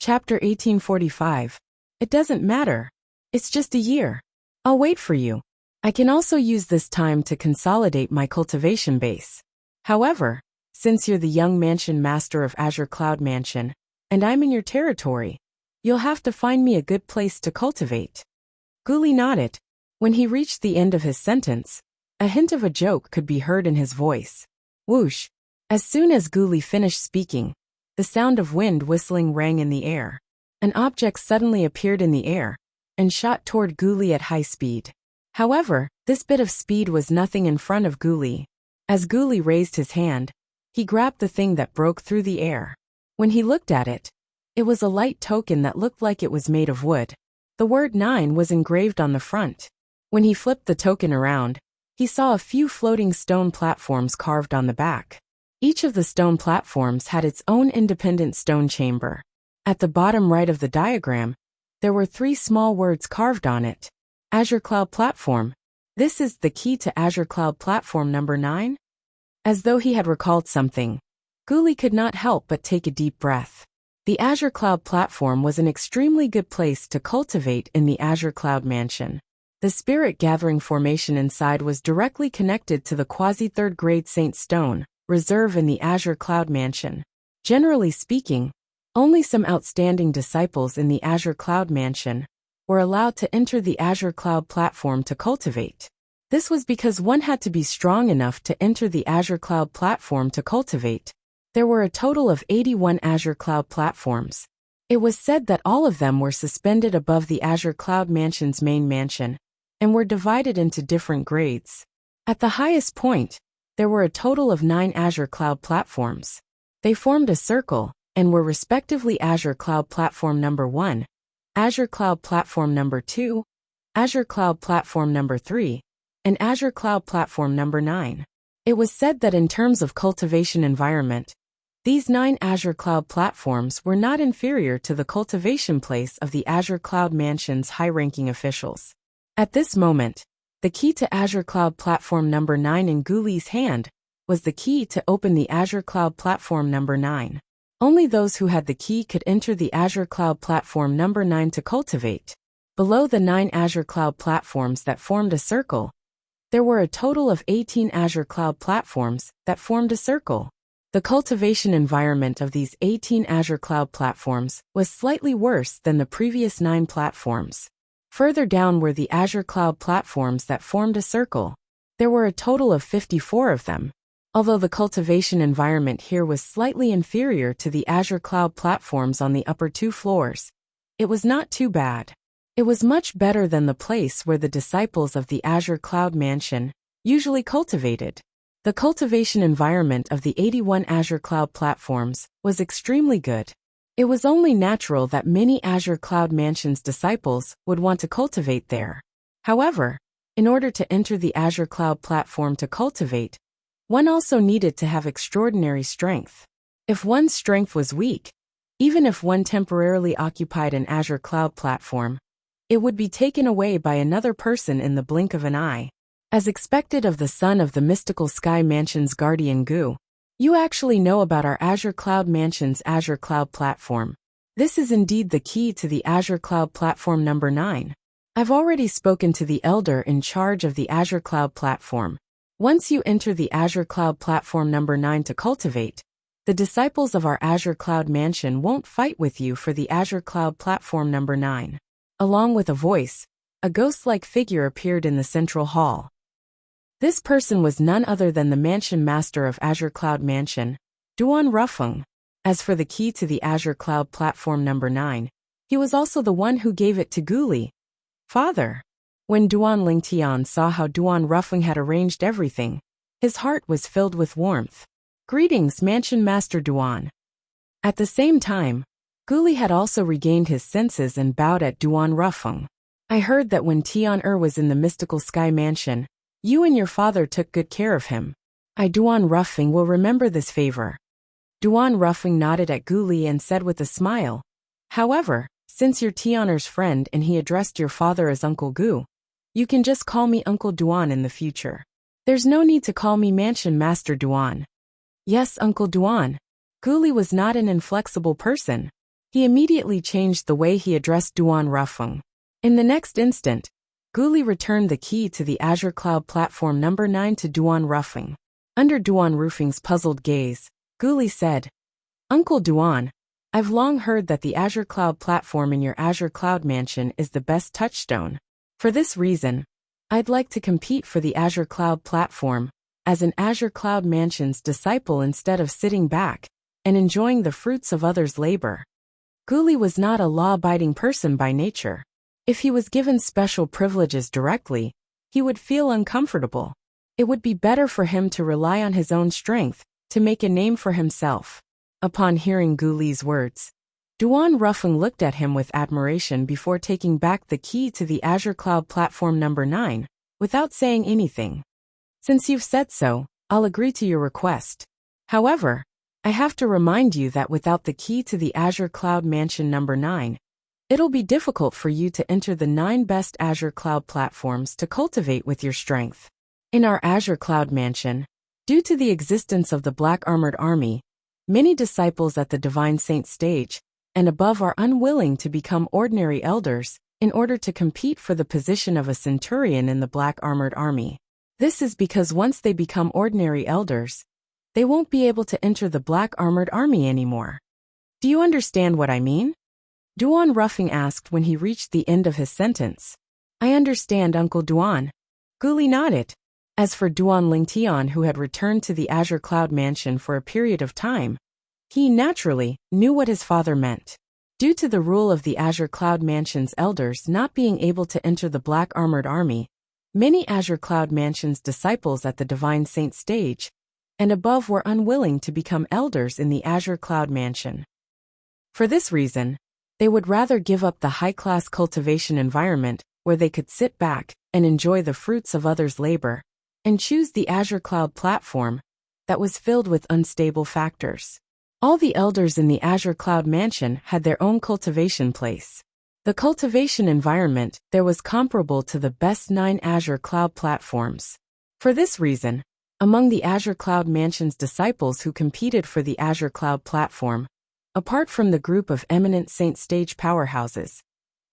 Chapter 1845. It doesn't matter. It's just a year. I'll wait for you. I can also use this time to consolidate my cultivation base. However, since you're the young mansion master of Azure Cloud Mansion, and I'm in your territory, you'll have to find me a good place to cultivate. Guli nodded. When he reached the end of his sentence, a hint of a joke could be heard in his voice. Whoosh! As soon as Guli finished speaking, the sound of wind whistling rang in the air. An object suddenly appeared in the air and shot toward Guli at high speed. However, this bit of speed was nothing in front of Guli. As Guli raised his hand, he grabbed the thing that broke through the air. When he looked at it, it was a light token that looked like it was made of wood. The word 9 was engraved on the front. When he flipped the token around, he saw a few floating stone platforms carved on the back. Each of the stone platforms had its own independent stone chamber. At the bottom right of the diagram, there were 3 small words carved on it. Azure Cloud Platform. This is the key to Azure Cloud Platform number 9? As though he had recalled something, Guli could not help but take a deep breath. The Azure Cloud Platform was an extremely good place to cultivate in the Azure Cloud Mansion. The spirit gathering formation inside was directly connected to the quasi-third grade Saint Stone reserve in the Azure Cloud Mansion. Generally speaking, only some outstanding disciples in the Azure Cloud Mansion were allowed to enter the Azure Cloud Platform to cultivate. This was because one had to be strong enough to enter the Azure Cloud Platform to cultivate. There were a total of 81 Azure Cloud Platforms. It was said that all of them were suspended above the Azure Cloud Mansion's main mansion and were divided into different grades. At the highest point, there were a total of 9 Azure Cloud Platforms. They formed a circle and were respectively Azure Cloud Platform number 1, Azure Cloud Platform number 2, Azure Cloud Platform number 3, and Azure Cloud Platform number 9. It was said that in terms of cultivation environment, these 9 Azure Cloud Platforms were not inferior to the cultivation place of the Azure Cloud Mansion's high-ranking officials. At this moment, the key to Azure Cloud Platform number 9 in Guli's hand was the key to open the Azure Cloud Platform number 9. Only those who had the key could enter the Azure Cloud Platform number 9 to cultivate. Below the 9 Azure Cloud Platforms that formed a circle, there were a total of 18 Azure Cloud Platforms that formed a circle. The cultivation environment of these 18 Azure Cloud Platforms was slightly worse than the previous 9 platforms. Further down were the Azure Cloud Platforms that formed a circle. There were a total of 54 of them. Although the cultivation environment here was slightly inferior to the Azure Cloud Platforms on the upper 2 floors, it was not too bad. It was much better than the place where the disciples of the Azure Cloud Mansion usually cultivated. The cultivation environment of the 81 Azure Cloud Platforms was extremely good. It was only natural that many Azure Cloud Mansion's disciples would want to cultivate there. However, in order to enter the Azure Cloud Platform to cultivate, one also needed to have extraordinary strength. If one's strength was weak, even if one temporarily occupied an Azure Cloud Platform, it would be taken away by another person in the blink of an eye. As expected of the son of the Mystical Sky Mansion's guardian Gu, you actually know about our Azure Cloud Mansion's Azure Cloud Platform. This is indeed the key to the Azure Cloud Platform number 9. I've already spoken to the elder in charge of the Azure Cloud Platform. Once you enter the Azure Cloud Platform number 9 to cultivate, the disciples of our Azure Cloud Mansion won't fight with you for the Azure Cloud Platform number 9. Along with a voice, a ghost-like figure appeared in the central hall. This person was none other than the Mansion Master of Azure Cloud Mansion, Duan Rufeng. As for the key to the Azure Cloud Platform number 9, he was also the one who gave it to Guli. Father. When Duan Lingtian saw how Duan Rufeng had arranged everything, his heart was filled with warmth. Greetings, Mansion Master Duan. At the same time, Guli had also regained his senses and bowed at Duan Rufeng. I heard that when Tian was in the Mystical Sky Mansion, you and your father took good care of him. I, Duan Rufeng, will remember this favor. Duan Rufeng nodded at Guli and said with a smile, however, since you're Tianer's friend and he addressed your father as Uncle Gu, you can just call me Uncle Duan in the future. There's no need to call me Mansion Master Duan. Yes, Uncle Duan. Guli was not an inflexible person. He immediately changed the way he addressed Duan Rufeng. In the next instant, Guli returned the key to the Azure Cloud Platform number 9 to Duan Rufeng. Under Duan Rufeng's puzzled gaze, Guli said, "Uncle Duan, I've long heard that the Azure Cloud Platform in your Azure Cloud Mansion is the best touchstone. For this reason, I'd like to compete for the Azure Cloud Platform as an Azure Cloud Mansion's disciple instead of sitting back and enjoying the fruits of others' labor." Guli was not a law-abiding person by nature. If he was given special privileges directly, he would feel uncomfortable. It would be better for him to rely on his own strength to make a name for himself. Upon hearing Guli's words, Duan Rufeng looked at him with admiration before taking back the key to the Azure Cloud Platform number 9, without saying anything. "Since you've said so, I'll agree to your request. However, I have to remind you that without the key to the Azure Cloud Mansion number 9, it'll be difficult for you to enter the 9 best Azure Cloud platforms to cultivate with your strength. In our Azure Cloud Mansion, due to the existence of the Black Armored Army, many disciples at the Divine Saint stage and above are unwilling to become ordinary elders in order to compete for the position of a centurion in the Black Armored Army. This is because once they become ordinary elders, they won't be able to enter the Black Armored Army anymore. Do you understand what I mean?" Duan Rufeng asked when he reached the end of his sentence. "I understand, Uncle Duan." Guli nodded. As for Duan Lingtian, who had returned to the Azure Cloud Mansion for a period of time, he naturally knew what his father meant. Due to the rule of the Azure Cloud Mansion's elders not being able to enter the Black Armored Army, many Azure Cloud Mansion's disciples at the Divine Saint stage and above were unwilling to become elders in the Azure Cloud Mansion. For this reason, they would rather give up the high-class cultivation environment where they could sit back and enjoy the fruits of others' labor, and choose the Azure Cloud Platform that was filled with unstable factors. All the elders in the Azure Cloud Mansion had their own cultivation place. The cultivation environment there was comparable to the best 9 Azure Cloud platforms. For this reason, among the Azure Cloud Mansion's disciples who competed for the Azure Cloud Platform, apart from the group of eminent Saint Stage powerhouses,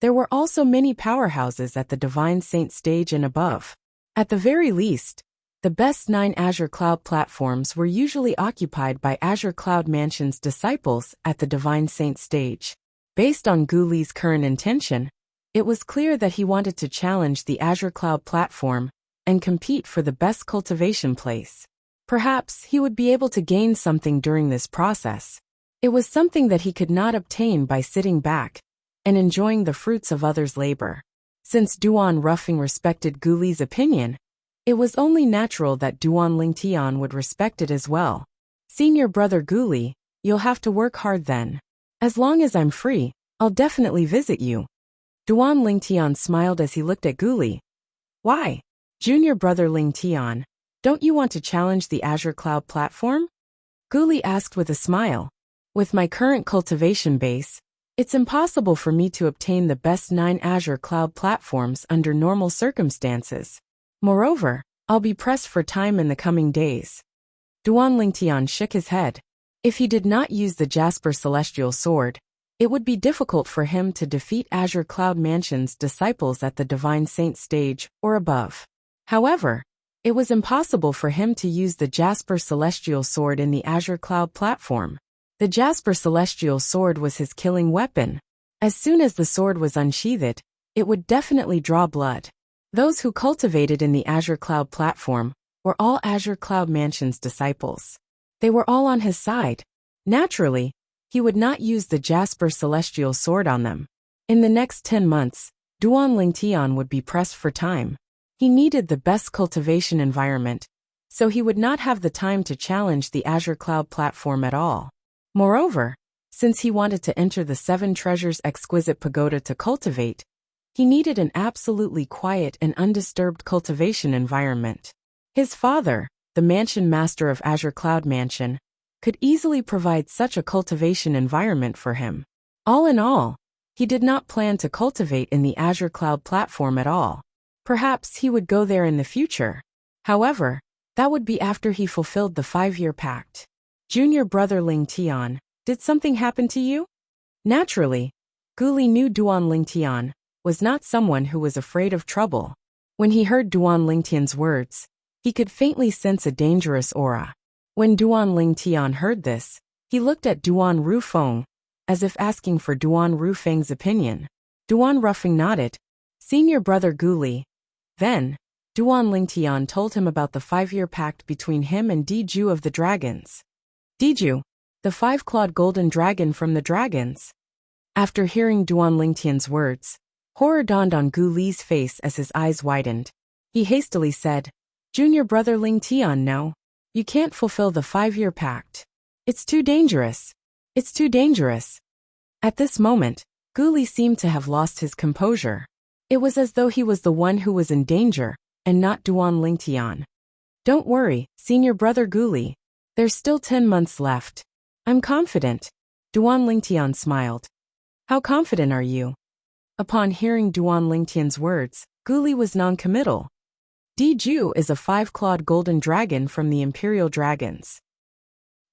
there were also many powerhouses at the Divine Saint Stage and above. At the very least, the best 9 Azure Cloud platforms were usually occupied by Azure Cloud Mansion's disciples at the Divine Saint Stage. Based on Guli's current intention, it was clear that he wanted to challenge the Azure Cloud platform and compete for the best cultivation place. Perhaps he would be able to gain something during this process. It was something that he could not obtain by sitting back and enjoying the fruits of others' labor. Since Duan Rufeng respected Guli's opinion, it was only natural that Duan Lingtian would respect it as well. "Senior brother Guli, you'll have to work hard then. As long as I'm free, I'll definitely visit you." Duan Lingtian smiled as he looked at Guli. "Why, junior brother Lingtian, don't you want to challenge the Azure Cloud platform?" Guli asked with a smile. "With my current cultivation base, it's impossible for me to obtain the best 9 Azure Cloud platforms under normal circumstances. Moreover, I'll be pressed for time in the coming days." Duan Lingtian shook his head. If he did not use the Jasper Celestial Sword, it would be difficult for him to defeat Azure Cloud Mansion's disciples at the Divine Saint stage or above. However, it was impossible for him to use the Jasper Celestial Sword in the Azure Cloud platform. The Jasper Celestial Sword was his killing weapon. As soon as the sword was unsheathed, it would definitely draw blood. Those who cultivated in the Azure Cloud platform were all Azure Cloud Mansion's disciples. They were all on his side. Naturally, he would not use the Jasper Celestial Sword on them. In the next 10 months, Duan Lingtian would be pressed for time. He needed the best cultivation environment, so he would not have the time to challenge the Azure Cloud platform at all. Moreover, since he wanted to enter the 7 Treasures Exquisite Pagoda to cultivate, he needed an absolutely quiet and undisturbed cultivation environment. His father, the Mansion Master of Azure Cloud Mansion, could easily provide such a cultivation environment for him. All in all, he did not plan to cultivate in the Azure Cloud platform at all. Perhaps he would go there in the future. However, that would be after he fulfilled the 5-year pact. "Junior brother Lingtian, did something happen to you?" Naturally, Guli knew Duan Lingtian was not someone who was afraid of trouble. When he heard Duan Lingtian's words, he could faintly sense a dangerous aura. When Duan Lingtian heard this, he looked at Duan Rufeng, as if asking for Duan Rufeng's opinion. Duan Rufeng nodded. Senior brother Guli. Then, Duan Lingtian told him about the 5-year pact between him and Diju of the dragons. Diju, the 5-clawed golden dragon from the dragons. After hearing Duan Lingtian's words, horror dawned on Guli's face as his eyes widened. He hastily said, Junior brother Lingtian, no. You can't fulfill the 5-year pact. It's too dangerous. It's too dangerous. At this moment, Guli seemed to have lost his composure. It was as though he was the one who was in danger, and not Duan Lingtian. Don't worry, senior brother Guli. There's still 10 months left. I'm confident. Duan Lingtian smiled. How confident are you? Upon hearing Duan Lingtian's words, Guli was non-committal. Diju is a 5-clawed golden dragon from the Imperial Dragons.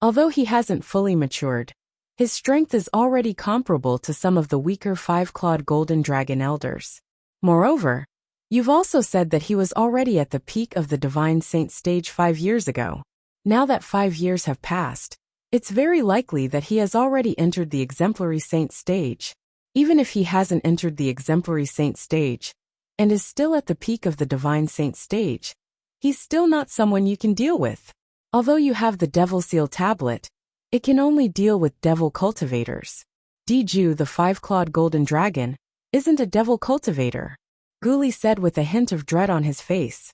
Although he hasn't fully matured, his strength is already comparable to some of the weaker 5-clawed golden dragon elders. Moreover, you've also said that he was already at the peak of the Divine Saint stage 5 years ago. Now that 5 years have passed, it's very likely that he has already entered the Exemplary Saint stage. Even if he hasn't entered the Exemplary Saint stage, and is still at the peak of the Divine Saint stage, he's still not someone you can deal with. Although you have the Devil Seal tablet, it can only deal with devil cultivators. Diju, the 5-clawed golden dragon, isn't a devil cultivator, Guli said with a hint of dread on his face.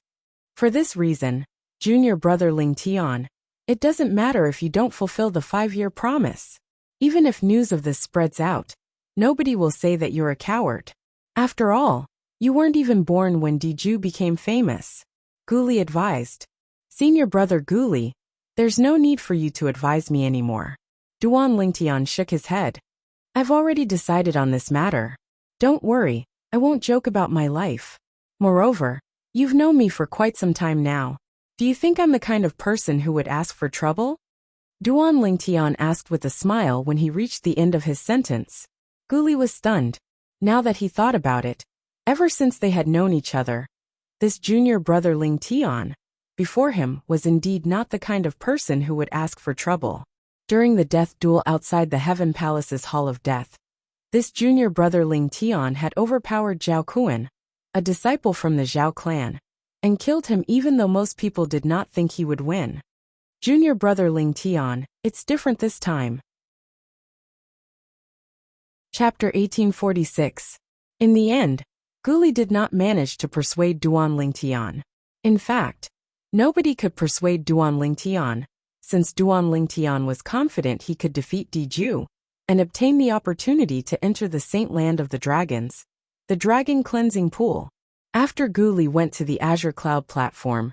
For this reason, junior brother Lingtian, it doesn't matter if you don't fulfill the 5-year promise. Even if news of this spreads out, nobody will say that you're a coward. After all, you weren't even born when Diju became famous. Guli advised. Senior brother Guli, there's no need for you to advise me anymore. Duan Lingtian shook his head. I've already decided on this matter. Don't worry, I won't joke about my life. Moreover, you've known me for quite some time now. Do you think I'm the kind of person who would ask for trouble? Duan Lingtian asked with a smile when he reached the end of his sentence. Guli was stunned. Now that he thought about it, ever since they had known each other, this junior brother Lingtian, before him, was indeed not the kind of person who would ask for trouble. During the death duel outside the Heaven Palace's Hall of Death, this junior brother Lingtian had overpowered Zhao Kuan, a disciple from the Zhao clan, and killed him even though most people did not think he would win. Junior brother Lingtian, it's different this time. Chapter 1846. In the end, Guli did not manage to persuade Duan Lingtian. In fact, nobody could persuade Duan Lingtian, since Duan Lingtian was confident he could defeat Diju and obtain the opportunity to enter the Saint Land of the Dragons, the Dragon Cleansing Pool. After Guli went to the Azure Cloud platform,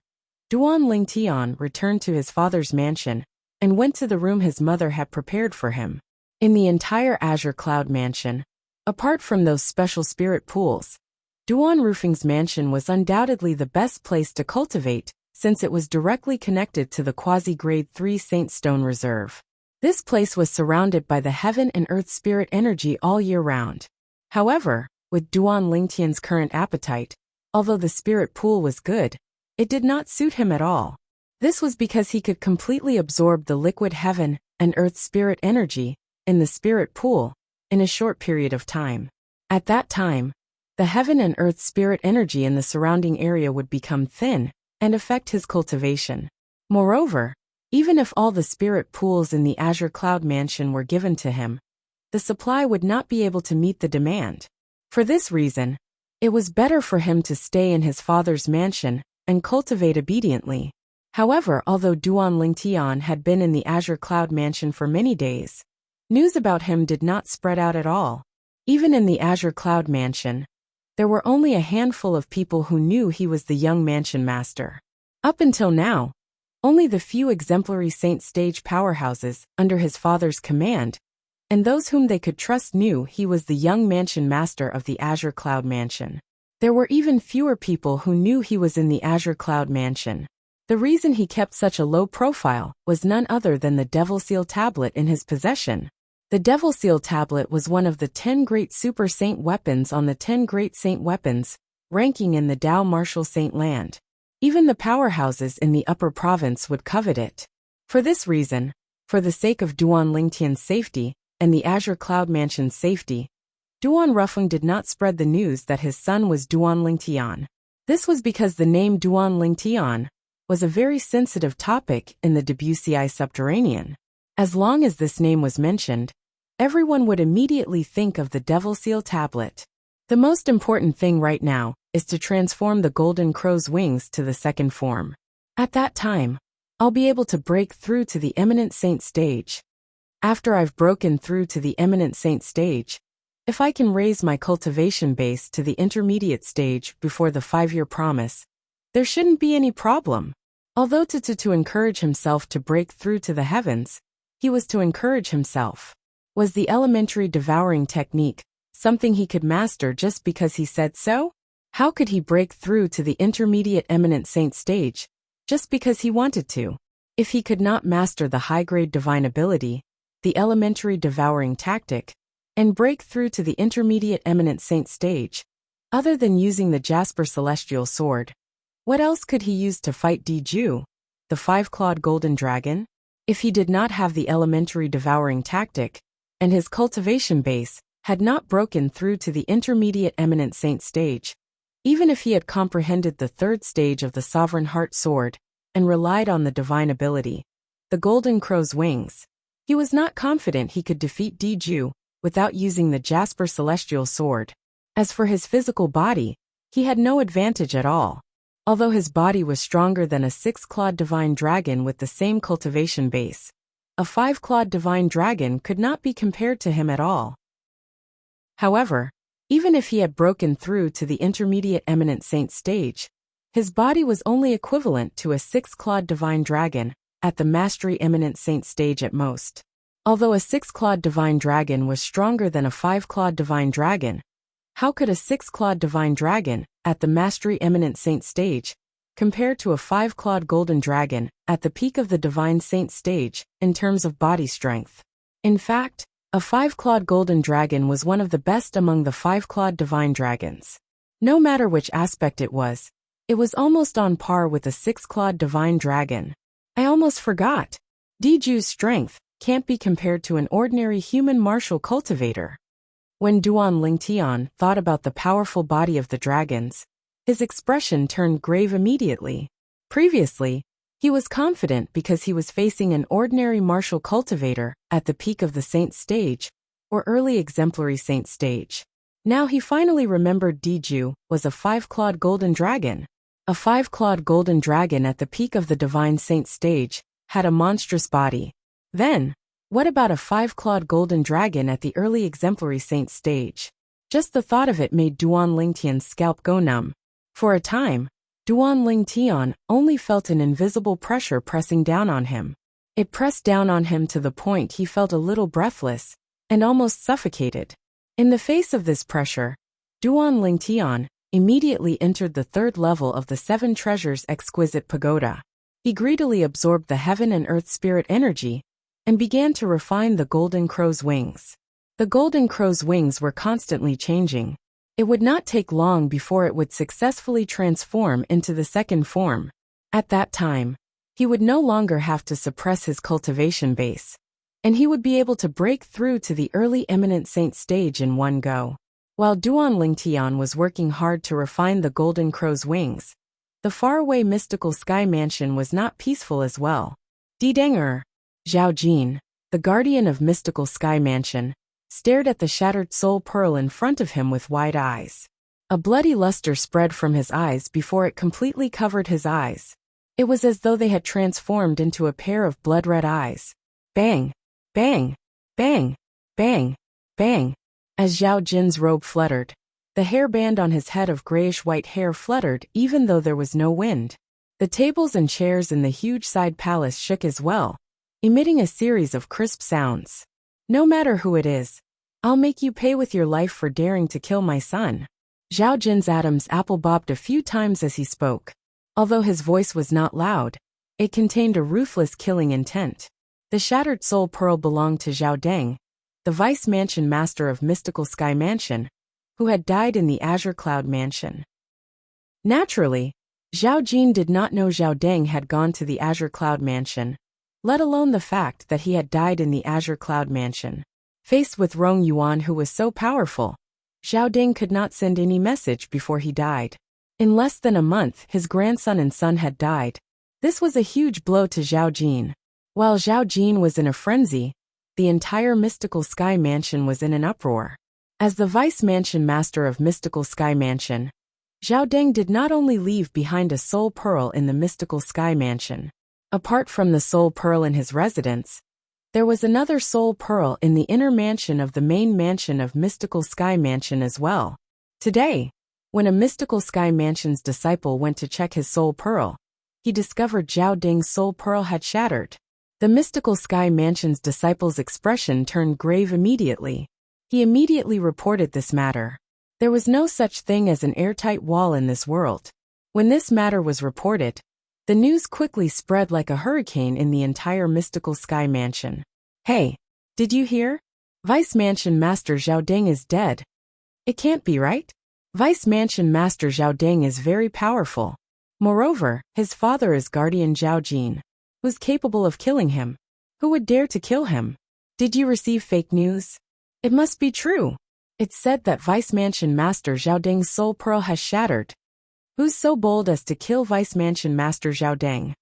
Duan Lingtian returned to his father's mansion and went to the room his mother had prepared for him. In the entire Azure Cloud mansion, apart from those special spirit pools, Duan Rufeng's mansion was undoubtedly the best place to cultivate, since it was directly connected to the quasi-grade 3 Saint Stone Reserve. This place was surrounded by the heaven and earth spirit energy all year round. However, with Duan Lingtian's current appetite, although the spirit pool was good, it did not suit him at all. This was because he could completely absorb the liquid heaven and earth spirit energy in the spirit pool in a short period of time. At that time, the heaven and earth spirit energy in the surrounding area would become thin and affect his cultivation. Moreover, even if all the spirit pools in the Azure Cloud Mansion were given to him, the supply would not be able to meet the demand. For this reason, it was better for him to stay in his father's mansion and cultivate obediently. However, although Duan Lingtian had been in the Azure Cloud Mansion for many days, news about him did not spread out at all. Even in the Azure Cloud Mansion, there were only a handful of people who knew he was the young mansion master. Up until now, only the few exemplary Saint Stage powerhouses under his father's command, and those whom they could trust knew he was the young mansion master of the Azure Cloud Mansion. There were even fewer people who knew he was in the Azure Cloud Mansion. The reason he kept such a low profile was none other than the Devil Seal tablet in his possession. The Devil Seal Tablet was one of the 10 great super saint weapons on the 10 great saint weapons, ranking in the Tao Martial Saint land. Even the powerhouses in the upper province would covet it. For this reason, for the sake of Duan Lingtian's safety, and the Azure Cloud Mansion's safety, Duan Rufeng did not spread the news that his son was Duan Lingtian. This was because the name Duan Lingtian was a very sensitive topic in the Debussy subterranean. As long as this name was mentioned, everyone would immediately think of the Devil Seal Tablet. The most important thing right now is to transform the Golden Crow's wings to the second form. At that time, I'll be able to break through to the Eminent Saint stage. After I've broken through to the Eminent Saint stage, if I can raise my cultivation base to the intermediate stage before the 5-year promise, there shouldn't be any problem. Although to encourage himself to break through to the heavens, he was to encourage himself. Was the elementary devouring technique something he could master just because he said so? How could he break through to the intermediate Eminent Saint stage just because he wanted to? If he could not master the high-grade divine ability, the elementary devouring tactic, and break through to the intermediate Eminent Saint stage, other than using the Jasper Celestial Sword, what else could he use to fight Diju, the 5-clawed golden dragon? If he did not have the elementary devouring tactic, and his cultivation base had not broken through to the intermediate Eminent Saint stage, even if he had comprehended the 3rd stage of the Sovereign Heart Sword and relied on the divine ability, the Golden Crow's wings, he was not confident he could defeat Diju without using the Jasper Celestial Sword. As for his physical body, he had no advantage at all. Although his body was stronger than a 6-clawed divine dragon with the same cultivation base, a 5-clawed divine dragon could not be compared to him at all. However, even if he had broken through to the intermediate Eminent Saint stage, his body was only equivalent to a 6-clawed divine dragon at the Mastery Eminent Saint stage at most. Although a 6-clawed divine dragon was stronger than a 5-clawed divine dragon, how could a 6-clawed divine dragon at the Mastery Eminent Saint stage compare to a 5-clawed golden dragon at the peak of the Divine Saint stage in terms of body strength? In fact, a 5-clawed golden dragon was one of the best among the 5-clawed divine dragons. No matter which aspect it was almost on par with a 6-clawed divine dragon. I almost forgot. Diju's strength can't be compared to an ordinary human martial cultivator. When Duan Lingtian thought about the powerful body of the dragons, his expression turned grave immediately. Previously, he was confident because he was facing an ordinary martial cultivator at the peak of the saint stage, or early exemplary saint stage. Now he finally remembered Diju was a 5-clawed golden dragon. A 5-clawed golden dragon at the peak of the divine saint stage had a monstrous body. Then, what about a 5-clawed golden dragon at the early exemplary saint stage? Just the thought of it made Duan Lingtian's scalp go numb. For a time, Duan Lingtian only felt an invisible pressure pressing down on him. It pressed down on him to the point he felt a little breathless and almost suffocated. In the face of this pressure, Duan Lingtian immediately entered the 3rd level of the 7 Treasures Exquisite Pagoda. He greedily absorbed the heaven and earth spirit energy and began to refine the Golden Crow's wings. The Golden Crow's wings were constantly changing. It would not take long before it would successfully transform into the second form. At that time, he would no longer have to suppress his cultivation base, and he would be able to break through to the early Eminent Saint stage in one go. While Duan Lingtian was working hard to refine the Golden Crow's wings, the faraway mystical sky mansion was not peaceful as well. Didenger, Zhao Jin, the guardian of mystical sky mansion, stared at the shattered soul pearl in front of him with wide eyes. A bloody luster spread from his eyes before it completely covered his eyes. It was as though they had transformed into a pair of blood-red eyes. Bang! Bang! Bang! Bang! Bang! As Zhao Jin's robe fluttered, the hairband on his head of grayish-white hair fluttered even though there was no wind. The tables and chairs in the huge side palace shook as well, emitting a series of crisp sounds. No matter who it is, I'll make you pay with your life for daring to kill my son. Zhao Jin's Adam's apple bobbed a few times as he spoke. Although his voice was not loud, it contained a ruthless killing intent. The shattered soul pearl belonged to Zhao Deng, the Vice Mansion Master of Mystical Sky Mansion, who had died in the Azure Cloud Mansion. Naturally, Zhao Jin did not know Zhao Deng had gone to the Azure Cloud Mansion, let alone the fact that he had died in the Azure Cloud Mansion. Faced with Rong Yuan, who was so powerful, Zhao Deng could not send any message before he died. In less than a month, his grandson and son had died. This was a huge blow to Zhao Jin. While Zhao Jin was in a frenzy, the entire Mystical Sky Mansion was in an uproar. As the Vice Mansion Master of Mystical Sky Mansion, Zhao Deng did not only leave behind a soul pearl in the Mystical Sky Mansion. Apart from the soul pearl in his residence, there was another soul pearl in the inner mansion of the main mansion of Mystical Sky Mansion as well. Today, when a Mystical Sky Mansion's disciple went to check his soul pearl, he discovered Zhao Deng's soul pearl had shattered. The Mystical Sky Mansion's disciple's expression turned grave immediately. He immediately reported this matter. There was no such thing as an airtight wall in this world. When this matter was reported, the news quickly spread like a hurricane in the entire Mystical Sky Mansion. Hey, did you hear? Vice Mansion Master Zhao Deng is dead. It can't be right? Vice Mansion Master Zhao Deng is very powerful. Moreover, his father is Guardian Zhao Jin, who's capable of killing him. Who would dare to kill him? Did you receive fake news? It must be true. It's said that Vice Mansion Master Zhao Deng's soul pearl has shattered. Who's so bold as to kill Vice Mansion Master Zhao Deng?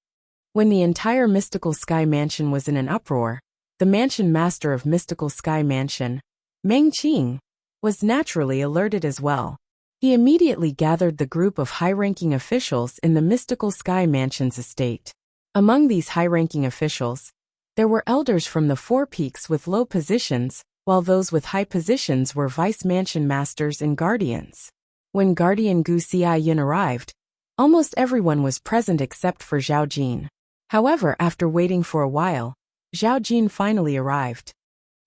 When the entire Mystical Sky Mansion was in an uproar, the Mansion Master of Mystical Sky Mansion, Meng Qing, was naturally alerted as well. He immediately gathered the group of high-ranking officials in the Mystical Sky Mansion's estate. Among these high-ranking officials, there were elders from the Four Peaks with low positions, while those with high positions were Vice Mansion Masters and Guardians. When Guardian Gu Xiaoyan arrived, almost everyone was present except for Zhao Jin. However, after waiting for a while, Zhao Jin finally arrived.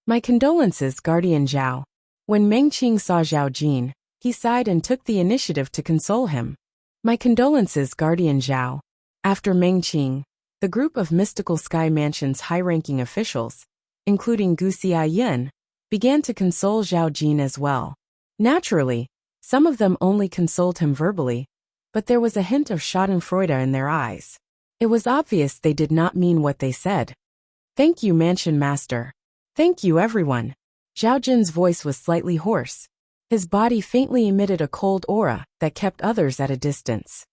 My condolences, Guardian Zhao. When Meng Qing saw Zhao Jin, he sighed and took the initiative to console him. My condolences, Guardian Zhao. After Meng Qing, the group of Mystical Sky Mansion's high-ranking officials, including Gu Xiaoyan, began to console Zhao Jin as well. Naturally, some of them only consoled him verbally, but there was a hint of schadenfreude in their eyes. It was obvious they did not mean what they said. Thank you, Mansion Master. Thank you, everyone. Zhao Jin's voice was slightly hoarse. His body faintly emitted a cold aura that kept others at a distance.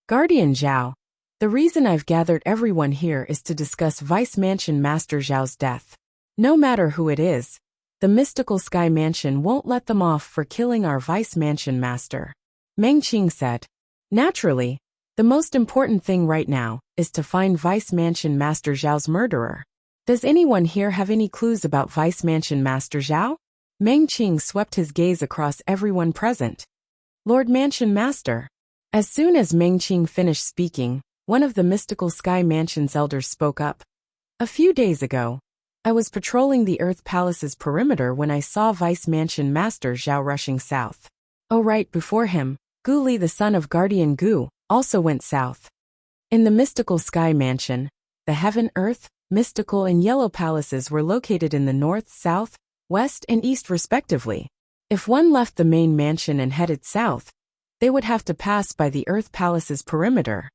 Guardian Zhao, the reason I've gathered everyone here is to discuss Vice Mansion Master Zhao's death. No matter who it is, the Mystical Sky Mansion won't let them off for killing our Vice Mansion Master. Meng Qing said. Naturally, the most important thing right now is to find Vice Mansion Master Zhao's murderer. Does anyone here have any clues about Vice Mansion Master Zhao? Meng Qing swept his gaze across everyone present. Lord Mansion Master. As soon as Meng Qing finished speaking, one of the Mystical Sky Mansion's elders spoke up. A few days ago, I was patrolling the Earth Palace's perimeter when I saw Vice Mansion Master Zhao rushing south. Oh, right before him, Gu Li, the son of Guardian Gu, also went south. In the Mystical Sky Mansion, the Heaven, Earth, Mystical and Yellow Palaces were located in the north, south, west and east respectively. If one left the main mansion and headed south, they would have to pass by the Earth Palace's perimeter.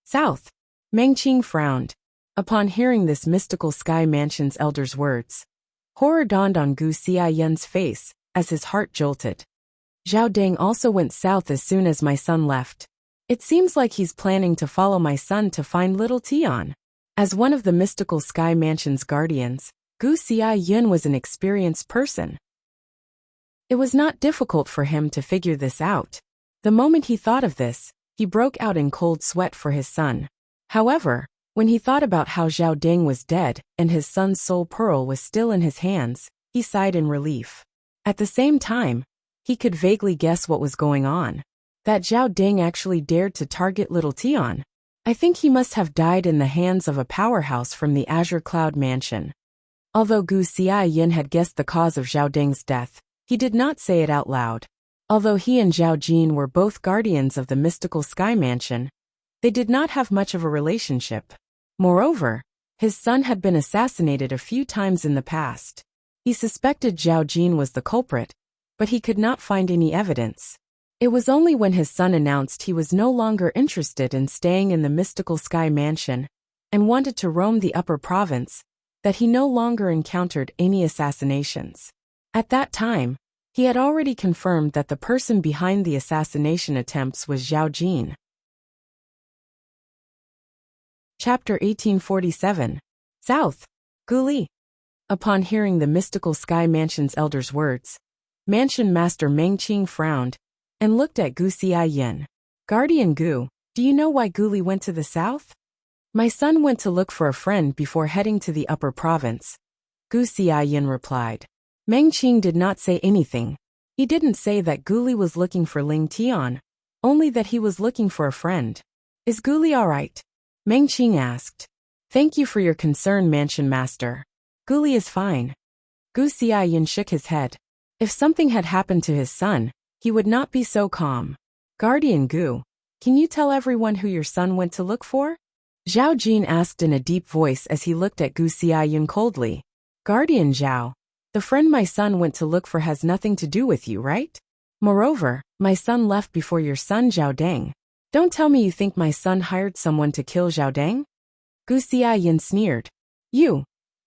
South. Meng Qing frowned. Upon hearing this Mystical Sky Mansion's elder's words, horror dawned on Gu Xiaoyan's face as his heart jolted. Zhao Deng also went south as soon as my son left. It seems like he's planning to follow my son to find little Tian. As one of the Mystical Sky Mansion's guardians, Gu Xiaoyan was an experienced person. It was not difficult for him to figure this out. The moment he thought of this, he broke out in cold sweat for his son. However, when he thought about how Zhao Deng was dead and his son's soul pearl was still in his hands, he sighed in relief. At the same time, he could vaguely guess what was going on. That Zhao Deng actually dared to target little Tian. I think he must have died in the hands of a powerhouse from the Azure Cloud Mansion. Although Gu Xiaoyan had guessed the cause of Zhao Deng's death, he did not say it out loud. Although he and Zhao Jin were both guardians of the Mystical Sky Mansion, they did not have much of a relationship. Moreover, his son had been assassinated a few times in the past. He suspected Zhao Jin was the culprit, but he could not find any evidence. It was only when his son announced he was no longer interested in staying in the mystical sky mansion and wanted to roam the upper province that he no longer encountered any assassinations. At that time, he had already confirmed that the person behind the assassination attempts was Zhao Jin. Chapter 1847. South. Guli. Upon hearing the mystical sky mansion's elder's words, Mansion Master Meng Qing frowned and looked at Gu Xiaoyan. Guardian Gu, do you know why Guli went to the south? My son went to look for a friend before heading to the upper province, Gu Xiaoyan replied. Meng Qing did not say anything. He didn't say that Guli was looking for Ling Tian, only that he was looking for a friend. Is Guli all right? Meng Qing asked. Thank you for your concern, Mansion Master. Guli is fine. Gu Xiaoyan shook his head. If something had happened to his son, he would not be so calm. Guardian Gu, can you tell everyone who your son went to look for? Zhao Jin asked in a deep voice as he looked at Gu Xiaoyan coldly. Guardian Zhao, the friend my son went to look for has nothing to do with you, right? Moreover, my son left before your son Zhao Deng. Don't tell me you think my son hired someone to kill Zhao Deng? Gu Xiaoyan sneered. You.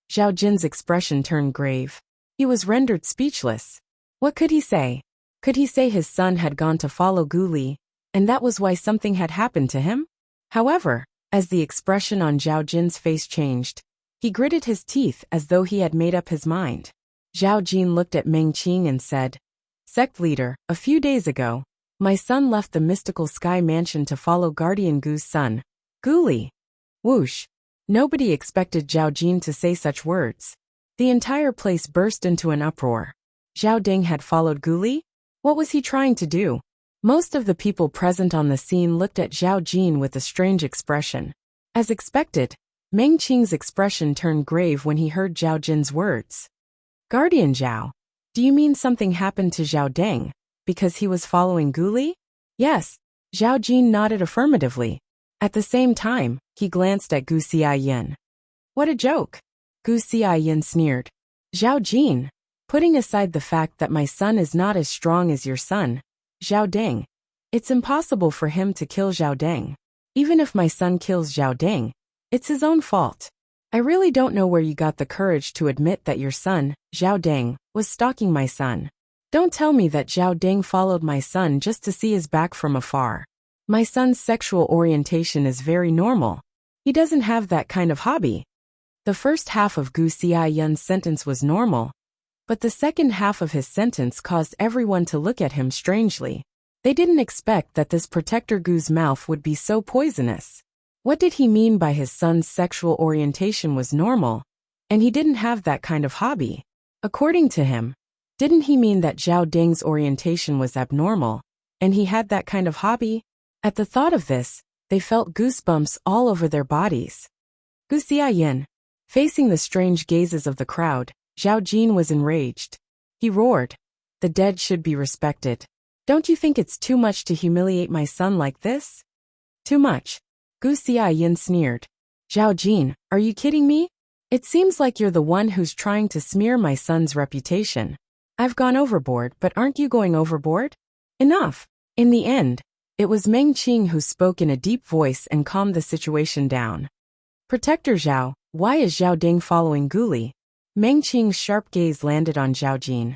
Zhao Jin's expression turned grave. He was rendered speechless. What could he say? Could he say his son had gone to follow Guli, and that was why something had happened to him? However, as the expression on Zhao Jin's face changed, he gritted his teeth as though he had made up his mind. Zhao Jin looked at Meng Qing and said, Sect leader, a few days ago, my son left the mystical sky mansion to follow Guardian Gu's son, Guli. Whoosh. Nobody expected Zhao Jin to say such words. The entire place burst into an uproar. Zhao Deng had followed Guli? What was he trying to do? Most of the people present on the scene looked at Zhao Jin with a strange expression. As expected, Meng Qing's expression turned grave when he heard Zhao Jin's words. Guardian Zhao, do you mean something happened to Zhao Deng because he was following Guli? Yes, Zhao Jin nodded affirmatively. At the same time, he glanced at Gu Xiaoyan. What a joke! Gu Xiaoyan sneered. Zhao Jin, putting aside the fact that my son is not as strong as your son, Zhao Deng, it's impossible for him to kill Zhao Deng. Even if my son kills Zhao Deng, it's his own fault. I really don't know where you got the courage to admit that your son, Zhao Deng, was stalking my son. Don't tell me that Zhao Deng followed my son just to see his back from afar. My son's sexual orientation is very normal. He doesn't have that kind of hobby. The first half of Gu Xiaoyan's sentence was normal, but the second half of his sentence caused everyone to look at him strangely. They didn't expect that this protector Gu's mouth would be so poisonous. What did he mean by his son's sexual orientation was normal, and he didn't have that kind of hobby? According to him, didn't he mean that Zhao Deng's orientation was abnormal, and he had that kind of hobby? At the thought of this, they felt goosebumps all over their bodies. Gu Xiaoyan, facing the strange gazes of the crowd, Zhao Jin was enraged. He roared, the dead should be respected. Don't you think it's too much to humiliate my son like this? Too much. Gu Xiaoyan sneered. Zhao Jin, are you kidding me? It seems like you're the one who's trying to smear my son's reputation. I've gone overboard, but aren't you going overboard? Enough. In the end, it was Meng Qing who spoke in a deep voice and calmed the situation down. Protector Zhao, why is Zhao Deng following Guli? Meng Qing's sharp gaze landed on Zhao Jin.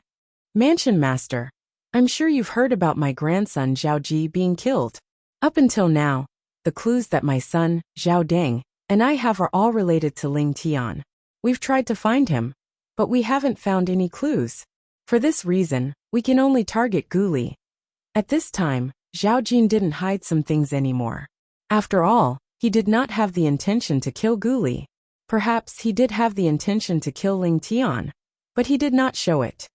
Mansion Master, I'm sure you've heard about my grandson Zhao Ji being killed. Up until now, the clues that my son, Zhao Deng, and I have are all related to Ling Tian. We've tried to find him, but we haven't found any clues. For this reason, we can only target Guli. At this time, Zhao Jin didn't hide some things anymore. After all, he did not have the intention to kill Guli. Perhaps he did have the intention to kill Ling Tian, but he did not show it.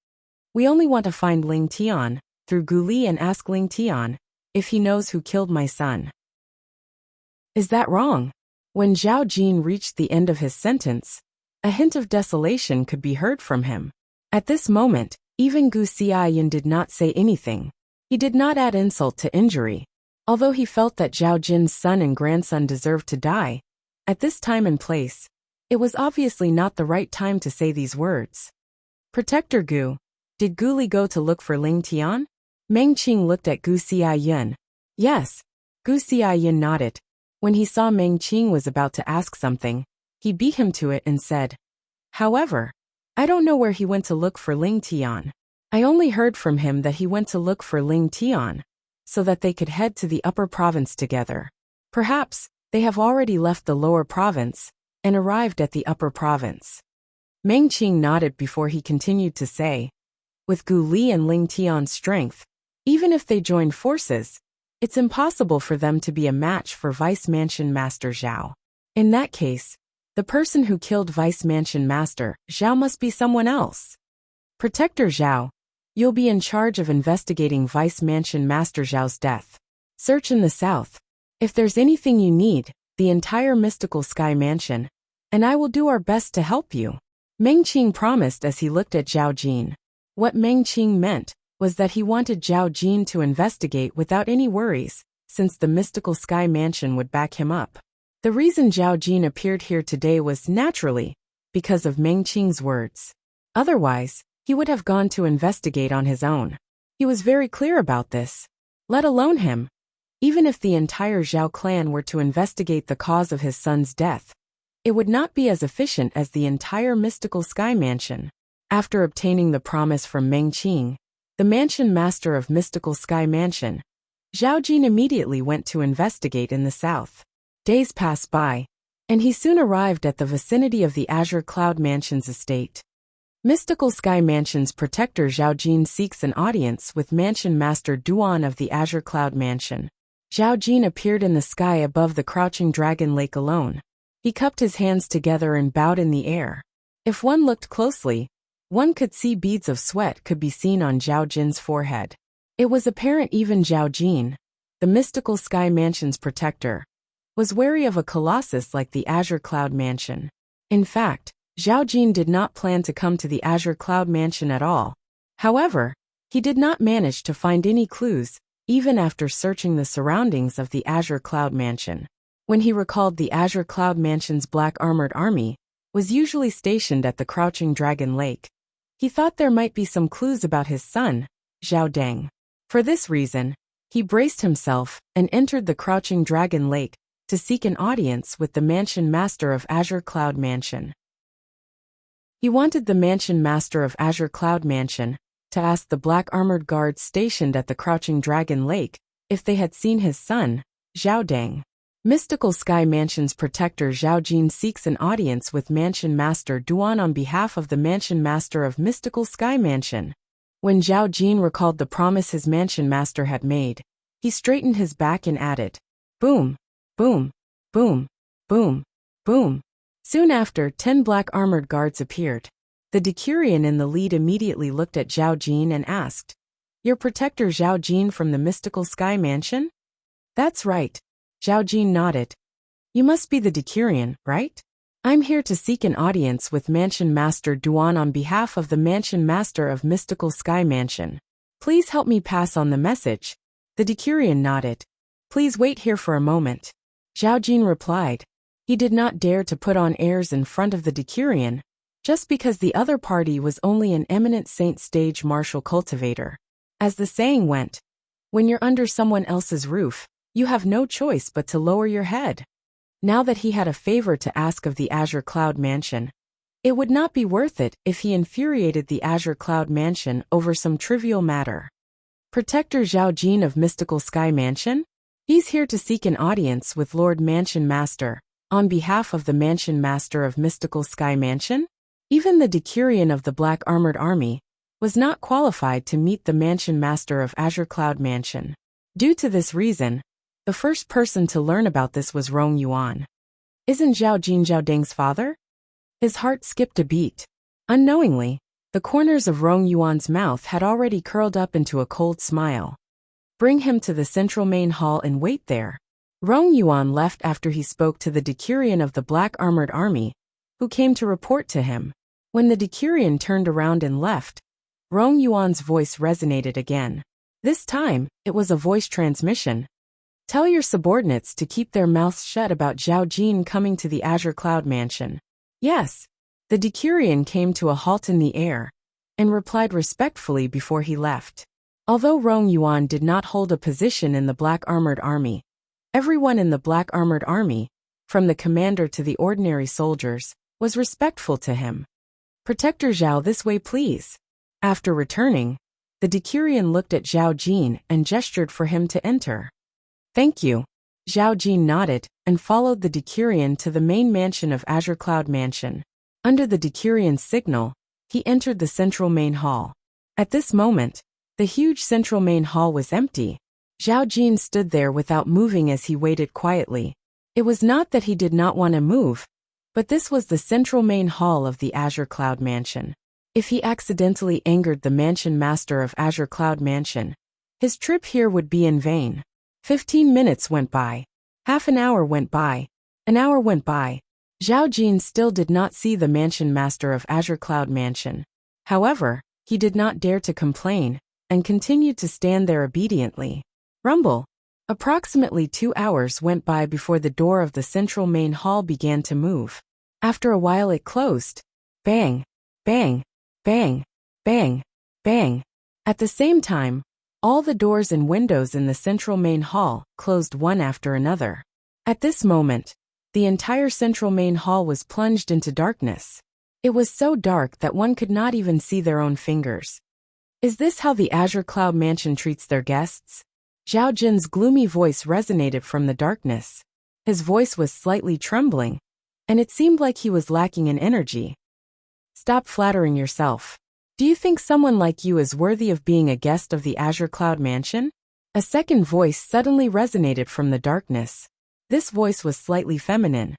We only want to find Ling Tian through Guli and ask Ling Tian if he knows who killed my son. Is that wrong? When Zhao Jin reached the end of his sentence, a hint of desolation could be heard from him. At this moment, even Gu Xiaoyan did not say anything. He did not add insult to injury. Although he felt that Zhao Jin's son and grandson deserved to die, at this time and place, it was obviously not the right time to say these words. Protector Gu, did Gu Li go to look for Ling Tian? Meng Qing looked at Gu Xiaoyun. Yes. Gu Xiaoyun nodded. When he saw Meng Qing was about to ask something, he beat him to it and said, however, I don't know where he went to look for Ling Tian. I only heard from him that he went to look for Ling Tian, so that they could head to the upper province together. Perhaps, they have already left the lower province, and arrived at the upper province. Meng Qing nodded before he continued to say, with Gu Li and Ling Tian's strength, even if they join forces, it's impossible for them to be a match for Vice Mansion Master Zhao. In that case, the person who killed Vice Mansion Master Zhao must be someone else. Protector Zhao, you'll be in charge of investigating Vice Mansion Master Zhao's death. Search in the south. If there's anything you need, the entire Mystical Sky Mansion, and I will do our best to help you. Meng Qing promised as he looked at Zhao Jin. What Meng Qing meant was that he wanted Zhao Jin to investigate without any worries, since the Mystical Sky Mansion would back him up. The reason Zhao Jin appeared here today was naturally because of Meng Qing's words. Otherwise, he would have gone to investigate on his own. He was very clear about this. Let alone him. Even if the entire Zhao clan were to investigate the cause of his son's death, it would not be as efficient as the entire Mystical Sky Mansion. After obtaining the promise from Meng Qing, the Mansion Master of Mystical Sky Mansion, Zhao Jin immediately went to investigate in the south. Days passed by, and he soon arrived at the vicinity of the Azure Cloud Mansion's estate. Mystical Sky Mansion's protector Zhao Jin seeks an audience with Mansion Master Duan of the Azure Cloud Mansion. Zhao Jin appeared in the sky above the Crouching Dragon Lake alone. He cupped his hands together and bowed in the air. If one looked closely, one could see beads of sweat could be seen on Zhao Jin's forehead. It was apparent even Zhao Jin, the Mystical Sky Mansion's protector, was wary of a colossus like the Azure Cloud Mansion. In fact, Zhao Jin did not plan to come to the Azure Cloud Mansion at all. However, he did not manage to find any clues, even after searching the surroundings of the Azure Cloud Mansion. When he recalled the Azure Cloud Mansion's black armored army was usually stationed at the Crouching Dragon Lake, he thought there might be some clues about his son, Zhao Deng. For this reason, he braced himself and entered the Crouching Dragon Lake to seek an audience with the Mansion Master of Azure Cloud Mansion. He wanted the Mansion Master of Azure Cloud Mansion to ask the black armored guards stationed at the Crouching Dragon Lake if they had seen his son, Zhao Deng. Mystical Sky Mansion's protector Zhao Jin seeks an audience with Mansion Master Duan on behalf of the Mansion Master of Mystical Sky Mansion. When Zhao Jin recalled the promise his Mansion Master had made, he straightened his back and added, boom, boom, boom, boom, boom. Soon after, 10 black armored guards appeared. The Decurion in the lead immediately looked at Zhao Jin and asked, your protector Zhao Jin from the Mystical Sky Mansion? That's right. Zhao Jin nodded. You must be the Decurion, right? I'm here to seek an audience with Mansion Master Duan on behalf of the Mansion Master of Mystical Sky Mansion. Please help me pass on the message. The Decurion nodded. Please wait here for a moment. Zhao Jin replied. He did not dare to put on airs in front of the Decurion, just because the other party was only an eminent saint stage martial cultivator. As the saying went, when you're under someone else's roof, you have no choice but to lower your head. Now that he had a favor to ask of the Azure Cloud Mansion, it would not be worth it if he infuriated the Azure Cloud Mansion over some trivial matter. Protector Zhao Jin of Mystical Sky Mansion? He's here to seek an audience with Lord Mansion Master, on behalf of the Mansion Master of Mystical Sky Mansion? Even the Decurion of the Black Armored Army was not qualified to meet the Mansion Master of Azure Cloud Mansion. Due to this reason, the first person to learn about this was Rong Yuan. Isn't Zhao Jin Zhao Deng's father? His heart skipped a beat. Unknowingly, the corners of Rong Yuan's mouth had already curled up into a cold smile. Bring him to the central main hall and wait there. Rong Yuan left after he spoke to the Decurion of the Black Armored Army, who came to report to him. When the Decurion turned around and left, Rong Yuan's voice resonated again. This time, it was a voice transmission. Tell your subordinates to keep their mouths shut about Zhao Jin coming to the Azure Cloud Mansion. Yes. The Decurion came to a halt in the air, and replied respectfully before he left. Although Rong Yuan did not hold a position in the Black Armored Army, everyone in the Black Armored Army, from the commander to the ordinary soldiers, was respectful to him. "Protector Zhao, this way please." After returning, the Decurion looked at Zhao Jin and gestured for him to enter. "Thank you." Zhao Jin nodded and followed the Decurion to the main mansion of Azure Cloud Mansion. Under the Decurion's signal, he entered the central main hall. At this moment, the huge central main hall was empty. Zhao Jin stood there without moving as he waited quietly. It was not that he did not want to move, but this was the central main hall of the Azure Cloud Mansion. If he accidentally angered the mansion master of Azure Cloud Mansion, his trip here would be in vain. 15 minutes went by. Half an hour went by. An hour went by. Zhao Jin still did not see the mansion master of Azure Cloud Mansion. However, he did not dare to complain, and continued to stand there obediently. Rumble. Approximately 2 hours went by before the door of the central main hall began to move. After a while it closed. Bang, bang, bang, bang, bang. At the same time, all the doors and windows in the central main hall closed one after another. At this moment, the entire central main hall was plunged into darkness. It was so dark that one could not even see their own fingers. Is this how the Azure Cloud Mansion treats their guests? Zhao Jin's gloomy voice resonated from the darkness. His voice was slightly trembling, and it seemed like he was lacking in energy. "Stop flattering yourself. Do you think someone like you is worthy of being a guest of the Azure Cloud Mansion?" A second voice suddenly resonated from the darkness. This voice was slightly feminine.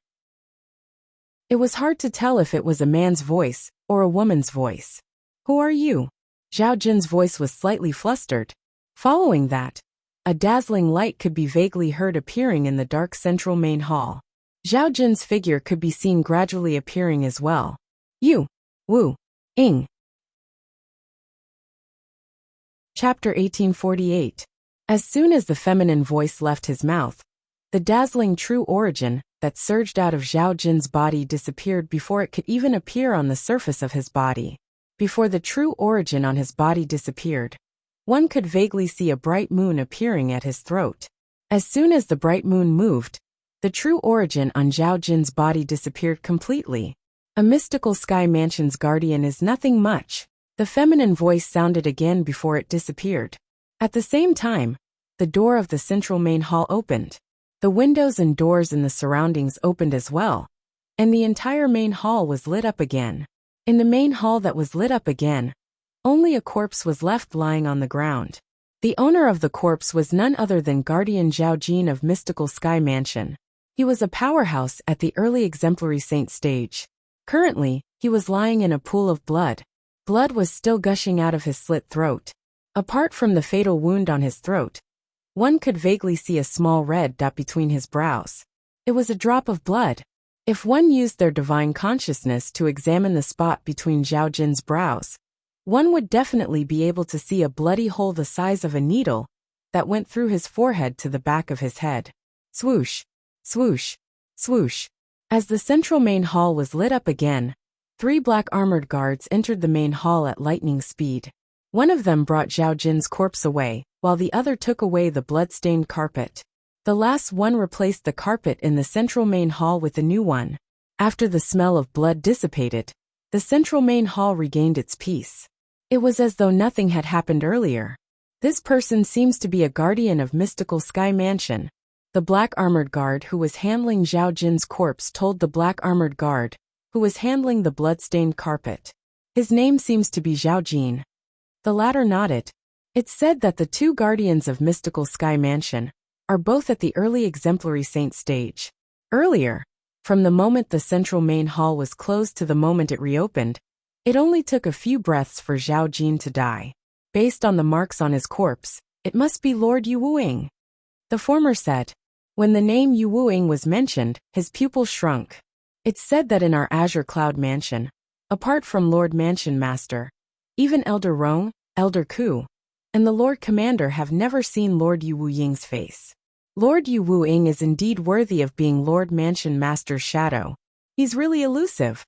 It was hard to tell if it was a man's voice or a woman's voice. "Who are you?" Zhao Jin's voice was slightly flustered. Following that, a dazzling light could be vaguely heard appearing in the dark central main hall. Zhao Jin's figure could be seen gradually appearing as well. "You, Wu, Ing." Chapter 1848. As soon as the feminine voice left his mouth, the dazzling true origin that surged out of Zhao Jin's body disappeared before it could even appear on the surface of his body. Before the true origin on his body disappeared, one could vaguely see a bright moon appearing at his throat. As soon as the bright moon moved, the true origin on Zhao Jin's body disappeared completely. "A mystical sky mansion's guardian is nothing much." The feminine voice sounded again before it disappeared. At the same time, the door of the central main hall opened. The windows and doors in the surroundings opened as well, and the entire main hall was lit up again. In the main hall that was lit up again, only a corpse was left lying on the ground. The owner of the corpse was none other than Guardian Zhao Jin of Mystical Sky Mansion. He was a powerhouse at the early exemplary saint stage. Currently, he was lying in a pool of blood. Blood was still gushing out of his slit throat. Apart from the fatal wound on his throat, one could vaguely see a small red dot between his brows. It was a drop of blood. If one used their divine consciousness to examine the spot between Zhao Jin's brows, one would definitely be able to see a bloody hole the size of a needle that went through his forehead to the back of his head. Swoosh, swoosh, swoosh. As the central main hall was lit up again, 3 black armored guards entered the main hall at lightning speed. One of them brought Zhao Jin's corpse away, while the other took away the blood-stained carpet. The last one replaced the carpet in the central main hall with a new one. After the smell of blood dissipated, the central main hall regained its peace. It was as though nothing had happened earlier. This person seems to be a guardian of Mystical Sky Mansion. The black armored guard who was handling Zhao Jin's corpse told the black armored guard who was handling the blood-stained carpet. "His name seems to be Zhao Jin." The latter nodded. It's said that the 2 guardians of Mystical Sky Mansion are both at the early exemplary saint stage. Earlier, from the moment the central main hall was closed to the moment it reopened, it only took a few breaths for Zhao Jin to die. Based on the marks on his corpse, it must be Lord Yu Wuing. The former said. When the name Yu Wuing was mentioned, his pupil shrunk. It's said that in our Azure Cloud Mansion, apart from Lord Mansion Master, even Elder Rong, Elder Ku, and the Lord Commander have never seen Lord Yu Wuying's face. Lord Yu Wuing is indeed worthy of being Lord Mansion Master's shadow. He's really elusive.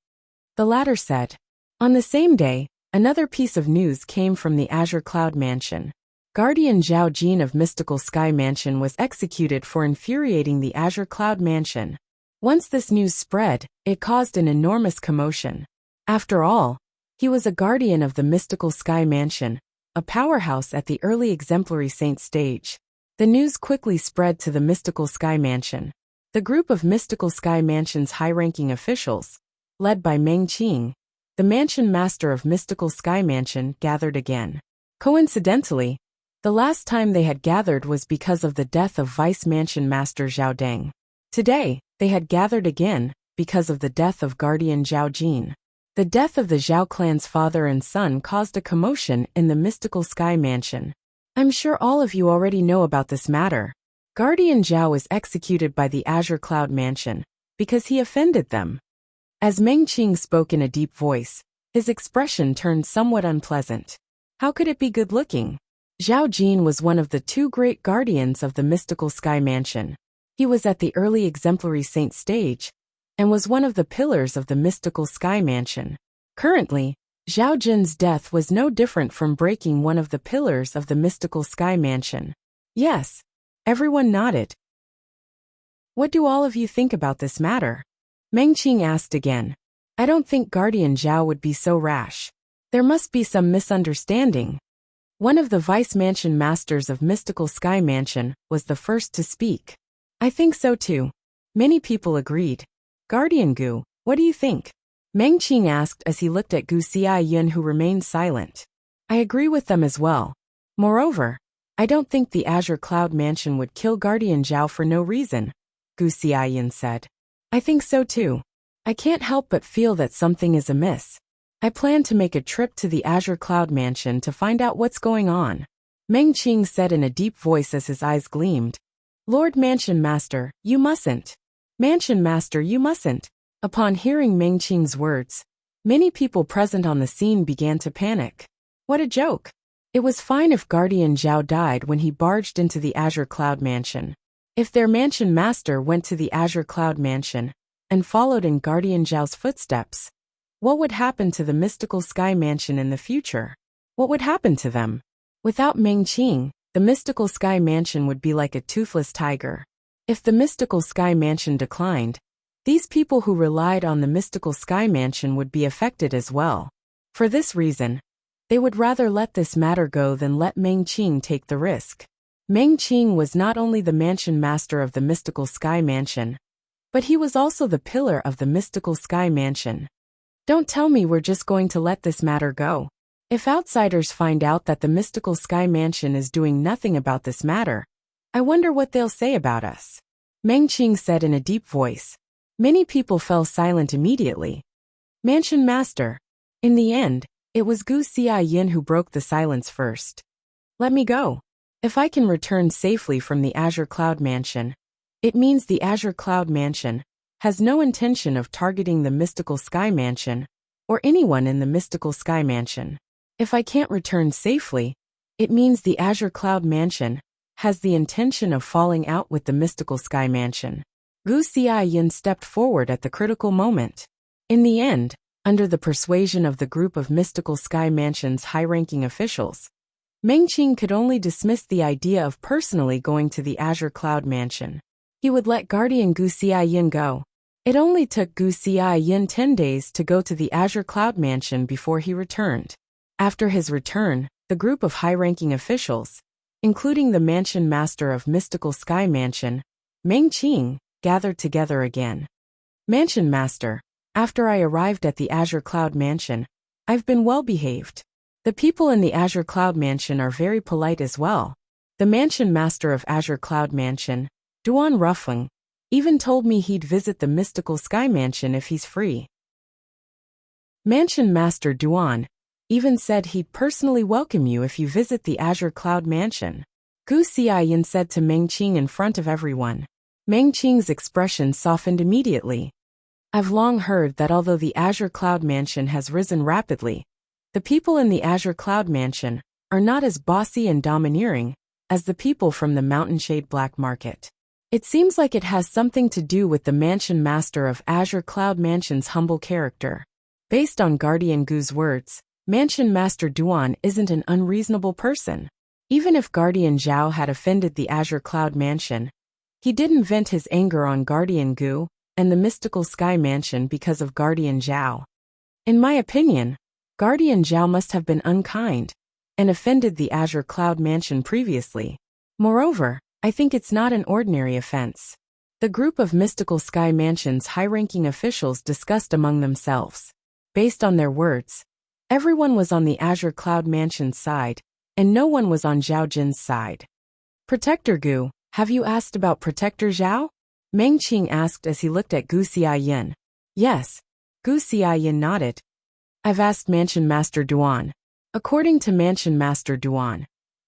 The latter said. On the same day, Another piece of news came from the Azure Cloud Mansion. Guardian Zhao Jin of Mystical Sky Mansion was executed for infuriating the Azure Cloud Mansion. Once this news spread, it caused an enormous commotion. After all, he was a guardian of the Mystical Sky Mansion, a powerhouse at the early exemplary saint stage. The news quickly spread to the Mystical Sky Mansion. The group of Mystical Sky Mansion's high-ranking officials, led by Meng Qing, the mansion master of Mystical Sky Mansion, gathered again. Coincidentally, the last time they had gathered was because of the death of Vice Mansion Master Zhao Deng. Today, they had gathered again because of the death of Guardian Zhao Jin. The death of the Zhao clan's father and son caused a commotion in the Mystical Sky Mansion. I'm sure all of you already know about this matter. Guardian Zhao was executed by the Azure Cloud Mansion because he offended them. As Meng Qing spoke in a deep voice, his expression turned somewhat unpleasant. How could it be good-looking? Zhao Jin was one of the two great guardians of the Mystical Sky Mansion. He was at the early exemplary saint stage, and was one of the pillars of the Mystical Sky Mansion. Currently, Zhao Jin's death was no different from breaking one of the pillars of the Mystical Sky Mansion. Yes, everyone nodded. What do all of you think about this matter? Meng Qing asked again. I don't think Guardian Zhao would be so rash. There must be some misunderstanding. One of the Vice Mansion Masters of Mystical Sky Mansion was the first to speak. I think so too. Many people agreed. Guardian Gu, what do you think? Meng Qing asked as he looked at Gu Xiaoyun, who remained silent. I agree with them as well. Moreover, I don't think the Azure Cloud Mansion would kill Guardian Zhao for no reason, Gu Xiaoyun said. I think so too. I can't help but feel that something is amiss. I plan to make a trip to the Azure Cloud Mansion to find out what's going on, Meng Qing said in a deep voice as his eyes gleamed. Lord Mansion Master, you mustn't. Mansion Master, you mustn't. Upon hearing Meng Qing's words, many people present on the scene began to panic. What a joke! It was fine if Guardian Zhao died when he barged into the Azure Cloud Mansion. If their Mansion Master went to the Azure Cloud Mansion and followed in Guardian Zhao's footsteps, what would happen to the Mystical Sky Mansion in the future? What would happen to them? Without Meng Qing, the Mystical Sky Mansion would be like a toothless tiger. If the Mystical Sky Mansion declined, these people who relied on the Mystical Sky Mansion would be affected as well. For this reason, they would rather let this matter go than let Meng Qing take the risk. Meng Qing was not only the Mansion Master of the Mystical Sky Mansion, but he was also the pillar of the Mystical Sky Mansion. Don't tell me we're just going to let this matter go. If outsiders find out that the Mystical Sky Mansion is doing nothing about this matter, I wonder what they'll say about us. Meng Qing said in a deep voice. Many people fell silent immediately. Mansion Master. In the end, it was Gu Xiaoyun who broke the silence first. Let me go. If I can return safely from the Azure Cloud Mansion, it means the Azure Cloud Mansion has no intention of targeting the Mystical Sky Mansion or anyone in the Mystical Sky Mansion. If I can't return safely, it means the Azure Cloud Mansion has the intention of falling out with the Mystical Sky Mansion. Gu Xiaoyun stepped forward at the critical moment. In the end, under the persuasion of the group of Mystical Sky Mansion's high-ranking officials, Meng Qing could only dismiss the idea of personally going to the Azure Cloud Mansion. He would let Guardian Gu Xiaoyun go. It only took Gu Xiaoyun 10 days to go to the Azure Cloud Mansion before he returned. After his return, the group of high-ranking officials, including the Mansion Master of Mystical Sky Mansion, Meng Qing, gathered together again. Mansion Master, after I arrived at the Azure Cloud Mansion, I've been well behaved. The people in the Azure Cloud Mansion are very polite as well. The Mansion Master of Azure Cloud Mansion, Duan Ruffeng, even told me he'd visit the Mystical Sky Mansion if he's free. Mansion Master Duan even said he'd personally welcome you if you visit the Azure Cloud Mansion, Gu Xiaoyun said to Meng Qing in front of everyone. Meng Qing's expression softened immediately. I've long heard that although the Azure Cloud Mansion has risen rapidly, the people in the Azure Cloud Mansion are not as bossy and domineering as the people from the Mountainshade Black Market. It seems like it has something to do with the Mansion Master of Azure Cloud Mansion's humble character. Based on Guardian Gu's words, Mansion Master Duan isn't an unreasonable person. Even if Guardian Zhao had offended the Azure Cloud Mansion, he didn't vent his anger on Guardian Gu and the Mystical Sky Mansion because of Guardian Zhao. In my opinion, Guardian Zhao must have been unkind and offended the Azure Cloud Mansion previously. Moreover, I think it's not an ordinary offense. The group of Mystical Sky Mansion's high-ranking officials discussed among themselves. Based on their words, everyone was on the Azure Cloud Mansion's side, and no one was on Zhao Jin's side. Protector Gu, have you asked about Protector Zhao? Meng Qing asked as he looked at Gu Xiaoyan. Yes. Gu Xiaoyan nodded. I've asked Mansion Master Duan. According to Mansion Master Duan,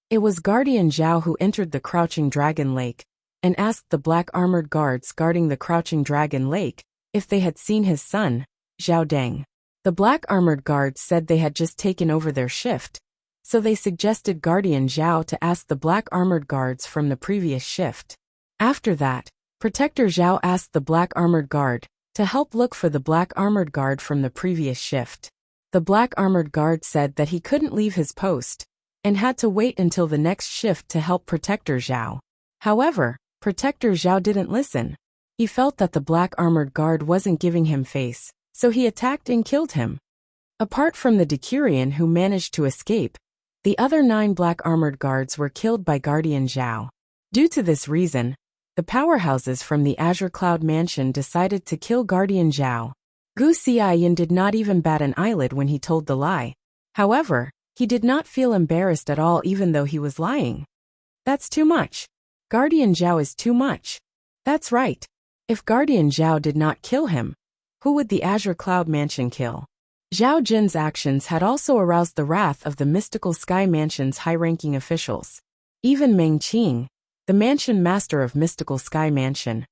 it was Guardian Zhao who entered the Crouching Dragon Lake and asked the black armored guards guarding the Crouching Dragon Lake if they had seen his son, Zhao Deng. The black armored guards said they had just taken over their shift, so they suggested Guardian Zhao to ask the black armored guards from the previous shift. After that, Protector Zhao asked the black armored guard to help look for the black armored guard from the previous shift. The black armored guard said that he couldn't leave his post and had to wait until the next shift to help Protector Zhao. However, Protector Zhao didn't listen. He felt that the black armored guard wasn't giving him face, so he attacked and killed him. Apart from the Decurion who managed to escape, the other 9 black armored guards were killed by Guardian Zhao. Due to this reason, the powerhouses from the Azure Cloud Mansion decided to kill Guardian Zhao. Gu Xiaoyan did not even bat an eyelid when he told the lie. However, he did not feel embarrassed at all even though he was lying. That's too much. Guardian Zhao is too much. That's right. If Guardian Zhao did not kill him, who would the Azure Cloud Mansion kill? Zhao Jin's actions had also aroused the wrath of the Mystical Sky Mansion's high-ranking officials. Even Meng Qing, the Mansion Master of Mystical Sky Mansion,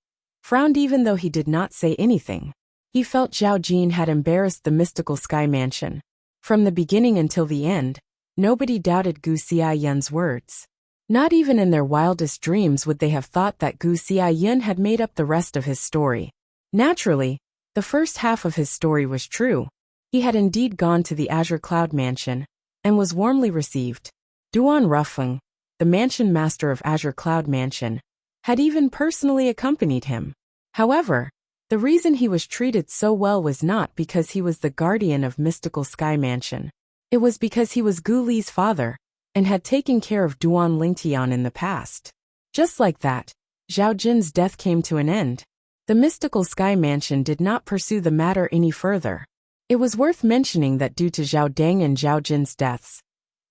frowned even though he did not say anything. He felt Zhao Jin had embarrassed the Mystical Sky Mansion. From the beginning until the end, nobody doubted Gu Xiaoyan's words. Not even in their wildest dreams would they have thought that Gu Xiaoyan had made up the rest of his story. Naturally, the first half of his story was true. He had indeed gone to the Azure Cloud Mansion and was warmly received. Duan Rufeng, the Mansion Master of Azure Cloud Mansion, had even personally accompanied him. However, the reason he was treated so well was not because he was the guardian of Mystical Sky Mansion. It was because he was Gu Li's father and had taken care of Duan Lingtian in the past. Just like that, Zhao Jin's death came to an end. The Mystical Sky Mansion did not pursue the matter any further. It was worth mentioning that due to Zhao Deng and Zhao Jin's deaths,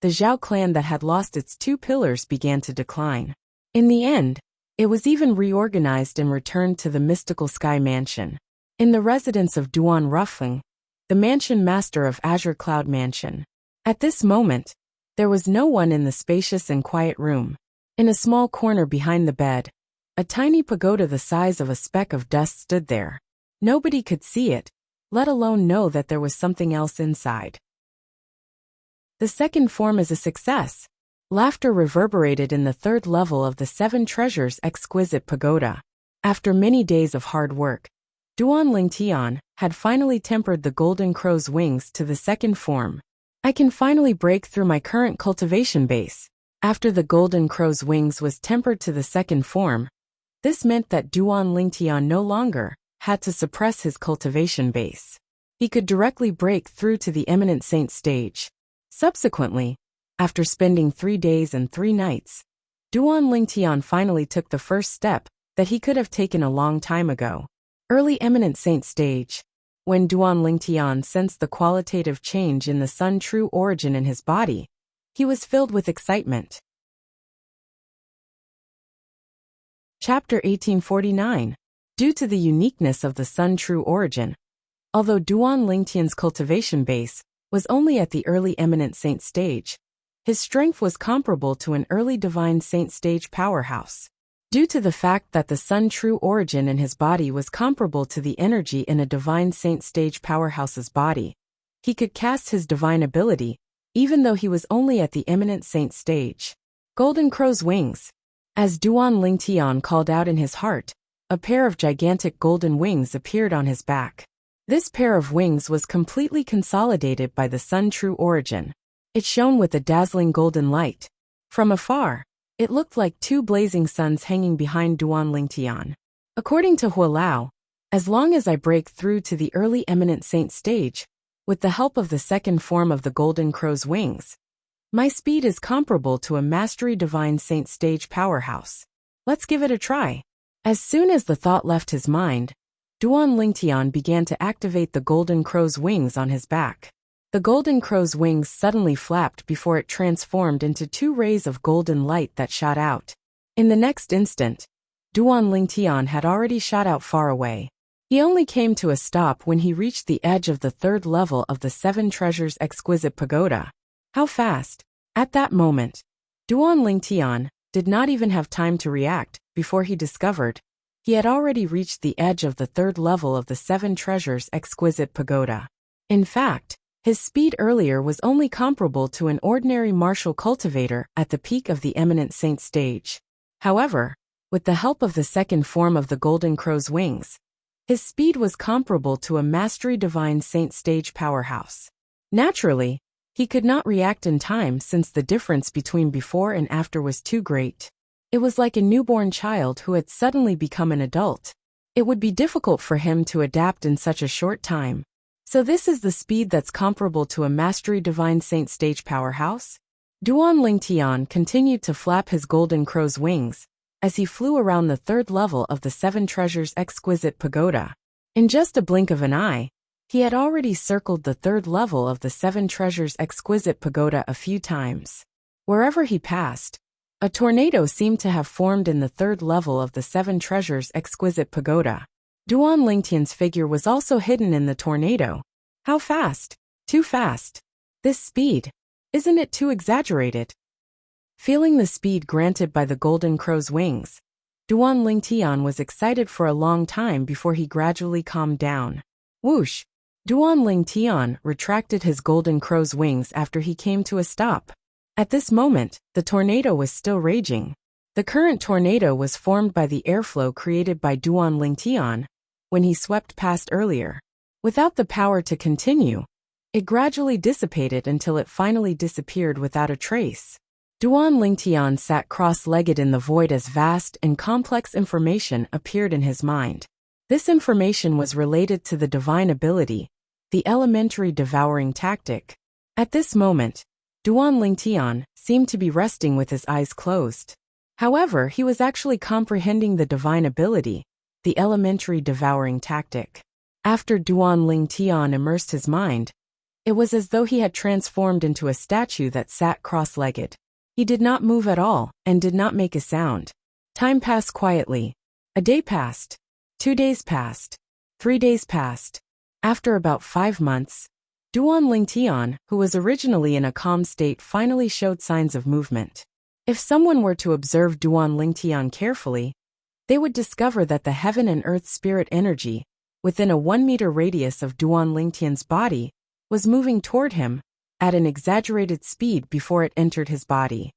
the Zhao clan that had lost its 2 pillars began to decline. In the end, it was even reorganized and returned to the Mystical Sky Mansion. In the residence of Duan Rufeng, the Mansion Master of Azure Cloud Mansion. At this moment, there was no one in the spacious and quiet room. In a small corner behind the bed, a tiny pagoda the size of a speck of dust stood there. Nobody could see it, let alone know that there was something else inside. The second form is a success. Laughter reverberated in the 3rd level of the 7 Treasures exquisite pagoda. After many days of hard work, Duan Lingtian had finally tempered the golden crow's wings to the 2nd form. I can finally break through my current cultivation base. After the golden crow's wings was tempered to the 2nd form, this meant that Duan Lingtian no longer had to suppress his cultivation base. He could directly break through to the Eminent Saint stage. Subsequently, after spending 3 days and 3 nights, Duan Lingtian finally took the first step that he could have taken a long time ago. Early Eminent Saint stage. When Duan Lingtian sensed the qualitative change in the Sun true origin in his body, he was filled with excitement. Chapter 1849. Due to the uniqueness of the Sun true origin, although Duan Lingtian's cultivation base was only at the early Eminent Saint stage, his strength was comparable to an early Divine Saint stage powerhouse. Due to the fact that the Sun true origin in his body was comparable to the energy in a Divine Saint stage powerhouse's body, he could cast his divine ability, even though he was only at the Eminent Saint stage. Golden Crow's wings. As Duan Lingtian called out in his heart, a pair of gigantic golden wings appeared on his back. This pair of wings was completely consolidated by the sun true origin. It shone with a dazzling golden light. From afar, it looked like two blazing suns hanging behind Duan Lingtian. According to Hualao, as long as I break through to the early eminent saint stage, with the help of the second form of the golden crow's wings, my speed is comparable to a mastery divine saint stage powerhouse. Let's give it a try. As soon as the thought left his mind, Duan Lingtian began to activate the golden crow's wings on his back. The golden crow's wings suddenly flapped before it transformed into two rays of golden light that shot out. In the next instant, Duan Lingtian had already shot out far away. He only came to a stop when he reached the edge of the third level of the Seven Treasures Exquisite Pagoda. How fast! At that moment, Duan Lingtian did not even have time to react before he discovered he had already reached the edge of the third level of the Seven Treasures Exquisite Pagoda. In fact, his speed earlier was only comparable to an ordinary martial cultivator at the peak of the eminent saint stage. However, with the help of the second form of the golden crow's wings, his speed was comparable to a mastery divine saint stage powerhouse. Naturally, he could not react in time since the difference between before and after was too great. It was like a newborn child who had suddenly become an adult. It would be difficult for him to adapt in such a short time. So this is the speed that's comparable to a mastery divine saint stage powerhouse? Duan Lingtian continued to flap his golden crow's wings as he flew around the third level of the Seven Treasures Exquisite Pagoda. In just a blink of an eye, he had already circled the third level of the Seven Treasures Exquisite Pagoda a few times. Wherever he passed, a tornado seemed to have formed in the third level of the Seven Treasures Exquisite Pagoda. Duan Lingtian's figure was also hidden in the tornado. How fast? Too fast. This speed. Isn't it too exaggerated? Feeling the speed granted by the golden crow's wings, Duan Lingtian was excited for a long time before he gradually calmed down. Whoosh! Duan Lingtian retracted his golden crow's wings after he came to a stop. At this moment, the tornado was still raging. The current tornado was formed by the airflow created by Duan Lingtian when he swept past earlier. Without the power to continue, it gradually dissipated until it finally disappeared without a trace. Duan Lingtian sat cross-legged in the void as vast and complex information appeared in his mind. This information was related to the divine ability, the elementary devouring tactic. At this moment, Duan Lingtian seemed to be resting with his eyes closed. However, he was actually comprehending the divine ability, the elementary devouring tactic. After Duan Lingtian immersed his mind, it was as though he had transformed into a statue that sat cross-legged. He did not move at all and did not make a sound. Time passed quietly. A day passed. 2 days passed. 3 days passed. After about 5 months, Duan Lingtian, who was originally in a calm state, finally showed signs of movement. If someone were to observe Duan Lingtian carefully, they would discover that the heaven and earth spirit energy, within a 1-meter radius of Duan Lingtian's body, was moving toward him at an exaggerated speed before it entered his body.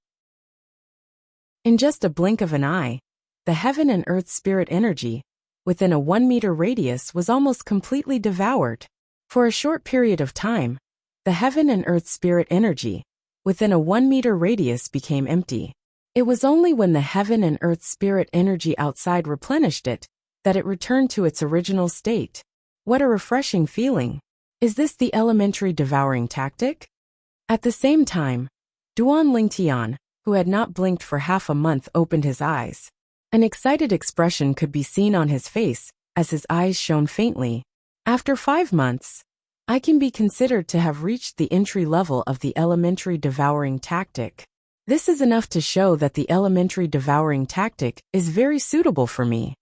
In just a blink of an eye, the heaven and earth spirit energy, within a 1-meter radius, was almost completely devoured. For a short period of time, the heaven and earth spirit energy, within a 1-meter radius, became empty. It was only when the heaven and earth spirit energy outside replenished it that it returned to its original state. What a refreshing feeling! Is this the elementary devouring tactic? At the same time, Duan Lingtian, who had not blinked for half a month, opened his eyes. An excited expression could be seen on his face as his eyes shone faintly. After 5 months, I can be considered to have reached the entry level of the elementary devouring tactic. This is enough to show that the elementary devouring tactic is very suitable for me.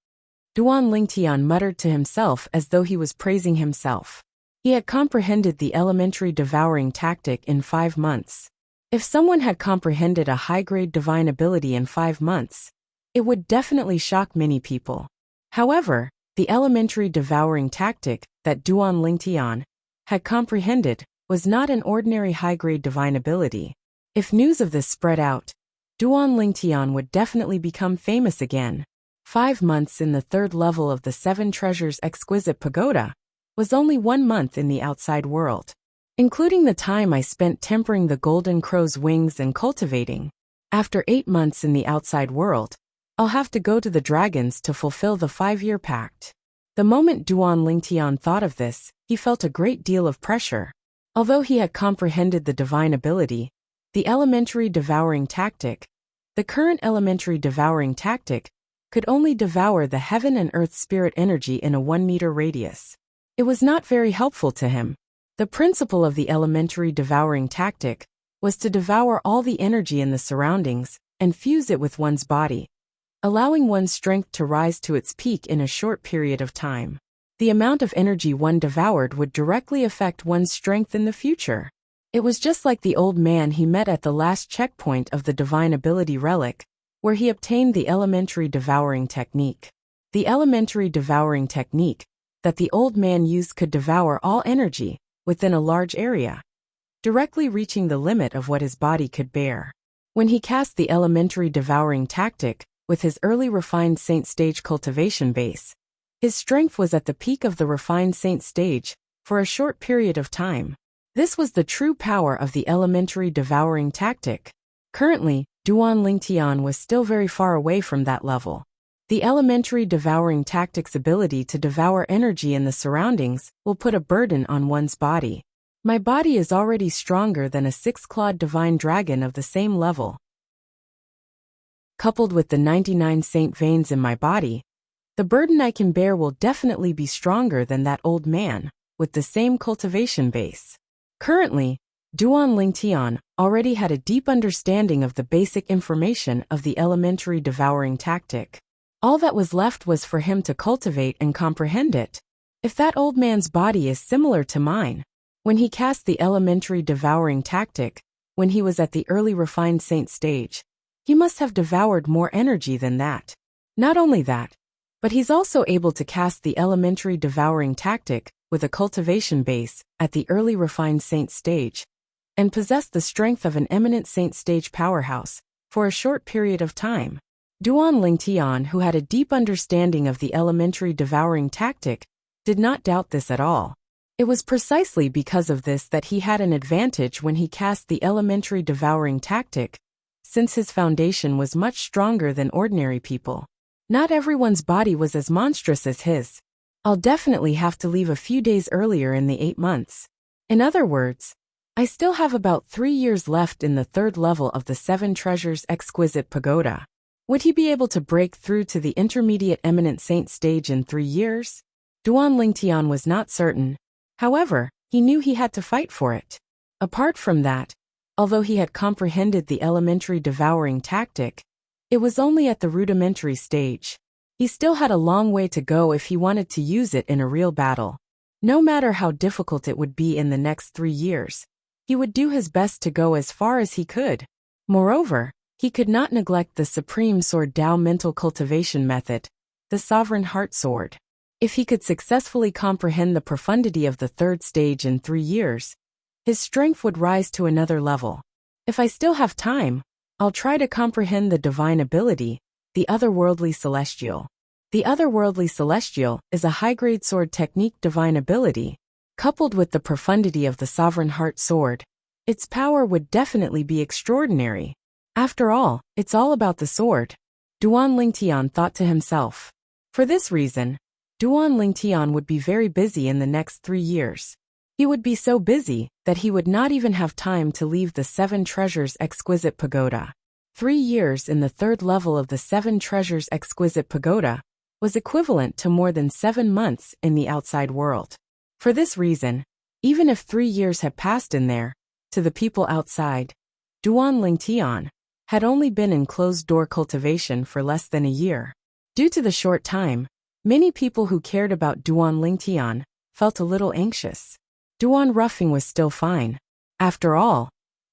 Duan Lingtian muttered to himself as though he was praising himself. He had comprehended the elementary devouring tactic in 5 months. If someone had comprehended a high-grade divine ability in 5 months, it would definitely shock many people. However, the elementary devouring tactic that Duan Lingtian had comprehended was not an ordinary high-grade divine ability. If news of this spread out, Duan Lingtian would definitely become famous again. 5 months in the third level of the Seven Treasures Exquisite Pagoda. was only 1 month in the outside world. Including the time I spent tempering the golden crow's wings and cultivating. After 8 months in the outside world, I'll have to go to the dragons to fulfill the 5-year pact. The moment Duan Lingtian thought of this, he felt a great deal of pressure. Although he had comprehended the divine ability, the elementary devouring tactic, the current elementary devouring tactic, could only devour the heaven and earth spirit energy in a 1-meter radius. It was not very helpful to him. The principle of the elementary devouring tactic was to devour all the energy in the surroundings and fuse it with one's body, allowing one's strength to rise to its peak in a short period of time. The amount of energy one devoured would directly affect one's strength in the future. It was just like the old man he met at the last checkpoint of the Divine Ability Relic, where he obtained the elementary devouring technique. The elementary devouring technique that the old man used could devour all energy within a large area, directly reaching the limit of what his body could bear. When he cast the elementary devouring tactic with his early refined saint stage cultivation base, his strength was at the peak of the refined saint stage for a short period of time. This was the true power of the elementary devouring tactic. Currently, Duan Lingtian was still very far away from that level. The elementary devouring tactic's ability to devour energy in the surroundings will put a burden on one's body. My body is already stronger than a 6-clawed divine dragon of the same level. Coupled with the 99 saint veins in my body, the burden I can bear will definitely be stronger than that old man, with the same cultivation base. Currently, Duan Lingtian already had a deep understanding of the basic information of the elementary devouring tactic. All that was left was for him to cultivate and comprehend it. If that old man's body is similar to mine, when he cast the elementary devouring tactic, when he was at the early refined saint stage, he must have devoured more energy than that. Not only that, but he's also able to cast the elementary devouring tactic with a cultivation base at the early refined saint stage, and possess the strength of an eminent saint stage powerhouse for a short period of time. Duan Lingtian, who had a deep understanding of the elementary devouring tactic, did not doubt this at all. It was precisely because of this that he had an advantage when he cast the elementary devouring tactic, since his foundation was much stronger than ordinary people. Not everyone's body was as monstrous as his. I'll definitely have to leave a few days earlier in the 8 months. In other words, I still have about 3 years left in the 3rd level of the 7 Treasures Exquisite Pagoda. Would he be able to break through to the intermediate eminent saint stage in 3 years? Duan Lingtian was not certain. However, he knew he had to fight for it. Apart from that, although he had comprehended the elementary devouring tactic, it was only at the rudimentary stage. He still had a long way to go if he wanted to use it in a real battle. No matter how difficult it would be in the next 3 years, he would do his best to go as far as he could. Moreover, he could not neglect the Supreme Sword Tao mental cultivation method, the Sovereign Heart Sword. If he could successfully comprehend the profundity of the 3rd stage in 3 years, his strength would rise to another level. If I still have time, I'll try to comprehend the divine ability, the Otherworldly Celestial. The Otherworldly Celestial is a high-grade sword technique divine ability. Coupled with the profundity of the Sovereign Heart Sword, its power would definitely be extraordinary. After all, it's all about the sword. Duan Lingtian thought to himself. For this reason, Duan Lingtian would be very busy in the next 3 years. He would be so busy that he would not even have time to leave the 7 Treasures Exquisite Pagoda. 3 years in the 3rd level of the 7 Treasures Exquisite Pagoda was equivalent to more than 7 months in the outside world. For this reason, even if 3 years had passed in there, to the people outside, Duan Lingtian had only been in closed-door cultivation for less than a year. Due to the short time, many people who cared about Duan Lingtian felt a little anxious. Duan Ruffing was still fine. After all,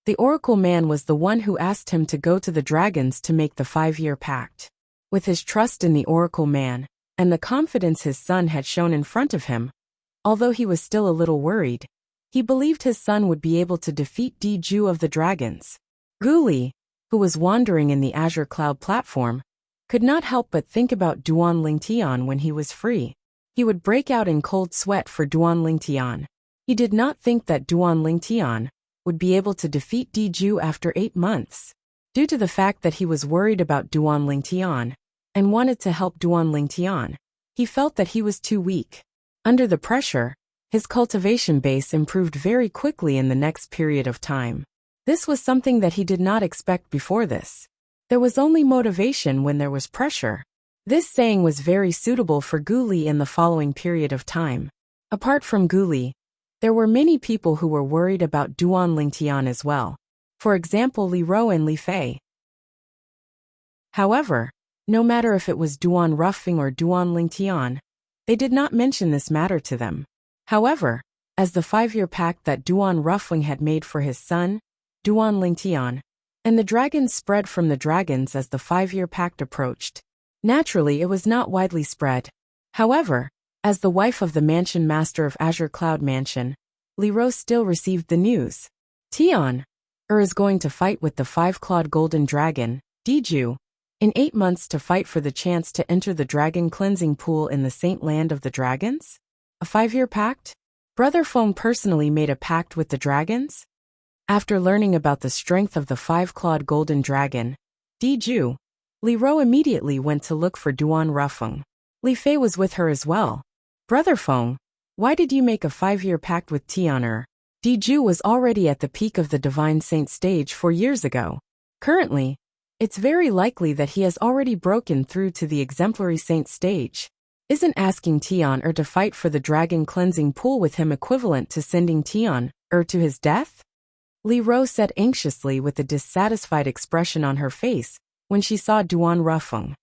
the Oracle Man was the one who asked him to go to the dragons to make the 5-year pact. With his trust in the Oracle Man, and the confidence his son had shown in front of him, although he was still a little worried, he believed his son would be able to defeat Di Ju of the dragons. Guli, who was wandering in the Azure Cloud platform, could not help but think about Duan Lingtian when he was free. he would break out in cold sweat for Duan Lingtian. He did not think that Duan Lingtian would be able to defeat Diju after 8 months. Due to the fact that he was worried about Duan Lingtian and wanted to help Duan Lingtian, he felt that he was too weak. Under the pressure, his cultivation base improved very quickly in the next period of time. This was something that he did not expect before this. There was only motivation when there was pressure. This saying was very suitable for Gu Li in the following period of time. Apart from Gu Li, there were many people who were worried about Duan Lingtian as well. For example, Li Ro and Li Fei. However, no matter if it was Duan Ruffing or Duan Lingtian, they did not mention this matter to them. However, as the 5-year pact that Duan Ruffing had made for his son, Duan Lingtian, and the dragons spread from the dragons as the 5-year pact approached. Naturally, it was not widely spread. However, as the wife of the mansion master of Azure Cloud Mansion, Li Ro still received the news. Tian is going to fight with the 5-clawed golden dragon, Diju, in 8 months to fight for the chance to enter the dragon cleansing pool in the Saint Land of the Dragons? A 5-year pact? Brother Feng personally made a pact with the dragons? After learning about the strength of the 5-clawed golden dragon, Diju, Li Ro immediately went to look for Duan Ruffeng. Li Fei was with her as well. Brother Feng, why did you make a 5-year pact with Tian? Diju was already at the peak of the Divine Saint stage 4 years ago. Currently, it's very likely that he has already broken through to the exemplary saint stage. Isn't asking Tian to fight for the dragon cleansing pool with him equivalent to sending Tian to his death? Li Ro said anxiously with a dissatisfied expression on her face when she saw Duan Ruffeng.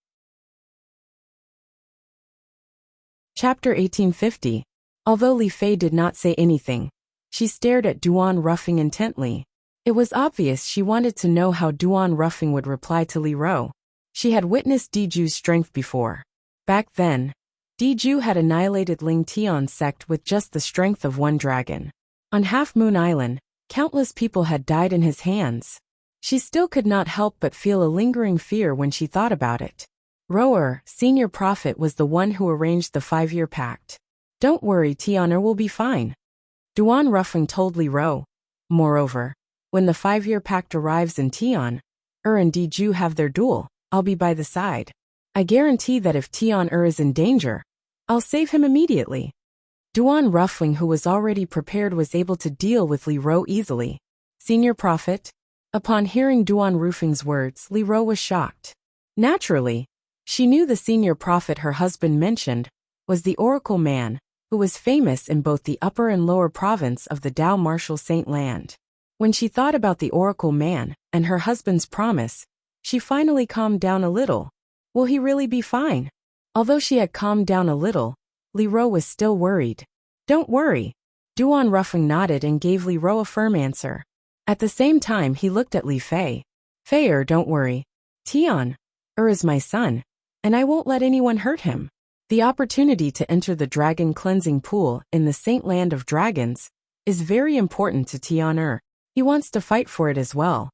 Chapter 1850. Although Li Fei did not say anything, she stared at Duan Ruffeng intently. It was obvious she wanted to know how Duan Ruffeng would reply to Li Ro. She had witnessed Diju's strength before. Back then, Diju had annihilated Ling Tian's sect with just the strength of one dragon. On Half Moon Island, countless people had died in his hands. She still could not help but feel a lingering fear when she thought about it. Roer, senior prophet, was the one who arranged the 5-year pact. Don't worry, Tian will be fine, Duan Ruffeng told Li Ro. Moreover, when the 5-year pact arrives and Tian and Diju have their duel, I'll be by the side. I guarantee that if Tian is in danger, I'll save him immediately. Duan Ruffeng, who was already prepared, was able to deal with Li Ro easily. Senior prophet? Upon hearing Duan Ruffeng's words, Li Ro was shocked. Naturally, she knew the senior prophet her husband mentioned was the Oracle Man, who was famous in both the upper and lower province of the Dao Martial Saint Land. When she thought about the Oracle Man and her husband's promise, she finally calmed down a little. Will he really be fine? Although she had calmed down a little, Li Ro was still worried. Don't worry. Duan Ruffeng nodded and gave Li Ro a firm answer. At the same time, he looked at Li Fei. Fei, don't worry. Tian is my son, and I won't let anyone hurt him. The opportunity to enter the dragon cleansing pool in the Saint Land of Dragons is very important to Tian. He wants to fight for it as well.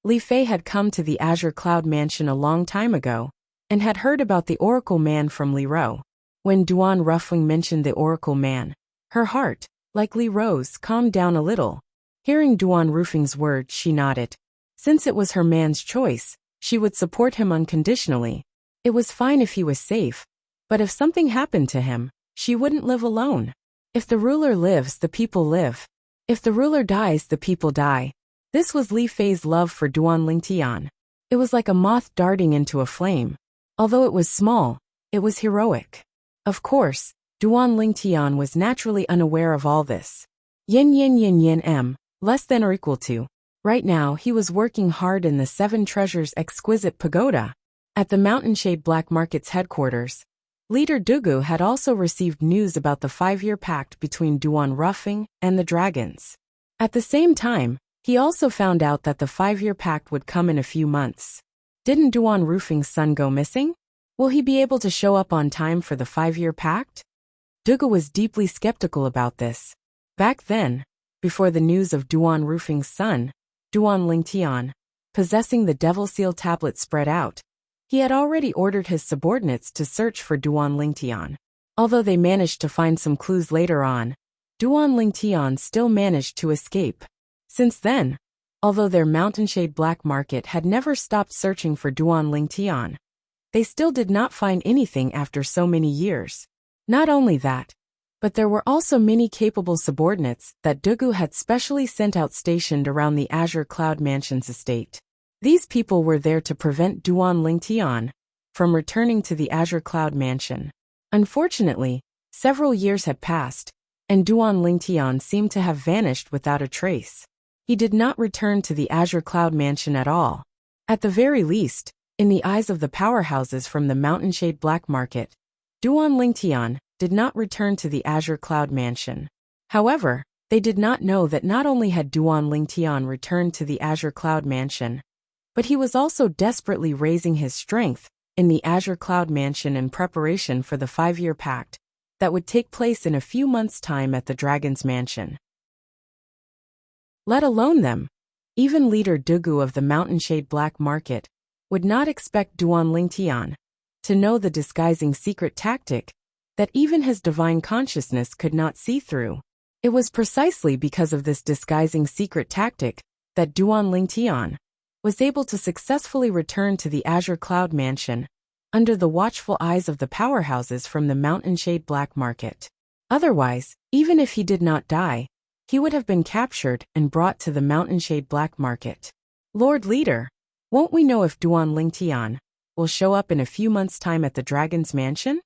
Li Fei had come to the Azure Cloud Mansion a long time ago and had heard about the Oracle Man from Li Ro. When Duan Ruffeng mentioned the Oracle Man, her heart, like Li Ro's, calmed down a little. Hearing Duan Ruffeng's words, she nodded. Since it was her man's choice, she would support him unconditionally. It was fine if he was safe, but if something happened to him, she wouldn't live alone. If the ruler lives, the people live. If the ruler dies, the people die. This was Li Fei's love for Duan Lingtian. It was like a moth darting into a flame. Although it was small, it was heroic. Of course, Duan Lingtian was naturally unaware of all this. Yin less than or equal to. Right now, he was working hard in the 7 Treasures Exquisite Pagoda. At the Mountainshade Black Market's headquarters, Leader Dugu had also received news about the 5-year pact between Duan Ruffeng and the dragons. At the same time, he also found out that the 5-year pact would come in a few months. Didn't Duan Ruffeng's son go missing? Will he be able to show up on time for the 5-year pact? Dugu was deeply skeptical about this. Back then, before the news of Duan Ruffeng's son, Duan Lingtian, possessing the Devil Seal tablet spread out, he had already ordered his subordinates to search for Duan Lingtian. Although they managed to find some clues later on, Duan Lingtian still managed to escape. Since then, although their mountainshade black market had never stopped searching for Duan Lingtian, they still did not find anything after so many years. Not only that, but there were also many capable subordinates that Dugu had specially sent out stationed around the Azure Cloud Mansion's estate. These people were there to prevent Duan Lingtian from returning to the Azure Cloud Mansion. Unfortunately, several years had passed, and Duan Lingtian seemed to have vanished without a trace. He did not return to the Azure Cloud Mansion at all. At the very least, in the eyes of the powerhouses from the Mountainshade Black Market, Duan Lingtian did not return to the Azure Cloud Mansion. However, they did not know that not only had Duan Lingtian returned to the Azure Cloud Mansion, but he was also desperately raising his strength in the Azure Cloud Mansion in preparation for the 5-year pact that would take place in a few months' time at the Dragon's Mansion. Let alone them, even leader Dugu of the Mountainshade Black Market would not expect Duan Lingtian to know the disguising secret tactic that even his divine consciousness could not see through. It was precisely because of this disguising secret tactic that Duan Lingtian was able to successfully return to the Azure Cloud Mansion under the watchful eyes of the powerhouses from the Mountainshade Black Market. Otherwise, even if he did not die, he would have been captured and brought to the Mountainshade Black Market. Lord Leader, won't we know if Duan Lingtian will show up in a few months' time at the Dragon's Mansion?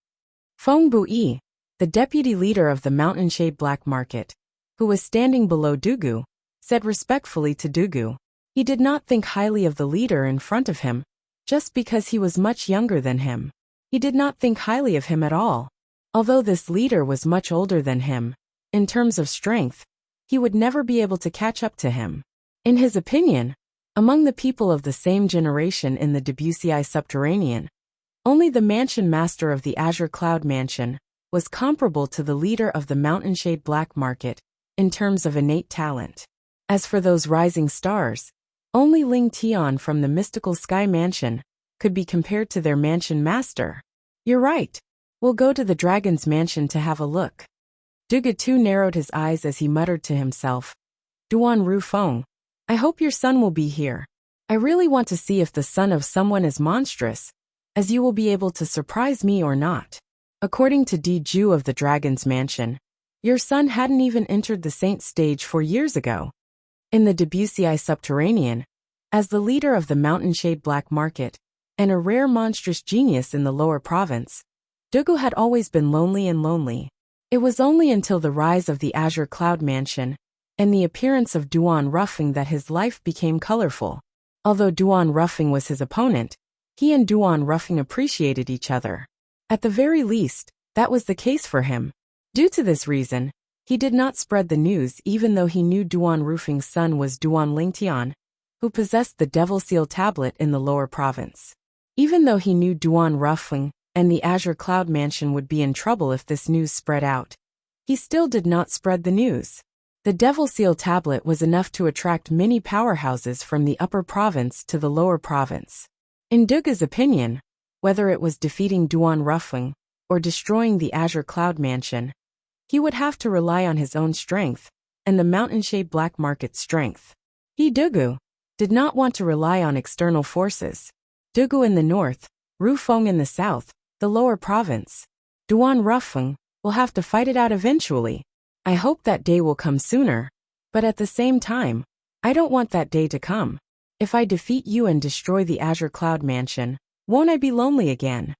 Feng Bui, the deputy leader of the Mountainshade Black Market, who was standing below Dugu, said respectfully to Dugu. He did not think highly of the leader in front of him, just because he was much younger than him. He did not think highly of him at all. Although this leader was much older than him, in terms of strength, he would never be able to catch up to him. In his opinion, among the people of the same generation in the Debussy Subterranean, only the mansion master of the Azure Cloud Mansion was comparable to the leader of the Mountainshade Black Market in terms of innate talent. As for those rising stars, only Ling Tian from the Mystical Sky Mansion could be compared to their mansion master. You're right. We'll go to the Dragon's Mansion to have a look. Dugu too narrowed his eyes as he muttered to himself. Duan Rufeng, I hope your son will be here. I really want to see if the son of someone is monstrous, as you will be able to surprise me or not. According to Di Ju of the Dragon's Mansion, your son hadn't even entered the Saint stage 4 years ago. In the Debussy Subterranean, as the leader of the Mountainshade Black Market, and a rare monstrous genius in the lower province, Dugu had always been lonely and lonely. It was only until the rise of the Azure Cloud Mansion and the appearance of Duan Rufeng that his life became colorful. Although Duan Rufeng was his opponent, he and Duan Rufeng appreciated each other. At the very least, that was the case for him. Due to this reason, he did not spread the news even though he knew Duan Rufeng's son was Duan Lingtian, who possessed the Devil Seal tablet in the lower province. Even though he knew Duan Rufeng and the Azure Cloud Mansion would be in trouble if this news spread out, he still did not spread the news. The Devil Seal tablet was enough to attract many powerhouses from the upper province to the lower province. In Dugu's opinion, whether it was defeating Duan Rufeng or destroying the Azure Cloud Mansion, he would have to rely on his own strength and the Mountainshade Black Market's strength. He, Dugu, did not want to rely on external forces. Dugu in the north, Rufeng in the south, the lower province. Duan Rufeng will have to fight it out eventually. I hope that day will come sooner, but at the same time, I don't want that day to come. If I defeat you and destroy the Azure Cloud Mansion, won't I be lonely again?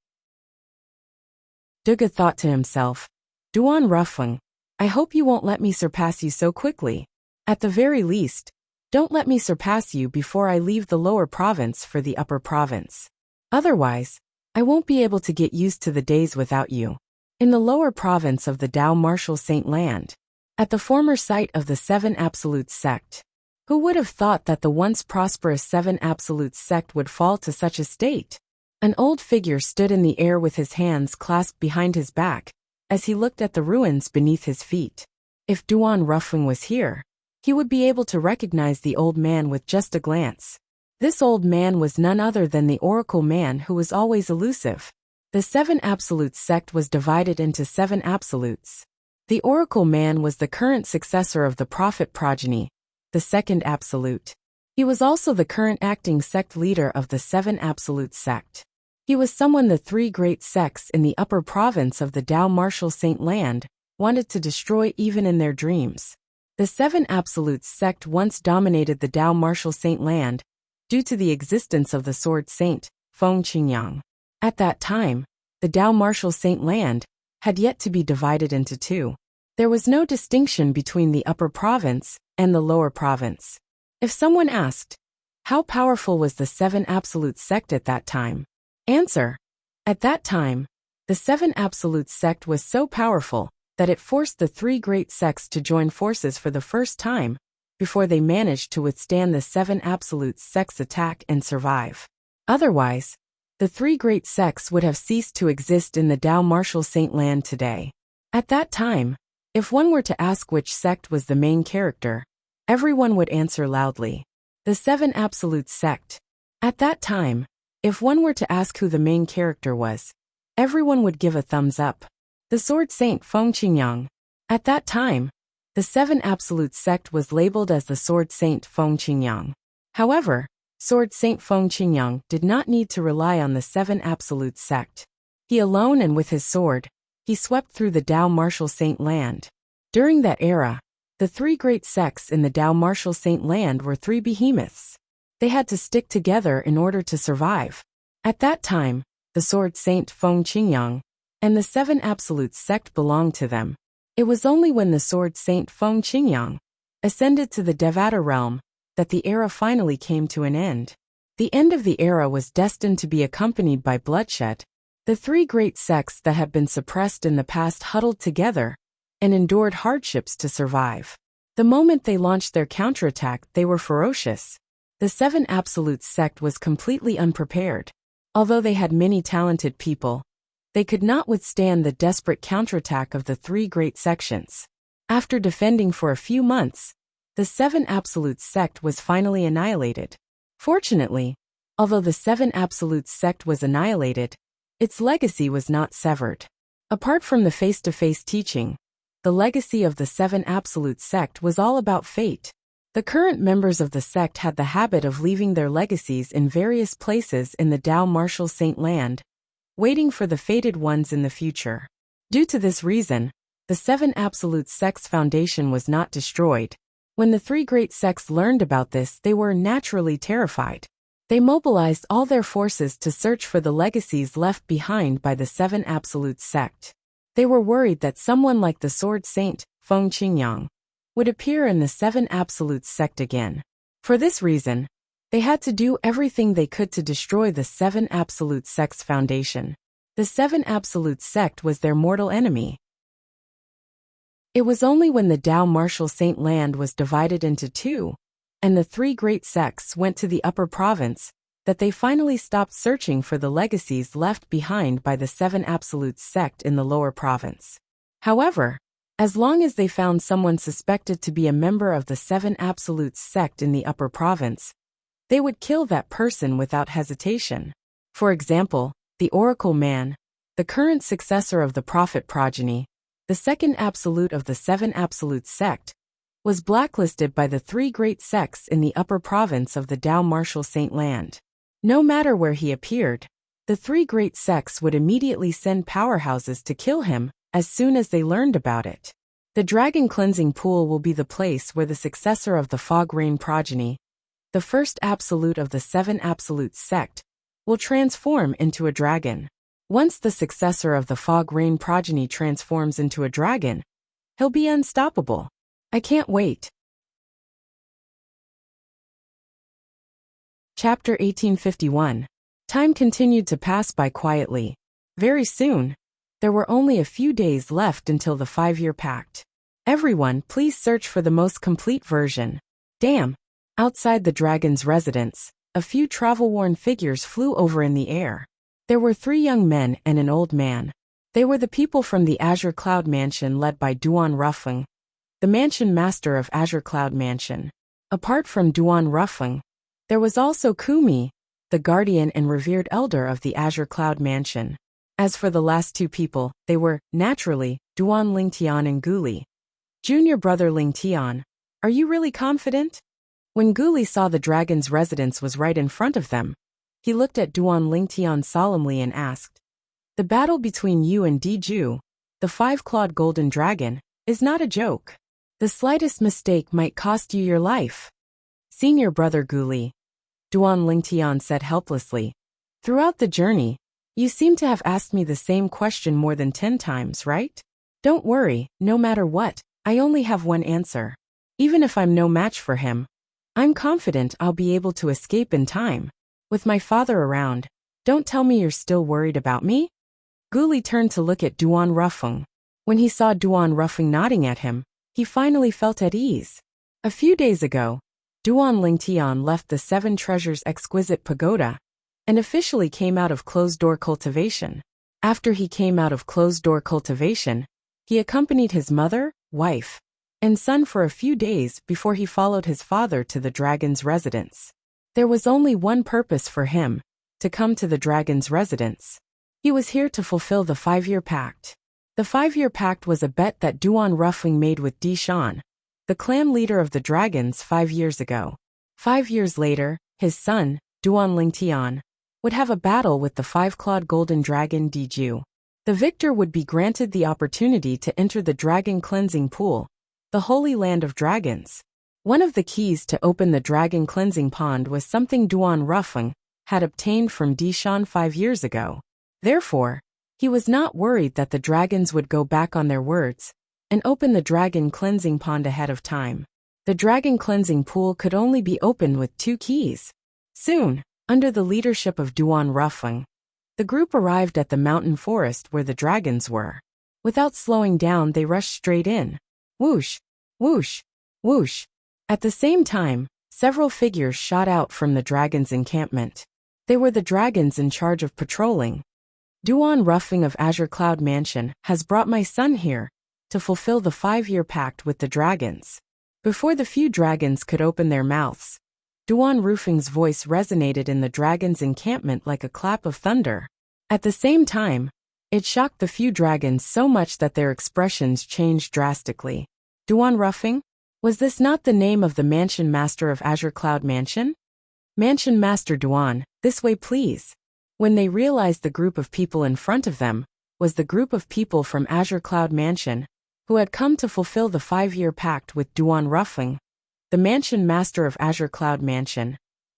Dugu thought to himself, Duan Rufeng, I hope you won't let me surpass you so quickly. At the very least, don't let me surpass you before I leave the lower province for the upper province. Otherwise, I won't be able to get used to the days without you. In the lower province of the Dao Martial Saint Land, at the former site of the Seven Absolutes sect, who would have thought that the once prosperous Seven Absolutes sect would fall to such a state? An old figure stood in the air with his hands clasped behind his back, as he looked at the ruins beneath his feet. If Duan Rufeng was here, he would be able to recognize the old man with just a glance. This old man was none other than the Oracle Man who was always elusive. The Seven Absolutes sect was divided into 7 absolutes. The Oracle Man was the current successor of the Prophet Progeny, the second absolute. He was also the current acting sect leader of the 7 Absolute sect. He was someone the 3 great sects in the upper province of the Dao Martial Saint Land wanted to destroy even in their dreams. The 7 Absolutes sect once dominated the Dao Martial Saint Land due to the existence of the Sword Saint, Feng Qingyang. At that time, the Dao Martial Saint Land had yet to be divided into 2. There was no distinction between the upper province and the lower province. If someone asked, how powerful was the 7 Absolute sect at that time? Answer: at that time, the 7 Absolute sect was so powerful that it forced the 3 great sects to join forces for the first time before they managed to withstand the 7 Absolute sects' attack and survive. Otherwise, the 3 great sects would have ceased to exist in the Dao Martial Saint Land today. At that time, if one were to ask which sect was the main character, everyone would answer loudly, the 7 Absolute sect. At that time, if one were to ask who the main character was, everyone would give a thumbs up, the Sword Saint Feng Qingyang. At that time, the 7 Absolute sect was labeled as the Sword Saint Feng Qingyang. However, Sword Saint Feng Qingyang did not need to rely on the 7 Absolute sect. He alone and with his sword, he swept through the Dao Martial Saint Land. During that era, the 3 great sects in the Dao Martial Saint Land were 3 behemoths. They had to stick together in order to survive. At that time, the Sword Saint Feng Qingyang and the 7 Absolute sect belonged to them. It was only when the Sword Saint Feng Qingyang ascended to the Devata realm that the era finally came to an end. The end of the era was destined to be accompanied by bloodshed. The 3 great sects that had been suppressed in the past huddled together and endured hardships to survive. The moment they launched their counterattack, they were ferocious. The 7 Absolute sect was completely unprepared. Although they had many talented people, they could not withstand the desperate counterattack of the 3 great sections. After defending for a few months, the 7 Absolute sect was finally annihilated. Fortunately, although the 7 Absolute sect was annihilated, its legacy was not severed. Apart from the face-to-face teaching, the legacy of the 7 Absolute sect was all about fate. The current members of the sect had the habit of leaving their legacies in various places in the Dao Martial Saint Land, waiting for the fated ones in the future. Due to this reason, the 7 Absolute sect's foundation was not destroyed. When the 3 great sects learned about this, they were naturally terrified. They mobilized all their forces to search for the legacies left behind by the 7 Absolute sect. They were worried that someone like the Sword Saint, Feng Qingyang, would appear in the 7 Absolute sect again. For this reason, they had to do everything they could to destroy the 7 Absolute sect's foundation. The 7 Absolute sect was their mortal enemy. It was only when the Dao Martial Saint Land was divided into 2, and the 3 great sects went to the upper province, that they finally stopped searching for the legacies left behind by the 7 Absolute sect in the lower province. However, as long as they found someone suspected to be a member of the 7 Absolute sect in the upper province, they would kill that person without hesitation. For example, the Oracle Man, the current successor of the Prophet Progeny, the second absolute of the 7 Absolute sect, was blacklisted by the 3 great sects in the upper province of the Dao Martial Saint Land. No matter where he appeared, the 3 great sects would immediately send powerhouses to kill him as soon as they learned about it. The Dragon Cleansing Pool will be the place where the successor of the Fog Rain Progeny, the first absolute of the 7 Absolute sect, will transform into a dragon. Once the successor of the Fog Rain Progeny transforms into a dragon, he'll be unstoppable. I can't wait. Chapter 1851. Time continued to pass by quietly. Very soon, there were only a few days left until the 5-year pact. Everyone, please search for the most complete version. Damn! Outside the dragon's residence, a few travel-worn figures flew over in the air. There were 3 young men and an old man. They were the people from the Azure Cloud Mansion led by Duan Rufeng, the mansion master of Azure Cloud Mansion. Apart from Duan Rufeng, there was also Kumi, the guardian and revered elder of the Azure Cloud Mansion. As for the last two people, they were, naturally, Duan Lingtian and Guli. Junior brother Lingtian, are you really confident? When Guli saw the dragon's residence was right in front of them, he looked at Duan Lingtian solemnly and asked, "The battle between you and Diju, the five-clawed golden dragon, is not a joke. The slightest mistake might cost you your life." "Senior brother Guli," Duan Lingtian said helplessly, "throughout the journey, you seem to have asked me the same question more than 10 times, right? Don't worry, no matter what, I only have one answer. Even if I'm no match for him, I'm confident I'll be able to escape in time. With my father around, don't tell me you're still worried about me?" Guli turned to look at Duan Rufeng. When he saw Duan Rufeng nodding at him, he finally felt at ease. A few days ago, Duan Lingtian left the Seven Treasures Exquisite Pagoda and officially came out of closed-door cultivation. After he came out of closed-door cultivation, he accompanied his mother, wife, and son for a few days before he followed his father to the dragon's residence. There was only one purpose for him, to come to the dragon's residence. He was here to fulfill the 5-year pact. The 5-year pact was a bet that Duan Rufeng made with Di Shan, the clan leader of the dragons 5 years ago. 5 years later, his son, Duan Lingtian, would have a battle with the five-clawed golden dragon Diju. The victor would be granted the opportunity to enter the dragon cleansing pool, the holy land of dragons. One of the keys to open the dragon cleansing pond was something Duan Rufeng had obtained from Di Shan 5 years ago. Therefore, he was not worried that the dragons would go back on their words and open the dragon cleansing pond ahead of time. The dragon cleansing pool could only be opened with 2 keys. Soon, under the leadership of Duan Rufeng, the group arrived at the mountain forest where the dragons were. Without slowing down, they rushed straight in. Whoosh, whoosh, whoosh. At the same time, several figures shot out from the dragon's encampment. They were the dragons in charge of patrolling. "Duan Rufeng of Azure Cloud Mansion has brought my son here to fulfill the 5-year pact with the dragons." Before the few dragons could open their mouths, Duan Rufeng's voice resonated in the dragon's encampment like a clap of thunder. At the same time, it shocked the few dragons so much that their expressions changed drastically. "Duan Rufeng? Was this not the name of the mansion master of Azure Cloud Mansion?" "Mansion Master Duan, this way please." When they realized the group of people in front of them was the group of people from Azure Cloud Mansion who had come to fulfill the 5-year pact with Duan Rufeng, the mansion master of Azure Cloud Mansion,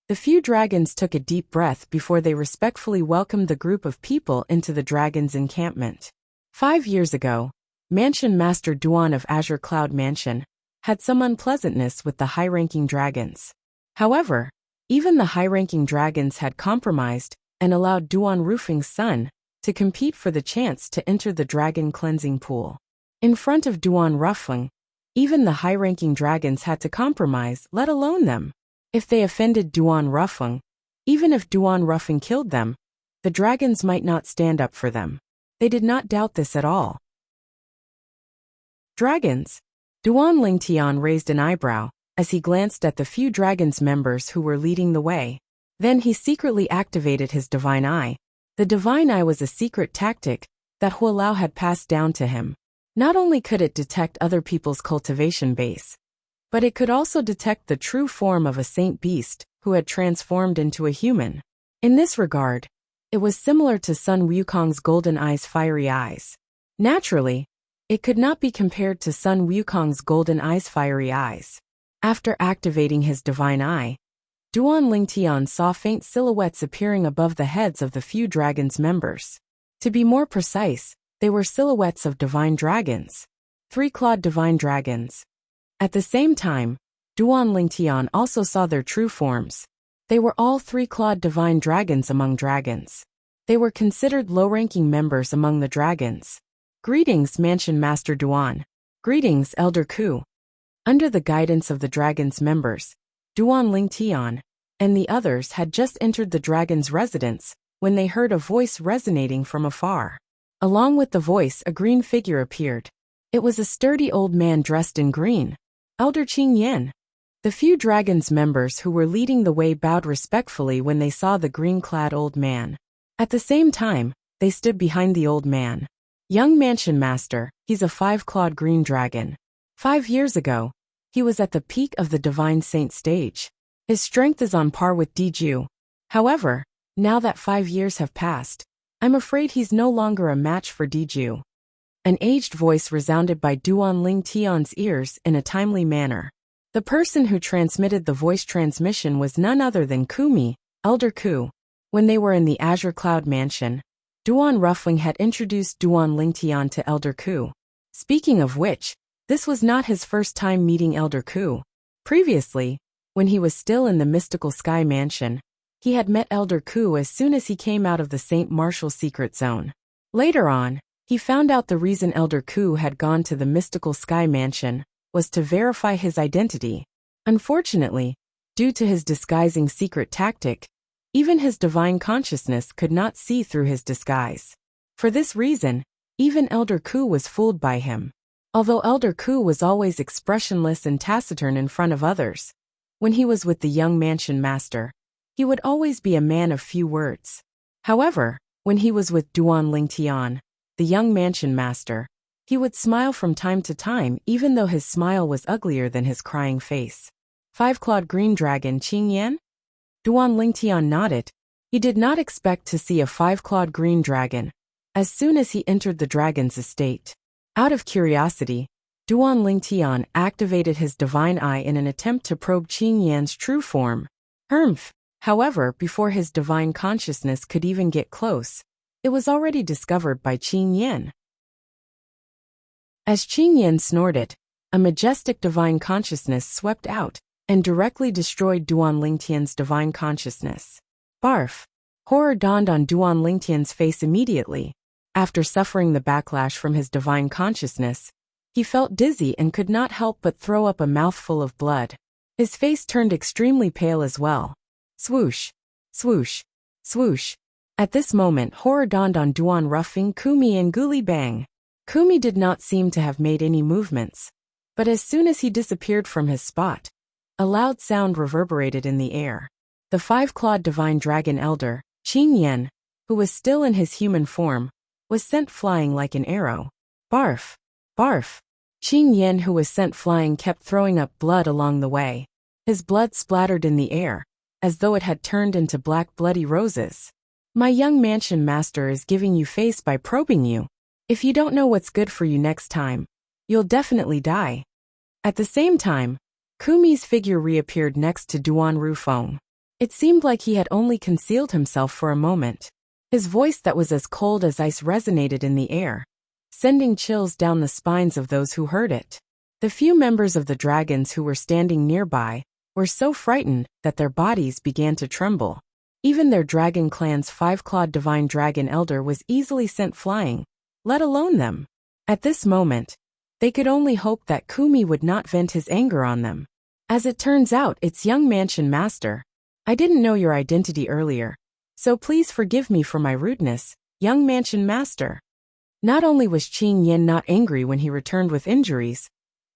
the few dragons took a deep breath before they respectfully welcomed the group of people into the dragon's encampment. 5 years ago, Mansion Master Duan of Azure Cloud Mansion had some unpleasantness with the high-ranking dragons. However, even the high-ranking dragons had compromised and allowed Duan Rufeng's son to compete for the chance to enter the dragon cleansing pool. In front of Duan Rufeng, even the high-ranking dragons had to compromise, let alone them. If they offended Duan Rufeng, even if Duan Rufeng killed them, the dragons might not stand up for them. They did not doubt this at all. "Dragons?" Duan Lingtian raised an eyebrow as he glanced at the few dragons members who were leading the way. Then he secretly activated his divine eye. The divine eye was a secret tactic that Hualao had passed down to him. Not only could it detect other people's cultivation base, but it could also detect the true form of a saint beast who had transformed into a human. In this regard, it was similar to Sun Wukong's golden eyes' fiery eyes. Naturally, it could not be compared to Sun Wukong's golden eyes' fiery eyes. After activating his divine eye, Duan Lingtian saw faint silhouettes appearing above the heads of the few dragons members. To be more precise, they were silhouettes of divine dragons. 3-clawed divine dragons. At the same time, Duan Lingtian also saw their true forms. They were all 3-clawed divine dragons among dragons. They were considered low-ranking members among the dragons. "Greetings, Mansion Master Duan. Greetings, Elder Ku." Under the guidance of the dragon's members, Duan Lingtian and the others had just entered the dragon's residence when they heard a voice resonating from afar. Along with the voice, a green figure appeared. It was a sturdy old man dressed in green, Elder Qing Yan. The few dragons members who were leading the way bowed respectfully when they saw the green-clad old man. At the same time, they stood behind the old man. Young Mansion Master, he's a 5-clawed green dragon. 5 years ago, he was at the peak of the Divine Saint stage. His strength is on par with Diju. However, now that 5 years have passed, I'm afraid he's no longer a match for Diju. An aged voice resounded by Duan Ling Tian's ears in a timely manner. The person who transmitted the voice transmission was none other than Kumi, Elder Ku. When they were in the Azure Cloud Mansion, Duan Ruffling had introduced Duan Ling Tian to Elder Ku. Speaking of which, this was not his first time meeting Elder Ku. Previously, when he was still in the Mystical Sky Mansion, he had met Elder Ku as soon as he came out of the St. Martial secret zone. Later on, he found out the reason Elder Ku had gone to the Mystical Sky Mansion was to verify his identity. Unfortunately, due to his disguising secret tactic, even his divine consciousness could not see through his disguise. For this reason, even Elder Ku was fooled by him. Although Elder Ku was always expressionless and taciturn in front of others, when he was with the young Mansion Master, he would always be a man of few words. However, when he was with Duan Ling Tian, the young Mansion Master, he would smile from time to time even though his smile was uglier than his crying face. 5-clawed green dragon Qing Yan? Duan Ling Tian nodded. He did not expect to see a 5-clawed green dragon as soon as he entered the dragon's estate. Out of curiosity, Duan Ling Tian activated his divine eye in an attempt to probe Qing Yan's true form. Humph! However, before his divine consciousness could even get close, it was already discovered by Qing Yan. As Qing Yan snorted, a majestic divine consciousness swept out and directly destroyed Duan Ling Tian's divine consciousness. Barf! Horror dawned on Duan Ling Tian's face immediately. After suffering the backlash from his divine consciousness, he felt dizzy and could not help but throw up a mouthful of blood. His face turned extremely pale as well. Swoosh! Swoosh! Swoosh! At this moment, horror dawned on Duan Ruffing, Kumi and Guli Bang. Kumi did not seem to have made any movements, but as soon as he disappeared from his spot, a loud sound reverberated in the air. The 5-clawed divine dragon elder, Qing Yan, who was still in his human form, was sent flying like an arrow. Barf! Barf! Qing Yan, who was sent flying, kept throwing up blood along the way. His blood splattered in the air, as though it had turned into black bloody roses. My young Mansion Master is giving you face by probing you. If you don't know what's good for you next time, you'll definitely die. At the same time, Kumi's figure reappeared next to Duan Rufeng. It seemed like he had only concealed himself for a moment. His voice that was as cold as ice resonated in the air, sending chills down the spines of those who heard it. The few members of the dragons who were standing nearby were so frightened that their bodies began to tremble. Even their dragon clan's 5-clawed divine dragon elder was easily sent flying, let alone them. At this moment, they could only hope that Kumi would not vent his anger on them. As it turns out, it's young Mansion Master. I didn't know your identity earlier, so please forgive me for my rudeness, young Mansion Master. Not only was Qing Yan not angry when he returned with injuries,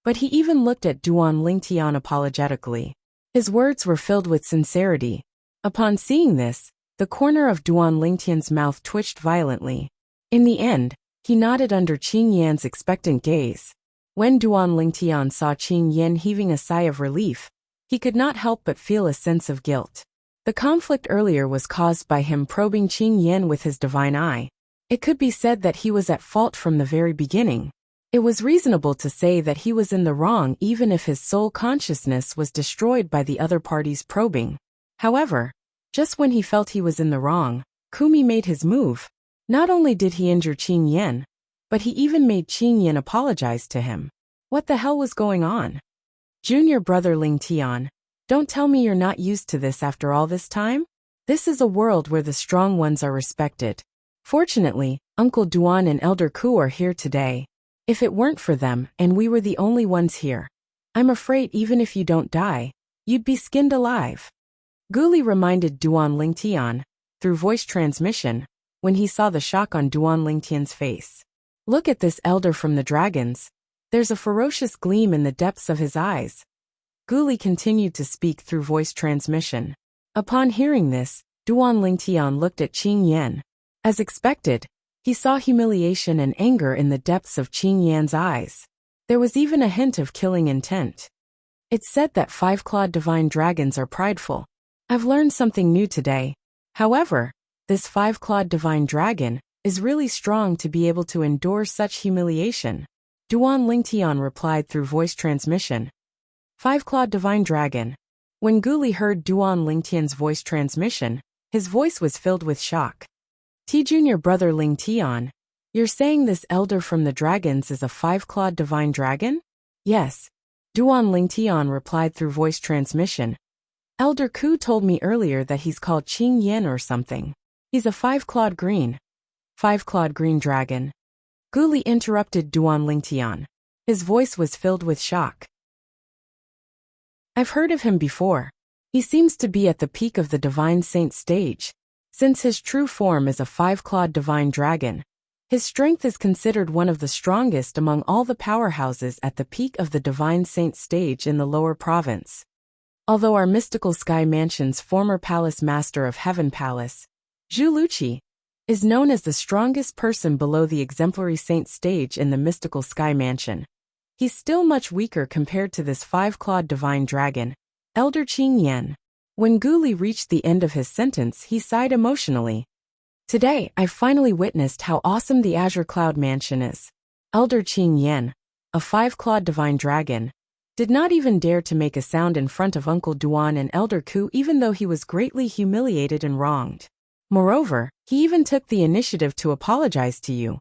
but he even looked at Duan Ling Tian apologetically. His words were filled with sincerity. Upon seeing this, the corner of Duan Ling Tian's mouth twitched violently. In the end, he nodded under Qing Yan's expectant gaze. When Duan Ling Tian saw Qing Yan heaving a sigh of relief, he could not help but feel a sense of guilt. The conflict earlier was caused by him probing Qing Yan with his divine eye. It could be said that he was at fault from the very beginning. It was reasonable to say that he was in the wrong even if his soul consciousness was destroyed by the other party's probing. However, just when he felt he was in the wrong, Kumi made his move. Not only did he injure Qing Yan, but he even made Qing Yan apologize to him. What the hell was going on? Junior brother Ling Tian, don't tell me you're not used to this after all this time? This is a world where the strong ones are respected. Fortunately, Uncle Duan and Elder Ku are here today. If it weren't for them and we were the only ones here, I'm afraid even if you don't die, you'd be skinned alive. Guli reminded Duan Ling Tian, through voice transmission, when he saw the shock on Duan Ling Tian's face. Look at this elder from the dragons. There's a ferocious gleam in the depths of his eyes. Guli continued to speak through voice transmission. Upon hearing this, Duan Ling Tian looked at Qing Yan. As expected, he saw humiliation and anger in the depths of Qing Yan's eyes. There was even a hint of killing intent. It's said that five-clawed divine dragons are prideful. I've learned something new today. However, this five-clawed divine dragon is really strong to be able to endure such humiliation. Duan Lingtian replied through voice transmission. Five-clawed divine dragon. When Guli heard Duan Lingtian's voice transmission, his voice was filled with shock. Junior brother Lingtian, you're saying this elder from the dragons is a five-clawed divine dragon? Yes. Duan Lingtian replied through voice transmission. Elder Ku told me earlier that he's called Qing Yan or something. He's a five-clawed green dragon. Guli interrupted Duan Lingtian. His voice was filled with shock. I've heard of him before. He seems to be at the peak of the divine saint stage. Since his true form is a five-clawed divine dragon, his strength is considered one of the strongest among all the powerhouses at the peak of the divine saint stage in the lower province. Although our mystical sky mansion's former palace master of Heaven Palace, Zhu Luqi, is known as the strongest person below the exemplary saint stage in the mystical sky mansion, he's still much weaker compared to this five-clawed divine dragon, Elder Qing Yan. When Guli reached the end of his sentence, he sighed emotionally. Today, I finally witnessed how awesome the Azure Cloud Mansion is. Elder Qing Yan, a five-clawed divine dragon, did not even dare to make a sound in front of Uncle Duan and Elder Ku, even though he was greatly humiliated and wronged. Moreover, he even took the initiative to apologize to you.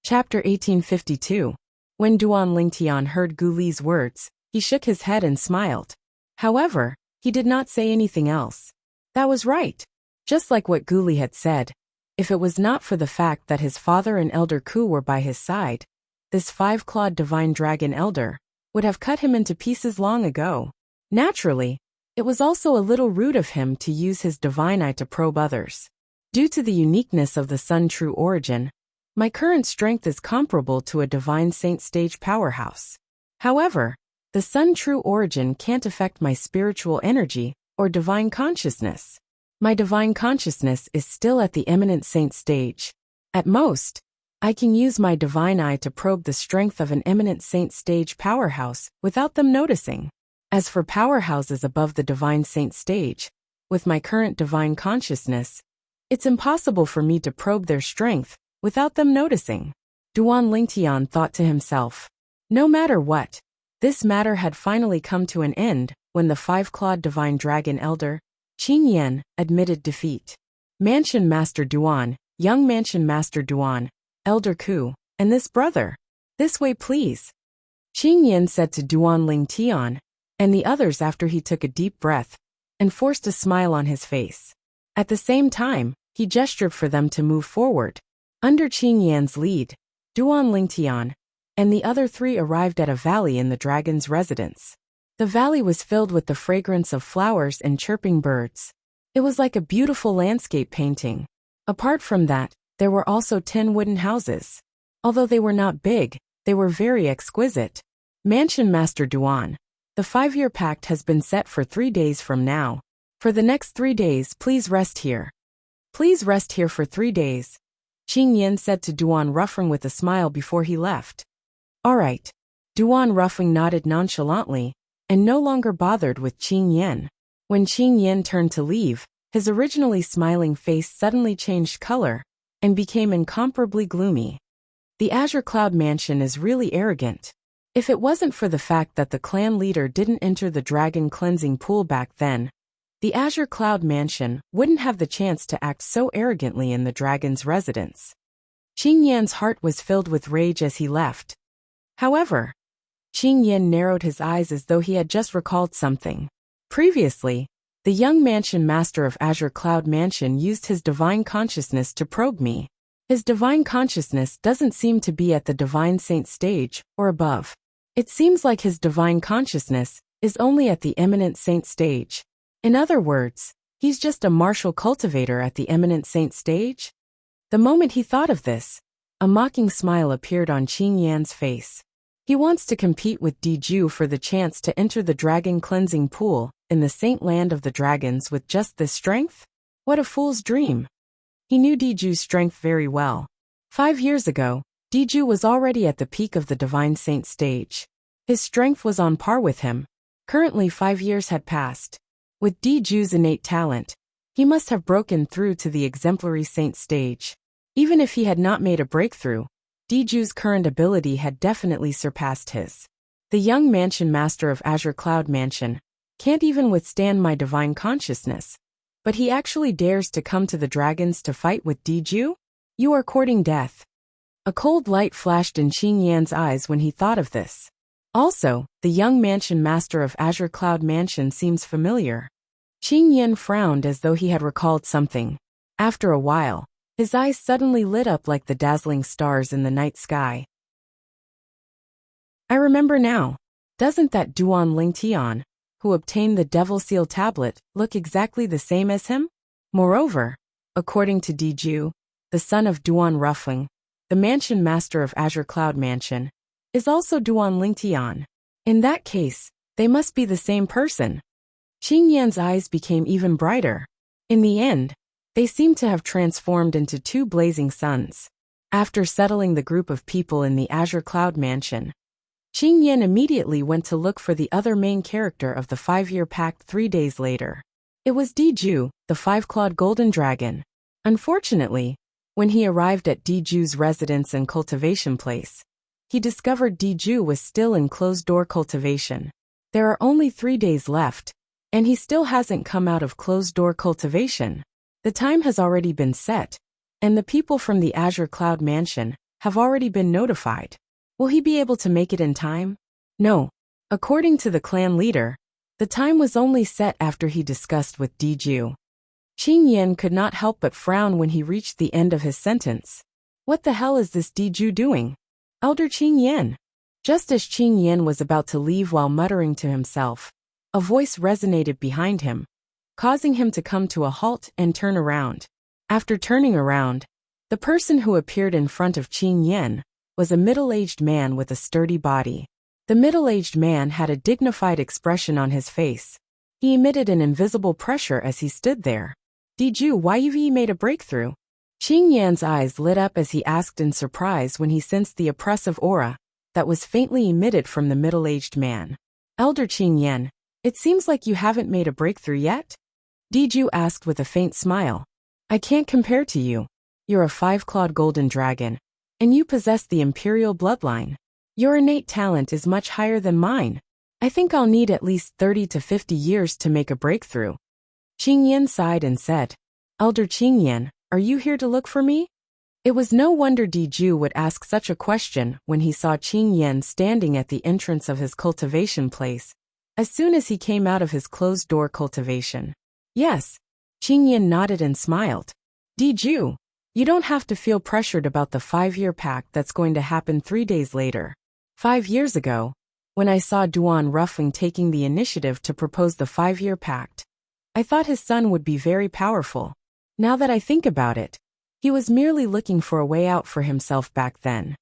Chapter 1852. When Duan Lingtian heard Guli's words, he shook his head and smiled. However, he did not say anything else. That was right. Just like what Guli had said, if it was not for the fact that his father and Elder Ku were by his side, this five-clawed divine dragon elder would have cut him into pieces long ago. Naturally, it was also a little rude of him to use his divine eye to probe others. Due to the uniqueness of the Sun True Origin, my current strength is comparable to a divine saint stage powerhouse. However, the Sun True Origin can't affect my spiritual energy or divine consciousness. My divine consciousness is still at the eminent saint stage. At most, I can use my divine eye to probe the strength of an eminent saint stage powerhouse without them noticing. As for powerhouses above the divine saint stage, with my current divine consciousness, it's impossible for me to probe their strength without them noticing. Duan Lingtian thought to himself. No matter what, this matter had finally come to an end when the five-clawed divine dragon elder, Qing Yan, admitted defeat. Mansion Master Duan, young Mansion Master Duan, Elder Ku, and this brother. This way please. Qing Yan said to Duan Lingtian, and the others after he took a deep breath and forced a smile on his face. At the same time, he gestured for them to move forward. Under Qing Yan's lead, Duan Lingtian and the other three arrived at a valley in the dragon's residence. The valley was filled with the fragrance of flowers and chirping birds. It was like a beautiful landscape painting. Apart from that, there were also 10 wooden houses. Although they were not big, they were very exquisite. Mansion Master Duan, the 5-year pact has been set for 3 days from now. For the next 3 days, please rest here. Please rest here for 3 days, Qing Yan said to Duan Ruffing with a smile before he left. All right. Duan Ruffing nodded nonchalantly, and no longer bothered with Qing Yan. When Qing Yan turned to leave, his originally smiling face suddenly changed color and became incomparably gloomy. The Azure Cloud Mansion is really arrogant. If it wasn't for the fact that the clan leader didn't enter the dragon cleansing pool back then, the Azure Cloud Mansion wouldn't have the chance to act so arrogantly in the dragon's residence. Qing Yan's heart was filled with rage as he left. However, Qing Yan narrowed his eyes as though he had just recalled something. Previously, the young Mansion Master of Azure Cloud Mansion used his divine consciousness to probe me. His divine consciousness doesn't seem to be at the divine saint stage or above. It seems like his divine consciousness is only at the eminent saint stage. In other words, he's just a martial cultivator at the eminent saint stage. The moment he thought of this, a mocking smile appeared on Qing Yan's face. He wants to compete with Diju for the chance to enter the dragon cleansing pool in the saint land of the dragons with just this strength? What a fool's dream. He knew Diju's strength very well. 5 years ago, Diju was already at the peak of the divine saint stage. His strength was on par with him. Currently 5 years had passed. With Diju's innate talent, he must have broken through to the exemplary saint stage. Even if he had not made a breakthrough, Diju's current ability had definitely surpassed his. The young mansion master of Azure Cloud Mansion can't even withstand my divine consciousness. But he actually dares to come to the dragons to fight with Diju? You are courting death. A cold light flashed in Qing Yan's eyes when he thought of this. Also, the young mansion master of Azure Cloud Mansion seems familiar. Qing Yan frowned as though he had recalled something. After a while, his eyes suddenly lit up like the dazzling stars in the night sky. I remember now. Doesn't that Duan Lingtian, who obtained the Devil Seal tablet, look exactly the same as him? Moreover, according to Diju, the son of Duan Ruffling, the mansion master of Azure Cloud Mansion, is also Duan Lingtian. In that case, they must be the same person. Qing Yan's eyes became even brighter. In the end, they seemed to have transformed into two blazing suns. After settling the group of people in the Azure Cloud Mansion, Qing Yan immediately went to look for the other main character of the 5-year pact 3 days later. It was Diju, the 5-clawed golden dragon. Unfortunately, when he arrived at Diju's residence and cultivation place, he discovered Diju was still in closed-door cultivation. There are only 3 days left, and he still hasn't come out of closed-door cultivation. The time has already been set, and the people from the Azure Cloud Mansion have already been notified. Will he be able to make it in time? No. According to the clan leader, the time was only set after he discussed with Diju. Qing Yan could not help but frown when he reached the end of his sentence. What the hell is this Diju doing? Elder Qing Yan. Just as Qing Yan was about to leave while muttering to himself, a voice resonated behind him, causing him to come to a halt and turn around. After turning around, the person who appeared in front of Qing Yan was a middle-aged man with a sturdy body. The middle-aged man had a dignified expression on his face. He emitted an invisible pressure as he stood there. Diju, why you made a breakthrough? Qing Yan's eyes lit up as he asked in surprise when he sensed the oppressive aura that was faintly emitted from the middle-aged man. Elder Qing Yan, it seems like you haven't made a breakthrough yet? Diju asked with a faint smile. I can't compare to you. You're a 5-clawed golden dragon, and you possess the imperial bloodline. Your innate talent is much higher than mine. I think I'll need at least 30 to 50 years to make a breakthrough. Qing Yan sighed and said, Elder Qing Yan, are you here to look for me? It was no wonder Diju would ask such a question when he saw Qing Yan standing at the entrance of his cultivation place, as soon as he came out of his closed-door cultivation. Yes. Qing Yan nodded and smiled. Diju, you don't have to feel pressured about the 5-year pact that's going to happen 3 days later. 5 years ago, when I saw Duan Ruffling taking the initiative to propose the 5-year pact, I thought his son would be very powerful. Now that I think about it, he was merely looking for a way out for himself back then.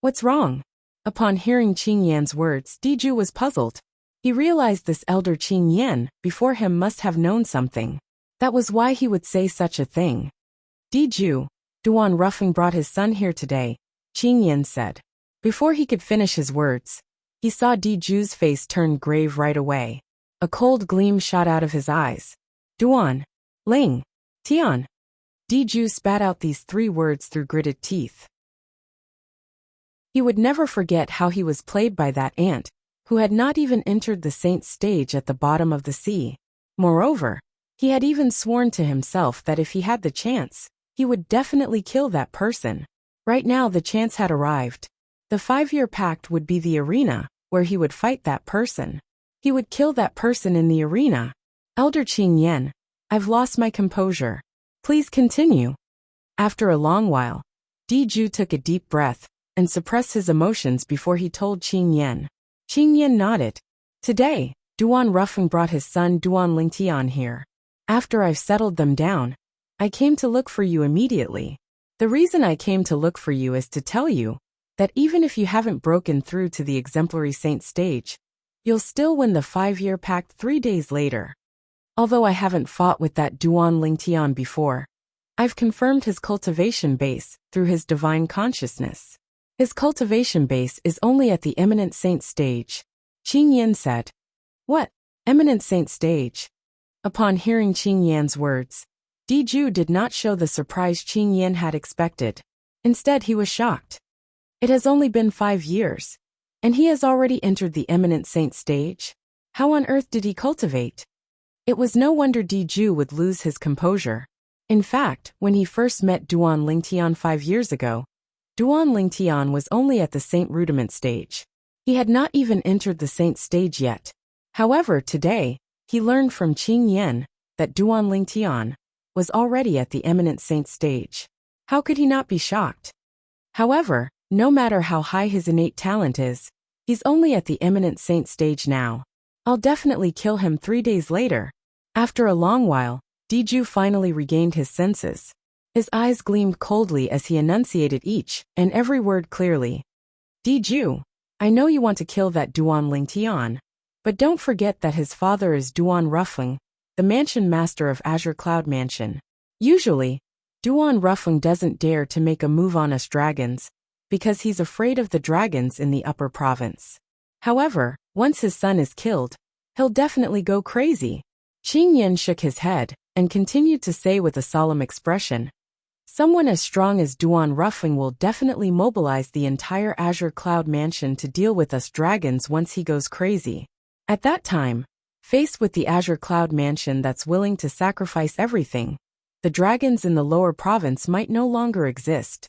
What's wrong? Upon hearing Qing Yan's words, Diju was puzzled. He realized this elder Qing Yan before him must have known something. That was why he would say such a thing. Diju, Duan Ruffling brought his son here today, Qing Yan said. Before he could finish his words, he saw Diju's face turn grave right away. A cold gleam shot out of his eyes. Duan, Ling, Tian. Diju spat out these 3 words through gritted teeth. He would never forget how he was played by that ant, who had not even entered the saint's stage at the bottom of the sea. Moreover, he had even sworn to himself that if he had the chance, he would definitely kill that person. Right now the chance had arrived. The 5-year pact would be the arena where he would fight that person. He would kill that person in the arena. Elder Qing Yan, I've lost my composure. Please continue. After a long while, Diju took a deep breath and suppressed his emotions before he told Qing Yan. Qing Yan nodded. Today, Duan Ruffling brought his son Duan Lingtian here. After I've settled them down, I came to look for you immediately. The reason I came to look for you is to tell you that even if you haven't broken through to the exemplary saint stage, you'll still win the 5-year pact 3 days later. Although I haven't fought with that Duan Lingtian before, I've confirmed his cultivation base through his divine consciousness. His cultivation base is only at the eminent saint stage, Qing Yin said. What? Eminent saint stage? Upon hearing Qing Yan's words, Diju did not show the surprise Qing Yin had expected. Instead, he was shocked. It has only been 5 years, and he has already entered the eminent saint stage? How on earth did he cultivate? It was no wonder Diju would lose his composure. In fact, when he first met Duan Lingtian 5 years ago, Duan Lingtian was only at the saint rudiment stage. He had not even entered the saint stage yet. However, today, he learned from Qing Yin that Duan Lingtian was already at the eminent saint stage. How could he not be shocked? However, no matter how high his innate talent is, he's only at the eminent saint stage now. I'll definitely kill him 3 days later. After a long while, Diju finally regained his senses. His eyes gleamed coldly as he enunciated each and every word clearly. Diju, I know you want to kill that Duan Lingtian, but don't forget that his father is Duan Ruffling, the mansion master of Azure Cloud Mansion. Usually, Duan Ruffling doesn't dare to make a move on us dragons, because he's afraid of the dragons in the upper province. However, once his son is killed, he'll definitely go crazy. Qing Yin shook his head and continued to say with a solemn expression, someone as strong as Duan Ruffling will definitely mobilize the entire Azure Cloud Mansion to deal with us dragons once he goes crazy. At that time, faced with the Azure Cloud Mansion that's willing to sacrifice everything, the dragons in the lower province might no longer exist.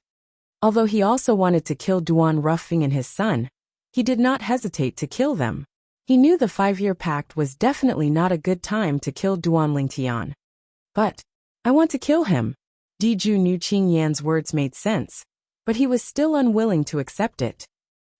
Although he also wanted to kill Duan Ruffling and his son, he did not hesitate to kill them. He knew the 5-year pact was definitely not a good time to kill Duan Lingtian. But, I want to kill him. Diju knew Qing Yan's words made sense, but he was still unwilling to accept it.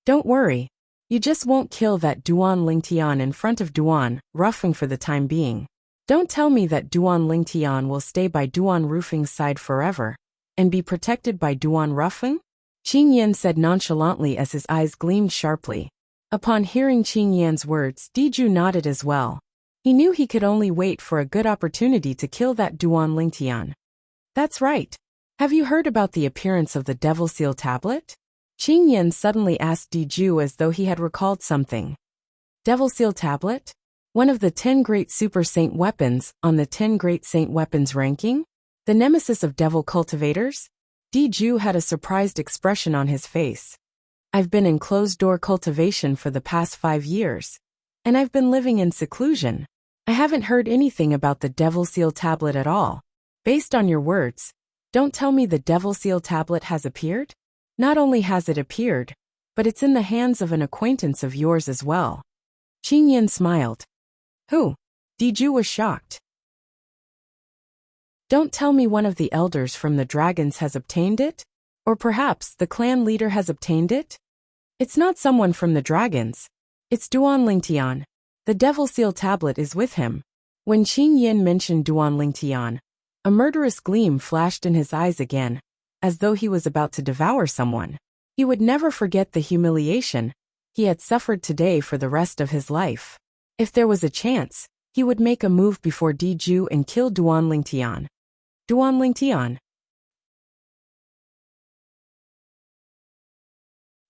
Don't worry. You just won't kill that Duan Lingtian in front of Duan Ruffling for the time being. Don't tell me that Duan Lingtian will stay by Duan Ruffling's side forever and be protected by Duan Ruffling? Qing Yin said nonchalantly as his eyes gleamed sharply. Upon hearing Qing Yan's words, Diju nodded as well. He knew he could only wait for a good opportunity to kill that Duan Lingtian. That's right. Have you heard about the appearance of the Devil Seal tablet? Qing Yin suddenly asked Diju as though he had recalled something. Devil Seal tablet? One of the 10 great super saint weapons on the 10 great saint weapons ranking? The nemesis of devil cultivators? Diju had a surprised expression on his face. I've been in closed-door cultivation for the past 5 years, and I've been living in seclusion. I haven't heard anything about the Devil Seal tablet at all. Based on your words, don't tell me the Devil Seal tablet has appeared? Not only has it appeared, but it's in the hands of an acquaintance of yours as well. Qing Yin smiled. Who? Diju was shocked. Don't tell me one of the elders from the dragons has obtained it? Or perhaps the clan leader has obtained it? It's not someone from the dragons. It's Duan Lingtian. The Devil Seal tablet is with him. When Qing Yin mentioned Duan Lingtian, a murderous gleam flashed in his eyes again, as though he was about to devour someone. He would never forget the humiliation he had suffered today for the rest of his life. If there was a chance, he would make a move before Diju and kill Duan Lingtian. Duan Lingtian.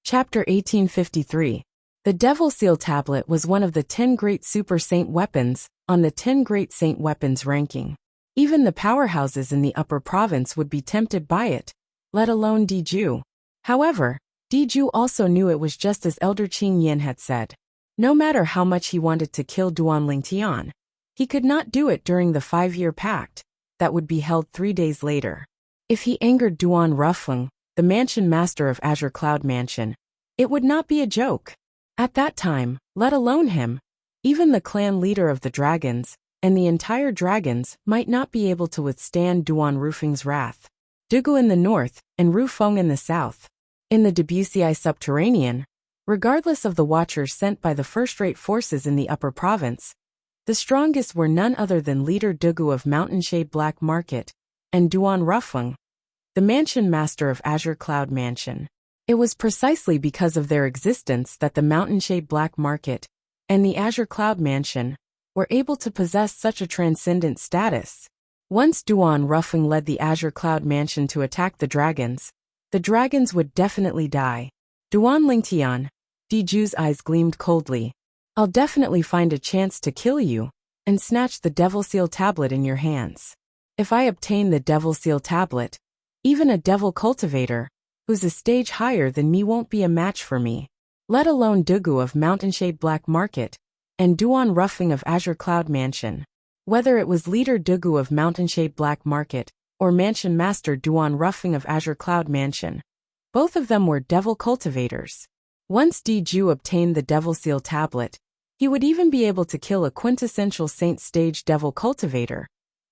Chapter 1853. The Devil Seal tablet was one of the 10 great super saint weapons on the 10 great saint weapons ranking. Even the powerhouses in the upper province would be tempted by it, let alone Diju. However, Diju also knew it was just as Elder Qing Yin had said. No matter how much he wanted to kill Duan Lingtian, he could not do it during the 5-year pact that would be held 3 days later. If he angered Duan Ruffling, the mansion master of Azure Cloud Mansion, it would not be a joke. At that time, let alone him, even the clan leader of the dragons and the entire dragons might not be able to withstand Duan Ruffling's wrath. Dugu in the north and Rufeng in the south. In the Debussy subterranean, regardless of the watchers sent by the first-rate forces in the upper province, the strongest were none other than leader Dugu of Mountainshade Black Market and Duan Ruffling, the mansion master of Azure Cloud Mansion. It was precisely because of their existence that the Mountainshade Black Market and the Azure Cloud Mansion were able to possess such a transcendent status. Once Duan Ruffing led the Azure Cloud Mansion to attack the dragons would definitely die. Duan Lingtian, Diju's eyes gleamed coldly. I'll definitely find a chance to kill you and snatch the Devil Seal Tablet in your hands. If I obtain the Devil Seal Tablet, even a Devil Cultivator, who's a stage higher than me, won't be a match for me. Let alone Dugu of Mountainshade Black Market and Duan Ruffing of Azure Cloud Mansion. Whether it was leader Dugu of Mountainshade Black Market or Mansion Master Duan Ruffing of Azure Cloud Mansion, both of them were Devil Cultivators. Once Diju obtained the Devil Seal Tablet, he would even be able to kill a quintessential Saint Stage Devil Cultivator,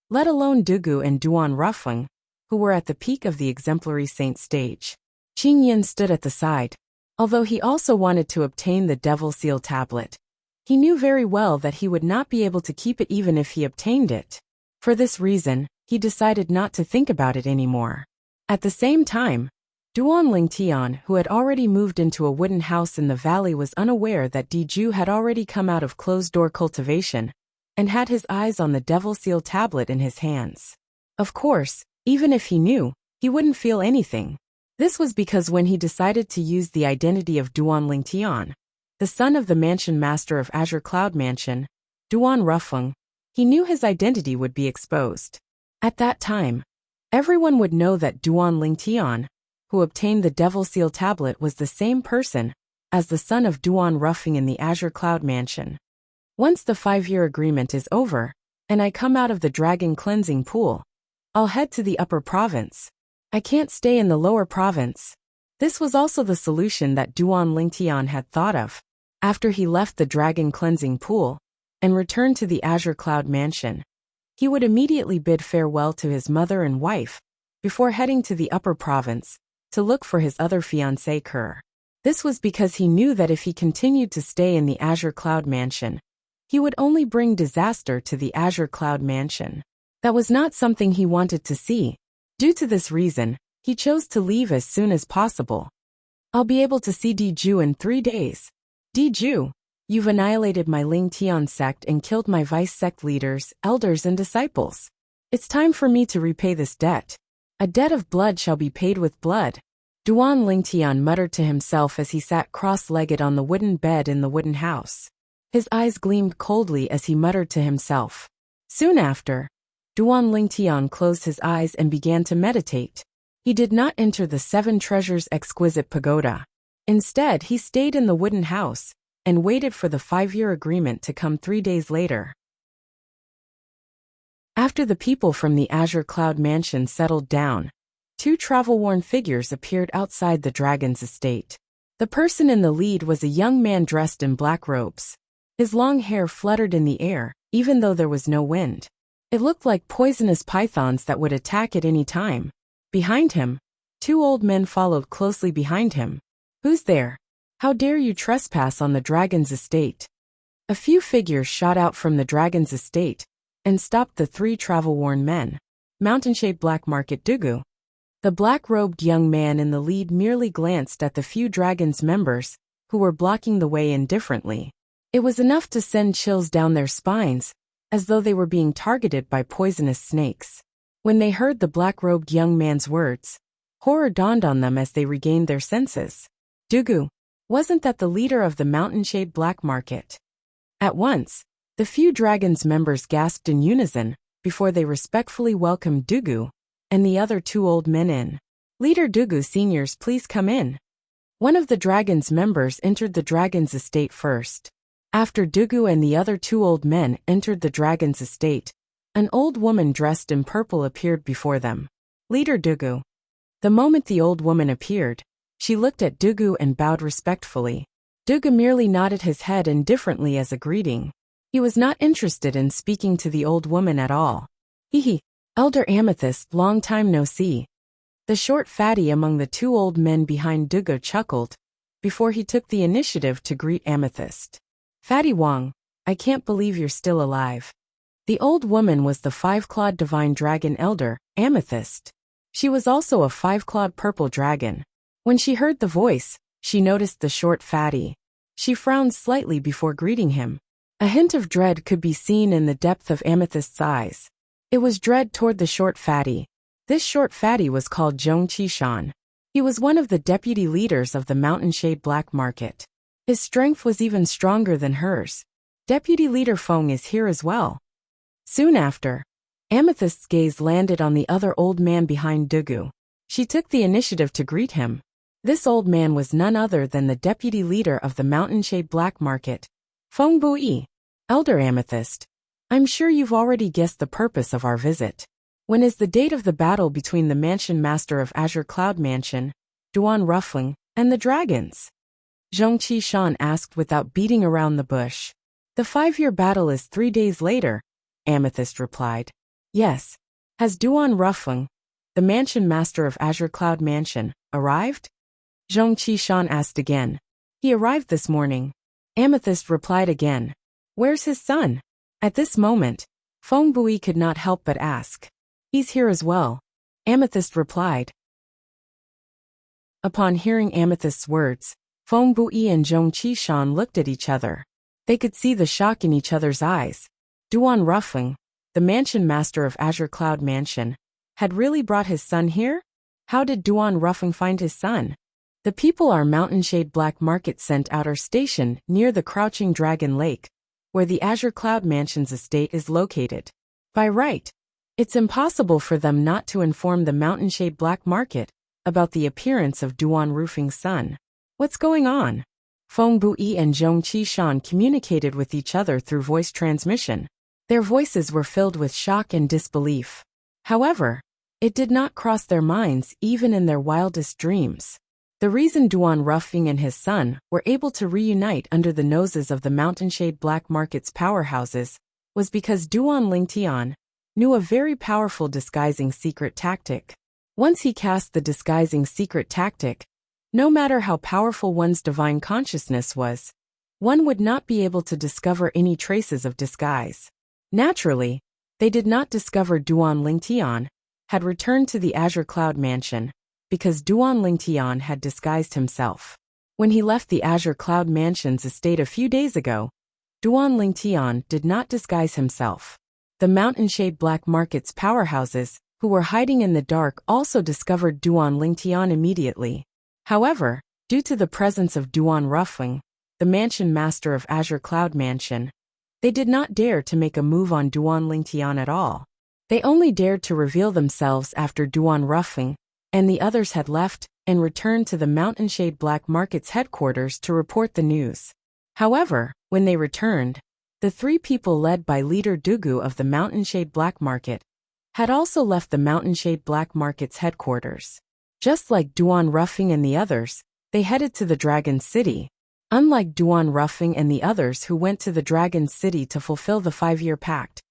let alone Dugu and Duan Ruffing, who were at the peak of the exemplary Saint Stage. Qing Yin stood at the side. Although he also wanted to obtain the Devil Seal Tablet, he knew very well that he would not be able to keep it even if he obtained it. For this reason, he decided not to think about it anymore. At the same time, Duan Lingtian, who had already moved into a wooden house in the valley, was unaware that Diju had already come out of closed-door cultivation and had his eyes on the Devil Seal Tablet in his hands. Of course, even if he knew, he wouldn't feel anything. This was because when he decided to use the identity of Duan Lingtian, the son of the Mansion Master of Azure Cloud Mansion, Duan Ruffing, he knew his identity would be exposed. At that time, everyone would know that Duan Lingtian, who obtained the Devil Seal Tablet, was the same person as the son of Duan Ruffing in the Azure Cloud Mansion. Once the 5-year agreement is over, and I come out of the Dragon Cleansing Pool, I'll head to the Upper Province. I can't stay in the Lower Province. This was also the solution that Duan Lingtian had thought of. After he left the Dragon Cleansing Pool and returned to the Azure Cloud Mansion, he would immediately bid farewell to his mother and wife before heading to the Upper Province to look for his other fiancée Kerr. This was because he knew that if he continued to stay in the Azure Cloud Mansion, he would only bring disaster to the Azure Cloud Mansion. That was not something he wanted to see. Due to this reason, he chose to leave as soon as possible. I'll be able to see Diju in 3 days. Diju, you've annihilated my Lingtian sect and killed my vice sect leaders, elders and disciples. It's time for me to repay this debt. A debt of blood shall be paid with blood. Duan Lingtian muttered to himself as he sat cross-legged on the wooden bed in the wooden house. His eyes gleamed coldly as he muttered to himself. Soon after, Duan Lingtian closed his eyes and began to meditate. He did not enter the 7 Treasures exquisite pagoda. Instead, he stayed in the wooden house and waited for the 5-year agreement to come 3 days later. After the people from the Azure Cloud Mansion settled down, 2 travel-worn figures appeared outside the dragon's estate. The person in the lead was a young man dressed in black robes. His long hair fluttered in the air, even though there was no wind. It looked like poisonous pythons that would attack at any time. Behind him, 2 old men followed closely behind him. Who's there? How dare you trespass on the dragon's estate? A few figures shot out from the dragon's estate and stopped the 3 travel-worn men. Mountainshade Black Market Dugu. The black-robed young man in the lead merely glanced at the few dragon's members who were blocking the way indifferently. It was enough to send chills down their spines, as though they were being targeted by poisonous snakes. When they heard the black-robed young man's words, horror dawned on them as they regained their senses. Dugu, wasn't that the leader of the Mountainshade Black Market? At once, the few dragons members gasped in unison before they respectfully welcomed Dugu and the other 2 old men in. Leader Dugu, seniors, please come in. One of the dragon's members entered the dragon's estate first. After Dugu and the other 2 old men entered the dragon's estate, an old woman dressed in purple appeared before them. Leader Dugu. The moment the old woman appeared, she looked at Dugu and bowed respectfully. Dugu merely nodded his head indifferently as a greeting. He was not interested in speaking to the old woman at all. Hehe, Elder Amethyst, long time no see. The short fatty among the 2 old men behind Dugu chuckled before he took the initiative to greet Amethyst. Fatty Wong, I can't believe you're still alive. The old woman was the 5-clawed divine dragon elder, Amethyst. She was also a 5-clawed purple dragon. When she heard the voice, she noticed the short fatty. She frowned slightly before greeting him. A hint of dread could be seen in the depth of Amethyst's eyes. It was dread toward the short fatty. This short fatty was called Zhong Qishan. He was one of the deputy leaders of the Mountainshade Black Market. His strength was even stronger than hers. Deputy leader Feng is here as well. Soon after, Amethyst's gaze landed on the other old man behind Dugu. She took the initiative to greet him. This old man was none other than the deputy leader of the Mountainshade Black Market, Feng Bui. Elder Amethyst, I'm sure you've already guessed the purpose of our visit. When is the date of the battle between the Mansion Master of Azure Cloud Mansion, Duan Ruffling, and the dragons? Zhong Qishan asked without beating around the bush. The 5-year battle is 3 days later, Amethyst replied. Yes. Has Duan Ruffling, the Mansion Master of Azure Cloud Mansion, arrived? Zhong Qishan asked again. He arrived this morning. Amethyst replied again. Where's his son? At this moment, Feng Bui could not help but ask. He's here as well, Amethyst replied. Upon hearing Amethyst's words, Feng Bui and Zhong Qishan looked at each other. They could see the shock in each other's eyes. Duan Ruffling, the Mansion Master of Azure Cloud Mansion, had really brought his son here? How did Duan Ruffling find his son? The people our Mountainshade Black Market sent out are stationed near the Crouching Dragon Lake, where the Azure Cloud Mansion's estate is located. By right, it's impossible for them not to inform the Mountainshade Black Market about the appearance of Duan Ruffling's son. What's going on? Feng Bui and Zhong Qishan communicated with each other through voice transmission. Their voices were filled with shock and disbelief. However, it did not cross their minds even in their wildest dreams. The reason Duan Ruffling and his son were able to reunite under the noses of the Mountainshade Black Market's powerhouses was because Duan Lingtian knew a very powerful disguising secret tactic. Once he cast the disguising secret tactic, no matter how powerful one's divine consciousness was, one would not be able to discover any traces of disguise. Naturally, they did not discover Duan Lingtian had returned to the Azure Cloud Mansion, because Duan Lingtian had disguised himself. When he left the Azure Cloud Mansion's estate a few days ago, Duan Lingtian did not disguise himself. The Mountainshade Black Market's powerhouses, who were hiding in the dark, also discovered Duan Lingtian immediately. However, due to the presence of Duan Ruffling, the Mansion Master of Azure Cloud Mansion, they did not dare to make a move on Duan Lingtian at all. They only dared to reveal themselves after Duan Ruffling and the others had left and returned to the Mountainshade Black Market's headquarters to report the news. However, when they returned, the 3 people led by leader Dugu of the Mountainshade Black Market had also left the Mountainshade Black Market's headquarters. Just like Duan Ruffling and the others, they headed to the Dragon City. Unlike Duan Ruffling and the others who went to the Dragon City to fulfill the 5-year pact,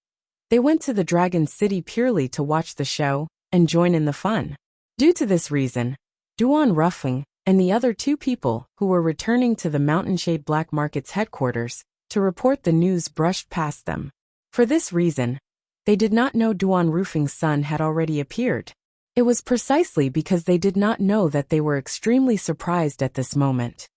they went to the Dragon City purely to watch the show and join in the fun. Due to this reason, Duan Ruffling and the other 2 people who were returning to the Mountainshade Black Market's headquarters to report the news brushed past them. For this reason, they did not know Duan Ruffling's son had already appeared. It was precisely because they did not know that they were extremely surprised at this moment.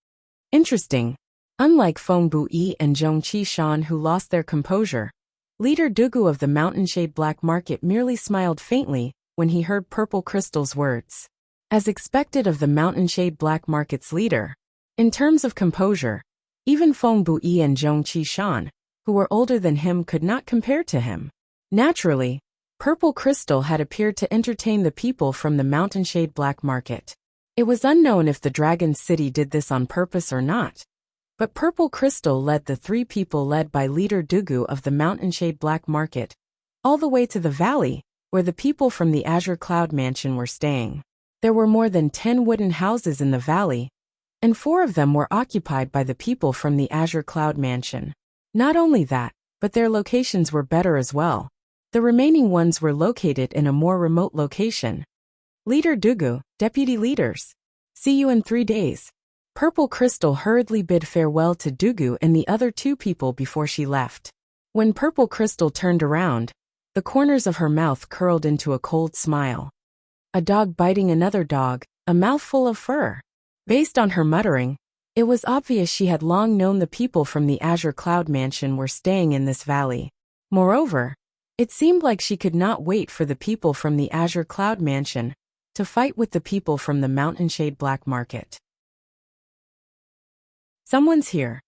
Interesting. Unlike Feng Bui and Zhong Qishan who lost their composure, leader Dugu of the Mountainshade Black Market merely smiled faintly when he heard Purple Crystal's words. As expected of the Mountainshade Black Market's leader, in terms of composure, even Feng Bui and Zhong Qishan, who were older than him, could not compare to him. Naturally, Purple Crystal had appeared to entertain the people from the Mountainshade Black Market. It was unknown if the Dragon City did this on purpose or not. But Purple Crystal led the 3 people led by leader Dugu of the Mountainshade Black Market all the way to the valley, where the people from the Azure Cloud Mansion were staying. There were more than 10 wooden houses in the valley, and 4 of them were occupied by the people from the Azure Cloud Mansion. Not only that, but their locations were better as well. The remaining ones were located in a more remote location. Leader Dugu, deputy leaders. See you in 3 days. Purple Crystal hurriedly bid farewell to Dugu and the other 2 people before she left. When Purple Crystal turned around, the corners of her mouth curled into a cold smile. A dog biting another dog, a mouthful of fur. Based on her muttering, It was obvious she had long known the people from the Azure Cloud Mansion were staying in this valley. Moreover, it seemed like she could not wait for the people from the Azure Cloud Mansion to fight with the people from the Mountainshade Black Market. Someone's here.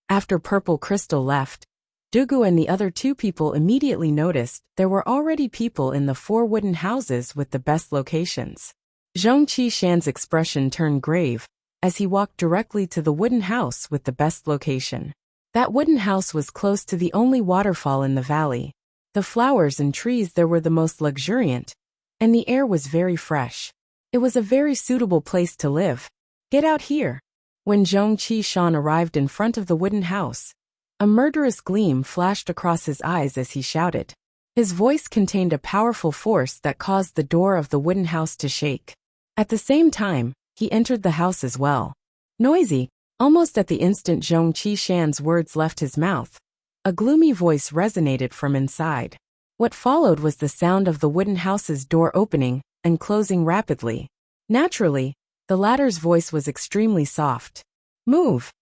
After Purple Crystal left, Dugu and the other two people immediately noticed there were already people in the 4 wooden houses with the best locations. Zhong Qishan's expression turned grave as he walked directly to the wooden house with the best location. That wooden house was close to the only waterfall in the valley. The flowers and trees there were the most luxuriant, and the air was very fresh. It was a very suitable place to live. Get out here. When Zhong Qishan arrived in front of the wooden house, a murderous gleam flashed across his eyes as he shouted. His voice contained a powerful force that caused the door of the wooden house to shake. At the same time, he entered the house as well. Noisy, almost at the instant Zhong Qishan's words left his mouth, a gloomy voice resonated from inside. What followed was the sound of the wooden house's door opening and closing rapidly. Naturally, the latter's voice was extremely soft. Move!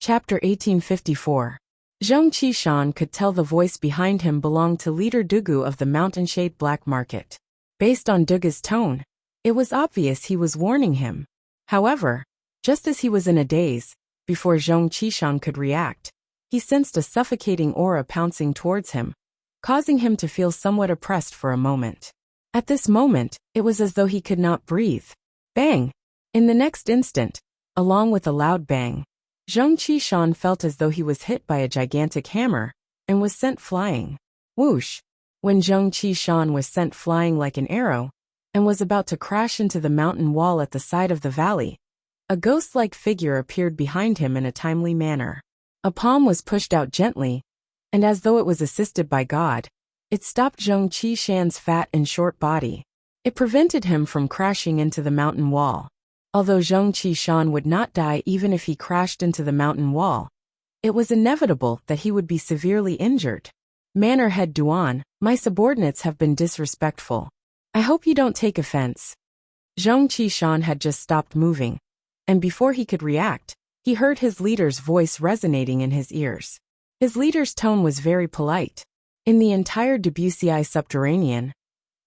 Chapter 1854. Zhong Qishan could tell the voice behind him belonged to leader Dugu of the Mountainshade Black Market. Based on Dugu's tone, it was obvious he was warning him. However, just as he was in a daze, before Zhong Qishan could react, he sensed a suffocating aura pouncing towards him, causing him to feel somewhat oppressed for a moment. At this moment, it was as though he could not breathe. Bang! In the next instant, along with a loud bang, Zhong Qishan felt as though he was hit by a gigantic hammer and was sent flying. Whoosh! When Zhong Qishan was sent flying like an arrow and was about to crash into the mountain wall at the side of the valley, a ghost-like figure appeared behind him in a timely manner. A palm was pushed out gently, and as though it was assisted by God, it stopped Zhong Qishan's fat and short body. It prevented him from crashing into the mountain wall. Although Zhong Qishan would not die even if he crashed into the mountain wall, it was inevitable that he would be severely injured. Manor Head Duan, my subordinates have been disrespectful. I hope you don't take offense. Zhong Qishan had just stopped moving, and before he could react, he heard his leader's voice resonating in his ears. His leader's tone was very polite. In the entire Debussy subterranean,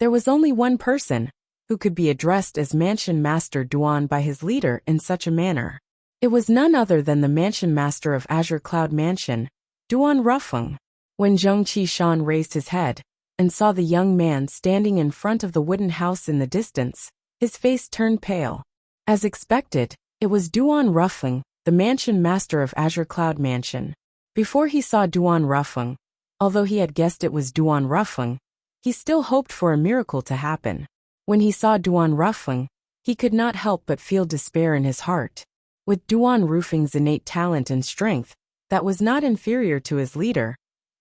there was only one person who could be addressed as Mansion Master Duan by his leader in such a manner. It was none other than the Mansion Master of Azure Cloud Mansion, Duan Rufeng. When Zhong Qishan raised his head and saw the young man standing in front of the wooden house in the distance, his face turned pale. As expected, it was Duan Rufeng, the Mansion Master of Azure Cloud Mansion. Before he saw Duan Rufeng, although he had guessed it was Duan Rufeng, he still hoped for a miracle to happen. When he saw Duan Rufeng, he could not help but feel despair in his heart. With Duan Rufeng's innate talent and strength that was not inferior to his leader,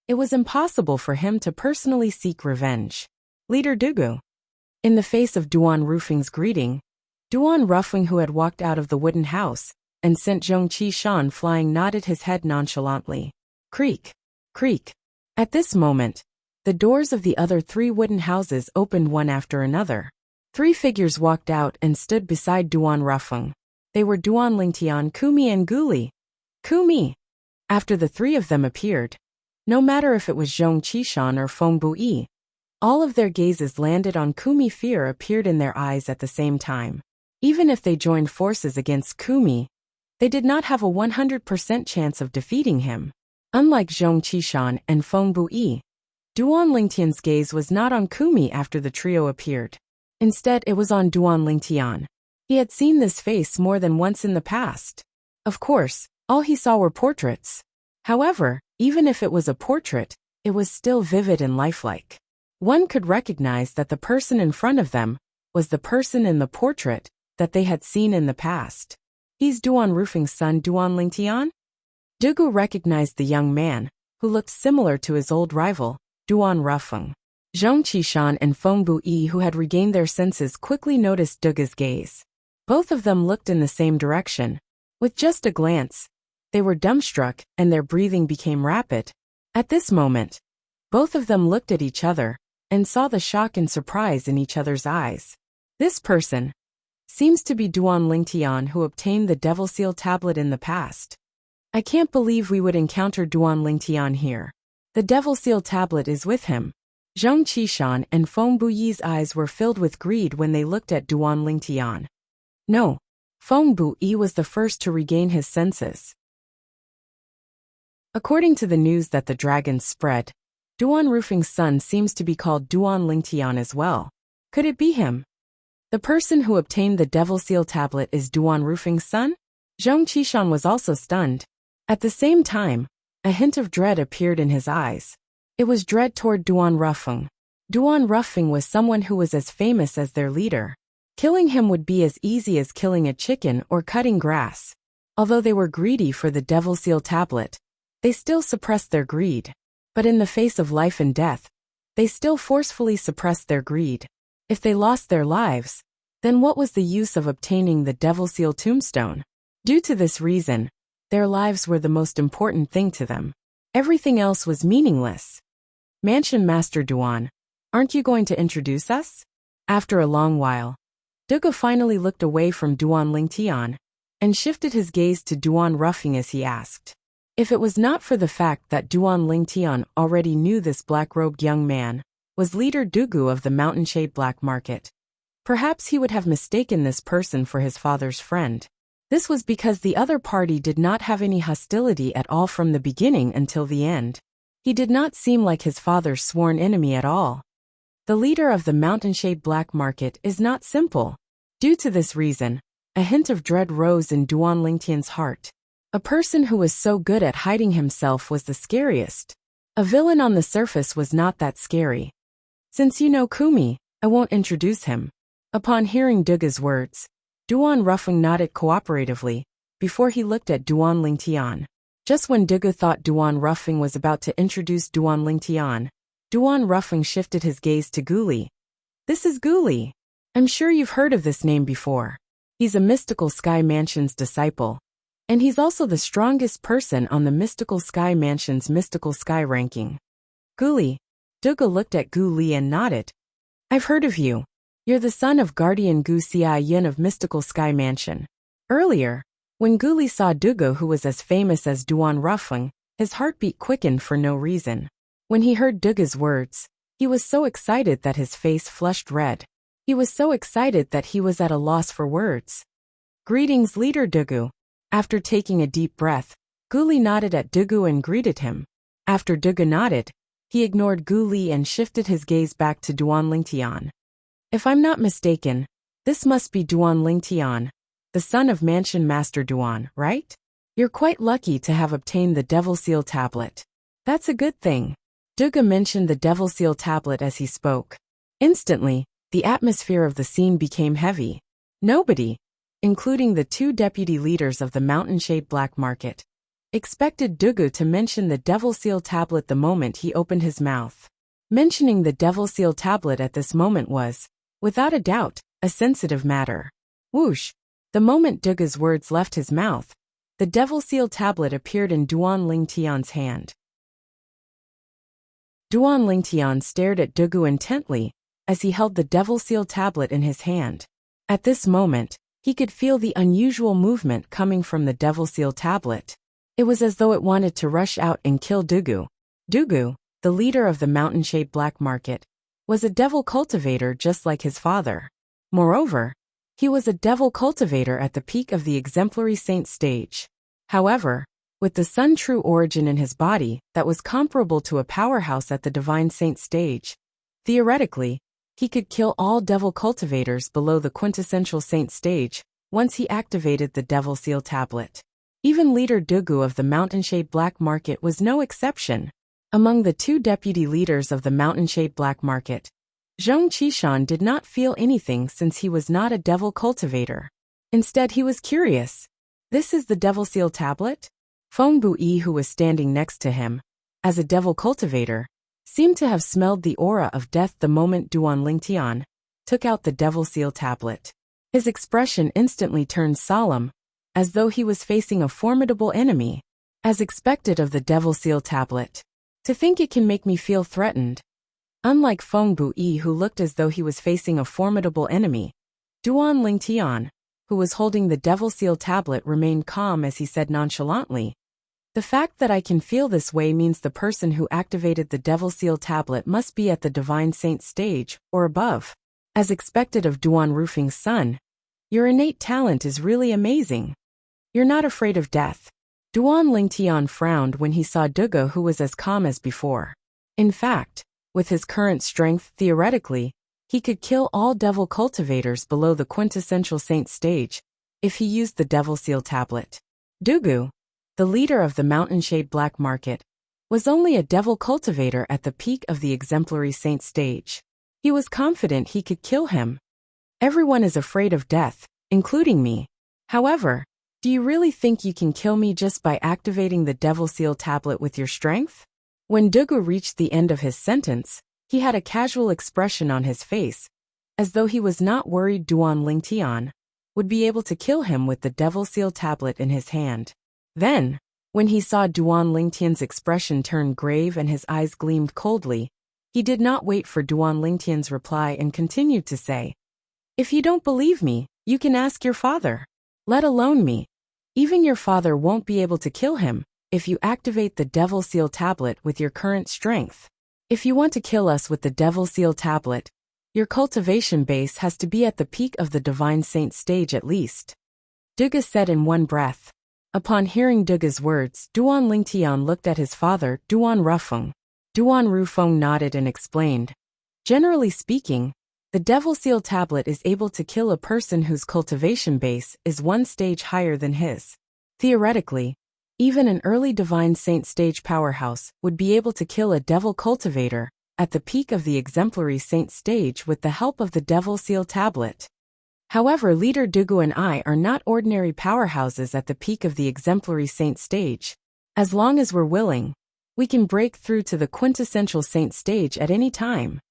it was impossible for him to personally seek revenge. Leader Dugu. In the face of Duan Rufeng's greeting, Duan Rufeng, who had walked out of the wooden house and sent Zhong Qishan flying, nodded his head nonchalantly. Creak, creak. At this moment, the doors of the other 3 wooden houses opened one after another. 3 figures walked out and stood beside Duan Rufeng. They were Duan Lingtian, Kumi and Guli. Kumi! After the 3 of them appeared, no matter if it was Zhong Qishan or Feng Bui, all of their gazes landed on Kumi. Fear appeared in their eyes at the same time. Even if they joined forces against Kumi, they did not have a 100% chance of defeating him. Unlike Zhong Qishan and Feng Bui, Duan Lingtian's gaze was not on Kumi after the trio appeared. Instead, it was on Duan Lingtian. He had seen this face more than once in the past. Of course, all he saw were portraits. However, even if it was a portrait, it was still vivid and lifelike. One could recognize that the person in front of them was the person in the portrait that they had seen in the past. He's Duan Rufeng's son, Duan Lingtian? Dugu recognized the young man, who looked similar to his old rival, Duan Rufeng. Zhong Qishan and Feng Bui, who had regained their senses, quickly noticed Dugu's gaze. Both of them looked in the same direction. With just a glance, they were dumbstruck and their breathing became rapid. At this moment, both of them looked at each other and saw the shock and surprise in each other's eyes. This person Seems to be Duan Lingtian who obtained the Devil Seal tablet in the past. I can't believe we would encounter Duan Lingtian here. The Devil Seal tablet is with him. Zhang Qishan and Feng Buyi's eyes were filled with greed when they looked at Duan Lingtian. No. Feng Buyi was the first to regain his senses. According to the news that the dragons spread, Duan Rufing's son seems to be called Duan Lingtian as well. Could it be him? The person who obtained the Devil Seal tablet is Duan Rufing's son? Zhang Qishan was also stunned. At the same time, a hint of dread appeared in his eyes. It was dread toward Duan Rufing. Duan Rufing was someone who was as famous as their leader. Killing him would be as easy as killing a chicken or cutting grass. Although they were greedy for the Devil Seal tablet, they still suppressed their greed. But in the face of life and death, they still forcefully suppressed their greed. If they lost their lives, then what was the use of obtaining the Devil Seal tombstone? Due to this reason, their lives were the most important thing to them. Everything else was meaningless. Mansion Master Duan, aren't you going to introduce us? After a long while, Dugu finally looked away from Duan Lingtian and shifted his gaze to Duan Rufing as he asked. If it was not for the fact that Duan Lingtian already knew this black-robed young man was leader Dugu of the Mountain Shade Black Market, perhaps he would have mistaken this person for his father's friend. This was because the other party did not have any hostility at all from the beginning until the end. He did not seem like his father's sworn enemy at all. The leader of the Mountain Shade Black Market is not simple. Due to this reason, a hint of dread rose in Duan Lingtian's heart. A person who was so good at hiding himself was the scariest. A villain on the surface was not that scary. Since you know Kumi, I won't introduce him. Upon hearing Dugu's words, Duan Rufing nodded cooperatively, before he looked at Duan Lingtian. Just when Dugu thought Duan Rufing was about to introduce Duan Lingtian, Duan Rufing shifted his gaze to Guli. This is Guli. I'm sure you've heard of this name before. He's a Mystical Sky Mansion's disciple. And he's also the strongest person on the Mystical Sky Mansion's Mystical Sky ranking. Guli. Dugu looked at Gu Li and nodded. I've heard of you. You're the son of Guardian Gu Xia Yin of Mystical Sky Mansion. Earlier, when Gu Li saw Dugu who was as famous as Duan Rufing, his heartbeat quickened for no reason. When he heard Dugu's words, he was so excited that his face flushed red. He was so excited that he was at a loss for words. Greetings, Leader Dugu. After taking a deep breath, Gu Li nodded at Dugu and greeted him. After Dugu nodded, he ignored Gu Li and shifted his gaze back to Duan Lingtian. If I'm not mistaken, this must be Duan Lingtian, the son of Mansion Master Duan, right? You're quite lucky to have obtained the Devil Seal tablet. That's a good thing. Dugu mentioned the Devil Seal tablet as he spoke. Instantly, the atmosphere of the scene became heavy. Nobody, including the two deputy leaders of the Mountain Shade Black Market, expected Dugu to mention the Devil Seal tablet the moment he opened his mouth. Mentioning the Devil Seal tablet at this moment was, without a doubt, a sensitive matter. Whoosh! The moment Dugu's words left his mouth, the Devil Seal tablet appeared in Duan Lingtian's hand. Duan Lingtian stared at Dugu intently as he held the Devil Seal tablet in his hand. At this moment, he could feel the unusual movement coming from the Devil Seal tablet. It was as though it wanted to rush out and kill Dugu. Dugu, the leader of the Mountain Shade Black Market, was a devil cultivator just like his father. Moreover, he was a devil cultivator at the peak of the exemplary saint stage. However, with the sun true origin in his body that was comparable to a powerhouse at the divine saint stage, theoretically, he could kill all devil cultivators below the quintessential saint stage once he activated the Devil Seal tablet. Even leader Dugu of the Mountain Shade Black Market was no exception. Among the two deputy leaders of the Mountain Shade Black Market, Zhang Qishan did not feel anything since he was not a devil cultivator. Instead, he was curious. This is the Devil Seal tablet? Feng Buyi, who was standing next to him, as a devil cultivator, seemed to have smelled the aura of death the moment Duan Lingtian took out the Devil Seal tablet. His expression instantly turned solemn, as though he was facing a formidable enemy, as expected of the Devil Seal tablet. To think it can make me feel threatened. Unlike Feng Buyi, who looked as though he was facing a formidable enemy, Duan Lingtian, who was holding the Devil Seal tablet, remained calm as he said nonchalantly, "The fact that I can feel this way means the person who activated the Devil Seal tablet must be at the Divine Saint stage, or above. As expected of Duan Rufing's son, your innate talent is really amazing. You're not afraid of death." Duan Lingtian frowned when he saw Dugu, who was as calm as before. In fact, with his current strength, theoretically, he could kill all devil cultivators below the quintessential saint stage if he used the Devil Seal tablet. Dugu, the leader of the Mountain Shade Black Market, was only a devil cultivator at the peak of the exemplary saint stage. He was confident he could kill him. Everyone is afraid of death, including me. However, do you really think you can kill me just by activating the Devil Seal tablet with your strength? When Dugu reached the end of his sentence, he had a casual expression on his face, as though he was not worried Duan Lingtian would be able to kill him with the Devil Seal tablet in his hand. Then, when he saw Duan Lingtian's expression turn grave and his eyes gleamed coldly, he did not wait for Duan Lingtian's reply and continued to say, "If you don't believe me, you can ask your father. Let alone me. Even your father won't be able to kill him if you activate the Devil Seal tablet with your current strength. If you want to kill us with the Devil Seal tablet, your cultivation base has to be at the peak of the Divine Saint stage at least," Dugu said in one breath. Upon hearing Dugu's words, Duan Lingtian looked at his father, Duan Rufeng. Duan Rufeng nodded and explained, "Generally speaking, the Devil Seal tablet is able to kill a person whose cultivation base is one stage higher than his. Theoretically, even an early Divine Saint stage powerhouse would be able to kill a devil cultivator at the peak of the exemplary saint stage with the help of the Devil Seal tablet. However, Leader Dugu and I are not ordinary powerhouses at the peak of the exemplary saint stage. As long as we're willing, we can break through to the quintessential saint stage at any time."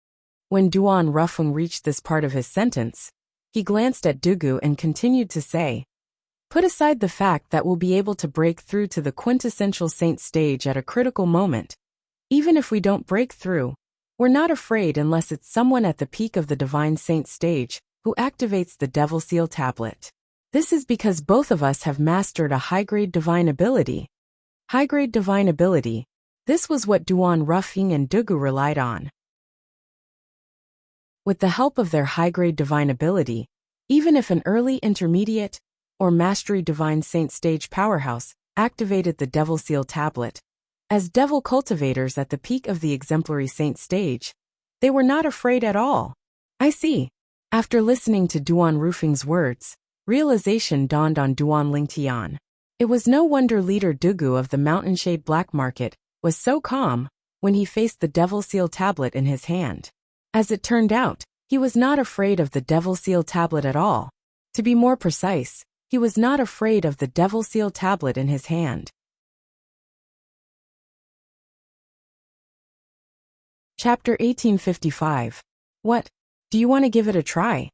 When Duan Rufeng reached this part of his sentence, he glanced at Dugu and continued to say, "Put aside the fact that we'll be able to break through to the quintessential saint stage at a critical moment. Even if we don't break through, we're not afraid unless it's someone at the peak of the Divine Saint stage who activates the Devil Seal tablet. This is because both of us have mastered a high-grade divine ability." High-grade divine ability. This was what Duan Rufeng and Dugu relied on. With the help of their high-grade divine ability, even if an early, intermediate, or mastery divine saint stage powerhouse activated the Devil Seal tablet, as devil cultivators at the peak of the exemplary saint stage, they were not afraid at all. "I see." After listening to Duan Rufeng's words, realization dawned on Duan Lingtian. It was no wonder Leader Dugu of the Mountain Shade Black Market was so calm when he faced the Devil Seal tablet in his hand. As it turned out, he was not afraid of the Devil Seal tablet at all. To be more precise, he was not afraid of the Devil Seal tablet in his hand. Chapter 1855. "What? Do you want to give it a try?"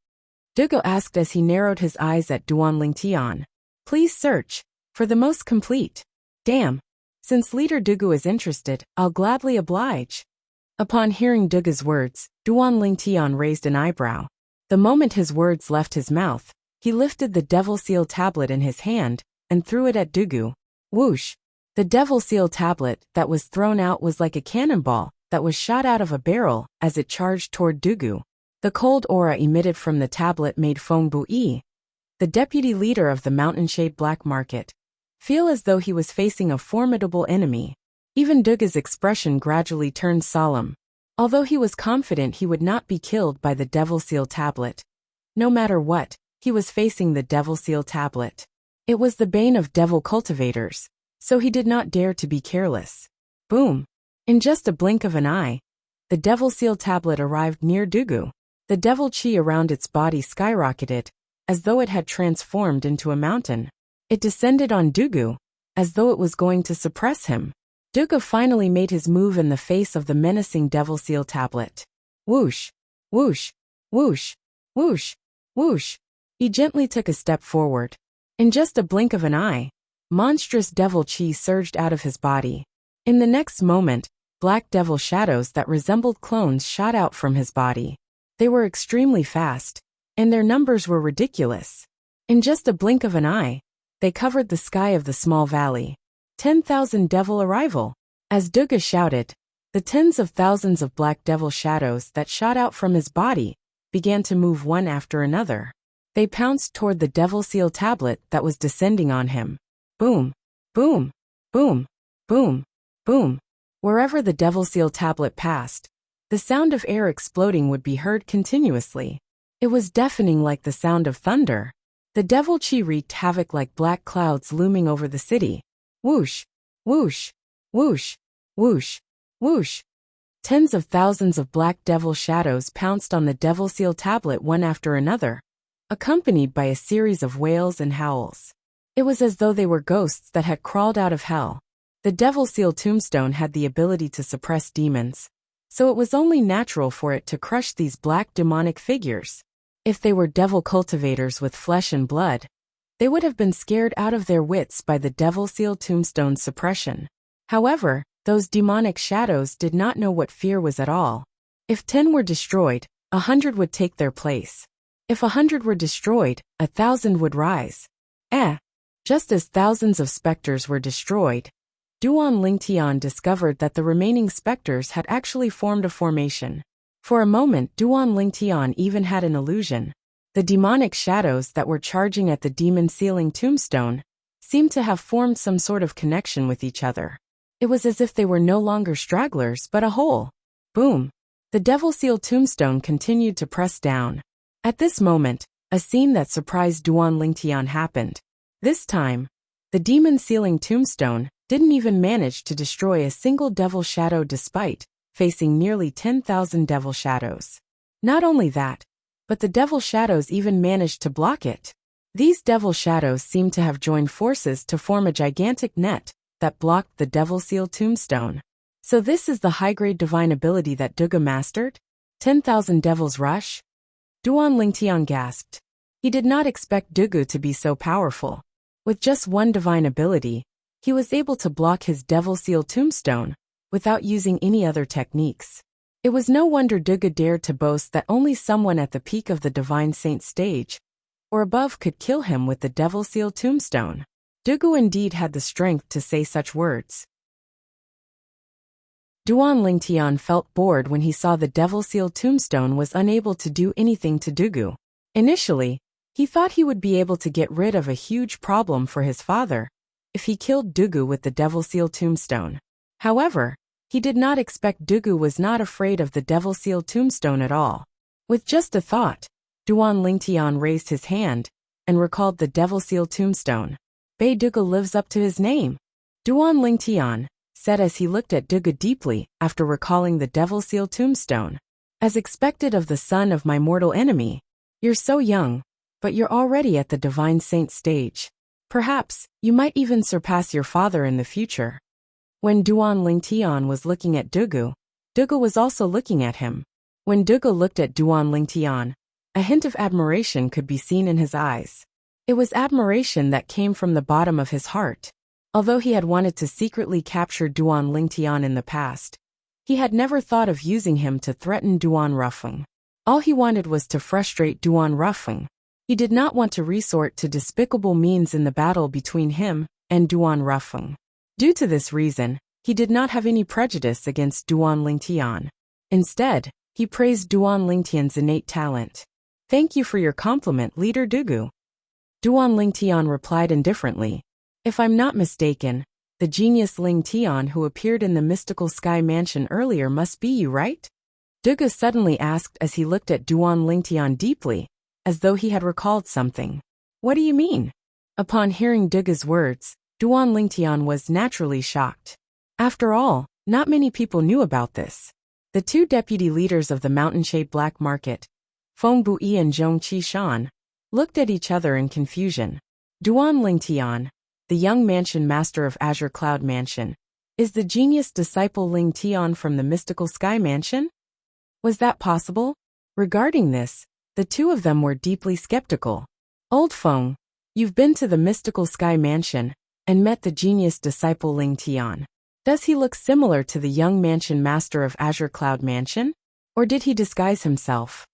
Dugu asked as he narrowed his eyes at Duan Lingtian. "Please search for the most complete." "Damn. Since Leader Dugu is interested, I'll gladly oblige." Upon hearing Dugu's words, Duan Lingtian raised an eyebrow. The moment his words left his mouth, he lifted the Devil Seal tablet in his hand and threw it at Dugu. Whoosh! The Devil Seal tablet that was thrown out was like a cannonball that was shot out of a barrel as it charged toward Dugu. The cold aura emitted from the tablet made Feng Bui, the deputy leader of the Mountain Shade Black Market, feel as though he was facing a formidable enemy. Even Dugu's expression gradually turned solemn. Although he was confident he would not be killed by the Devil Seal tablet, no matter what, he was facing the Devil Seal tablet. It was the bane of devil cultivators, so he did not dare to be careless. Boom! In just a blink of an eye, the Devil Seal tablet arrived near Dugu. The devil chi around its body skyrocketed, as though it had transformed into a mountain. It descended on Dugu, as though it was going to suppress him. Dugu finally made his move in the face of the menacing Devil Seal tablet. Whoosh! Whoosh! Whoosh! Whoosh! Whoosh! He gently took a step forward. In just a blink of an eye, monstrous devil chi surged out of his body. In the next moment, black devil shadows that resembled clones shot out from his body. They were extremely fast, and their numbers were ridiculous. In just a blink of an eye, they covered the sky of the small valley. 10,000 devil arrival. As Duga shouted, the tens of thousands of black devil shadows that shot out from his body began to move one after another. They pounced toward the devil seal tablet that was descending on him. Boom, boom, boom, boom, boom. Wherever the devil seal tablet passed, the sound of air exploding would be heard continuously. It was deafening like the sound of thunder. The devil chi wreaked havoc like black clouds looming over the city. Whoosh, whoosh, whoosh, whoosh, whoosh. Tens of thousands of black devil shadows pounced on the devil seal tablet one after another, accompanied by a series of wails and howls. It was as though they were ghosts that had crawled out of hell. The devil seal tombstone had the ability to suppress demons, so it was only natural for it to crush these black demonic figures. If they were devil cultivators with flesh and blood, they would have been scared out of their wits by the devil seal tombstone's suppression. However, those demonic shadows did not know what fear was at all. If 10 were destroyed, 100 would take their place. If 100 were destroyed, 1,000 would rise. Just as thousands of specters were destroyed, Duan Lingtian discovered that the remaining specters had actually formed a formation. For a moment, Duan Lingtian even had an illusion. The demonic shadows that were charging at the demon sealing tombstone seemed to have formed some sort of connection with each other. It was as if they were no longer stragglers but a whole. Boom! The devil seal tombstone continued to press down. At this moment, a scene that surprised Duan Lingtian happened. This time, the demon sealing tombstone didn't even manage to destroy a single devil shadow despite facing nearly 10,000 devil shadows. Not only that, but the devil shadows even managed to block it. These devil shadows seemed to have joined forces to form a gigantic net that blocked the devil seal tombstone. So this is the high-grade divine ability that Duga mastered? 10,000 Devil's Rush? Duan Lingtian gasped. He did not expect Dugu to be so powerful. With just one divine ability, he was able to block his devil seal tombstone without using any other techniques. It was no wonder Duga dared to boast that only someone at the peak of the divine saint stage or above could kill him with the devil seal tombstone. Dugu indeed had the strength to say such words. Duan Lingtian felt bored when he saw the devil seal tombstone was unable to do anything to Dugu. Initially, he thought he would be able to get rid of a huge problem for his father if he killed Dugu with the devil seal tombstone. However, he did not expect Dugu was not afraid of the devil seal tombstone at all. With just a thought, Duan Lingtian raised his hand and recalled the devil seal tombstone. Bei Dugu lives up to his name, Duan Lingtian said as he looked at Dugu deeply after recalling the devil seal tombstone. As expected of the son of my mortal enemy, you're so young, but you're already at the divine saint stage. Perhaps, you might even surpass your father in the future. When Duan Lingtian was looking at Dugu, Dugu was also looking at him. When Dugu looked at Duan Lingtian, a hint of admiration could be seen in his eyes. It was admiration that came from the bottom of his heart. Although he had wanted to secretly capture Duan Lingtian in the past, he had never thought of using him to threaten Duan Rufeng. All he wanted was to frustrate Duan Rufeng. He did not want to resort to despicable means in the battle between him and Duan Rufeng. Due to this reason, he did not have any prejudice against Duan Lingtian. Instead, he praised Duan Lingtian's innate talent. Thank you for your compliment, Leader Dugu. Duan Lingtian replied indifferently. If I'm not mistaken, the genius Lingtian who appeared in the mystical sky mansion earlier must be you, right? Dugu suddenly asked as he looked at Duan Lingtian deeply, as though he had recalled something. What do you mean? Upon hearing Dugu's words, Duan Lingtian was naturally shocked. After all, not many people knew about this. The two deputy leaders of the mountain-shaped black market, Feng Bui and Zhong Qishan, looked at each other in confusion. Duan Lingtian, the young mansion master of Azure Cloud Mansion, is the genius disciple Lingtian from the mystical sky mansion? Was that possible? Regarding this, the two of them were deeply skeptical. Old Feng, you've been to the mystical sky mansion and met the genius disciple Lingtian. Does he look similar to the young mansion master of Azure Cloud Mansion? Or did he disguise himself?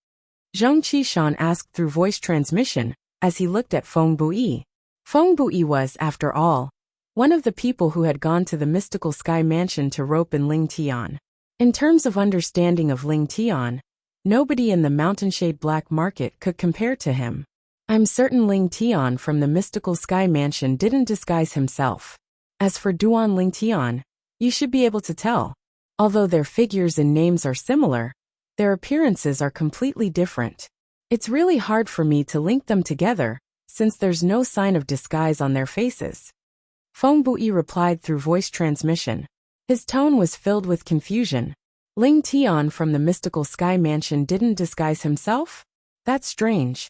Zhong Qishan asked through voice transmission, as he looked at Feng Bui. Feng Bui was, after all, one of the people who had gone to the mystical sky mansion to rope in Ling Tian. In terms of understanding of Ling Tian, nobody in the mountainshade black market could compare to him. I'm certain Ling Tian from the mystical sky mansion didn't disguise himself. As for Duan Ling Tian, you should be able to tell. Although their figures and names are similar, their appearances are completely different. It's really hard for me to link them together, since there's no sign of disguise on their faces. Feng Bui replied through voice transmission. His tone was filled with confusion. Ling Tian from the mystical sky mansion didn't disguise himself? That's strange.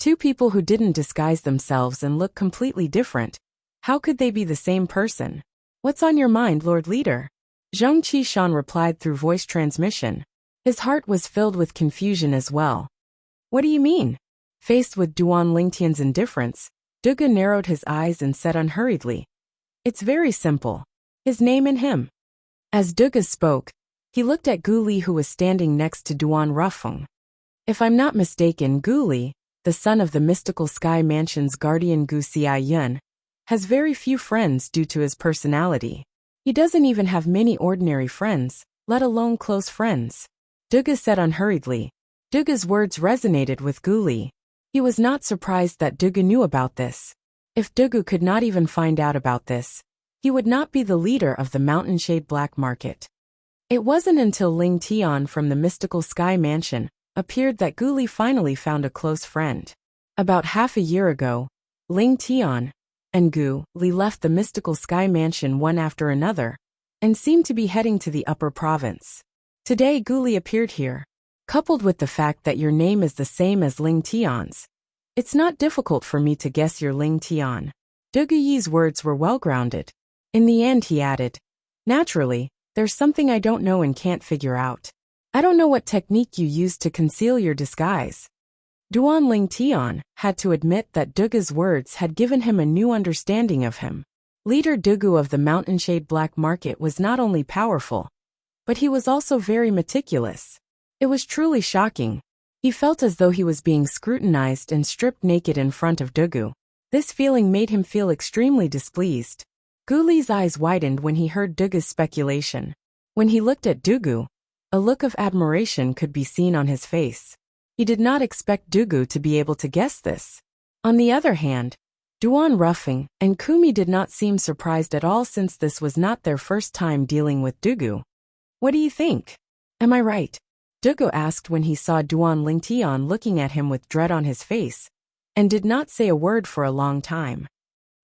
Two people who didn't disguise themselves and look completely different. How could they be the same person? What's on your mind, Lord Leader? Zhong Qishan replied through voice transmission. His heart was filled with confusion as well. What do you mean? Faced with Duan Lingtian's indifference, Duge narrowed his eyes and said unhurriedly. It's very simple. His name and him. As Duge spoke, he looked at Gu Li, who was standing next to Duan Rufeng. If I'm not mistaken, Gu Li, the son of the mystical sky mansion's guardian Gu Xiaoyun, has very few friends due to his personality. He doesn't even have many ordinary friends, let alone close friends. Duge said unhurriedly. Duge's words resonated with Gu Li. He was not surprised that Duge knew about this. If Duge could not even find out about this, he would not be the leader of the mountainshade black market. It wasn't until Ling Tian from the mystical sky mansion appeared that Gu Li finally found a close friend. About half a year ago, Ling Tian and Gu Li left the mystical sky mansion one after another, and seemed to be heading to the upper province. Today Gu Li appeared here. Coupled with the fact that your name is the same as Ling Tian's, it's not difficult for me to guess you're Ling Tian. Duge Yi's words were well-grounded. In the end he added, naturally, there's something I don't know and can't figure out. I don't know what technique you used to conceal your disguise. Duan Ling Tian had to admit that Duge's words had given him a new understanding of him. Leader Dugu of the mountainshade black market was not only powerful, but he was also very meticulous. It was truly shocking. He felt as though he was being scrutinized and stripped naked in front of Dugu. This feeling made him feel extremely displeased. Gu Li's eyes widened when he heard Duge's speculation. When he looked at Dugu, a look of admiration could be seen on his face. He did not expect Dugu to be able to guess this. On the other hand, Duan Rufeng and Kumi did not seem surprised at all, since this was not their first time dealing with Dugu. What do you think? Am I right? Dugu asked when he saw Duan Lingtian looking at him with dread on his face, and did not say a word for a long time.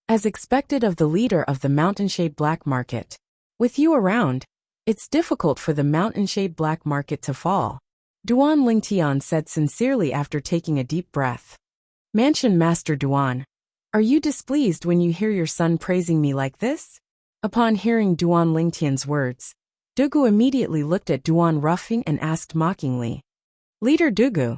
As expected of the leader of the mountainshade black market, with you around, it's difficult for the mountainshade black market to fall, Duan Lingtian said sincerely after taking a deep breath. Mansion Master Duan, are you displeased when you hear your son praising me like this? Upon hearing Duan Lingtian's words, Dugu immediately looked at Duan Rufeng and asked mockingly, Leader Dugu,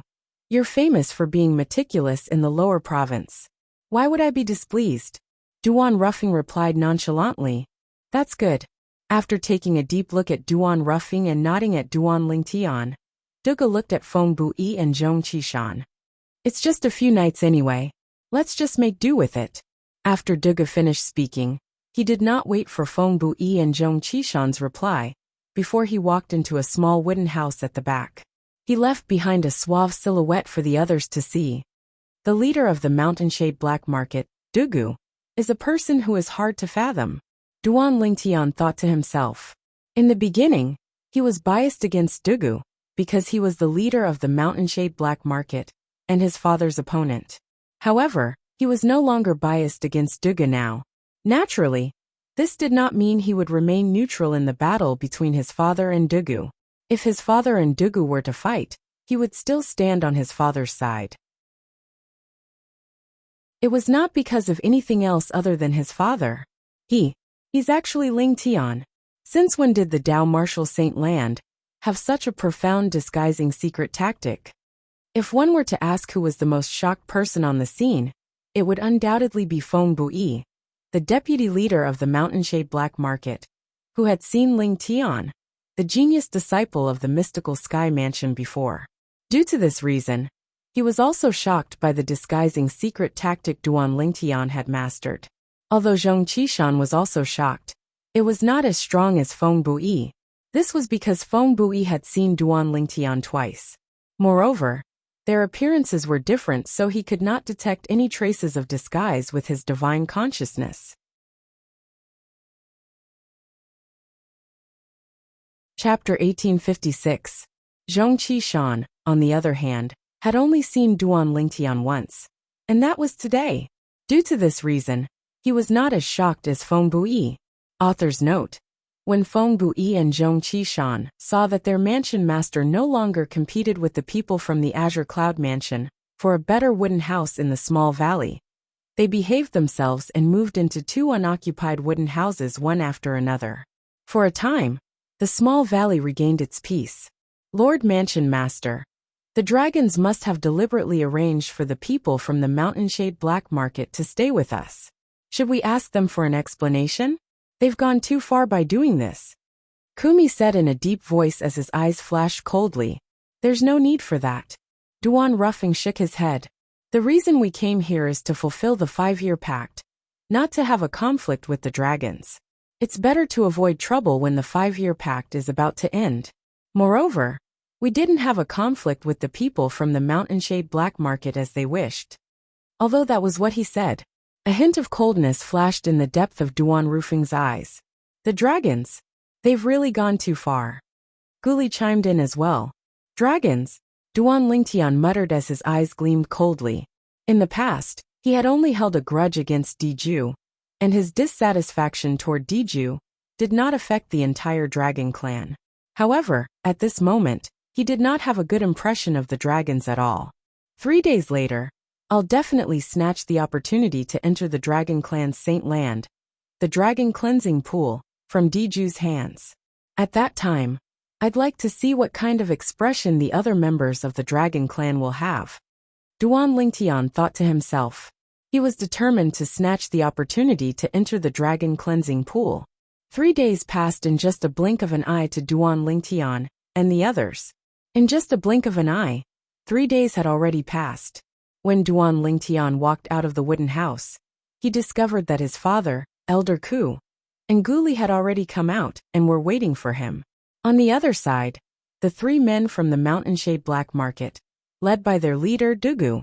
you're famous for being meticulous in the lower province. Why would I be displeased? Duan Rufeng replied nonchalantly, That's good. After taking a deep look at Duan Rufeng and nodding at Duan Lingtian, Dugu looked at Feng Bui and Zhong Qishan. It's just a few nights anyway. Let's just make do with it. After Dugu finished speaking, he did not wait for Feng Bui and Zhong Qishan's reply. Before he walked into a small wooden house at the back. He left behind a suave silhouette for the others to see. The leader of the mountainshade black market, Dugu, is a person who is hard to fathom. Duan Lingtian thought to himself. In the beginning, he was biased against Dugu, because he was the leader of the mountainshade black market, and his father's opponent. However, he was no longer biased against Dugu now. Naturally, this did not mean he would remain neutral in the battle between his father and Dugu. If his father and Dugu were to fight, he would still stand on his father's side. It was not because of anything else other than his father. He's actually Ling Tian. Since when did the Dao Martial Saint Land have such a profound disguising secret tactic? If one were to ask who was the most shocked person on the scene, it would undoubtedly be Feng Bui, the deputy leader of the mountainshade black market, who had seen Ling Tian. the genius disciple of the mystical sky mansion before. Due to this reason, he was also shocked by the disguising secret tactic Duan Lingtian had mastered. Although Zhong Qishan was also shocked, it was not as strong as Feng Bui. This was because Feng Bui had seen Duan Lingtian twice. Moreover, their appearances were different, so he could not detect any traces of disguise with his divine consciousness. Chapter 1856. Zhong Qishan, on the other hand, had only seen Duan Lingtian once, and that was today. Due to this reason, he was not as shocked as Feng Bui. Author's note: when Feng Bui and Zhong Qishan saw that their mansion master no longer competed with the people from the Azure Cloud Mansion for a better wooden house in the small valley, they behaved themselves and moved into 2 unoccupied wooden houses one after another. For a time, the small valley regained its peace. Lord Mansion Master, the dragons must have deliberately arranged for the people from the Mountainshade Black Market to stay with us. Should we ask them for an explanation? They've gone too far by doing this. Kumi said in a deep voice as his eyes flashed coldly. There's no need for that. Duan Ruffing shook his head. The reason we came here is to fulfill the 5-year pact, not to have a conflict with the dragons. It's better to avoid trouble when the 5-year pact is about to end. Moreover, we didn't have a conflict with the people from the Mountainshade Black Market as they wished. Although that was what he said, a hint of coldness flashed in the depth of Duan Rufing's eyes. The dragons? They've really gone too far. Guli chimed in as well. Dragons? Duan Lingtian muttered as his eyes gleamed coldly. In the past, he had only held a grudge against Diju, and his dissatisfaction toward Diju did not affect the entire dragon clan. However, at this moment, he did not have a good impression of the dragons at all. 3 days later, I'll definitely snatch the opportunity to enter the Dragon Clan's Saint Land, the Dragon Cleansing Pool, from Diju's hands. At that time, I'd like to see what kind of expression the other members of the Dragon Clan will have. Duan Lingtian thought to himself. He was determined to snatch the opportunity to enter the Dragon Cleansing Pool. 3 days passed in just a blink of an eye to Duan Lingtian and the others. In just a blink of an eye, 3 days had already passed. When Duan Lingtian walked out of the wooden house, he discovered that his father, Elder Ku, and Guli had already come out and were waiting for him. On the other side, the 3 men from the Mountainshade Black Market, led by their leader Dugu,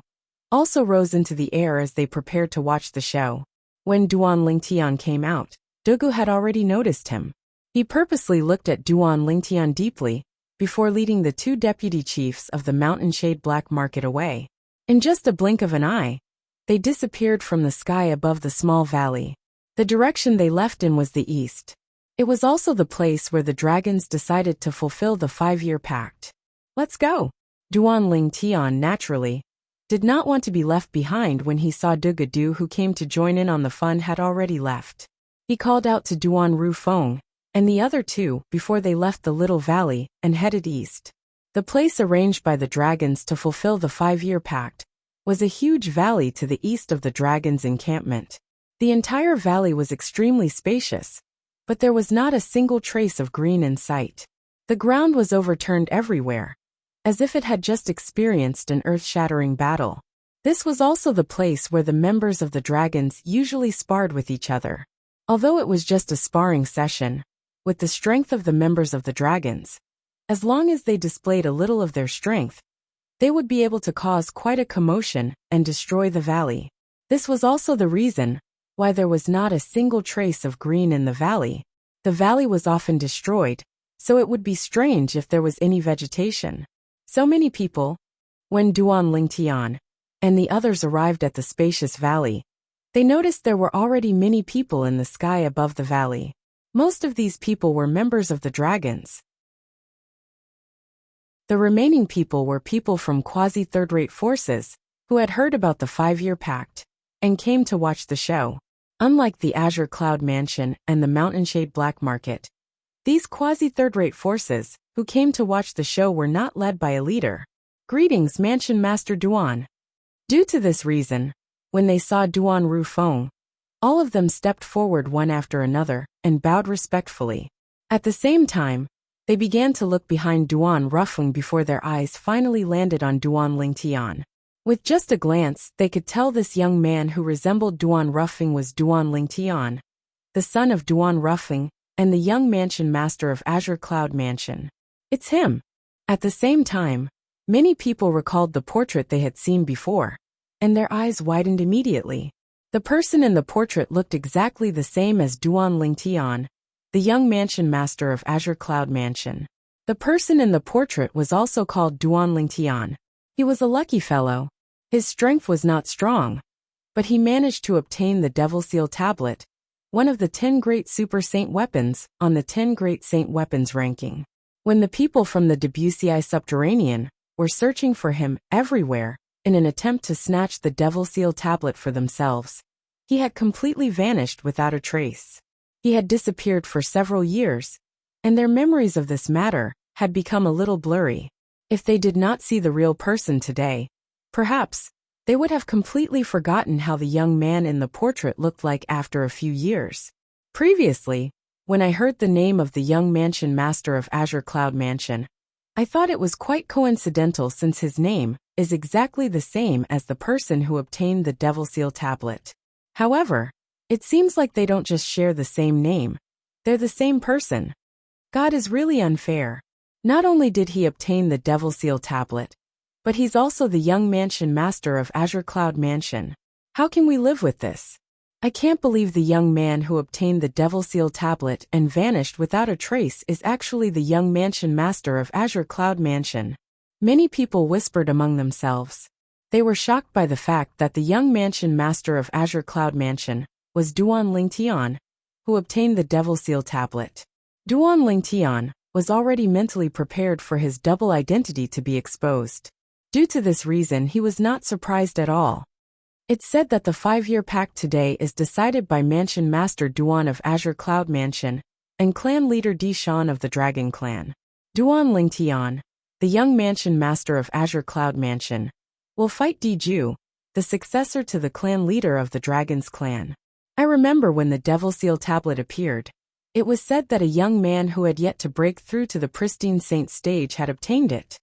also rose into the air as they prepared to watch the show. When Duan Lingtian came out, Dugu had already noticed him. He purposely looked at Duan Lingtian deeply before leading the 2 deputy chiefs of the Mountainshade Black Market away. In just a blink of an eye, they disappeared from the sky above the small valley. The direction they left in was the east. It was also the place where the dragons decided to fulfill the 5-year pact. Let's go! Duan Lingtian, naturally, did not want to be left behind when he saw Dugadu, who came to join in on the fun, had already left. He called out to Duan Rufeng and the other 2 before they left the little valley and headed east. The place arranged by the dragons to fulfill the 5-year pact was a huge valley to the east of the dragons' encampment. The entire valley was extremely spacious, but there was not a single trace of green in sight. The ground was overturned everywhere, as if it had just experienced an earth-shattering battle. This was also the place where the members of the dragons usually sparred with each other. Although it was just a sparring session, with the strength of the members of the dragons, as long as they displayed a little of their strength, they would be able to cause quite a commotion and destroy the valley. This was also the reason why there was not a single trace of green in the valley. The valley was often destroyed, so it would be strange if there was any vegetation. So many people. When Duan Lingtian and the others arrived at the spacious valley, they noticed there were already many people in the sky above the valley. Most of these people were members of the dragons. The remaining people were people from quasi-third-rate forces who had heard about the 5-year pact and came to watch the show. Unlike the Azure Cloud Mansion and the Mountainshade Black Market, these quasi-third-rate forces who came to watch the show were not led by a leader. Greetings, Mansion Master Duan. Due to this reason, when they saw Duan Rufeng, all of them stepped forward one after another and bowed respectfully. At the same time, They began to look behind Duan Ruffling before their eyes finally landed on Duan Lingtian. With just a glance, they could tell this young man who resembled Duan Ruffling was Duan Lingtian, the son of Duan Ruffling, and the young mansion master of Azure Cloud Mansion. It's him. At the same time, many people recalled the portrait they had seen before, and their eyes widened immediately. The person in the portrait looked exactly the same as Duan Lingtian, the young mansion master of Azure Cloud Mansion. The person in the portrait was also called Duan Lingtian. He was a lucky fellow. His strength was not strong, but he managed to obtain the Devil Seal Tablet, one of the 10 great super saint weapons, on the 10 great saint weapons ranking. When the people from the Debussy subterranean were searching for him everywhere in an attempt to snatch the Devil Seal Tablet for themselves, he had completely vanished without a trace. He had disappeared for several years, and their memories of this matter had become a little blurry. If they did not see the real person today, perhaps they would have completely forgotten how the young man in the portrait looked like after a few years. Previously, when I heard the name of the young mansion master of Azure Cloud Mansion, I thought it was quite coincidental since his name is exactly the same as the person who obtained the Devil Seal Tablet. However, it seems like they don't just share the same name, they're the same person. God is really unfair. Not only did he obtain the Devil Seal Tablet, but he's also the young mansion master of Azure Cloud Mansion. How can we live with this? I can't believe the young man who obtained the Devil Seal Tablet and vanished without a trace is actually the young mansion master of Azure Cloud Mansion. Many people whispered among themselves. They were shocked by the fact that the young mansion master of Azure Cloud Mansion was Duan Lingtian, who obtained the Devil Seal Tablet. Duan Lingtian was already mentally prepared for his double identity to be exposed. Due to this reason, he was not surprised at all. It's said that the 5-year pact today is decided by Mansion Master Duan of Azure Cloud Mansion and Clan Leader Di Shan of the Dragon Clan. Duan Lingtian, the young mansion master of Azure Cloud Mansion, will fight Di Ju, the successor to the clan leader of the Dragon's Clan. I remember when the Devil Seal Tablet appeared, it was said that a young man who had yet to break through to the pristine saint stage had obtained it.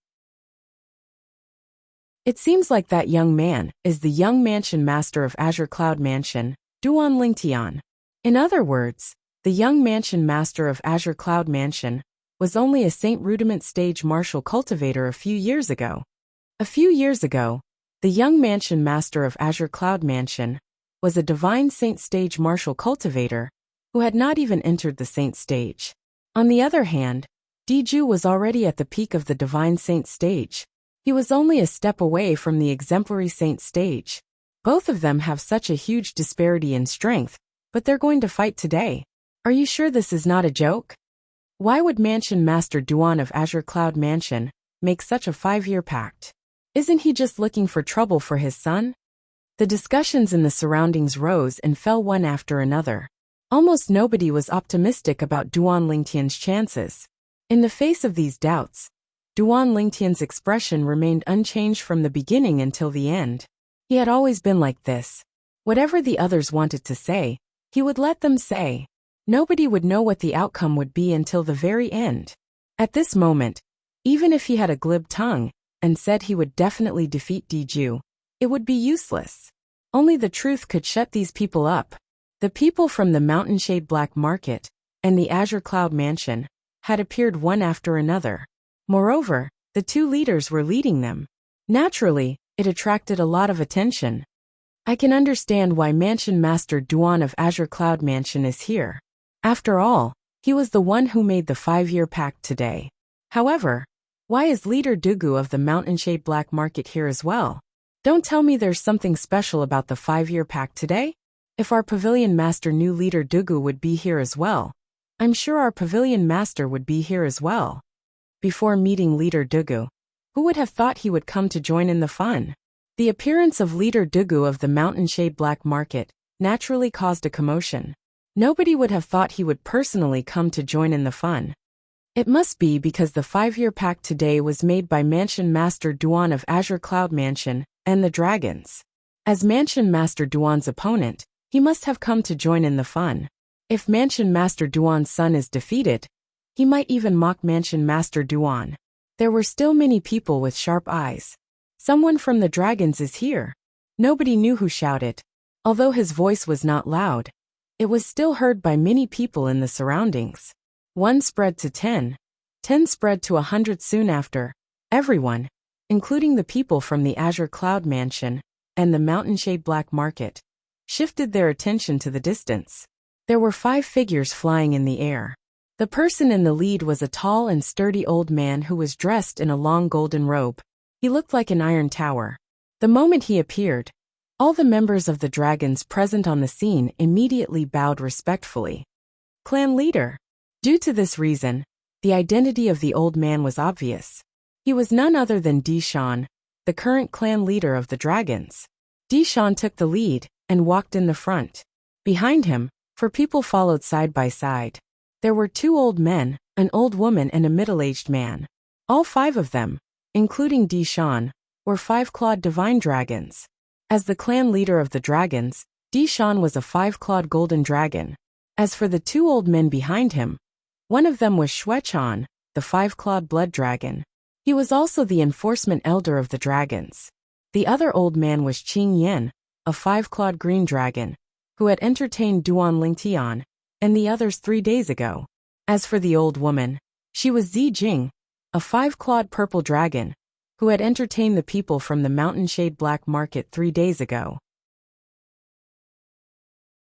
It seems like that young man is the young mansion master of Azure Cloud Mansion, Duan Lingtian. In other words, the young mansion master of Azure Cloud Mansion was only a saint rudiment stage martial cultivator a few years ago. A few years ago, the young mansion master of Azure Cloud Mansion was a divine saint stage martial cultivator who had not even entered the saint stage. On the other hand, Di Ju was already at the peak of the divine saint stage. He was only a step away from the exemplary saint stage. Both of them have such a huge disparity in strength, but they're going to fight today. Are you sure this is not a joke? Why would Mansion Master Duan of Azure Cloud Mansion make such a 5-year pact? Isn't he just looking for trouble for his son? The discussions in the surroundings rose and fell one after another. Almost nobody was optimistic about Duan Lingtian's chances. In the face of these doubts, Duan Lingtian's expression remained unchanged from the beginning until the end. He had always been like this. Whatever the others wanted to say, he would let them say. Nobody would know what the outcome would be until the very end. At this moment, even if he had a glib tongue and said he would definitely defeat Di Ju, it would be useless. Only the truth could shut these people up. The people from the Mountainshade Black Market and the Azure Cloud Mansion had appeared one after another. Moreover, the two leaders were leading them. Naturally, it attracted a lot of attention. I can understand why Mansion Master Duan of Azure Cloud Mansion is here. After all, he was the one who made the 5-year pact today. However, why is Leader Dugu of the Mountainshade Black Market here as well? Don't tell me there's something special about the 5-year pact today? If our Pavilion Master knew Leader Dugu would be here as well, I'm sure our Pavilion Master would be here as well. Before meeting Leader Dugu, who would have thought he would come to join in the fun? The appearance of Leader Dugu of the Mountainshade Black Market naturally caused a commotion. Nobody would have thought he would personally come to join in the fun. It must be because the 5-year pact today was made by Mansion Master Duan of Azure Cloud Mansion and the Dragons. As Mansion Master Duan's opponent, he must have come to join in the fun. If Mansion Master Duan's son is defeated, He might even mock Mansion Master Duan. There were still many people with sharp eyes. Someone from the dragons is here. Nobody knew who shouted. Although his voice was not loud, it was still heard by many people in the surroundings. 1 spread to 10. 10 spread to 100 soon after. Everyone, including the people from the Azure Cloud Mansion and the Mountainshade Black Market, shifted their attention to the distance. There were 5 figures flying in the air. The person in the lead was a tall and sturdy old man who was dressed in a long golden robe. He looked like an iron tower. The moment he appeared, all the members of the dragons present on the scene immediately bowed respectfully. Clan leader. Due to this reason, the identity of the old man was obvious. He was none other than Dishan, the current clan leader of the dragons. Dishan took the lead and walked in the front. Behind him, 4 people followed side by side. There were 2 old men, an old woman and a middle-aged man. All 5 of them, including Dishan, were 5-clawed divine dragons. As the clan leader of the dragons, Dishan was a 5-clawed golden dragon. As for the 2 old men behind him, one of them was Shuechan, the 5-clawed blood dragon. He was also the enforcement elder of the dragons. The other old man was Qing Yen, a 5-clawed green dragon, who had entertained Duan Lingtian and the others 3 days ago. As for the old woman, she was Zi Jing, a 5-clawed purple dragon, who had entertained the people from the Mountainshade Black Market 3 days ago.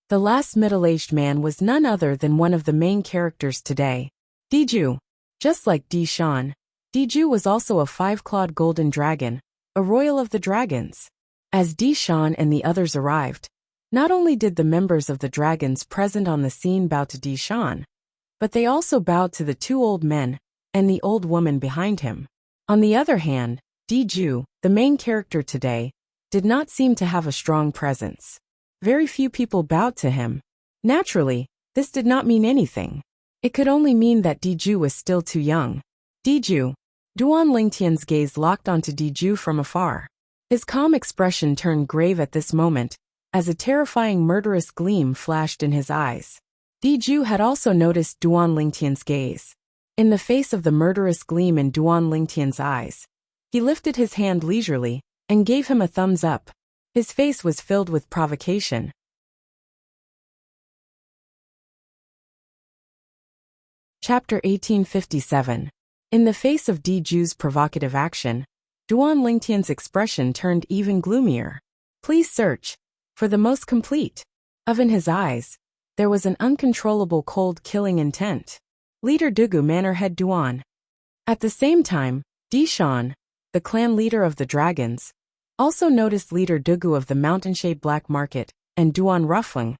The last middle-aged man was none other than one of the main characters today, Diju. Just like Dishan, Diju was also a 5-clawed golden dragon, a royal of the dragons. As Dishan and the others arrived, not only did the members of the dragons present on the scene bow to Dishan, but they also bowed to the 2 old men and the old woman behind him. On the other hand, Diju, the main character today, did not seem to have a strong presence. Very few people bowed to him. Naturally, this did not mean anything. It could only mean that Diju was still too young. Diju. Duan Lingtian's gaze locked onto Diju from afar. His calm expression turned grave at this moment, as a terrifying murderous gleam flashed in his eyes. Diju had also noticed Duan Lingtian's gaze. In the face of the murderous gleam in Duan Lingtian's eyes, he lifted his hand leisurely and gave him a thumbs up. His face was filled with provocation. Chapter 1857. In the face of Diju's provocative action, Duan Lingtian's expression turned even gloomier. Please search for the most complete. In his eyes, there was an uncontrollable cold killing intent. Leader Dugu Manorhead Duan. At the same time, Dishan, the clan leader of the dragons, also noticed Leader Dugu of the Mountainshade Black Market and Duan Ruffling,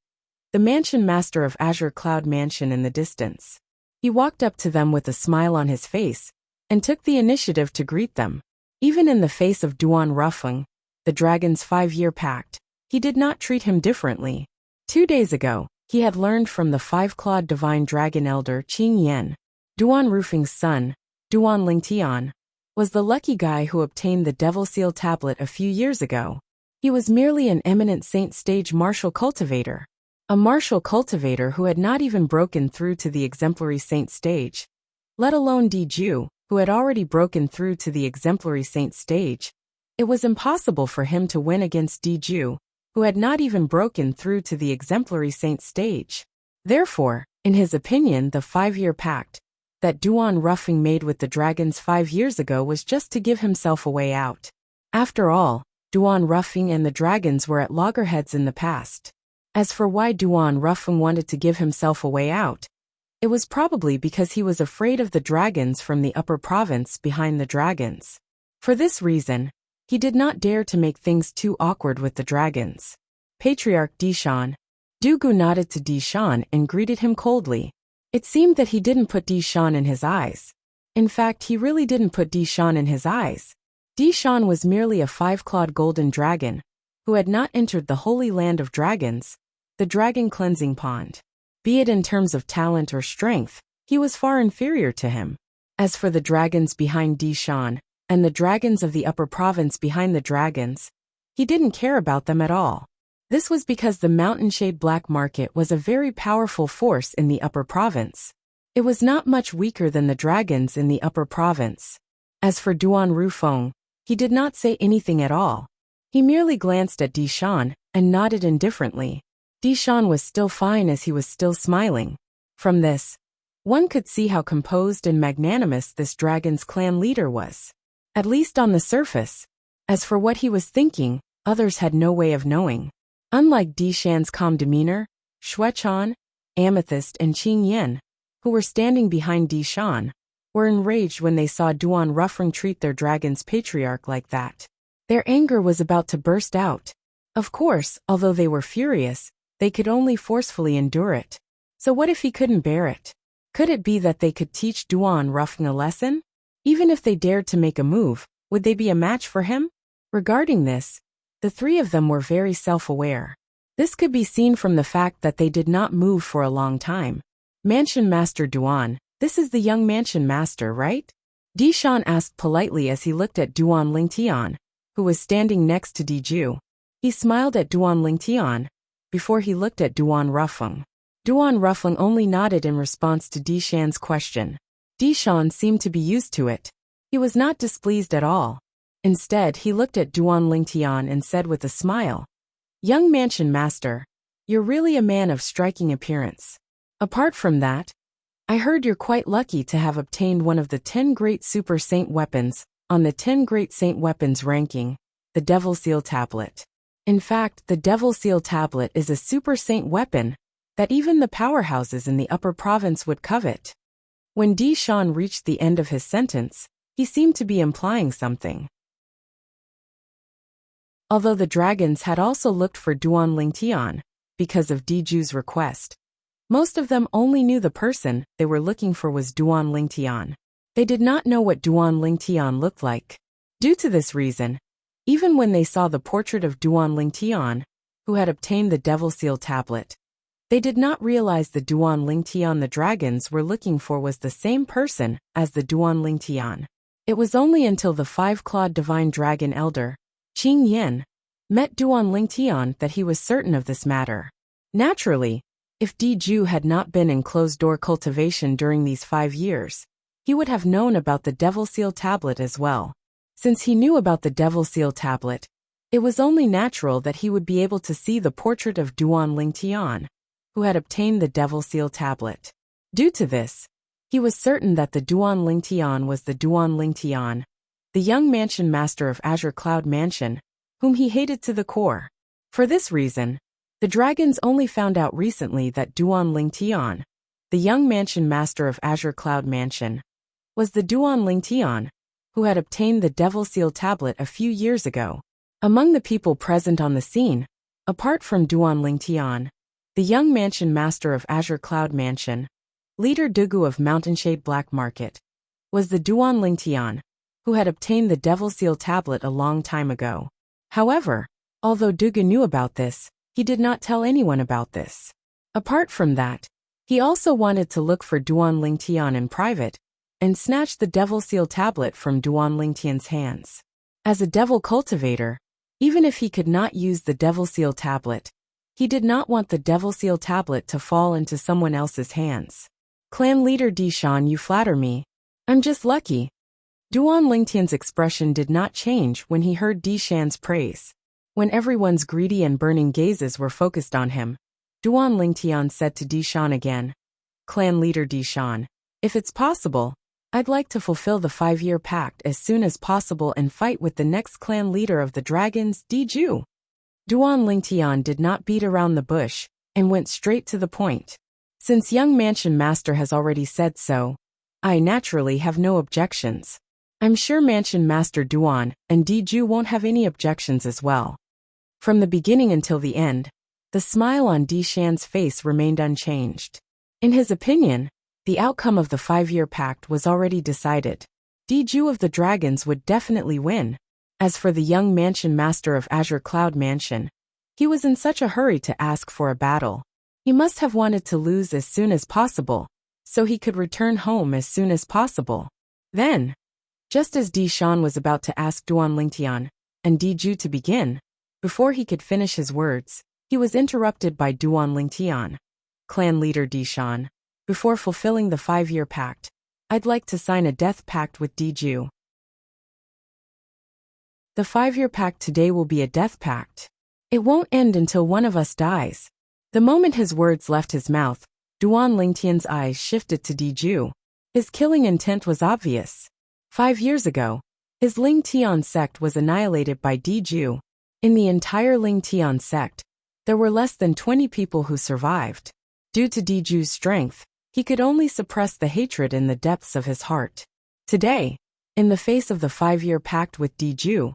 the mansion master of Azure Cloud Mansion in the distance. He walked up to them with a smile on his face and took the initiative to greet them. Even in the face of Duan Ruffling, the dragon's 5-year pact, he did not treat him differently. 2 days ago, he had learned from the 5-clawed divine dragon elder Qing Yen. Duan Ruffing's son, Duan Lingtian, was the lucky guy who obtained the Devil Seal tablet a few years ago. He was merely an eminent saint stage martial cultivator. A martial cultivator who had not even broken through to the exemplary saint stage. Let alone Diju, who had already broken through to the exemplary saint stage. It was impossible for him to win against Diju, who had not even broken through to the exemplary saint stage. Therefore, in his opinion, the 5-year pact that Duan Ruffing made with the dragons 5 years ago was just to give himself a way out. After all, Duan Ruffing and the dragons were at loggerheads in the past. As for why Duan Ruffing wanted to give himself a way out, it was probably because he was afraid of the dragons from the upper province behind the dragons. For this reason, he did not dare to make things too awkward with the dragons. Patriarch Dishan. Dugu nodded to Dishan and greeted him coldly. It seemed that he didn't put Dishan in his eyes. In fact, he really didn't put Dishan in his eyes. Dishan was merely a 5-clawed golden dragon, who had not entered the holy land of dragons, the dragon cleansing pond. Be it in terms of talent or strength, he was far inferior to him. As for the dragons behind Dishan, and the dragons of the upper province behind the dragons, he didn't care about them at all. This was because the Mountainshade Black Market was a very powerful force in the upper province. It was not much weaker than the dragons in the upper province. As for Duan Rufeng, he did not say anything at all. He merely glanced at Dishan and nodded indifferently. Dishan was still fine as he was still smiling. From this, one could see how composed and magnanimous this dragon's clan leader was. At least on the surface. As for what he was thinking, others had no way of knowing. Unlike Dishan's calm demeanor, Xuechan, Amethyst and Qing Yen, who were standing behind Dishan, were enraged when they saw Duan Rufeng treat their dragon's patriarch like that. Their anger was about to burst out. Of course, although they were furious, they could only forcefully endure it. So what if he couldn't bear it? Could it be that they could teach Duan Rufeng a lesson? Even if they dared to make a move, would they be a match for him? Regarding this, the three of them were very self-aware. This could be seen from the fact that they did not move for a long time. Mansion Master Duan, this is the young Mansion Master, right? Dishan asked politely as he looked at Duan Lingtian, who was standing next to Diju. He smiled at Duan Lingtian before he looked at Duan Rufeng. Duan Rufeng only nodded in response to Dishan's question. Dishan seemed to be used to it. He was not displeased at all. Instead, he looked at Duan Lingtian and said with a smile, "Young Mansion Master, you're really a man of striking appearance. Apart from that, I heard you're quite lucky to have obtained one of the 10 Great Super Saint Weapons on the 10 Great Saint Weapons ranking, the Devil Seal Tablet. In fact, the Devil Seal Tablet is a Super Saint weapon that even the powerhouses in the upper province would covet." When Dishan reached the end of his sentence, he seemed to be implying something. Although the dragons had also looked for Duan Lingtian, because of Diju's request, most of them only knew the person they were looking for was Duan Lingtian. They did not know what Duan Lingtian looked like. Due to this reason, even when they saw the portrait of Duan Lingtian, who had obtained the Devil Seal Tablet, they did not realize the Duan Lingtian the dragons were looking for was the same person as the Duan Lingtian. It was only until the five-clawed divine dragon elder, Qing Yen, met Duan Lingtian that he was certain of this matter. Naturally, if Diju had not been in closed-door cultivation during these 5 years, he would have known about the Devil Seal Tablet as well. Since he knew about the Devil Seal Tablet, it was only natural that he would be able to see the portrait of Duan Lingtian, who had obtained the Devil Seal Tablet. Due to this, he was certain that the Duan Lingtian was the Duan Lingtian, the young Mansion Master of Azure Cloud Mansion, whom he hated to the core. For this reason, the dragons only found out recently that Duan Lingtian, the young Mansion Master of Azure Cloud Mansion, was the Duan Lingtian, who had obtained the Devil Seal Tablet a few years ago. Among the people present on the scene, apart from Duan Lingtian, the young Mansion Master of Azure Cloud Mansion, leader Dugu of Mountainshade Black Market, was the Duan Lingtian, who had obtained the Devil Seal Tablet a long time ago. However, although Dugu knew about this, he did not tell anyone about this. Apart from that, he also wanted to look for Duan Lingtian in private and snatch the Devil Seal Tablet from Duan Lingtian's hands. As a devil cultivator, even if he could not use the Devil Seal Tablet, he did not want the Devil Seal Tablet to fall into someone else's hands. Clan leader Dishan, you flatter me. I'm just lucky. Duan Lingtian's expression did not change when he heard Dishan's praise. When everyone's greedy and burning gazes were focused on him, Duan Lingtian said to Dishan again, "Clan leader Dishan, if it's possible, I'd like to fulfill the 5-year pact as soon as possible and fight with the next clan leader of the dragons, Diju." Duan Lingtian did not beat around the bush and went straight to the point. "Since young Mansion Master has already said so, I naturally have no objections. I'm sure Mansion Master Duan and Diju won't have any objections as well." From the beginning until the end, the smile on Dishan's face remained unchanged. In his opinion, the outcome of the 5-year pact was already decided. Diju of the dragons would definitely win. As for the young Mansion Master of Azure Cloud Mansion, he was in such a hurry to ask for a battle. He must have wanted to lose as soon as possible, so he could return home as soon as possible. Then, just as Dishan was about to ask Duan Lingtian and Diju to begin, before he could finish his words, he was interrupted by Duan Lingtian. "Clan leader Dishan, Before fulfilling the 5-year pact, I'd like to sign a death pact with Diju. The 5-year pact today will be a death pact. It won't end until one of us dies. The moment his words left his mouth, Duan Lingtian's eyes shifted to Diju. His killing intent was obvious. 5 years ago, his Ling Tian sect was annihilated by Diju. In the entire Ling Tian sect, there were less than 20 people who survived. Due to Diju's strength, he could only suppress the hatred in the depths of his heart. Today, in the face of the 5-year pact with Diju,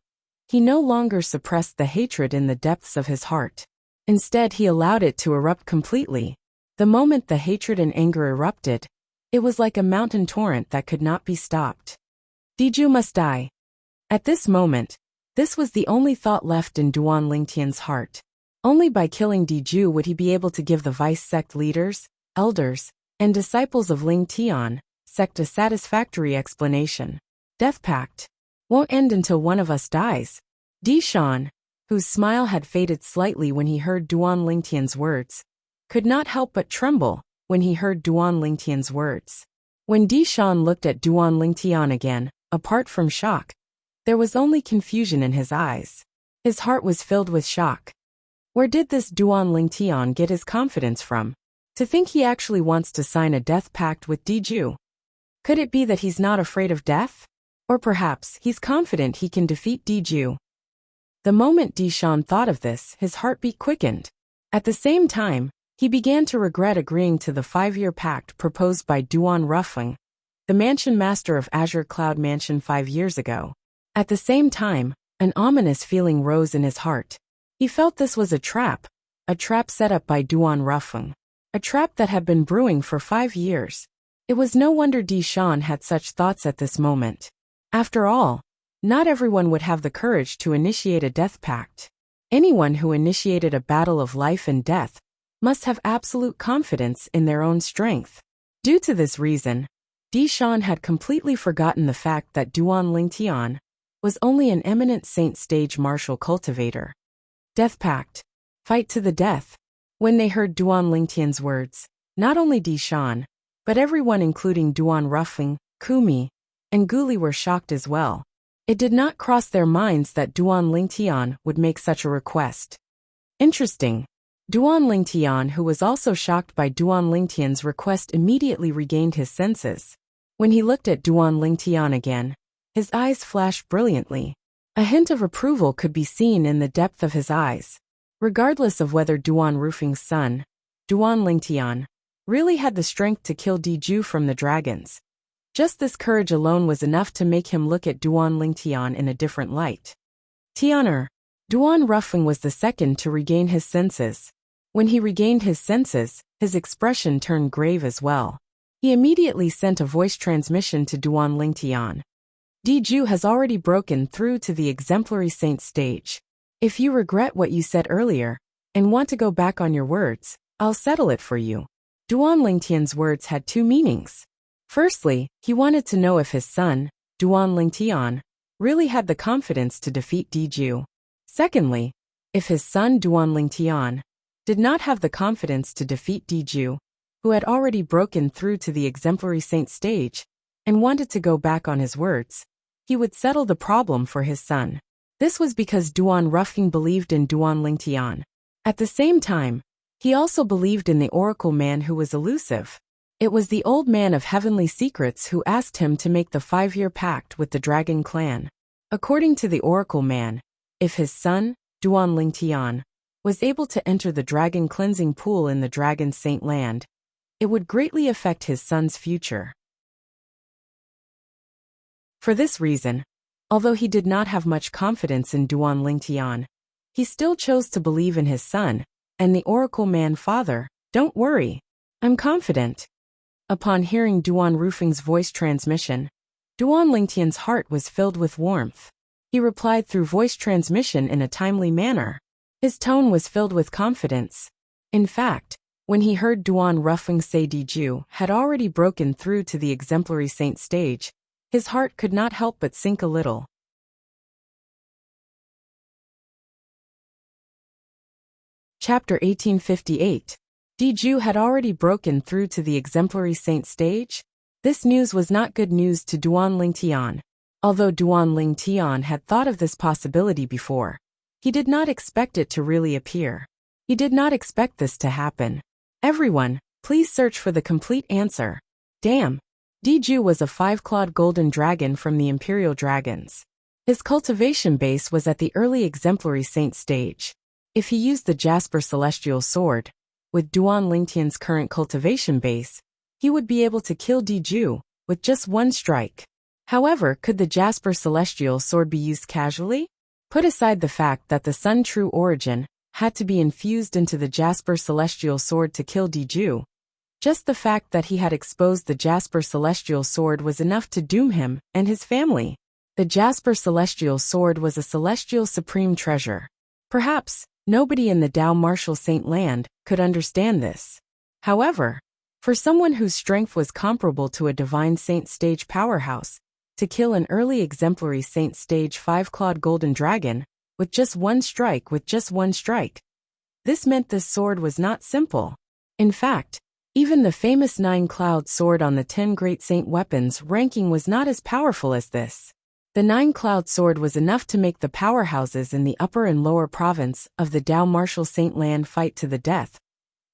he no longer suppressed the hatred in the depths of his heart. Instead, he allowed it to erupt completely. The moment the hatred and anger erupted, it was like a mountain torrent that could not be stopped. Diju must die. At this moment, this was the only thought left in Duan Lingtian's heart. Only by killing Diju would he be able to give the vice sect leaders, elders, and disciples of Ling Tian sect a satisfactory explanation. Death pact won't end until one of us dies. Di Shan, whose smile had faded slightly when he heard Duan Lingtian's words, could not help but tremble when he heard Duan Lingtian's words. When Di Shan looked at Duan Lingtian again, apart from shock, there was only confusion in his eyes. His heart was filled with shock. Where did this Duan Lingtian get his confidence from? To think he actually wants to sign a death pact with Diju? Could it be that he's not afraid of death? Or perhaps he's confident he can defeat Diju? The moment Di Shan thought of this, his heartbeat quickened. At the same time, he began to regret agreeing to the 5-year pact proposed by Duan Rufeng, the mansion master of Azure Cloud Mansion 5 years ago. At the same time, an ominous feeling rose in his heart. He felt this was a trap set up by Duan Rufeng, a trap that had been brewing for 5 years. It was no wonder Di Shan had such thoughts at this moment. After all, not everyone would have the courage to initiate a death pact. Anyone who initiated a battle of life and death must have absolute confidence in their own strength. Due to this reason, Di Shan had completely forgotten the fact that Duan Lingtian was only an eminent saint stage martial cultivator. Death pact. Fight to the death. When they heard Duan Lingtian's words, not only Di Shan, but everyone including Duan Rufeng, Kumi, and Guli were shocked as well. It did not cross their minds that Duan Lingtian would make such a request. Interesting. Duan Lingtian, who was also shocked by Duan Lingtian's request, immediately regained his senses. When he looked at Duan Lingtian again, his eyes flashed brilliantly. A hint of approval could be seen in the depth of his eyes. Regardless of whether Duan Rufeng's son, Duan Lingtian, really had the strength to kill Diju from the dragons, just this courage alone was enough to make him look at Duan Lingtian in a different light. Tianer, Duan Rufeng was the second to regain his senses. When he regained his senses, his expression turned grave as well. He immediately sent a voice transmission to Duan Lingtian. Diju has already broken through to the exemplary saint stage. If you regret what you said earlier, and want to go back on your words, I'll settle it for you. Duan Lingtian's words had 2 meanings. Firstly, he wanted to know if his son, Duan Lingtian, really had the confidence to defeat Diju. Secondly, if his son Duan Lingtian did not have the confidence to defeat Diju, who had already broken through to the exemplary saint stage, and wanted to go back on his words, he would settle the problem for his son. This was because Duan Rufeng believed in Duan Lingtian. At the same time, he also believed in the oracle man who was elusive. It was the old man of heavenly secrets who asked him to make the 5-year pact with the dragon clan. According to the oracle man, if his son, Duan Lingtian, was able to enter the dragon cleansing pool in the dragon saint land, it would greatly affect his son's future. For this reason, although he did not have much confidence in Duan Lingtian, he still chose to believe in his son, and the oracle man father, "Don't worry. I'm confident." Upon hearing Duan Rufeng's voice transmission, Duan Lingtian's heart was filled with warmth. He replied through voice transmission in a timely manner. His tone was filled with confidence. In fact, when he heard Duan Rufeng say Diju had already broken through to the exemplary saint stage, his heart could not help but sink a little. Chapter 1858. Diju had already broken through to the exemplary saint stage. This news was not good news to Duan Lingtian. Although Duan Lingtian had thought of this possibility before, he did not expect it to really appear. He did not expect this to happen. Everyone, please search for the complete answer. Damn. Diju was a 5-clawed golden dragon from the Imperial Dragons. His cultivation base was at the early exemplary saint stage. If he used the Jasper Celestial Sword, with Duan Lingtian's current cultivation base, he would be able to kill Diju with just one strike. However, could the Jasper Celestial Sword be used casually? Put aside the fact that the Sun True Origin had to be infused into the Jasper Celestial Sword to kill Diju. Just the fact that he had exposed the Jasper Celestial Sword was enough to doom him and his family. The Jasper Celestial Sword was a celestial supreme treasure. Perhaps nobody in the Dao Martial Saint Land could understand this. However, for someone whose strength was comparable to a divine saint stage powerhouse, to kill an early exemplary saint stage 5-clawed golden dragon with just one strike, this meant this sword was not simple. In fact, even the famous 9-clawed sword on the 10 great saint weapons ranking was not as powerful as this. The 9-clawed sword was enough to make the powerhouses in the upper and lower province of the Dao Martial Saint Land fight to the death,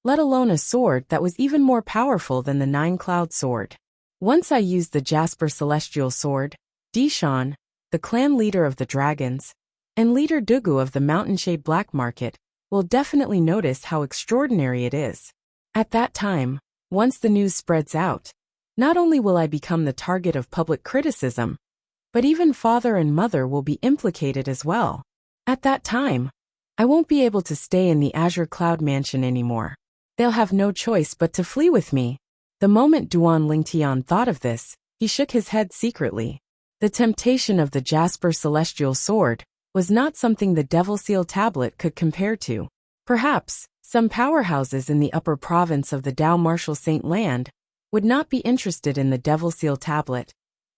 let alone a sword that was even more powerful than the 9-clawed sword. Once I used the Jasper Celestial Sword, Dishan, the clan leader of the dragons, and leader Dugu of the Mountainshade Black Market, will definitely notice how extraordinary it is. At that time, once the news spreads out, not only will I become the target of public criticism, but even father and mother will be implicated as well. At that time, I won't be able to stay in the Azure Cloud Mansion anymore. They'll have no choice but to flee with me. The moment Duan Lingtian thought of this, he shook his head secretly. The temptation of the Jasper Celestial Sword was not something the Devil Seal Tablet could compare to. Perhaps some powerhouses in the upper province of the Dao Martial Saint Land would not be interested in the Devil Seal Tablet,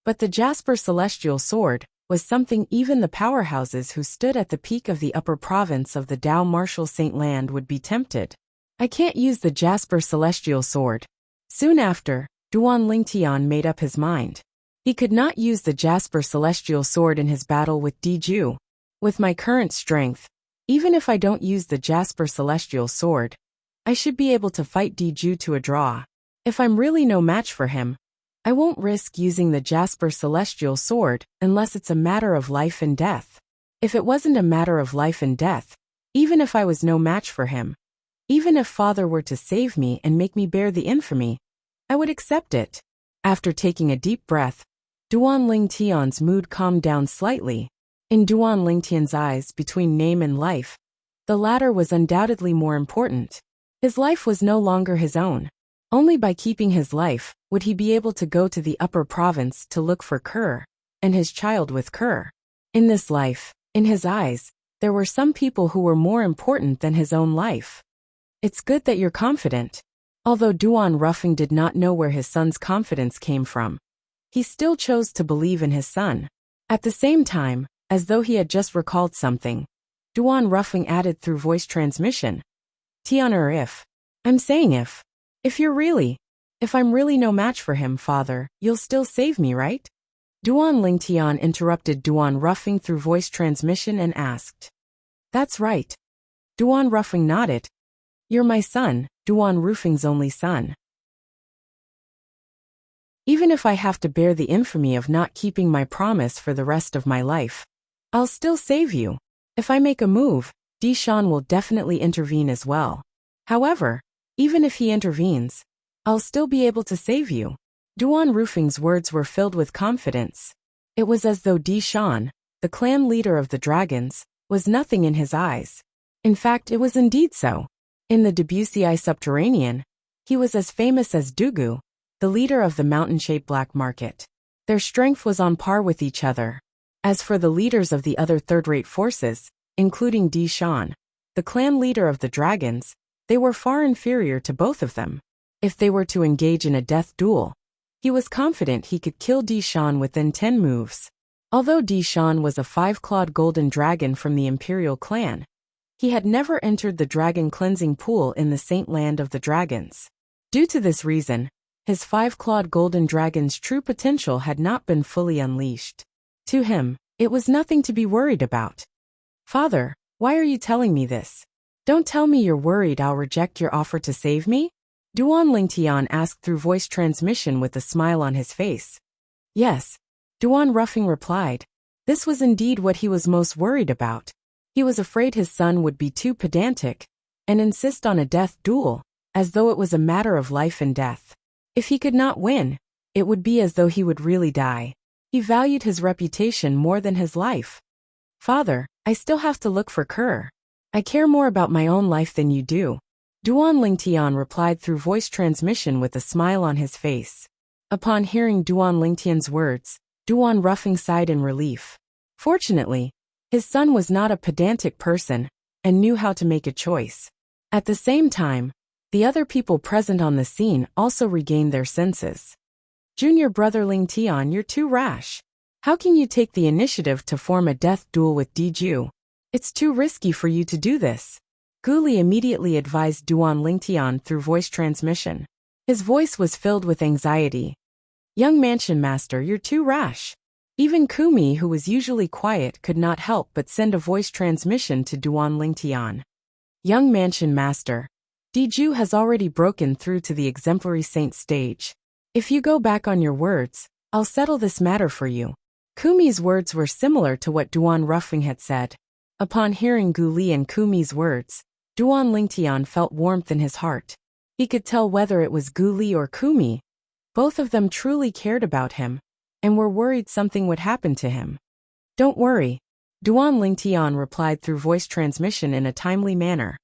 but the Jasper Celestial Sword was something even the powerhouses who stood at the peak of the upper province of the Dao Martial Saint Land would be tempted. I can't use the Jasper Celestial Sword. Soon after, Duan Lingtian made up his mind. He could not use the Jasper Celestial Sword in his battle with Diju. With my current strength, even if I don't use the Jasper Celestial Sword, I should be able to fight Diju to a draw. If I'm really no match for him, I won't risk using the Jasper Celestial Sword unless it's a matter of life and death. If it wasn't a matter of life and death, even if I was no match for him, even if father were to save me and make me bear the infamy, I would accept it. After taking a deep breath, Duan Lingtian's mood calmed down slightly. In Duan Lingtian's eyes, between name and life, the latter was undoubtedly more important. His life was no longer his own. Only by keeping his life would he be able to go to the upper province to look for Kerr, and his child with Kerr. In this life, in his eyes, there were some people who were more important than his own life. It's good that you're confident. Although Duan Ruffing did not know where his son's confidence came from, he still chose to believe in his son. At the same time, as though he had just recalled something, Duan Ruffing added through voice transmission, Tianer, if I'm really no match for him, father, you'll still save me, right? Duan Lingtian interrupted Duan Ruffing through voice transmission and asked. That's right. Duan Ruffing nodded. You're my son, Duan Ruffing's only son. Even if I have to bear the infamy of not keeping my promise for the rest of my life, I'll still save you. If I make a move, Dishan will definitely intervene as well. However, even if he intervenes, I'll still be able to save you. Duan Ruffing's words were filled with confidence. It was as though Dishan, the clan leader of the dragons, was nothing in his eyes. In fact, it was indeed so. In the Debussy subterranean, he was as famous as Dugu, the leader of the Mountainshade Black Market. Their strength was on par with each other. As for the leaders of the other third-rate forces, including Dishan, the clan leader of the dragons, they were far inferior to both of them. If they were to engage in a death duel, he was confident he could kill Dishan within 10 moves. Although Dishan was a 5-clawed golden dragon from the Imperial clan, He had never entered the dragon cleansing pool in the Saint Land of the Dragons. Due to this reason, his five-clawed golden dragon's true potential had not been fully unleashed. To him, it was nothing to be worried about. Father, why are you telling me this? Don't tell me you're worried I'll reject your offer to save me? Duan Lingtian asked through voice transmission with a smile on his face. Yes, Duan Ruffing replied. This was indeed what he was most worried about. He was afraid his son would be too pedantic and insist on a death duel, as though it was a matter of life and death. If he could not win, it would be as though he would really die. He valued his reputation more than his life. Father, I still have to look for Kerr. I care more about my own life than you do. Duan Lingtian replied through voice transmission with a smile on his face. Upon hearing Duan Lingtian's words, Duan Ruffing sighed in relief. Fortunately, his son was not a pedantic person and knew how to make a choice. At the same time, the other people present on the scene also regained their senses. Junior brother Lingtian, you're too rash. How can you take the initiative to form a death duel with Diju? It's too risky for you to do this. Guli immediately advised Duan Lingtian through voice transmission. His voice was filled with anxiety. Young Mansion Master, you're too rash. Even Kumi, who was usually quiet, could not help but send a voice transmission to Duan Lingtian. Young Mansion Master, Diju has already broken through to the exemplary saint stage. If you go back on your words, I'll settle this matter for you. Kumi's words were similar to what Duan Ruffing had said. Upon hearing Guli and Kumi's words, Duan Lingtian felt warmth in his heart. He could tell whether it was Guli or Kumi. Both of them truly cared about him, and were worried something would happen to him. Don't worry, Duan Lingtian replied through voice transmission in a timely manner.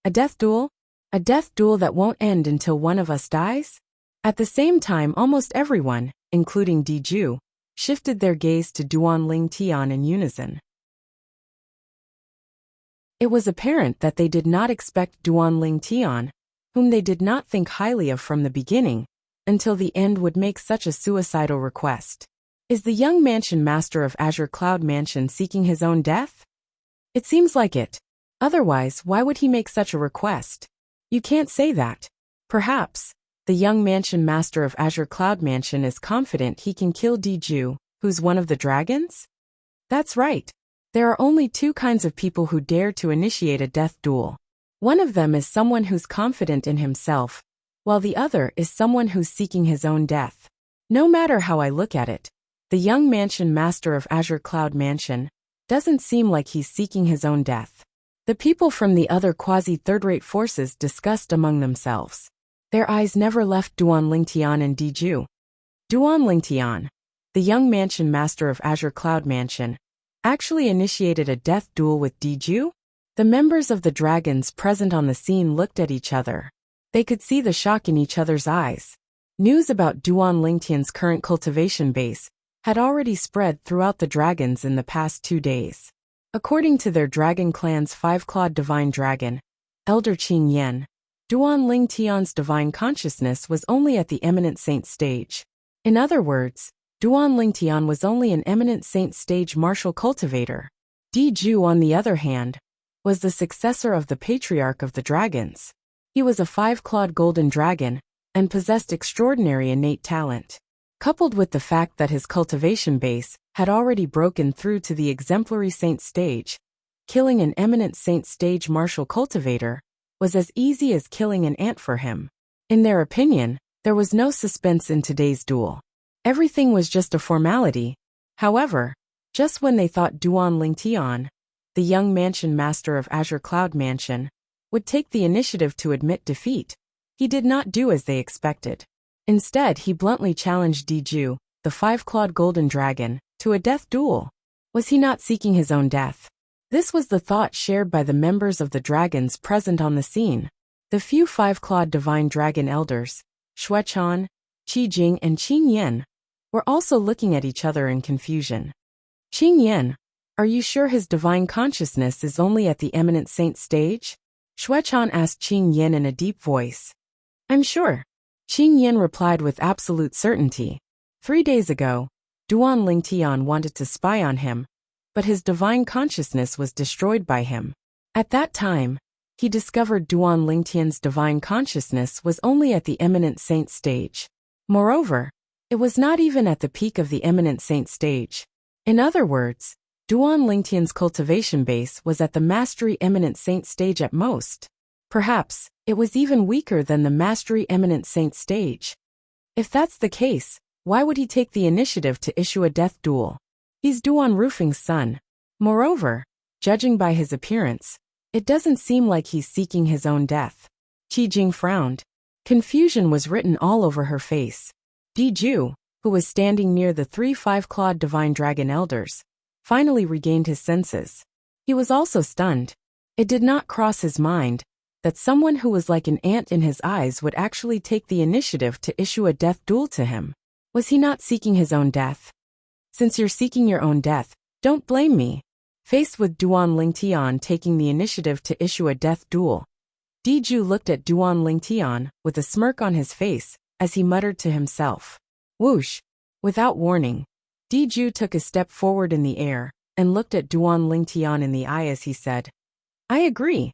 A death duel? A death duel that won't end until one of us dies? At the same time, almost everyone, including Diju, shifted their gaze to Duan Lingtian in unison. It was apparent that they did not expect Duan Lingtian, whom they did not think highly of from the beginning, until the end would make such a suicidal request. Is the young mansion master of Azure Cloud Mansion seeking his own death? It seems like it. Otherwise, why would he make such a request? You can't say that. Perhaps the young mansion master of Azure Cloud Mansion is confident he can kill Diju, who's one of the dragons? That's right. There are only two kinds of people who dare to initiate a death duel. One of them is someone who's confident in himself, while the other is someone who's seeking his own death. No matter how I look at it, the young mansion master of Azure Cloud Mansion doesn't seem like he's seeking his own death. The people from the other quasi-third-rate forces discussed among themselves. Their eyes never left Duan Lingtian and Diju. Duan Lingtian, the young mansion master of Azure Cloud Mansion, actually initiated a death duel with Diju? The members of the dragons present on the scene looked at each other. They could see the shock in each other's eyes. News about Duan Lingtian's current cultivation base had already spread throughout the dragons in the past 2 days. According to their dragon clan's five-clawed divine dragon, Elder Qing Yan, Duan Lingtian's divine consciousness was only at the eminent saint stage. In other words, Duan Lingtian was only an eminent saint stage martial cultivator. Diju, on the other hand, was the successor of the patriarch of the dragons. He was a five-clawed golden dragon and possessed extraordinary innate talent. Coupled with the fact that his cultivation base had already broken through to the exemplary saint stage, killing an eminent saint stage martial cultivator was as easy as killing an ant for him. In their opinion, there was no suspense in today's duel. Everything was just a formality. However, just when they thought Duan Lingtian, the young mansion master of Azure Cloud Mansion, would take the initiative to admit defeat, he did not do as they expected. Instead, he bluntly challenged Diju, the five-clawed golden dragon, to a death duel. Was he not seeking his own death? This was the thought shared by the members of the dragons present on the scene. The few five-clawed divine dragon elders, Xuechan, Qi Jing and Qing Yan, were also looking at each other in confusion. Qing Yan, are you sure his divine consciousness is only at the eminent saint stage? Xuechan asked Qing Yan in a deep voice. I'm sure. Qing Yan replied with absolute certainty. 3 days ago, Duan Lingtian wanted to spy on him, but his divine consciousness was destroyed by him. At that time, he discovered Duan Lingtian's divine consciousness was only at the eminent saint stage. Moreover, it was not even at the peak of the eminent saint stage. In other words, Duan Lingtian's cultivation base was at the mastery eminent saint stage at most. Perhaps, it was even weaker than the mastery eminent saint stage. If that's the case, why would he take the initiative to issue a death duel? He's Duan Rufing's son. Moreover, judging by his appearance, it doesn't seem like he's seeking his own death. Qi Jing frowned. Confusion was written all over her face. Di Ju, who was standing near the 3 5-clawed divine dragon elders, finally regained his senses. He was also stunned. It did not cross his mind that someone who was like an ant in his eyes would actually take the initiative to issue a death duel to him. Was he not seeking his own death? Since you're seeking your own death, don't blame me. Faced with Duan Lingtian taking the initiative to issue a death duel, Di Ju looked at Duan Lingtian with a smirk on his face as he muttered to himself. Whoosh! Without warning, Di Ju took a step forward in the air and looked at Duan Lingtian in the eye as he said, I agree.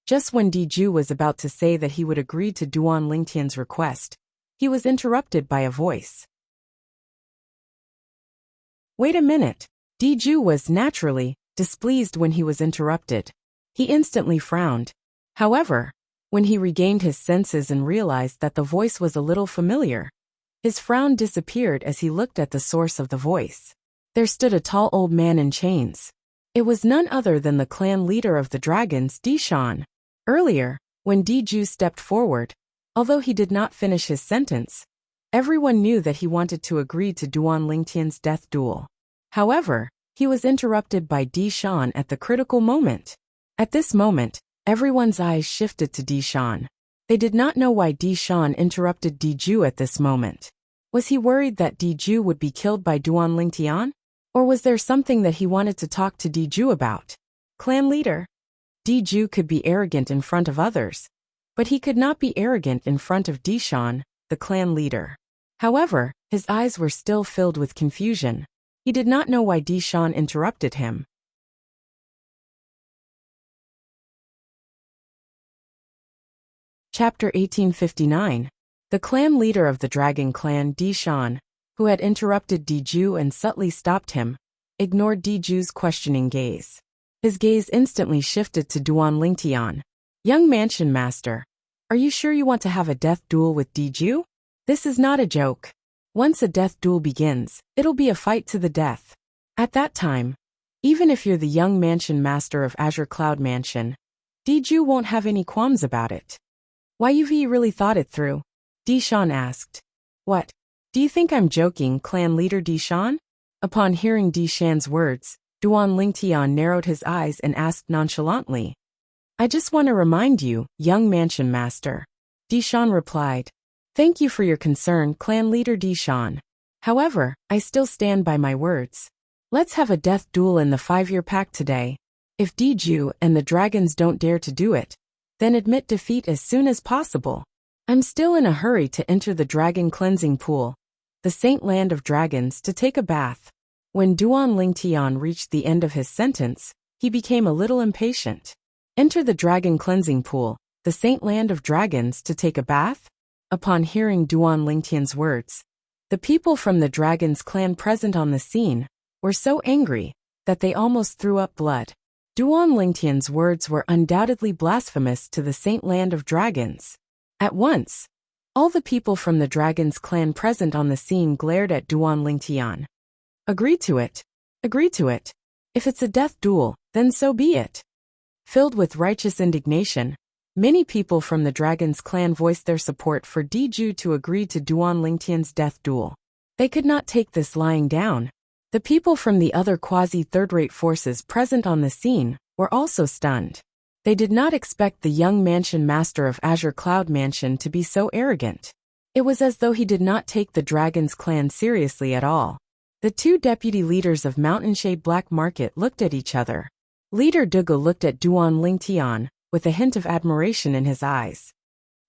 Just when Di Ju was about to say that he would agree to Duan Lingtian's request, he was interrupted by a voice. Wait a minute. Di Ju was, naturally, displeased when he was interrupted. He instantly frowned. However, when he regained his senses and realized that the voice was a little familiar, his frown disappeared as he looked at the source of the voice. There stood a tall old man in chains. It was none other than the clan leader of the dragons, Di Shan. Earlier, when Di Ju stepped forward, although he did not finish his sentence, everyone knew that he wanted to agree to Duan Lingtian's death duel. However, he was interrupted by Di Shan at the critical moment. At this moment, everyone's eyes shifted to Di Shan. They did not know why Di Shan interrupted Di Ju at this moment. Was he worried that Di Ju would be killed by Duan Lingtian? Or was there something that he wanted to talk to Di Ju about? Clan leader. Di Ju could be arrogant in front of others, but he could not be arrogant in front of Di Shan, the clan leader. However, his eyes were still filled with confusion. He did not know why Di Shan interrupted him. Chapter 1859. The clan leader of the dragon clan, Di Shan, who had interrupted Di Ju and subtly stopped him, ignored Di Ju's questioning gaze. His gaze instantly shifted to Duan Lingtian. Young mansion master, are you sure you want to have a death duel with Di Ju? This is not a joke. Once a death duel begins, it'll be a fight to the death. At that time, even if you're the young mansion master of Azure Cloud Mansion, Di Ju won't have any qualms about it. Why you've really thought it through? Di Shan asked. What? Do you think I'm joking, clan leader Di Shan? Upon hearing Di Shan's words, Duan Lingtian narrowed his eyes and asked nonchalantly. I just want to remind you, young mansion master. Di Shan replied. Thank you for your concern, clan leader Di Shan. However, I still stand by my words. Let's have a death duel in the 5-year pact today. If Di Ju and the dragons don't dare to do it, then admit defeat as soon as possible. I'm still in a hurry to enter the dragon cleansing pool, the saint land of dragons, to take a bath. When Duan Lingtian reached the end of his sentence, he became a little impatient. Enter the dragon cleansing pool, the saint land of dragons, to take a bath? Upon hearing Duan Lingtian's words, the people from the dragon's clan present on the scene were so angry that they almost threw up blood. Duan Lingtian's words were undoubtedly blasphemous to the saint land of dragons. At once, all the people from the dragon's clan present on the scene glared at Duan Lingtian. Agree to it. Agree to it. If it's a death duel, then so be it. Filled with righteous indignation, many people from the dragon's clan voiced their support for Di Ju to agree to Duan Lingtian's death duel. They could not take this lying down. The people from the other quasi-third-rate forces present on the scene were also stunned. They did not expect the young mansion master of Azure Cloud Mansion to be so arrogant. It was as though he did not take the dragon's clan seriously at all. The two deputy leaders of Mountainshade Black Market looked at each other. Leader Dougal looked at Duan Lingtian with a hint of admiration in his eyes.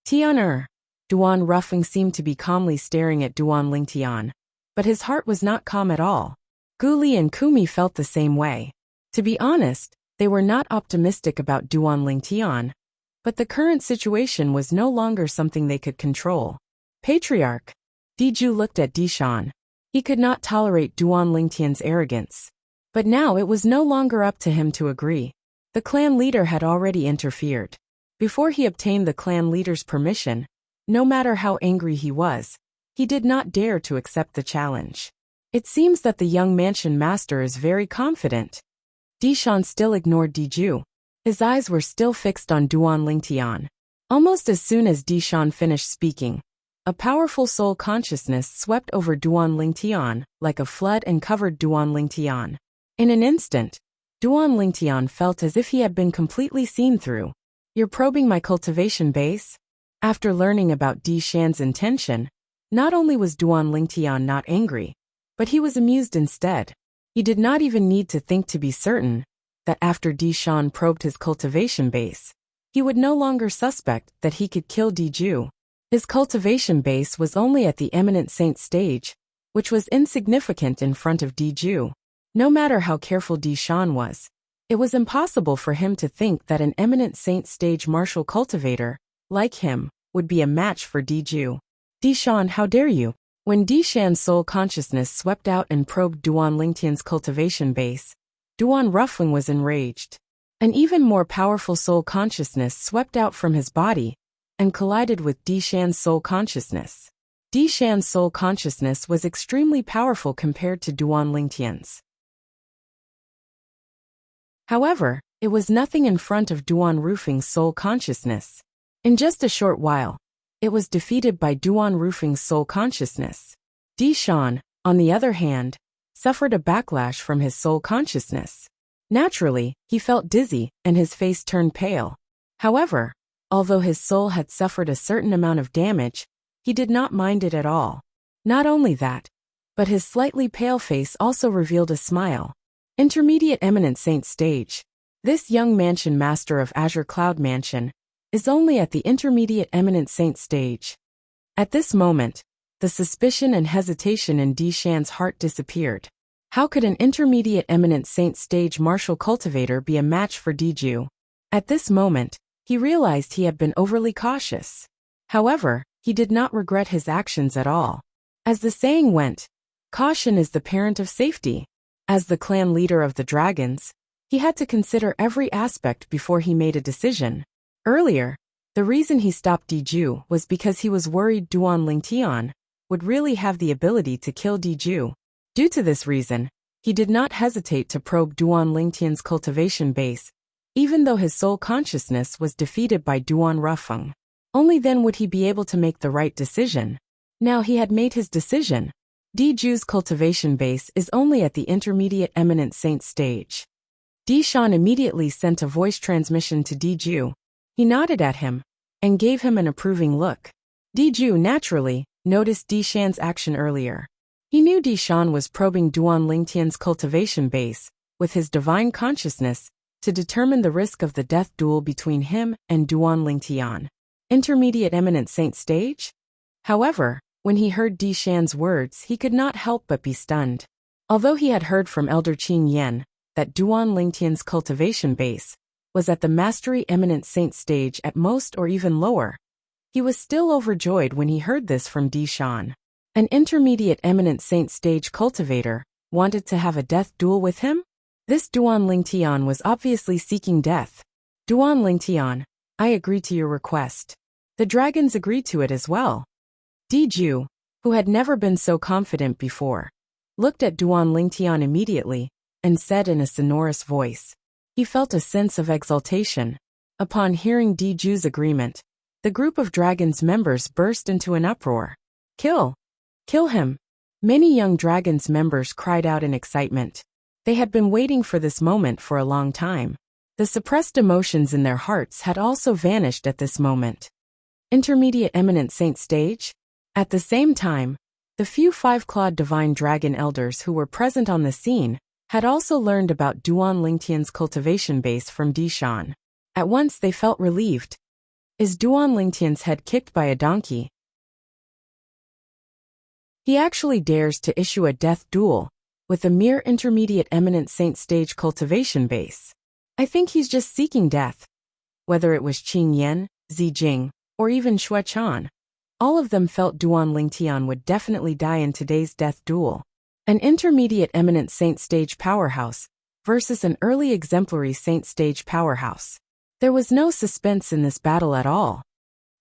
Tian Duan Ruffing seemed to be calmly staring at Duan Lingtian, but his heart was not calm at all. Guli and Kumi felt the same way. To be honest, They were not optimistic about Duan Lingtian, but the current situation was no longer something they could control. Patriarch. Diju looked at Dishan. He could not tolerate Duan Lingtian's arrogance. But now it was no longer up to him to agree. The clan leader had already interfered. Before he obtained the clan leader's permission, no matter how angry he was, he did not dare to accept the challenge. It seems that the young mansion master is very confident. Dishan still ignored Diju. His eyes were still fixed on Duan Lingtian. Almost as soon as Dishan finished speaking, a powerful soul consciousness swept over Duan Lingtian like a flood and covered Duan Lingtian. In an instant, Duan Lingtian felt as if he had been completely seen through. You're probing my cultivation base? After learning about Dishan's intention, not only was Duan Lingtian not angry, but he was amused instead. He did not even need to think to be certain that after Dishan probed his cultivation base, he would no longer suspect that he could kill Diju. His cultivation base was only at the eminent saint stage, which was insignificant in front of Diju. No matter how careful Dishan was, it was impossible for him to think that an eminent saint stage martial cultivator, like him, would be a match for Diju. Dishan, how dare you? When Dishan's soul consciousness swept out and probed Duan Lingtian's cultivation base, Duan Ruffling was enraged. An even more powerful soul consciousness swept out from his body and collided with Dishan's soul consciousness. Dishan's soul consciousness was extremely powerful compared to Duan Lingtian's. However, it was nothing in front of Duan Rufing's soul consciousness. In just a short while, it was defeated by Duan Rufing's soul consciousness. Dishan, on the other hand, suffered a backlash from his soul consciousness. Naturally, he felt dizzy and his face turned pale. However, although his soul had suffered a certain amount of damage, he did not mind it at all. Not only that, but his slightly pale face also revealed a smile. Intermediate Eminent Saint stage. This young mansion master of Azure Cloud Mansion is only at the intermediate Eminent Saint stage. At this moment, the suspicion and hesitation in Dishan's heart disappeared. How could an intermediate Eminent Saint stage martial cultivator be a match for Diju? At this moment, he realized he had been overly cautious. However, he did not regret his actions at all. As the saying went, caution is the parent of safety. As the clan leader of the dragons, he had to consider every aspect before he made a decision. Earlier, the reason he stopped Diju was because he was worried Duan Lingtian would really have the ability to kill Diju. Due to this reason, he did not hesitate to probe Duan Lingtian's cultivation base, even though his soul consciousness was defeated by Duan Rufeng. Only then would he be able to make the right decision. Now he had made his decision. Diju's cultivation base is only at the intermediate Eminent Saint stage. Dishan immediately sent a voice transmission to Diju. He nodded at him and gave him an approving look. Diju naturally noticed Dishan's action earlier. He knew Dishan was probing Duan Lingtian's cultivation base with his divine consciousness to determine the risk of the death duel between him and Duan Lingtian. Intermediate Eminent Saint stage? However, when he heard Dishan's words, he could not help but be stunned. Although he had heard from Elder Qing Yan that Duan Lingtian's cultivation base was at the Mastery Eminent Saint stage at most or even lower, he was still overjoyed when he heard this from Dishan. An intermediate Eminent Saint stage cultivator wanted to have a death duel with him? This Duan Lingtian was obviously seeking death. Duan Lingtian, I agree to your request. The dragons agreed to it as well. Diju, who had never been so confident before, looked at Duan Lingtian immediately and said in a sonorous voice. He felt a sense of exultation. Upon hearing Diju's agreement, the group of dragons members burst into an uproar. Kill! Kill him! Many young dragons members cried out in excitement. They had been waiting for this moment for a long time. The suppressed emotions in their hearts had also vanished at this moment. Intermediate Eminent Saint stage? At the same time, the few five-clawed divine dragon elders who were present on the scene had also learned about Duan Lingtian's cultivation base from Dishan. At once they felt relieved. Is Duan Lingtian's head kicked by a donkey? He actually dares to issue a death duel with a mere intermediate Eminent Saint stage cultivation base. I think he's just seeking death. Whether it was Qing Yan, Zi Jing, or even Xue Chan, all of them felt Duan Lingtian would definitely die in today's death duel. An intermediate eminent saint stage powerhouse versus an early exemplary saint stage powerhouse. There was no suspense in this battle at all.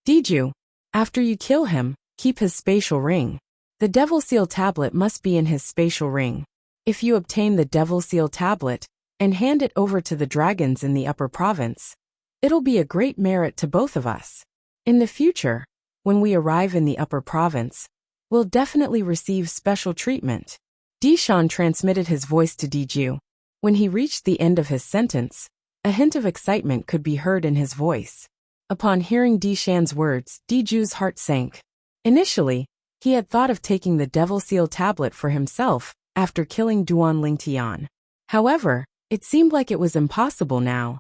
Diju, after you kill him, keep his spatial ring. The Devil Seal tablet must be in his spatial ring. If you obtain the Devil Seal tablet and hand it over to the dragons in the upper province, it'll be a great merit to both of us. In the future, when we arrive in the upper province, we'll definitely receive special treatment. Dishan transmitted his voice to Diju. When he reached the end of his sentence, a hint of excitement could be heard in his voice. Upon hearing Dishan's words, Diju's heart sank. Initially, he had thought of taking the Devil Seal tablet for himself after killing Duan Lingtian. However, it seemed like it was impossible now.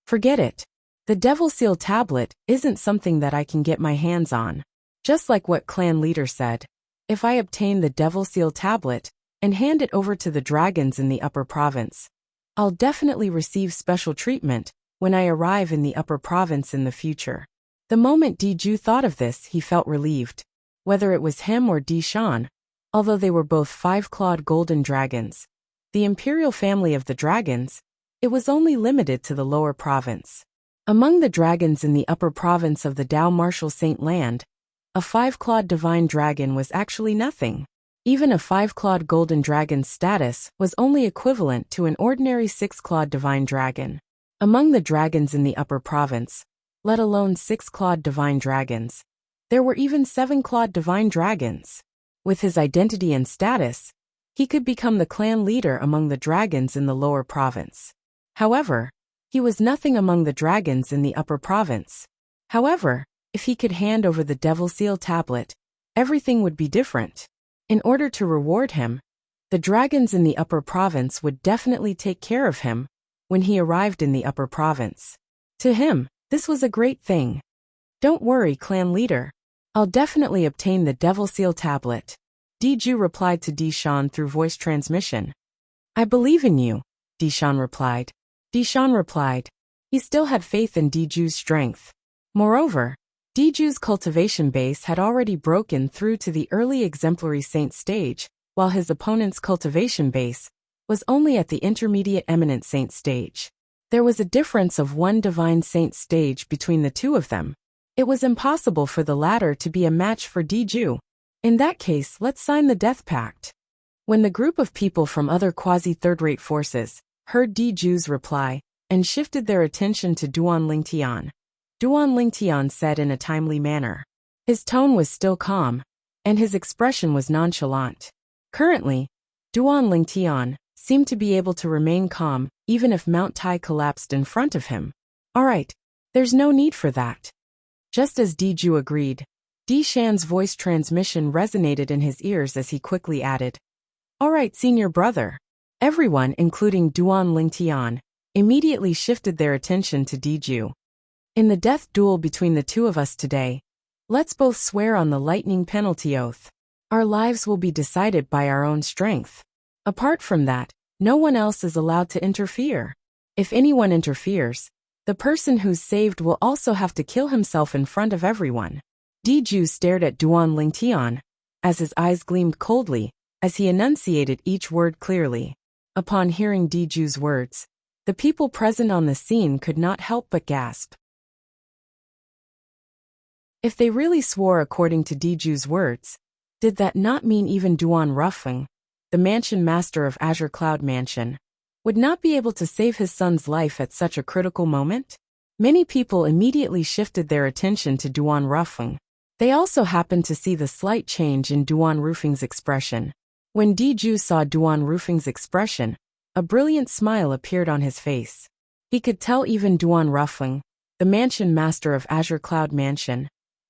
Forget it. The Devil Seal tablet isn't something that I can get my hands on. Just like what clan leader said, if I obtain the Devil Seal tablet and hand it over to the dragons in the upper province, I'll definitely receive special treatment when I arrive in the upper province in the future. The moment Diju thought of this, he felt relieved. Whether it was him or Dishan, although they were both five-clawed golden dragons, the imperial family of the dragons, it was only limited to the lower province. Among the dragons in the upper province of the Dao Martial Saint Land, a five-clawed divine dragon was actually nothing. Even a five-clawed golden dragon's status was only equivalent to an ordinary six-clawed divine dragon. Among the dragons in the upper province, let alone six-clawed divine dragons, there were even seven-clawed divine dragons. With his identity and status, he could become the clan leader among the dragons in the lower province. However, he was nothing among the dragons in the upper province. However, if he could hand over the Devil Seal tablet, everything would be different. In order to reward him, the dragons in the upper province would definitely take care of him when he arrived in the upper province. To him, this was a great thing. Don't worry, clan leader. I'll definitely obtain the Devil Seal tablet. Diju replied to Dishan through voice transmission. I believe in you, Dishan replied. He still had faith in Diju's strength. Moreover, Diju's cultivation base had already broken through to the early exemplary saint stage, while his opponent's cultivation base was only at the intermediate eminent saint stage. There was a difference of one divine saint stage between the two of them. It was impossible for the latter to be a match for Diju. In that case, let's sign the death pact. When the group of people from other quasi-third-rate forces heard Diju's reply and shifted their attention to Duan Lingtian, Duan Lingtian said in a timely manner. His tone was still calm, and his expression was nonchalant. Currently, Duan Lingtian seemed to be able to remain calm even if Mount Tai collapsed in front of him. Alright, there's no need for that. Just as Diju agreed, Dishan's voice transmission resonated in his ears as he quickly added, Alright, senior brother. Everyone, including Duan Lingtian, immediately shifted their attention to Diju. In the death duel between the two of us today, let's both swear on the lightning penalty oath. Our lives will be decided by our own strength. Apart from that, no one else is allowed to interfere. If anyone interferes, the person who's saved will also have to kill himself in front of everyone. Diju stared at Duan Lingtian, as his eyes gleamed coldly, as he enunciated each word clearly. Upon hearing Diju's words, the people present on the scene could not help but gasp. If they really swore according to Diju's words, did that not mean even Duan Rufeng, the mansion master of Azure Cloud Mansion, would not be able to save his son's life at such a critical moment? Many people immediately shifted their attention to Duan Rufeng. They also happened to see the slight change in Duan Rufeng's expression. When Diju saw Duan Rufeng's expression, a brilliant smile appeared on his face. He could tell even Duan Rufeng, the mansion master of Azure Cloud Mansion,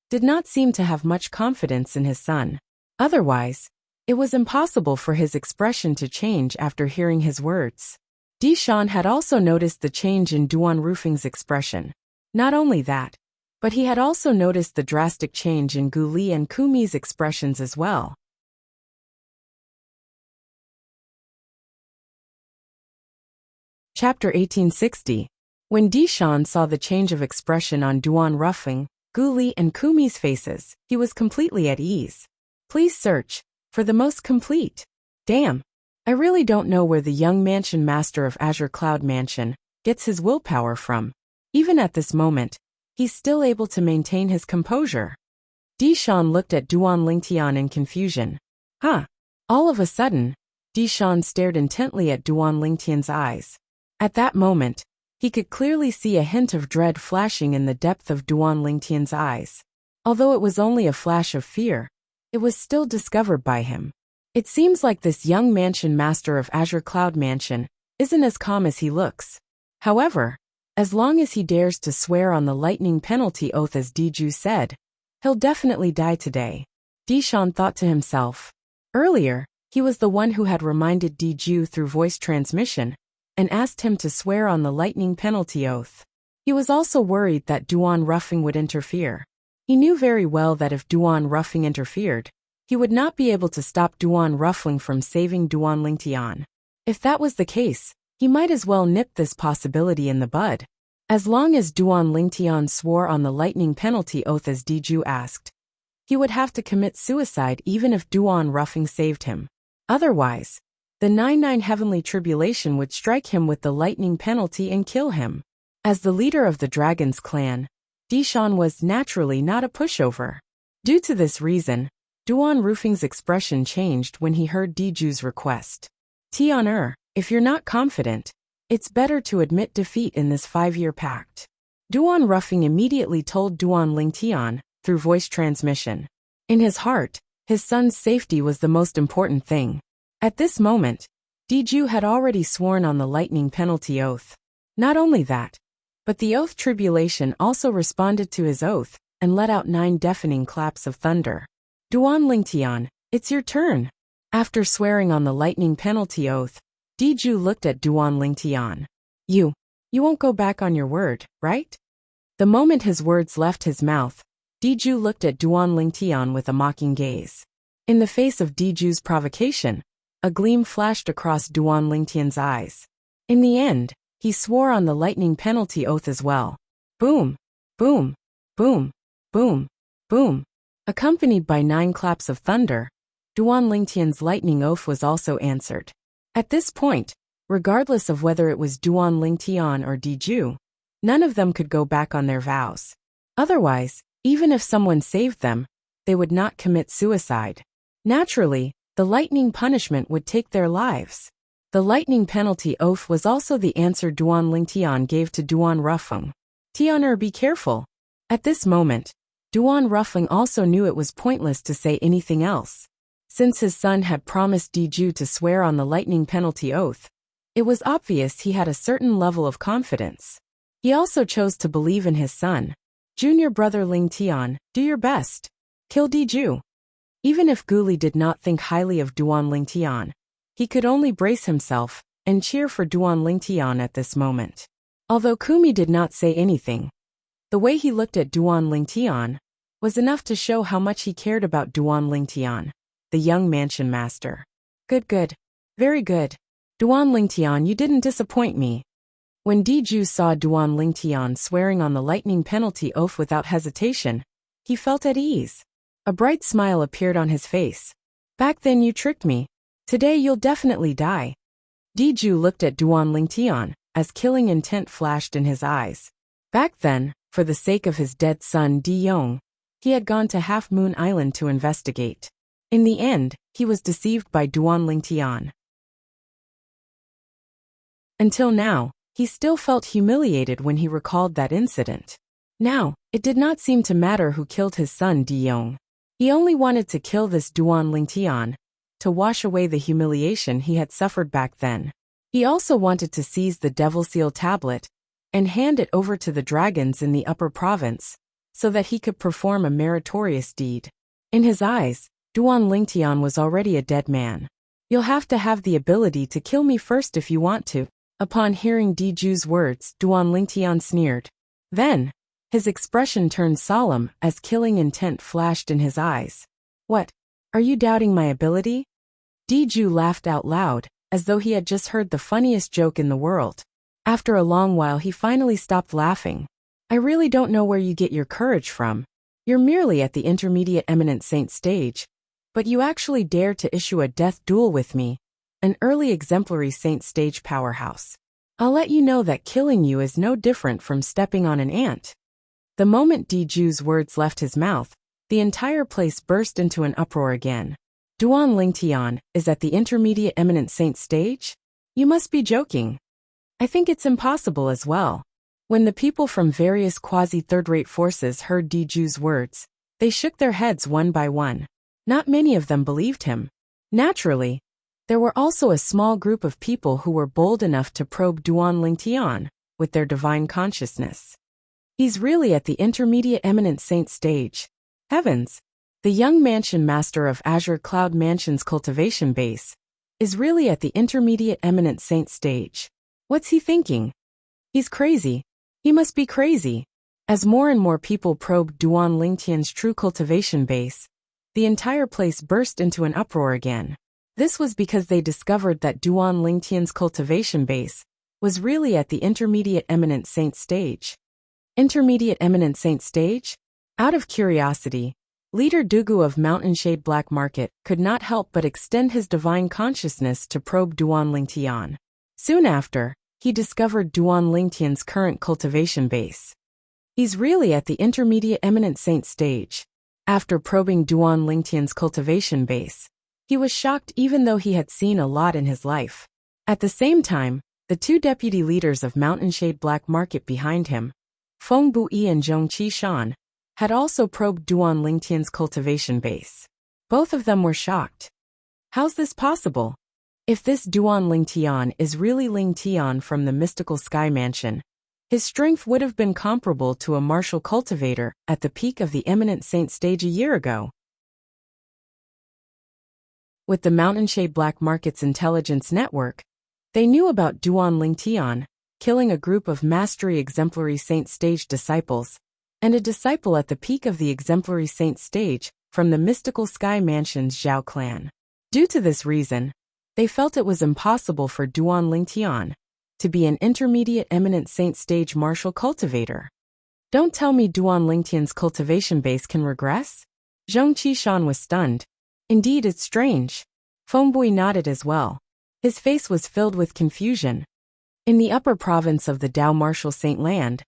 did not seem to have much confidence in his son. Otherwise, it was impossible for his expression to change after hearing his words. Dishan had also noticed the change in Duan Rufeng's expression. Not only that, but he had also noticed the drastic change in Gu Li and Kumi's expressions as well. Chapter 1860. When Dishan saw the change of expression on Duan Ruffing, Guli and Kumi's faces, he was completely at ease. Please search for the most complete. Damn. I really don't know where the young mansion master of Azure Cloud Mansion gets his willpower from. Even at this moment, he's still able to maintain his composure. Dishan looked at Duan Lingtian in confusion. Huh. All of a sudden, Dishan stared intently at Duan Lingtian's eyes. At that moment, he could clearly see a hint of dread flashing in the depth of Duan Lingtian's eyes. Although it was only a flash of fear, it was still discovered by him. It seems like this young mansion master of Azure Cloud Mansion isn't as calm as he looks. However, as long as he dares to swear on the lightning penalty oath as Diju said, he'll definitely die today. Dishan thought to himself. Earlier, he was the one who had reminded Diju through voice transmission and asked him to swear on the lightning penalty oath. He was also worried that Duan Ruffing would interfere. He knew very well that if Duan Ruffing interfered, he would not be able to stop Duan Ruffling from saving Duan Lingtian. If that was the case, he might as well nip this possibility in the bud. As long as Duan Lingtian swore on the lightning penalty oath as Diju asked, he would have to commit suicide even if Duan Ruffing saved him. Otherwise, the 99 heavenly tribulation would strike him with the lightning penalty and kill him. As the leader of the Dragon's clan, Dishan was naturally not a pushover. Due to this reason, Duan Ruffing's expression changed when he heard Diju's request. Tian if you're not confident, it's better to admit defeat in this 5-year pact. Duan Ruffing immediately told Duan Lingtian through voice transmission. In his heart, his son's safety was the most important thing. At this moment, Diju had already sworn on the lightning penalty oath. Not only that, but the oath tribulation also responded to his oath and let out 9 deafening claps of thunder. Duan Lingtian, it's your turn. After swearing on the lightning penalty oath, Diju looked at Duan Lingtian. You won't go back on your word, right? The moment his words left his mouth, Diju looked at Duan Lingtian with a mocking gaze. In the face of Diju's provocation, a gleam flashed across Duan Lingtian's eyes. In the end, he swore on the lightning penalty oath as well. Boom, boom, boom, boom, boom. Accompanied by 9 claps of thunder, Duan Lingtian's lightning oath was also answered. At this point, regardless of whether it was Duan Lingtian or Diju, none of them could go back on their vows. Otherwise, even if someone saved them, they would not commit suicide. Naturally, the lightning punishment would take their lives. The lightning penalty oath was also the answer Duan Lingtian gave to Duan Ruffing. Tian be careful. At this moment, Duan Ruffing also knew it was pointless to say anything else. Since his son had promised Diju to swear on the lightning penalty oath, it was obvious he had a certain level of confidence. He also chose to believe in his son. Junior brother Lingtian, do your best. Kill Diju. Even if Guli did not think highly of Duan Lingtian, he could only brace himself and cheer for Duan Lingtian at this moment. Although Kumi did not say anything, the way he looked at Duan Lingtian was enough to show how much he cared about Duan Lingtian, the young mansion master. Good. Very good. Duan Lingtian, you didn't disappoint me. When Diju saw Duan Lingtian swearing on the lightning penalty oath without hesitation, he felt at ease. A bright smile appeared on his face. Back then you tricked me. Today you'll definitely die. Diju looked at Duan Lingtian as killing intent flashed in his eyes. Back then, for the sake of his dead son Di Yong, he had gone to Half Moon Island to investigate. In the end, he was deceived by Duan Lingtian. Until now, he still felt humiliated when he recalled that incident. Now, it did not seem to matter who killed his son Di Yong. He only wanted to kill this Duan Lingtian, to wash away the humiliation he had suffered back then. He also wanted to seize the Devil Seal tablet and hand it over to the dragons in the upper province, so that he could perform a meritorious deed. In his eyes, Duan Lingtian was already a dead man. You'll have to have the ability to kill me first if you want to. Upon hearing Diju's words, Duan Lingtian sneered. Then, his expression turned solemn as killing intent flashed in his eyes. What? Are you doubting my ability? Diju laughed out loud, as though he had just heard the funniest joke in the world. After a long while he finally stopped laughing. I really don't know where you get your courage from. You're merely at the intermediate eminent saint stage, but you actually dare to issue a death duel with me, an early exemplary saint stage powerhouse. I'll let you know that killing you is no different from stepping on an ant. The moment Diju's words left his mouth, the entire place burst into an uproar again. Duan Lingtian is at the intermediate eminent saint stage? You must be joking. I think it's impossible as well. When the people from various quasi-third-rate forces heard Diju's words, they shook their heads one by one. Not many of them believed him. Naturally, there were also a small group of people who were bold enough to probe Duan Lingtian with their divine consciousness. He's really at the intermediate eminent saint stage. Heavens! The young mansion master of Azure Cloud Mansion's cultivation base is really at the intermediate eminent saint stage. What's he thinking? He's crazy. He must be crazy. As more and more people probed Duan Lingtian's true cultivation base, the entire place burst into an uproar again. This was because they discovered that Duan Lingtian's cultivation base was really at the intermediate eminent saint stage. Intermediate eminent saint stage? Out of curiosity, Leader Dugu of Mountain Shade Black Market could not help but extend his divine consciousness to probe Duan Lingtian. Soon after, he discovered Duan Lingtian's current cultivation base. He's really at the intermediate eminent saint stage. After probing Duan Lingtian's cultivation base, he was shocked even though he had seen a lot in his life. At the same time, the two deputy leaders of Mountain Shade Black Market behind him, Feng Bui and Zhong Qishan, had also probed Duan Lingtian's cultivation base. Both of them were shocked. How's this possible? If this Duan Lingtian is really Lingtian from the mystical sky mansion, his strength would have been comparable to a martial cultivator at the peak of the eminent saint stage a year ago. With the Mountain Shade Black Market's intelligence network, they knew about Duan Lingtian killing a group of mastery exemplary saint stage disciples, and a disciple at the peak of the exemplary saint stage from the mystical sky mansion's Zhao clan. Due to this reason, they felt it was impossible for Duan Lingtian to be an intermediate eminent saint stage martial cultivator. Don't tell me Duan Lingtian's cultivation base can regress? Zhong Qishan was stunned. Indeed, it's strange. Fengbui nodded as well. His face was filled with confusion. In the upper province of the Dao Martial Saint Land,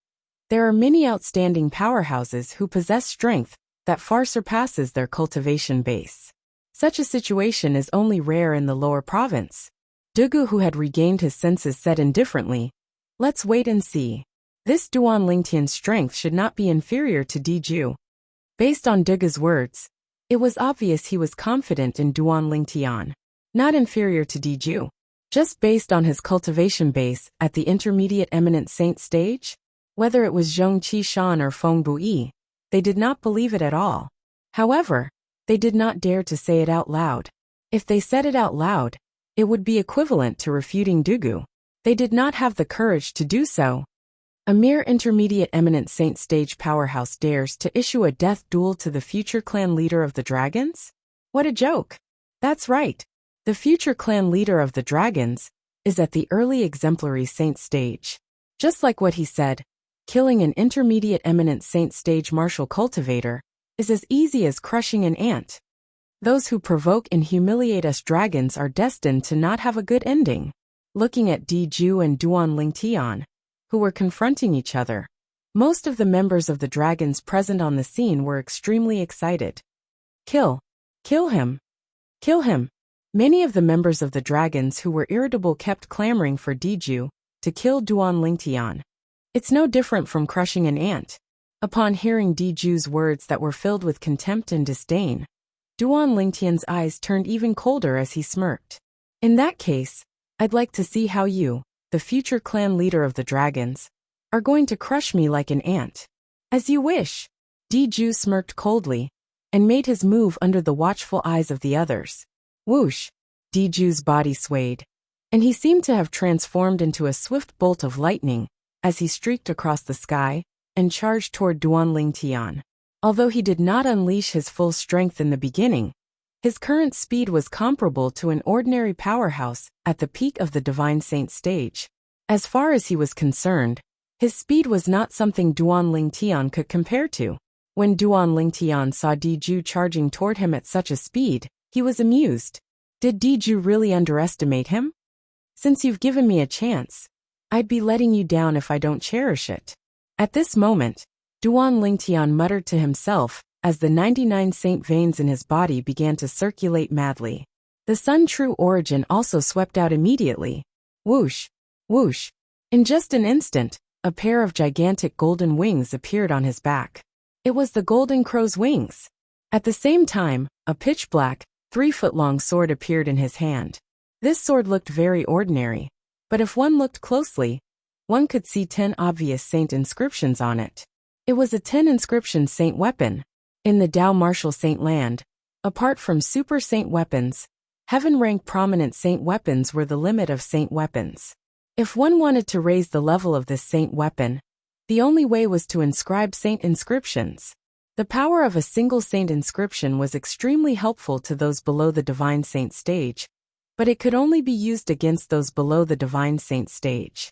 there are many outstanding powerhouses who possess strength that far surpasses their cultivation base. Such a situation is only rare in the lower province. Dugu, who had regained his senses, said indifferently, "Let's wait and see. This Duan Lingtian's strength should not be inferior to Diju." Based on Dugu's words, it was obvious he was confident in Duan Lingtian, not inferior to Diju. Just based on his cultivation base at the intermediate eminent saint stage? Whether it was Zhong Qishan or Feng Bui, they did not believe it at all. However, they did not dare to say it out loud. If they said it out loud, it would be equivalent to refuting Dugu. They did not have the courage to do so. A mere intermediate eminent saint stage powerhouse dares to issue a death duel to the future clan leader of the dragons? What a joke. That's right. The future clan leader of the dragons is at the early exemplary saint stage. Just like what he said, killing an intermediate eminent saint stage martial cultivator is as easy as crushing an ant. Those who provoke and humiliate us dragons are destined to not have a good ending. Looking at Diju and Duan Lingtian, who were confronting each other, most of the members of the dragons present on the scene were extremely excited. Kill him. Kill him. Many of the members of the dragons who were irritable kept clamoring for Diju to kill Duan Lingtian. It's no different from crushing an ant. Upon hearing Diju's words that were filled with contempt and disdain, Duan Lingtian's eyes turned even colder as he smirked. In that case, I'd like to see how you, the future clan leader of the dragons, are going to crush me like an ant. As you wish. Diju smirked coldly and made his move under the watchful eyes of the others. Whoosh! Diju's body swayed, and he seemed to have transformed into a swift bolt of lightning as he streaked across the sky and charged toward Duan Lingtian. Although he did not unleash his full strength in the beginning, his current speed was comparable to an ordinary powerhouse at the peak of the Divine Saint stage. As far as he was concerned, his speed was not something Duan Lingtian could compare to. When Duan Lingtian saw Diju charging toward him at such a speed, he was amused. Did Diju really underestimate him? Since you've given me a chance, I'd be letting you down if I don't cherish it. At this moment, Duan Lingtian muttered to himself as the 99 saint veins in his body began to circulate madly. The Sun True Origin also swept out immediately. Whoosh! Whoosh! In just an instant, a pair of gigantic golden wings appeared on his back. It was the Golden Crow's wings. At the same time, a pitch-black, 3-foot-long sword appeared in his hand. This sword looked very ordinary, but if one looked closely, one could see 10 obvious saint inscriptions on it. It was a 10 inscription saint weapon. In the Dao martial saint land, apart from super saint weapons, heaven-rank prominent saint weapons were the limit of saint weapons. If one wanted to raise the level of this saint weapon, the only way was to inscribe saint inscriptions. The power of a single saint inscription was extremely helpful to those below the divine saint stage, but it could only be used against those below the divine saint stage.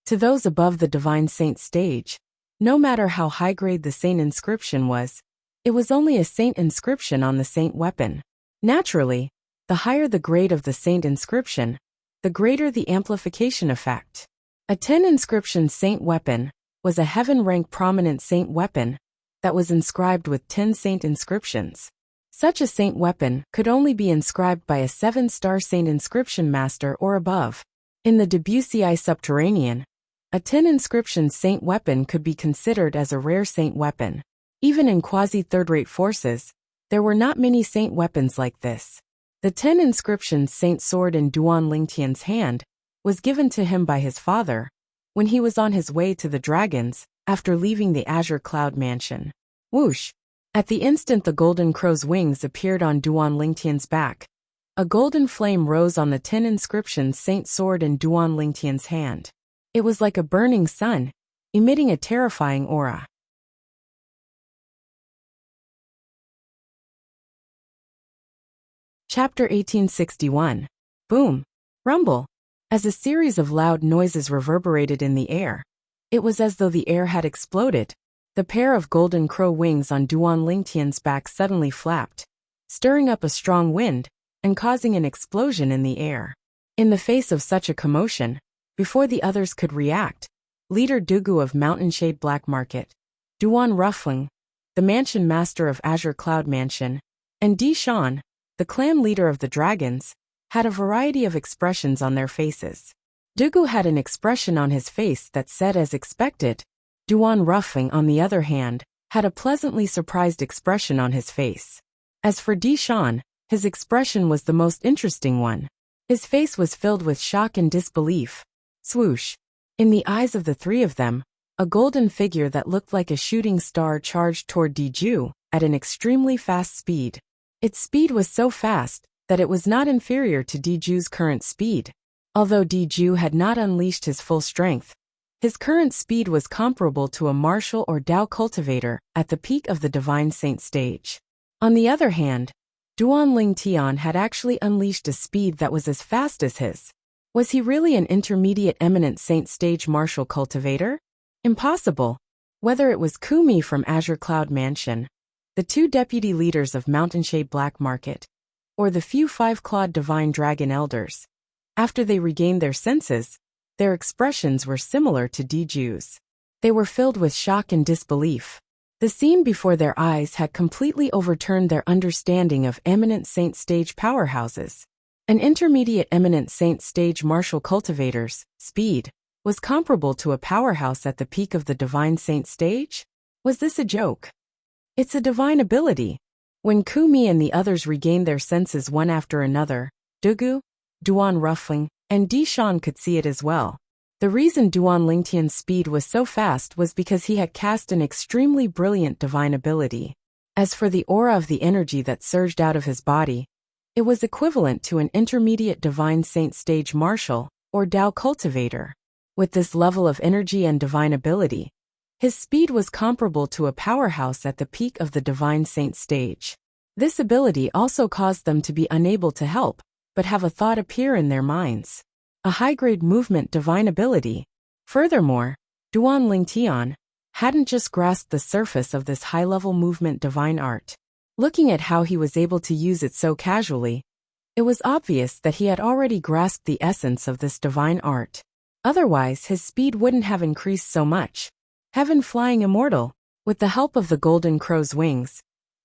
To those above the divine saint stage, no matter how high-grade the saint inscription was, it was only a saint inscription on the saint weapon. Naturally, the higher the grade of the saint inscription, the greater the amplification effect. A 10 inscription saint weapon was a heaven-rank prominent saint weapon that was inscribed with 10 saint inscriptions. Such a saint weapon could only be inscribed by a 7-star saint inscription master or above. In the Debussy Subterranean, a 10 inscription saint weapon could be considered as a rare saint weapon. Even in quasi-third-rate forces, there were not many saint weapons like this. The 10 inscription saint sword in Duan Lingtian's hand was given to him by his father when he was on his way to the dragons after leaving the Azure Cloud Mansion. Whoosh! At the instant the Golden Crow's wings appeared on Duan Lingtian's back, a golden flame rose on the 10 inscription saint sword in Duan Lingtian's hand. It was like a burning sun, emitting a terrifying aura. Chapter 1861. Boom! Rumble! As a series of loud noises reverberated in the air, it was as though the air had exploded. The pair of Golden Crow wings on Duan Lingtian's back suddenly flapped, stirring up a strong wind and causing an explosion in the air. In the face of such a commotion, before the others could react, leader Dugu of Mountain Shade Black Market, Duan Ruffling, the mansion master of Azure Cloud Mansion, and Di Shan, the clan leader of the dragons, had a variety of expressions on their faces. Dugu had an expression on his face that said as expected. Duan Ruffling, on the other hand, had a pleasantly surprised expression on his face. As for Di Shan, his expression was the most interesting one. His face was filled with shock and disbelief. Swoosh! In the eyes of the three of them, a golden figure that looked like a shooting star charged toward Diju at an extremely fast speed. Its speed was so fast that it was not inferior to Diju's current speed. Although Diju had not unleashed his full strength, his current speed was comparable to a martial or Dao cultivator at the peak of the Divine Saint stage. On the other hand, Duan Lingtian had actually unleashed a speed that was as fast as his. Was he really an intermediate eminent saint stage martial cultivator? Impossible. Whether it was Kumi from Azure Cloud Mansion, the two deputy leaders of Mountain Shade Black Market, or the few 5-clawed divine dragon elders, after they regained their senses, their expressions were similar to Diju's. They were filled with shock and disbelief. The scene before their eyes had completely overturned their understanding of eminent saint stage powerhouses. An intermediate eminent saint stage martial cultivator's speed was comparable to a powerhouse at the peak of the divine saint stage? Was this a joke? It's a divine ability. When Kumi and the others regained their senses one after another, Dugu, Duan Ruffling, and Di Shan could see it as well. The reason Duan Lingtian's speed was so fast was because he had cast an extremely brilliant divine ability. As for the aura of the energy that surged out of his body, it was equivalent to an intermediate divine saint stage martial, or Dao cultivator. With this level of energy and divine ability, his speed was comparable to a powerhouse at the peak of the divine saint stage. This ability also caused them to be unable to help but have a thought appear in their minds. A high-grade movement divine ability. Furthermore, Duan Lingtian hadn't just grasped the surface of this high-level movement divine art. Looking at how he was able to use it so casually, it was obvious that he had already grasped the essence of this divine art. Otherwise, his speed wouldn't have increased so much. Heaven flying immortal. With the help of the golden crow's wings,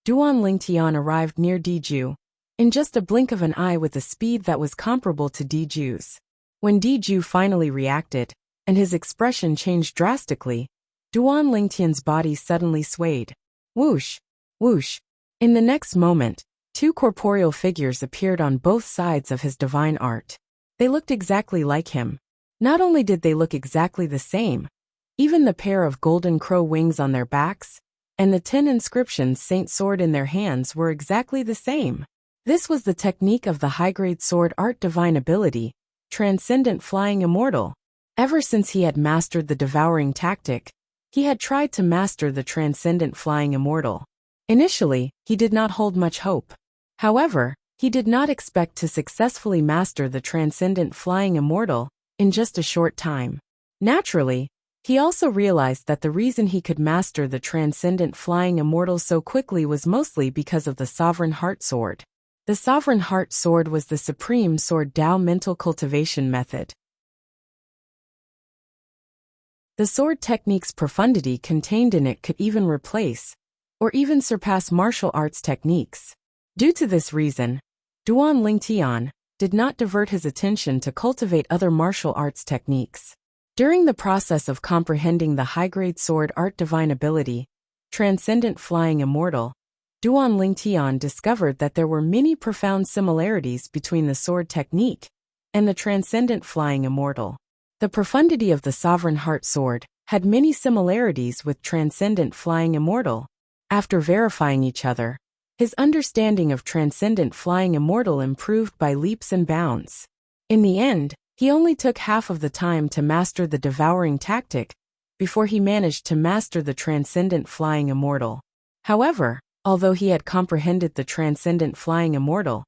Duan Lingtian arrived near Diju, in just a blink of an eye with a speed that was comparable to Diju's. When Diju finally reacted, and his expression changed drastically, Duan Lingtian's body suddenly swayed. Whoosh! Whoosh! In the next moment, two corporeal figures appeared on both sides of his divine art. They looked exactly like him. Not only did they look exactly the same, even the pair of golden crow wings on their backs, and the 10 inscriptions Saint Sword in their hands were exactly the same. This was the technique of the high-grade sword art divine ability, Transcendent Flying Immortal. Ever since he had mastered the devouring tactic, he had tried to master the Transcendent Flying Immortal. Initially, he did not hold much hope. However, he did not expect to successfully master the Transcendent Flying Immortal in just a short time. Naturally, he also realized that the reason he could master the Transcendent Flying Immortal so quickly was mostly because of the Sovereign Heart Sword. The Sovereign Heart Sword was the supreme sword Dao mental cultivation method. The sword technique's profundity contained in it could even replace, or even surpass martial arts techniques. Due to this reason, Duan Lingtian did not divert his attention to cultivate other martial arts techniques. During the process of comprehending the high-grade sword art divine ability, Transcendent Flying Immortal, Duan Lingtian discovered that there were many profound similarities between the sword technique and the Transcendent Flying Immortal. The profundity of the Sovereign Heart Sword had many similarities with Transcendent Flying Immortal. After verifying each other, his understanding of Transcendent Flying Immortal improved by leaps and bounds. In the end, he only took half of the time to master the devouring tactic before he managed to master the Transcendent Flying Immortal. However, although he had comprehended the Transcendent Flying Immortal,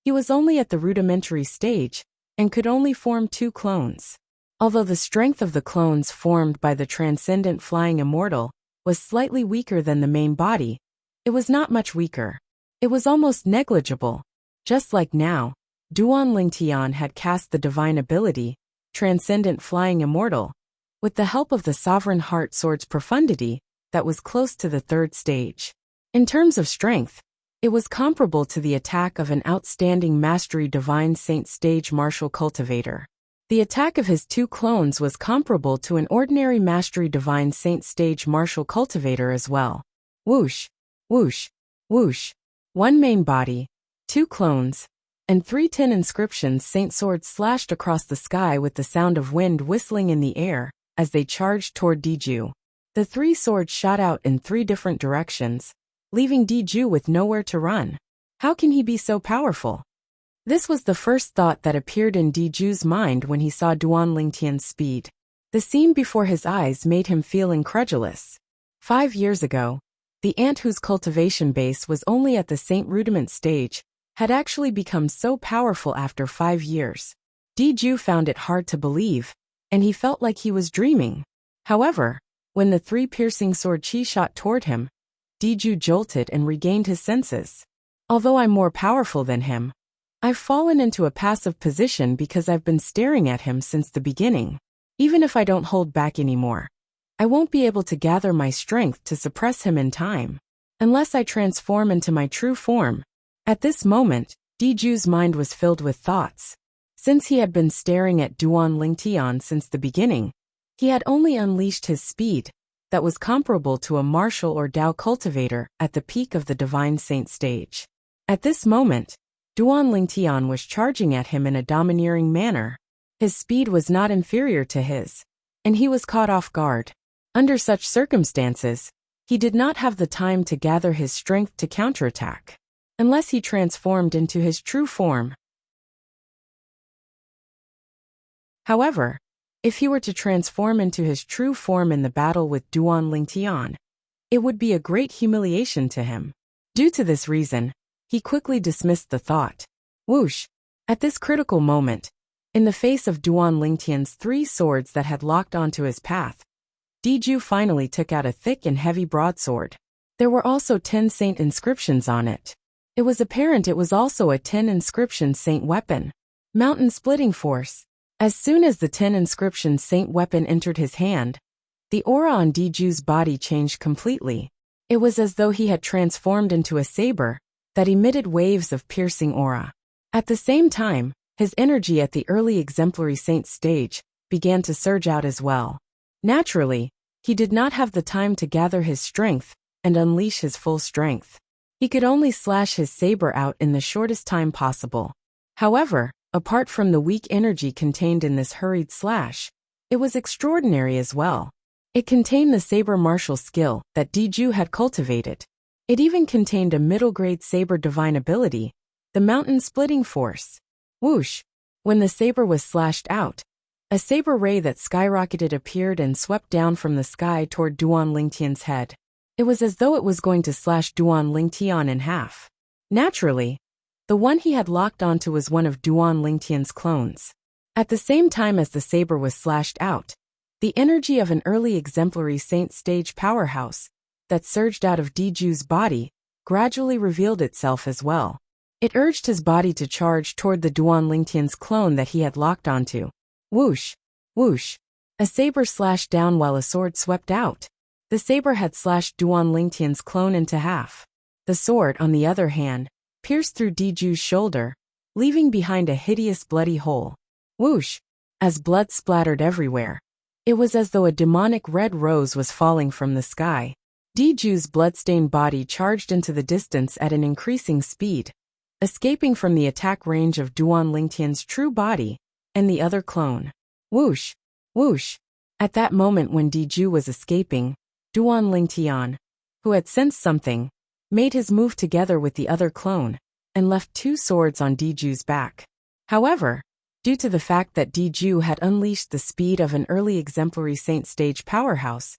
he was only at the rudimentary stage and could only form 2 clones. Although the strength of the clones formed by the Transcendent Flying Immortal was slightly weaker than the main body, it was not much weaker. It was almost negligible. Just like now, Duan Lingtian had cast the divine ability, Transcendent Flying Immortal, with the help of the Sovereign Heart Sword's profundity that was close to the 3rd stage. In terms of strength, it was comparable to the attack of an outstanding Mastery Divine Saint stage martial cultivator. The attack of his 2 clones was comparable to an ordinary Mastery Divine Saint stage martial cultivator as well. Whoosh, whoosh, whoosh. 1 main body, 2 clones, and 3 10 inscriptions Saint Swords slashed across the sky with the sound of wind whistling in the air as they charged toward Diju. The 3 swords shot out in 3 different directions, leaving Diju with nowhere to run. How can he be so powerful? This was the first thought that appeared in Diju's mind when he saw Duan Lingtian's speed. The scene before his eyes made him feel incredulous. 5 years ago, the ant whose cultivation base was only at the Saint Rudiment stage had actually become so powerful after 5 years. Diju found it hard to believe, and he felt like he was dreaming. However, when the 3 piercing sword chi shot toward him, Diju jolted and regained his senses. Although I'm more powerful than him, I've fallen into a passive position because I've been staring at him since the beginning. Even if I don't hold back anymore, I won't be able to gather my strength to suppress him in time, unless I transform into my true form. At this moment, Diju's mind was filled with thoughts. Since he had been staring at Duan Lingtian since the beginning, he had only unleashed his speed, that was comparable to a martial or Dao cultivator at the peak of the Divine Saint stage. At this moment, Duan Lingtian was charging at him in a domineering manner. His speed was not inferior to his, and he was caught off guard. Under such circumstances, he did not have the time to gather his strength to counterattack, unless he transformed into his true form. However, if he were to transform into his true form in the battle with Duan Lingtian, it would be a great humiliation to him. Due to this reason, he quickly dismissed the thought. Whoosh! At this critical moment, in the face of Duan Lingtian's 3 swords that had locked onto his path, Diju finally took out a thick and heavy broadsword. There were also 10 saint inscriptions on it. It was apparent it was also a 10 inscription saint weapon. Mountain splitting force. As soon as the 10 inscription saint weapon entered his hand, the aura on Diju's body changed completely. It was as though he had transformed into a saber that emitted waves of piercing aura. At the same time, his energy at the early exemplary saint stage began to surge out as well. Naturally, he did not have the time to gather his strength and unleash his full strength. He could only slash his saber out in the shortest time possible. However, apart from the weak energy contained in this hurried slash, it was extraordinary as well. It contained the saber martial skill that Diju had cultivated. It even contained a middle-grade saber divine ability, the mountain splitting force. Whoosh! When the saber was slashed out, a saber ray that skyrocketed appeared and swept down from the sky toward Duan Lingtian's head. It was as though it was going to slash Duan Lingtian in half. Naturally, the one he had locked onto was one of Duan Lingtian's clones. At the same time as the saber was slashed out, the energy of an early exemplary saint stage powerhouse that surged out of Diju's body gradually revealed itself as well. It urged his body to charge toward the Duan Lingtian's clone that he had locked onto. Whoosh! Whoosh! A saber slashed down while a sword swept out. The saber had slashed Duan Lingtian's clone into half. The sword, on the other hand, pierced through Diju's shoulder, leaving behind a hideous bloody hole. Whoosh! As blood splattered everywhere. It was as though a demonic red rose was falling from the sky. Diju's bloodstained body charged into the distance at an increasing speed, escaping from the attack range of Duan Lingtian's true body and the other clone. Whoosh! Whoosh! At that moment when Diju was escaping, Duan Lingtian, who had sensed something, made his move together with the other clone and left 2 swords on Diju's back. However, due to the fact that Diju had unleashed the speed of an early exemplary saint stage powerhouse,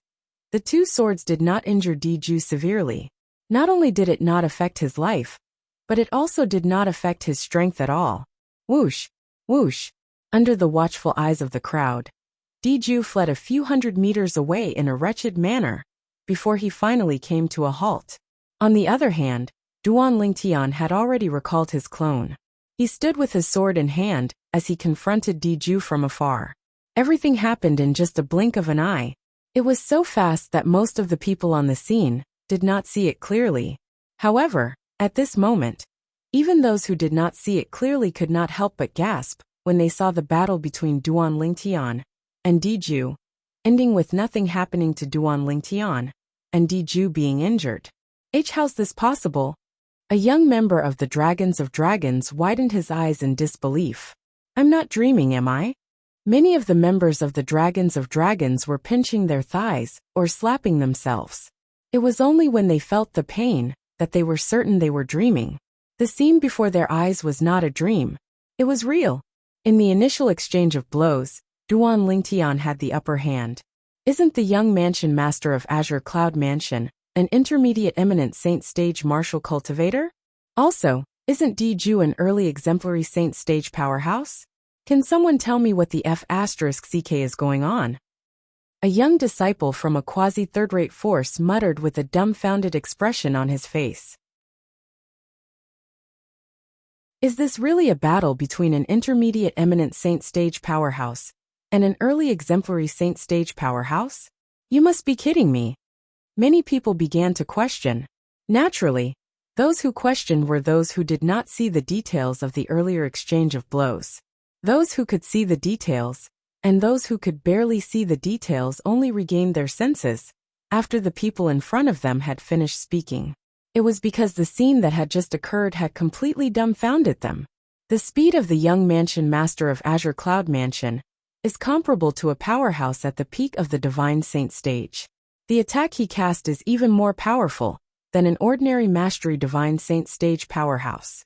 the 2 swords did not injure Diju severely. Not only did it not affect his life, but it also did not affect his strength at all. Whoosh! Whoosh! Under the watchful eyes of the crowd, Diju fled a few hundred meters away in a wretched manner, before he finally came to a halt. On the other hand, Duan Lingtian had already recalled his clone. He stood with his sword in hand as he confronted Diju from afar. Everything happened in just a blink of an eye. It was so fast that most of the people on the scene did not see it clearly. However, at this moment, even those who did not see it clearly could not help but gasp when they saw the battle between Duan Lingtian and Diju, ending with nothing happening to Duan Lingtian, and Diju being injured. How's this possible? A young member of the Dragons of Dragons widened his eyes in disbelief. I'm not dreaming, am I? Many of the members of the Dragons of Dragons were pinching their thighs or slapping themselves. It was only when they felt the pain that they were certain they were dreaming. The scene before their eyes was not a dream. It was real. In the initial exchange of blows, Duan Lingtian had the upper hand. Isn't the young mansion master of Azure Cloud Mansion an intermediate eminent saint stage martial cultivator? Also, isn't Diju an early exemplary saint stage powerhouse? Can someone tell me what the F***ck is going on? A young disciple from a quasi-third-rate force muttered with a dumbfounded expression on his face. Is this really a battle between an intermediate eminent saint stage powerhouse and an early exemplary saint stage powerhouse? You must be kidding me. Many people began to question. Naturally, those who questioned were those who did not see the details of the earlier exchange of blows. Those who could see the details, and those who could barely see the details only regained their senses after the people in front of them had finished speaking. It was because the scene that had just occurred had completely dumbfounded them. The speed of the young mansion master of Azure Cloud Mansion is comparable to a powerhouse at the peak of the Divine Saint stage. The attack he cast is even more powerful than an ordinary Mastery Divine Saint stage powerhouse.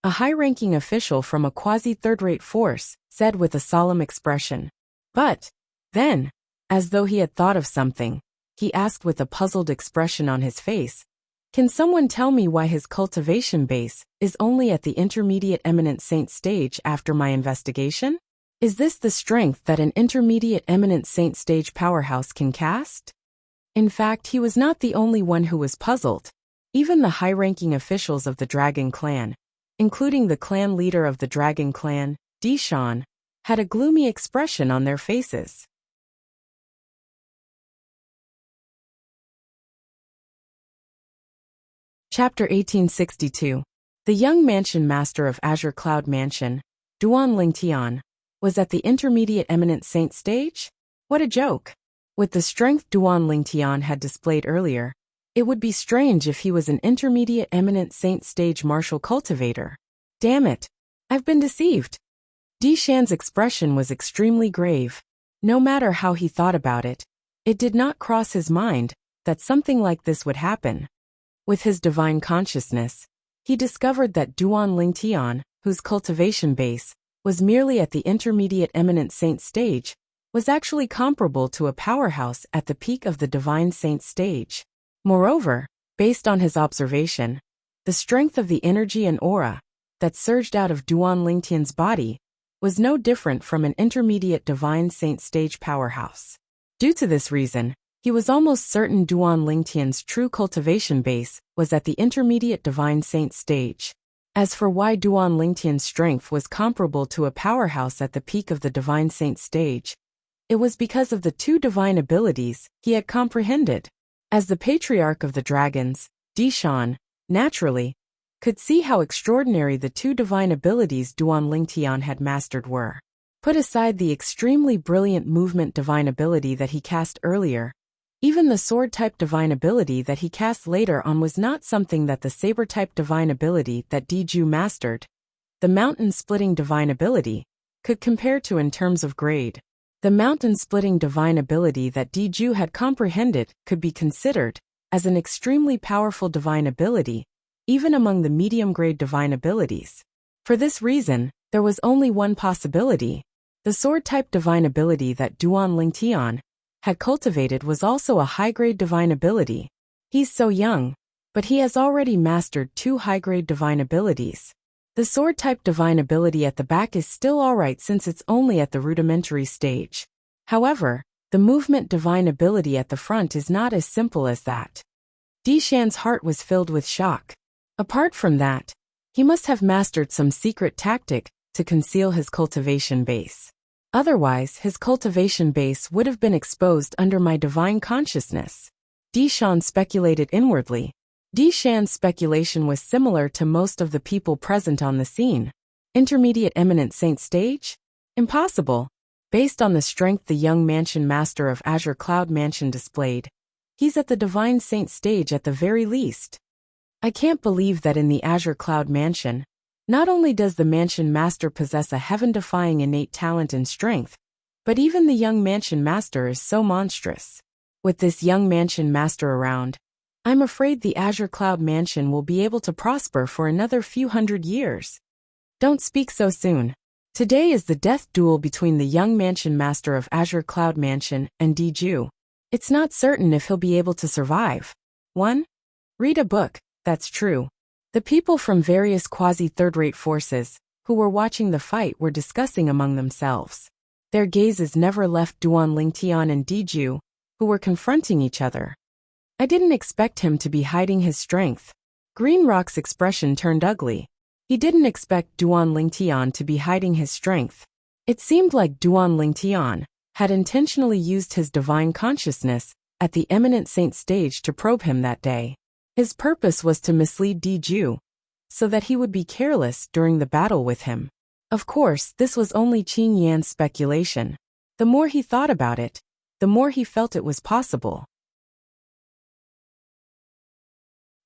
A high-ranking official from a quasi-third-rate force said with a solemn expression. But, then, as though he had thought of something, he asked with a puzzled expression on his face, Can someone tell me why his cultivation base is only at the intermediate eminent saint stage after my investigation? Is this the strength that an intermediate eminent saint stage powerhouse can cast? In fact, he was not the only one who was puzzled. Even the high-ranking officials of the Dragon Clan, including the clan leader of the Dragon Clan, Dishan, had a gloomy expression on their faces. Chapter 1862. The young mansion master of Azure Cloud Mansion, Duan Lingtian, was at the intermediate eminent saint stage? What a joke! With the strength Duan Lingtian had displayed earlier, it would be strange if he was an intermediate eminent saint stage martial cultivator. Damn it! I've been deceived. Dishan's expression was extremely grave. No matter how he thought about it, it did not cross his mind that something like this would happen. With his divine consciousness, he discovered that Duan Lingtian, whose cultivation base was merely at the intermediate eminent saint stage, was actually comparable to a powerhouse at the peak of the divine saint stage. Moreover, based on his observation, the strength of the energy and aura that surged out of Duan Lingtian's body was no different from an intermediate divine saint stage powerhouse. Due to this reason, he was almost certain Duan Lingtian's true cultivation base was at the intermediate divine saint stage. As for why Duan Lingtian's strength was comparable to a powerhouse at the peak of the divine saint stage, it was because of the two divine abilities he had comprehended. As the patriarch of the dragons, Dishan, naturally, could see how extraordinary the two divine abilities Duan Lingtian had mastered were. Put aside the extremely brilliant movement divine ability that he cast earlier, even the sword-type divine ability that he cast later on was not something that the saber-type divine ability that Diju mastered, the mountain-splitting divine ability, could compare to in terms of grade. The mountain-splitting divine ability that Diju had comprehended could be considered as an extremely powerful divine ability, even among the medium-grade divine abilities. For this reason, there was only one possibility. The sword-type divine ability that Duan Lingtian had cultivated was also a high-grade divine ability. He's so young, but he has already mastered two high-grade divine abilities. The sword-type divine ability at the back is still alright since it's only at the rudimentary stage. However, the movement divine ability at the front is not as simple as that. Dishan's heart was filled with shock. Apart from that, he must have mastered some secret tactic to conceal his cultivation base. Otherwise, his cultivation base would have been exposed under my divine consciousness. Dishan speculated inwardly. Dishan's speculation was similar to most of the people present on the scene. Intermediate eminent saint stage? Impossible. Based on the strength the young mansion master of Azure Cloud Mansion displayed, he's at the divine saint stage at the very least. I can't believe that in the Azure Cloud Mansion, not only does the mansion master possess a heaven-defying innate talent and strength, but even the young mansion master is so monstrous. With this young mansion master around, I'm afraid the Azure Cloud Mansion will be able to prosper for another few hundred years. Don't speak so soon. Today is the death duel between the young mansion master of Azure Cloud Mansion and Diju. It's not certain if he'll be able to survive. 1. Read a book, that's true. The people from various quasi-third-rate forces, who were watching the fight, were discussing among themselves. Their gazes never left Duan Lingtian and Diju, who were confronting each other. I didn't expect him to be hiding his strength. Green Rock's expression turned ugly. He didn't expect Duan Lingtian to be hiding his strength. It seemed like Duan Lingtian had intentionally used his divine consciousness at the eminent saint stage to probe him that day. His purpose was to mislead Diju, so that he would be careless during the battle with him. Of course, this was only Qin Yan's speculation. The more he thought about it, the more he felt it was possible.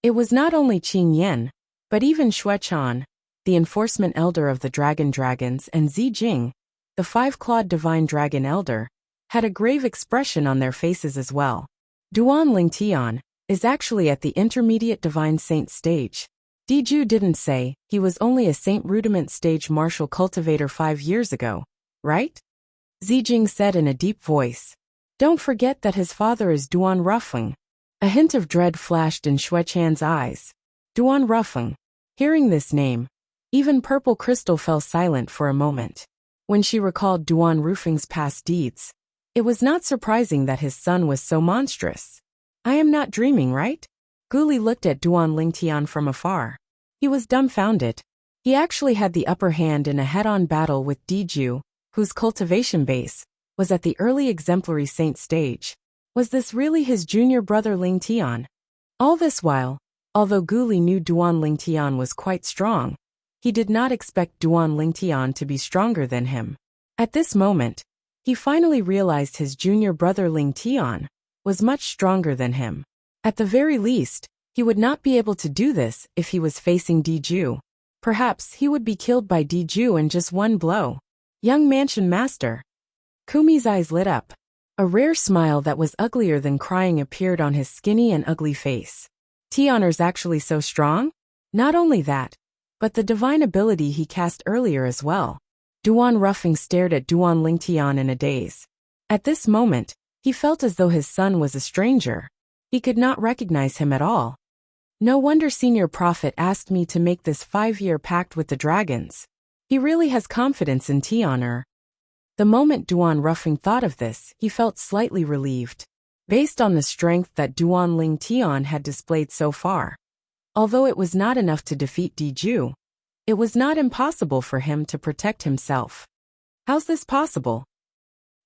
It was not only Qin Yan, but even Xuechan, the enforcement elder of the Dragons, and Zijing, the five-clawed divine dragon elder, had a grave expression on their faces as well. Duan Lingtian is actually at the intermediate divine saint stage. Diju didn't say he was only a saint rudiment stage martial cultivator 5 years ago, right? Zijing said in a deep voice. Don't forget that his father is Duan Rufeng. A hint of dread flashed in Xue Chan's eyes. Duan Rufeng. Hearing this name, even Purple Crystal fell silent for a moment. When she recalled Duan Rufeng's past deeds, it was not surprising that his son was so monstrous. I am not dreaming, right? Guli looked at Duan Lingtian from afar. He was dumbfounded. He actually had the upper hand in a head-on battle with Diju, whose cultivation base was at the early exemplary saint stage. Was this really his junior brother Lingtian? All this while, although Guli knew Duan Lingtian was quite strong, he did not expect Duan Lingtian to be stronger than him. At this moment, he finally realized his junior brother Lingtian was much stronger than him. At the very least, he would not be able to do this if he was facing Diju. Perhaps he would be killed by Diju in just one blow. Young Mansion Master. Kumi's eyes lit up. A rare smile that was uglier than crying appeared on his skinny and ugly face. Tianer's actually so strong? Not only that, but the divine ability he cast earlier as well. Duan Rufeng stared at Duan Lingtian in a daze. At this moment, he felt as though his son was a stranger. He could not recognize him at all. No wonder Senior Prophet asked me to make this 5-year pact with the dragons. He really has confidence in Tianer. The moment Duan Rufeng thought of this, he felt slightly relieved. Based on the strength that Duan Lingtian had displayed so far, although it was not enough to defeat Diju, it was not impossible for him to protect himself. How's this possible?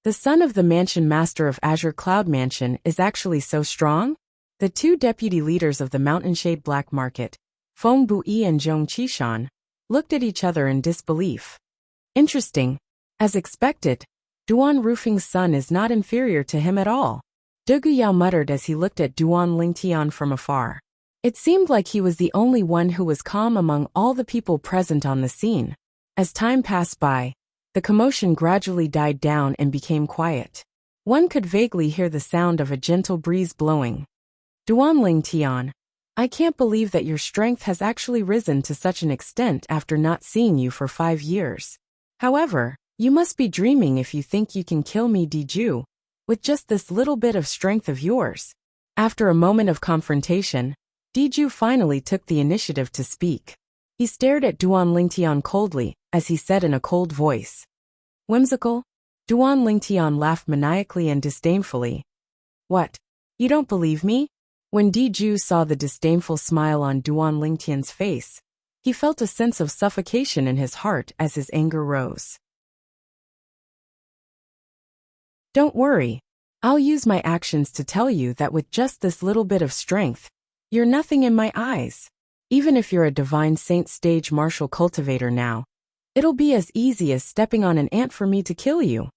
The son of the Mansion Master of Azure Cloud Mansion is actually so strong? The two deputy leaders of the Mountainshade Black Market, Feng Bui and Zhong Qishan, looked at each other in disbelief. Interesting. As expected, Duan Rufeng's son is not inferior to him at all. De Guyao muttered as he looked at Duan Lingtian from afar. It seemed like he was the only one who was calm among all the people present on the scene. As time passed by, the commotion gradually died down and became quiet. One could vaguely hear the sound of a gentle breeze blowing. Duan Lingtian, I can't believe that your strength has actually risen to such an extent after not seeing you for 5 years. However, you must be dreaming if you think you can kill me, Diju, with just this little bit of strength of yours. After a moment of confrontation, Diju finally took the initiative to speak. He stared at Duan Lingtian coldly, as he said in a cold voice. Whimsical? Duan Lingtian laughed maniacally and disdainfully. What? You don't believe me? When Diju saw the disdainful smile on Duan Lingtian's face, he felt a sense of suffocation in his heart as his anger rose. Don't worry. I'll use my actions to tell you that with just this little bit of strength, you're nothing in my eyes. Even if you're a divine saint stage martial cultivator now, it'll be as easy as stepping on an ant for me to kill you.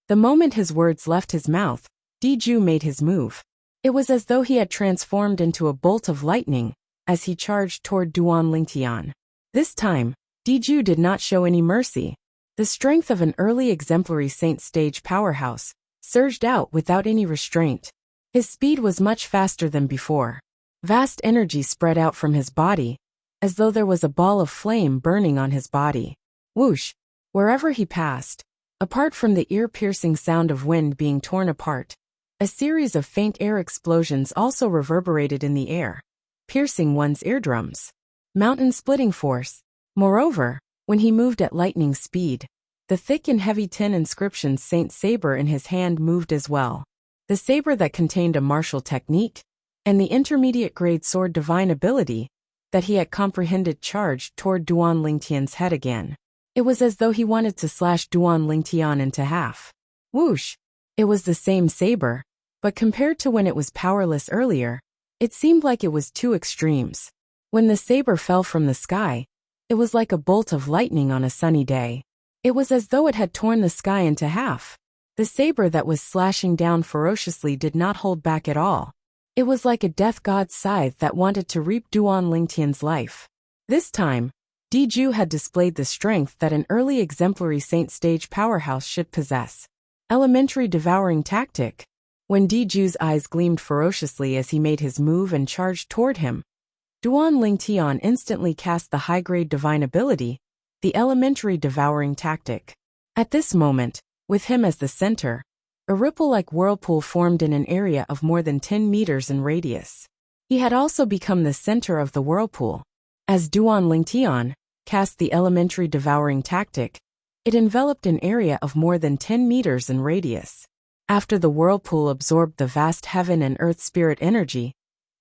The moment his words left his mouth, Diju made his move. It was as though he had transformed into a bolt of lightning as he charged toward Duan Lingtian. This time, Diju did not show any mercy. The strength of an early exemplary saint stage powerhouse surged out without any restraint. His speed was much faster than before. Vast energy spread out from his body, as though there was a ball of flame burning on his body. Whoosh! Wherever he passed, apart from the ear-piercing sound of wind being torn apart, a series of faint air explosions also reverberated in the air, piercing one's eardrums. Mountain-splitting force. Moreover, when he moved at lightning speed, the thick and heavy tin inscription Saint Saber in his hand moved as well. The saber that contained a martial technique, and the intermediate-grade sword divine ability that he had comprehended charged toward Duan Lingtian's head again. It was as though he wanted to slash Duan Lingtian into half. Whoosh! It was the same saber, but compared to when it was powerless earlier, it seemed like it was two extremes. When the saber fell from the sky, it was like a bolt of lightning on a sunny day. It was as though it had torn the sky into half. The saber that was slashing down ferociously did not hold back at all. It was like a death god's scythe that wanted to reap Duan Lingtian's life. This time, Diju had displayed the strength that an early exemplary saint stage powerhouse should possess. Elementary devouring tactic. When Diju's eyes gleamed ferociously as he made his move and charged toward him, Duan Lingtian instantly cast the high-grade divine ability, the elementary devouring tactic. At this moment, with him as the center, A ripple-like whirlpool formed in an area of more than 10 meters in radius. He had also become the center of the whirlpool. As Duan Lingtian cast the elementary devouring tactic, it enveloped an area of more than 10 meters in radius. After the whirlpool absorbed the vast heaven and earth spirit energy,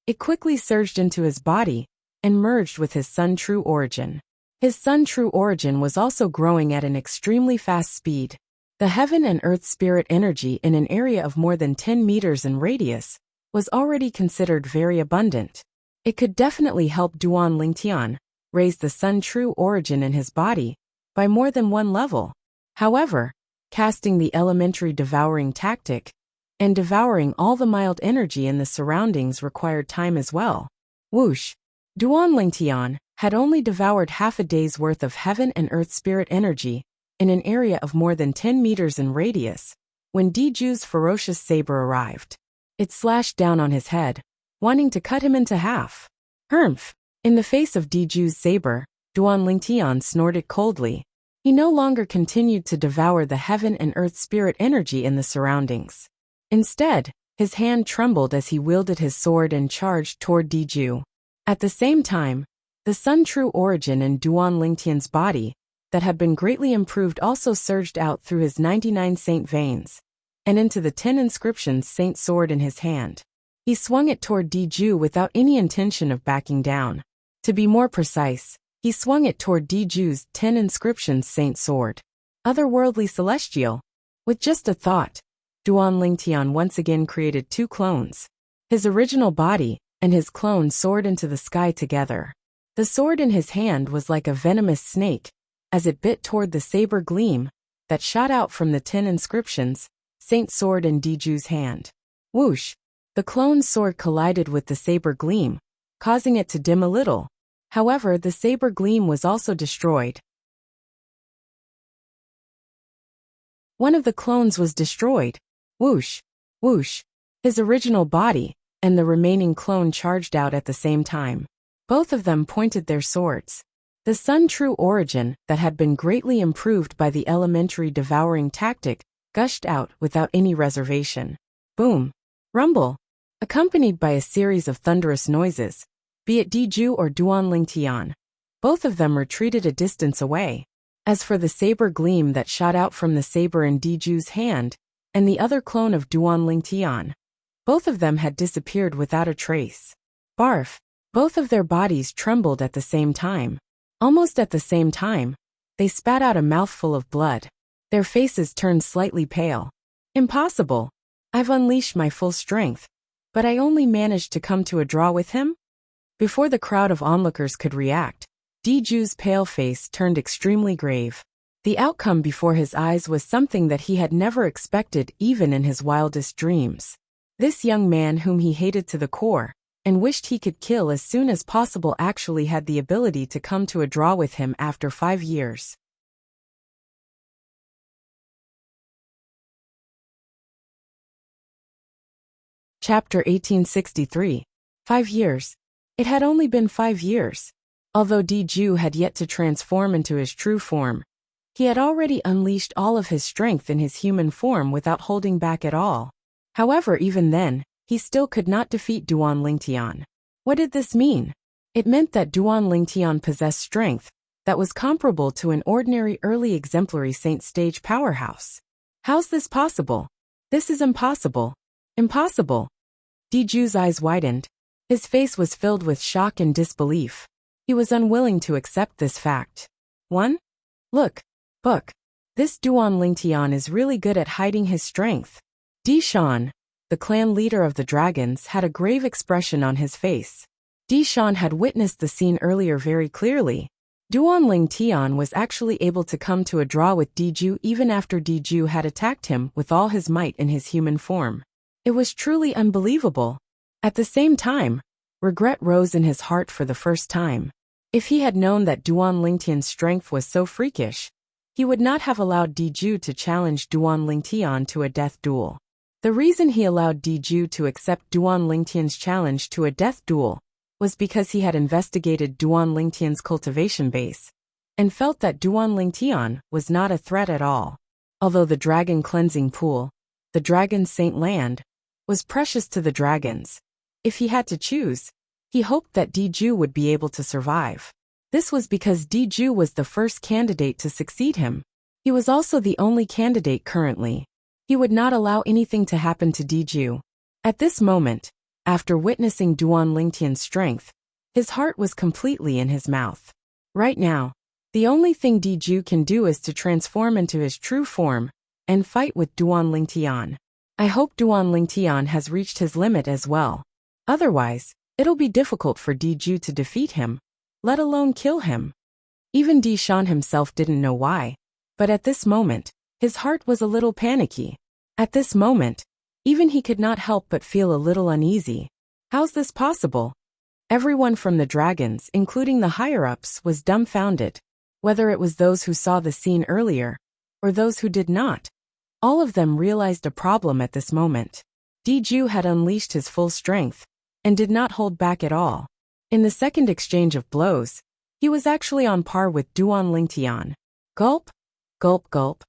it quickly surged into his body and merged with his Sun True Origin. His Sun True Origin was also growing at an extremely fast speed. The heaven and earth spirit energy in an area of more than 10 meters in radius was already considered very abundant. It could definitely help Duan Lingtian raise the Sun True Origin in his body by more than one level. However, casting the elementary devouring tactic and devouring all the mild energy in the surroundings required time as well. Whoosh! Duan Lingtian had only devoured half a day's worth of heaven and earth spirit energy in an area of more than 10 meters in radius when Diju's ferocious saber arrived. It slashed down on his head, wanting to cut him into half. Humph! In the face of Diju's saber, Duan Lingtian snorted coldly. He no longer continued to devour the heaven and earth spirit energy in the surroundings. Instead, his hand trembled as he wielded his sword and charged toward Diju. At the same time, the Sun True Origin in Duan Lingtian's body, that had been greatly improved, also surged out through his 99 saint veins and into the 10 inscriptions saint sword in his hand. He swung it toward Diju without any intention of backing down. To be more precise, he swung it toward Diju's 10 inscriptions saint sword. Otherworldly celestial. With just a thought, Duan Lingtian once again created two clones. His original body and his clone soared into the sky together. The sword in his hand was like a venomous snake as it bit toward the saber gleam that shot out from the 10 inscriptions saint sword in Diju's hand. Whoosh! The clone's sword collided with the saber gleam, causing it to dim a little. However, the saber gleam was also destroyed. One of the clones was destroyed. Whoosh! Whoosh! His original body and the remaining clone charged out at the same time. Both of them pointed their swords. The Sun True Origin that had been greatly improved by the elementary devouring tactic gushed out without any reservation. Boom! Rumble! Accompanied by a series of thunderous noises, be it Diju or Duan Lingtian. Both of them retreated a distance away. As for the saber gleam that shot out from the saber in Diju's hand, and the other clone of Duan Lingtian, both of them had disappeared without a trace. Barf! Both of their bodies trembled at the same time. Almost at the same time, they spat out a mouthful of blood. Their faces turned slightly pale. Impossible! I've unleashed my full strength, but I only managed to come to a draw with him? Before the crowd of onlookers could react, Diju's pale face turned extremely grave. The outcome before his eyes was something that he had never expected even in his wildest dreams. This young man whom he hated to the core and wished he could kill as soon as possible actually had the ability to come to a draw with him after 5 years. Chapter 1863. 5 years. It had only been 5 years. Although Diju had yet to transform into his true form, he had already unleashed all of his strength in his human form without holding back at all. However, even then, he still could not defeat Duan Lingtian. What did this mean? It meant that Duan Lingtian possessed strength that was comparable to an ordinary early exemplary saint stage powerhouse. How's this possible? This is impossible. Impossible. Diju's eyes widened. His face was filled with shock and disbelief. He was unwilling to accept this fact. Look. Book. This Duan Lingtian is really good at hiding his strength. Dishan, the clan leader of the dragons, had a grave expression on his face. Dishan had witnessed the scene earlier very clearly. Duan Lingtian was actually able to come to a draw with Diju even after Diju had attacked him with all his might in his human form. It was truly unbelievable. At the same time, regret rose in his heart for the first time. If he had known that Duan Lingtian's strength was so freakish, he would not have allowed Diju to challenge Duan Lingtian to a death duel. The reason he allowed Diju to accept Duan Lingtian's challenge to a death duel was because he had investigated Duan Lingtian's cultivation base and felt that Duan Lingtian was not a threat at all. Although the dragon cleansing pool the dragon's saint land, was precious to the dragons. If he had to choose, he hoped that Diju would be able to survive. This was because Diju was the first candidate to succeed him. He was also the only candidate currently. He would not allow anything to happen to Diju. At this moment, after witnessing Duan Lingtian's strength, his heart was completely in his mouth. Right now, the only thing Diju can do is to transform into his true form and fight with Duan Lingtian. I hope Duan Lingtian has reached his limit as well. Otherwise, it'll be difficult for Diju to defeat him, let alone kill him. Even Di Shan himself didn't know why, but at this moment, his heart was a little panicky. At this moment, even he could not help but feel a little uneasy. How's this possible? Everyone from the dragons, including the higher-ups, was dumbfounded. Whether it was those who saw the scene earlier, or those who did not. All of them realized a problem at this moment. Diju had unleashed his full strength, and did not hold back at all. In the second exchange of blows, he was actually on par with Duan Lingtian. Gulp, gulp, gulp,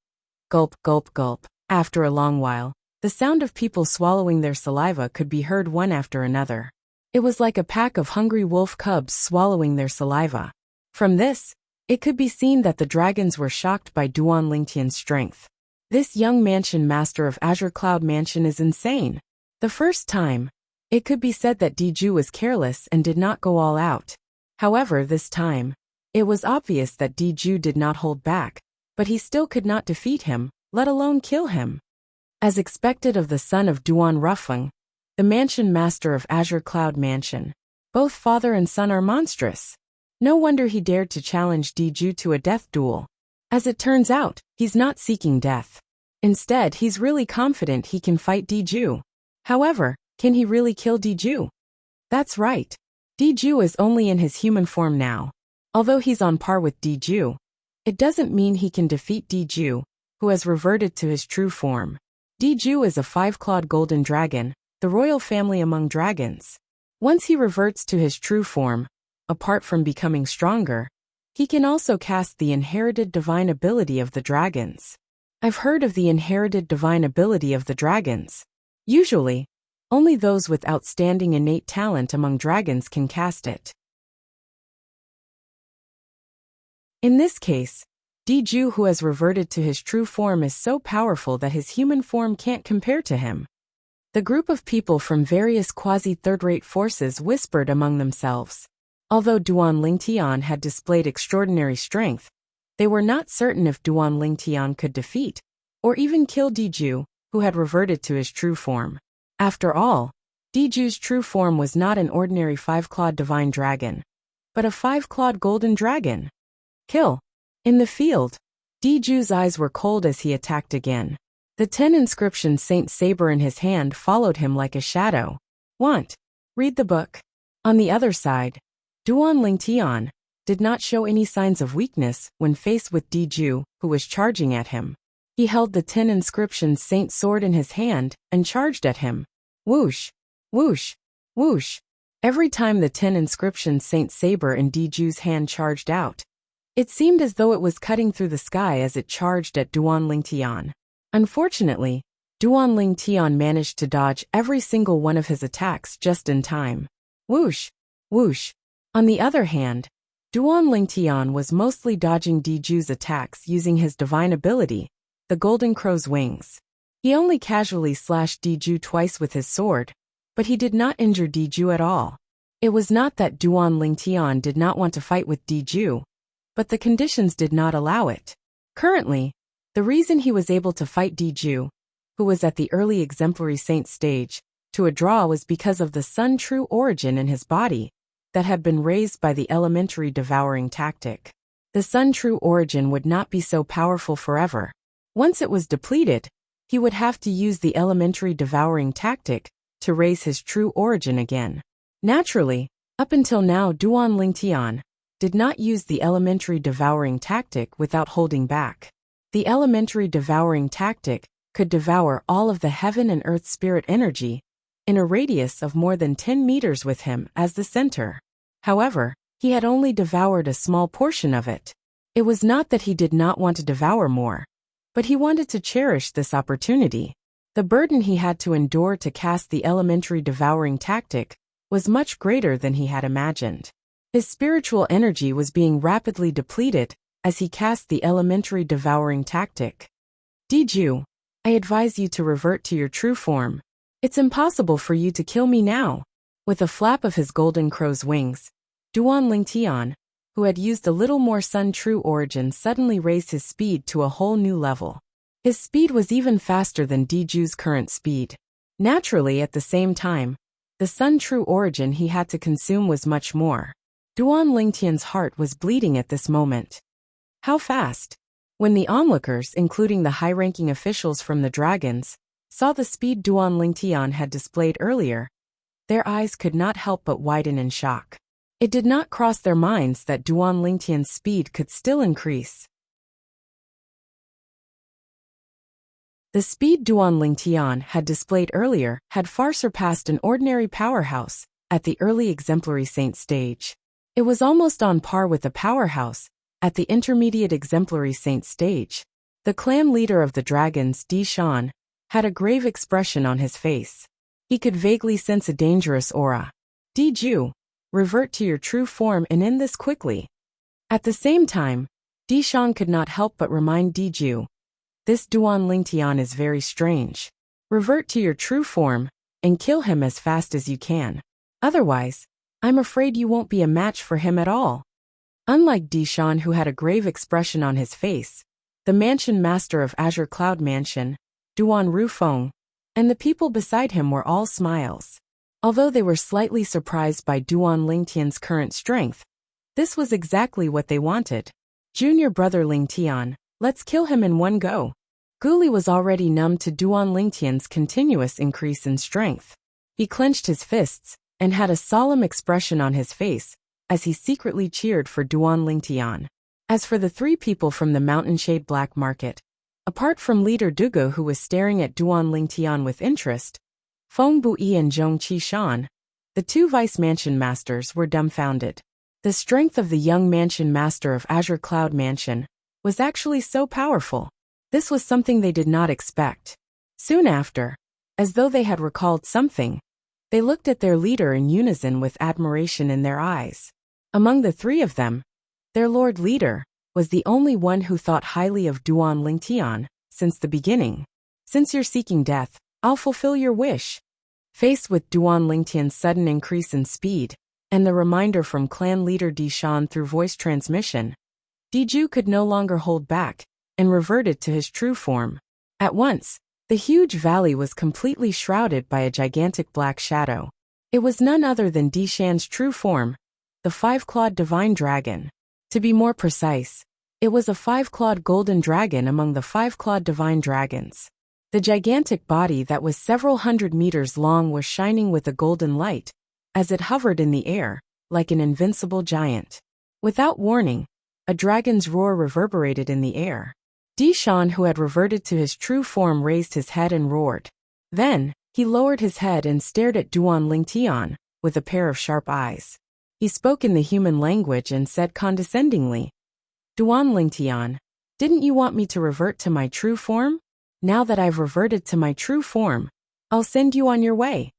gulp, gulp, gulp. After a long while, the sound of people swallowing their saliva could be heard one after another. It was like a pack of hungry wolf cubs swallowing their saliva. From this, it could be seen that the dragons were shocked by Duan Lingtian's strength. This young mansion master of Azure Cloud Mansion is insane. The first time, it could be said that Diju was careless and did not go all out. However, this time, it was obvious that Diju did not hold back, but he still could not defeat him, let alone kill him. As expected of the son of Duan Rufeng, the mansion master of Azure Cloud Mansion, both father and son are monstrous. No wonder he dared to challenge Diju to a death duel. As it turns out, he's not seeking death. Instead, he's really confident he can fight Diju. However, can he really kill Diju? That's right. Diju is only in his human form now. Although he's on par with Diju, it doesn't mean he can defeat Diju, who has reverted to his true form. Diju is a 5-clawed golden dragon, the royal family among dragons. Once he reverts to his true form, apart from becoming stronger, he can also cast the inherited divine ability of the dragons. I've heard of the inherited divine ability of the dragons. Usually, only those with outstanding innate talent among dragons can cast it. In this case, Diju, who has reverted to his true form, is so powerful that his human form can't compare to him. The group of people from various quasi-third-rate forces whispered among themselves. Although Duan Lingtian had displayed extraordinary strength, they were not certain if Duan Lingtian could defeat, or even kill Diju, who had reverted to his true form. After all, Diju's true form was not an ordinary 5-clawed divine dragon, but a 5-clawed golden dragon. Kill. In the field, Diju's eyes were cold as he attacked again. The 10 inscription Saint Saber in his hand followed him like a shadow. Want? Read the book. On the other side, Duan Lingtian did not show any signs of weakness when faced with Diju, who was charging at him. He held the 10 inscription Saint sword in his hand and charged at him. Whoosh, whoosh, whoosh. Every time the 10 inscription Saint saber in Diju's hand charged out, it seemed as though it was cutting through the sky as it charged at Duan Lingtian. Unfortunately, Duan Lingtian managed to dodge every single one of his attacks just in time. Whoosh, whoosh. On the other hand, Duan Lingtian was mostly dodging Diju's attacks using his divine ability, the Golden Crow's wings. He only casually slashed Diju twice with his sword, but he did not injure Diju at all. It was not that Duan Lingtian did not want to fight with Diju, but the conditions did not allow it. Currently, the reason he was able to fight Diju, who was at the early exemplary saint stage, to a draw was because of the sun true origin in his body that had been raised by the elementary devouring tactic. The sun true origin would not be so powerful forever. Once it was depleted, he would have to use the elementary devouring tactic to raise his true origin again. Naturally, up until now Duan Lingtian did not use the elementary devouring tactic without holding back. The elementary devouring tactic could devour all of the heaven and earth spirit energy in a radius of more than 10 meters with him as the center. However, he had only devoured a small portion of it. It was not that he did not want to devour more, but he wanted to cherish this opportunity. The burden he had to endure to cast the elementary devouring tactic was much greater than he had imagined. His spiritual energy was being rapidly depleted as he cast the elementary devouring tactic. Diju, I advise you to revert to your true form. It's impossible for you to kill me now. With a flap of his golden crow's wings, Duan Lingtian, who had used a little more Sun True Origin, suddenly raised his speed to a whole new level. His speed was even faster than Diju's current speed. Naturally, at the same time, the Sun True Origin he had to consume was much more. Duan Lingtian's heart was bleeding at this moment. How fast? When the onlookers, including the high-ranking officials from the dragons, saw the speed Duan Lingtian had displayed earlier, their eyes could not help but widen in shock. It did not cross their minds that Duan Lingtian's speed could still increase. The speed Duan Lingtian had displayed earlier had far surpassed an ordinary powerhouse at the early exemplary saint stage. It was almost on par with the powerhouse at the intermediate exemplary saint stage. The clan leader of the dragons, Di Shan, had a grave expression on his face. He could vaguely sense a dangerous aura. Diju, revert to your true form and end this quickly. At the same time, Di Shan could not help but remind Diju, this Duan Lingtian is very strange. Revert to your true form and kill him as fast as you can. Otherwise, I'm afraid you won't be a match for him at all. Unlike Di Shan, who had a grave expression on his face, the mansion master of Azure Cloud Mansion, Duan Rufeng, and the people beside him were all smiles. Although they were slightly surprised by Duan Lingtian's current strength, this was exactly what they wanted. Junior brother Lingtian, let's kill him in one go. Guli was already numb to Duan Lingtian's continuous increase in strength. He clenched his fists and had a solemn expression on his face as he secretly cheered for Duan Lingtian. As for the three people from the Mountainshade Black Market, apart from leader Dugu, who was staring at Duan Lingtian with interest, Feng Bui and Zhong Qishan, the two vice mansion masters, were dumbfounded. The strength of the young mansion master of Azure Cloud Mansion was actually so powerful. This was something they did not expect. Soon after, as though they had recalled something, they looked at their leader in unison with admiration in their eyes. Among the three of them, their lord leader was the only one who thought highly of Duan Lingtian since the beginning. Since you're seeking death, I'll fulfill your wish. Faced with Duan Lingtian's sudden increase in speed, and the reminder from clan leader Di Shan through voice transmission, Diju could no longer hold back and reverted to his true form. At once, the huge valley was completely shrouded by a gigantic black shadow. It was none other than Di Shan's true form, the five-clawed divine dragon. To be more precise, it was a five-clawed golden dragon among the five-clawed divine dragons. The gigantic body that was several hundred meters long was shining with a golden light, as it hovered in the air, like an invincible giant. Without warning, a dragon's roar reverberated in the air. Di Shan, who had reverted to his true form, raised his head and roared. Then, he lowered his head and stared at Duan Lingtian with a pair of sharp eyes. He spoke in the human language and said condescendingly, Duan Lingtian, didn't you want me to revert to my true form? Now that I've reverted to my true form, I'll send you on your way.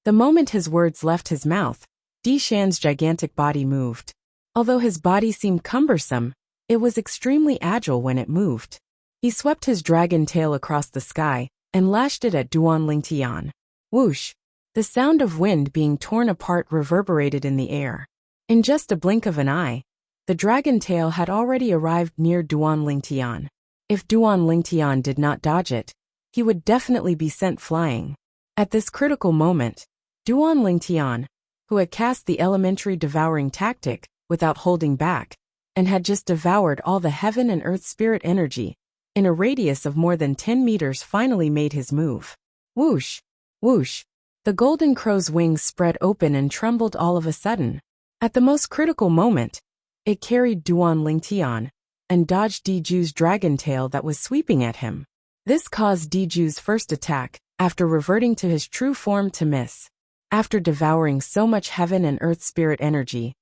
The moment his words left his mouth, Di Shan's gigantic body moved. Although his body seemed cumbersome, it was extremely agile when it moved. He swept his dragon tail across the sky and lashed it at Duan Lingtian. Whoosh! The sound of wind being torn apart reverberated in the air. In just a blink of an eye, the dragon tail had already arrived near Duan Lingtian. If Duan Lingtian did not dodge it, he would definitely be sent flying. At this critical moment, Duan Lingtian, who had cast the elementary devouring tactic without holding back, and had just devoured all the heaven and earth spirit energy in a radius of more than 10 meters, finally made his move. Whoosh! Whoosh! The golden crow's wings spread open and trembled all of a sudden. At the most critical moment, it carried Duan Lingtian and dodged Diju's dragon tail that was sweeping at him. This caused Diju's first attack, after reverting to his true form, to miss. After devouring so much heaven and earth spirit energy,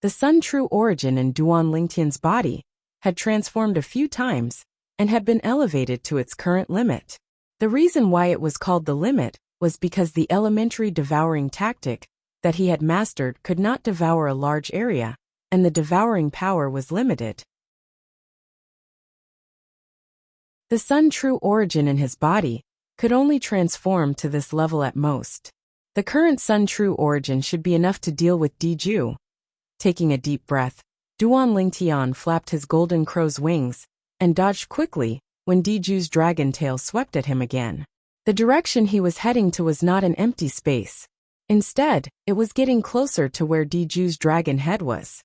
the Sun True Origin in Duan Lingtian's body had transformed a few times and had been elevated to its current limit. The reason why it was called the limit was because the elementary devouring tactic that he had mastered could not devour a large area, and the devouring power was limited. The Sun true origin in his body could only transform to this level at most. The current Sun true origin should be enough to deal with Diju. Taking a deep breath, Duan Lingtian flapped his golden crow's wings and dodged quickly when Diju's dragon tail swept at him again. The direction he was heading to was not an empty space. Instead, it was getting closer to where Diju's dragon head was.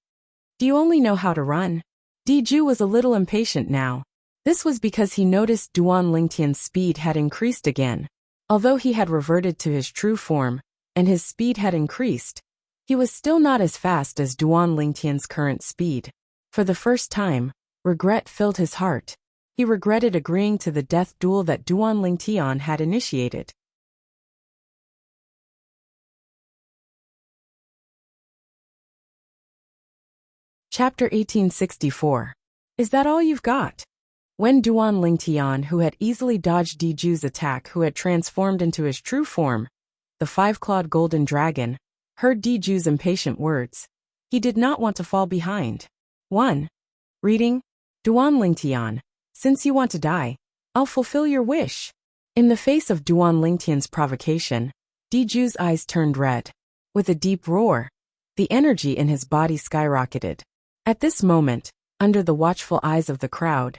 Do you only know how to run? Diju was a little impatient now. This was because he noticed Duan Lingtian's speed had increased again. Although he had reverted to his true form, and his speed had increased, he was still not as fast as Duan Lingtian's current speed. For the first time, regret filled his heart. He regretted agreeing to the death duel that Duan Lingtian had initiated. Chapter 1864. Is that all you've got? When Duan Lingtian, who had easily dodged Diju's attack, who had transformed into his true form, the five-clawed golden dragon, heard Diju's impatient words, he did not want to fall behind. 1. Reading, Duan Lingtian, since you want to die, I'll fulfill your wish. In the face of Duan Lingtian's provocation, Diju's eyes turned red. With a deep roar, the energy in his body skyrocketed. At this moment, under the watchful eyes of the crowd,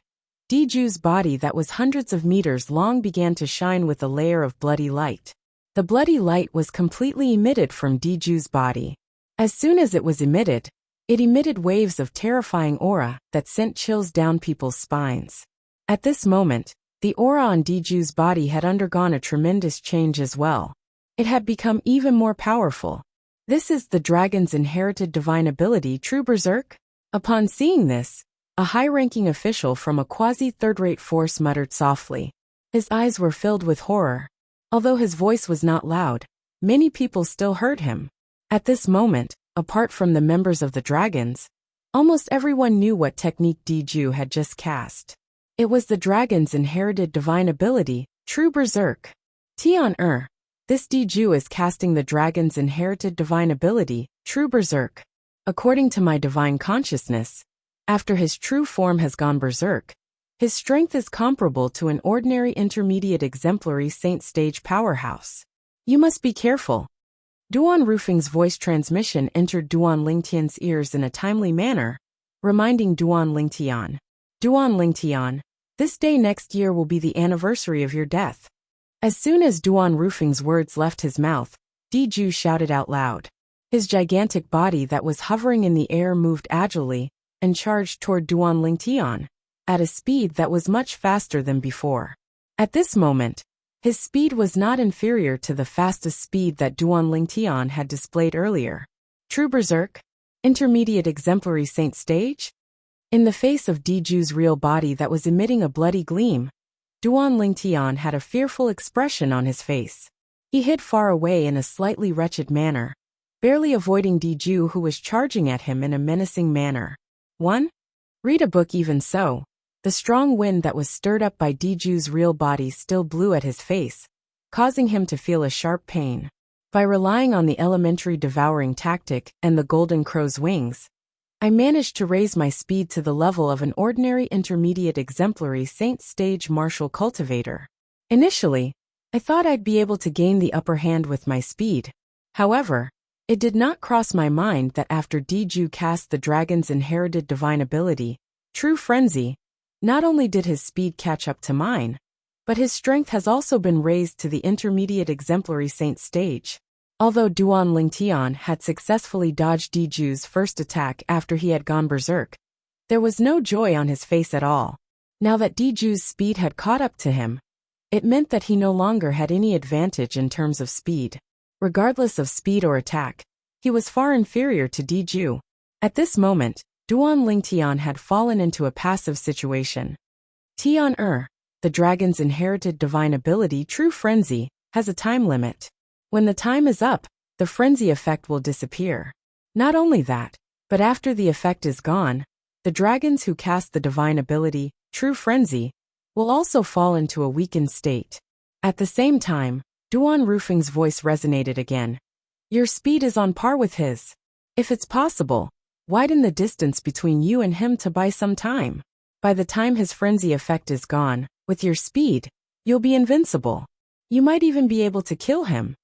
Diju's body that was hundreds of meters long began to shine with a layer of bloody light. The bloody light was completely emitted from Diju's body. As soon as it was emitted, it emitted waves of terrifying aura that sent chills down people's spines. At this moment, the aura on Diju's body had undergone a tremendous change as well. It had become even more powerful. This is the dragon's inherited divine ability, True Berserk? Upon seeing this, a high-ranking official from a quasi-third-rate force muttered softly. His eyes were filled with horror. Although his voice was not loud, many people still heard him. At this moment, apart from the members of the dragons, almost everyone knew what technique Diju had just cast. It was the dragon's inherited divine ability, True Berserk. Tian this Diju is casting the dragon's inherited divine ability, True Berserk. According to my divine consciousness, after his true form has gone berserk, his strength is comparable to an ordinary intermediate exemplary saint stage powerhouse. You must be careful. Duan Rufing's voice transmission entered Duan Lingtian's ears in a timely manner, reminding Duan Lingtian. Duan Lingtian, this day next year will be the anniversary of your death. As soon as Duan Rufing's words left his mouth, Diju shouted out loud. His gigantic body that was hovering in the air moved agilely and charged toward Duan Lingtian at a speed that was much faster than before. At this moment, his speed was not inferior to the fastest speed that Duan Lingtian had displayed earlier. True Berserk? Intermediate exemplary saint stage? In the face of Diju's real body that was emitting a bloody gleam, Duan Lingtian had a fearful expression on his face. He hid far away in a slightly wretched manner, barely avoiding Diju, who was charging at him in a menacing manner. 1. Read a book. Even so, the strong wind that was stirred up by Diju's real body still blew at his face, causing him to feel a sharp pain. By relying on the elementary devouring tactic and the golden crow's wings, I managed to raise my speed to the level of an ordinary intermediate exemplary saint stage martial cultivator. Initially, I thought I'd be able to gain the upper hand with my speed. However, it did not cross my mind that after Diju cast the dragon's inherited divine ability, True Frenzy, not only did his speed catch up to mine, but his strength has also been raised to the intermediate exemplary saint stage. Although Duan Lingtian had successfully dodged Diju's first attack after he had gone berserk, there was no joy on his face at all. Now that Diju's speed had caught up to him, it meant that he no longer had any advantage in terms of speed. Regardless of speed or attack, he was far inferior to Diju. At this moment, Duan Lingtian had fallen into a passive situation. Tian the dragon's inherited divine ability True Frenzy, has a time limit. When the time is up, the frenzy effect will disappear. Not only that, but after the effect is gone, the dragons who cast the divine ability, True Frenzy, will also fall into a weakened state. At the same time, Duan Rufeng's voice resonated again. Your speed is on par with his. If it's possible, widen the distance between you and him to buy some time. By the time his frenzy effect is gone, with your speed, you'll be invincible. You might even be able to kill him.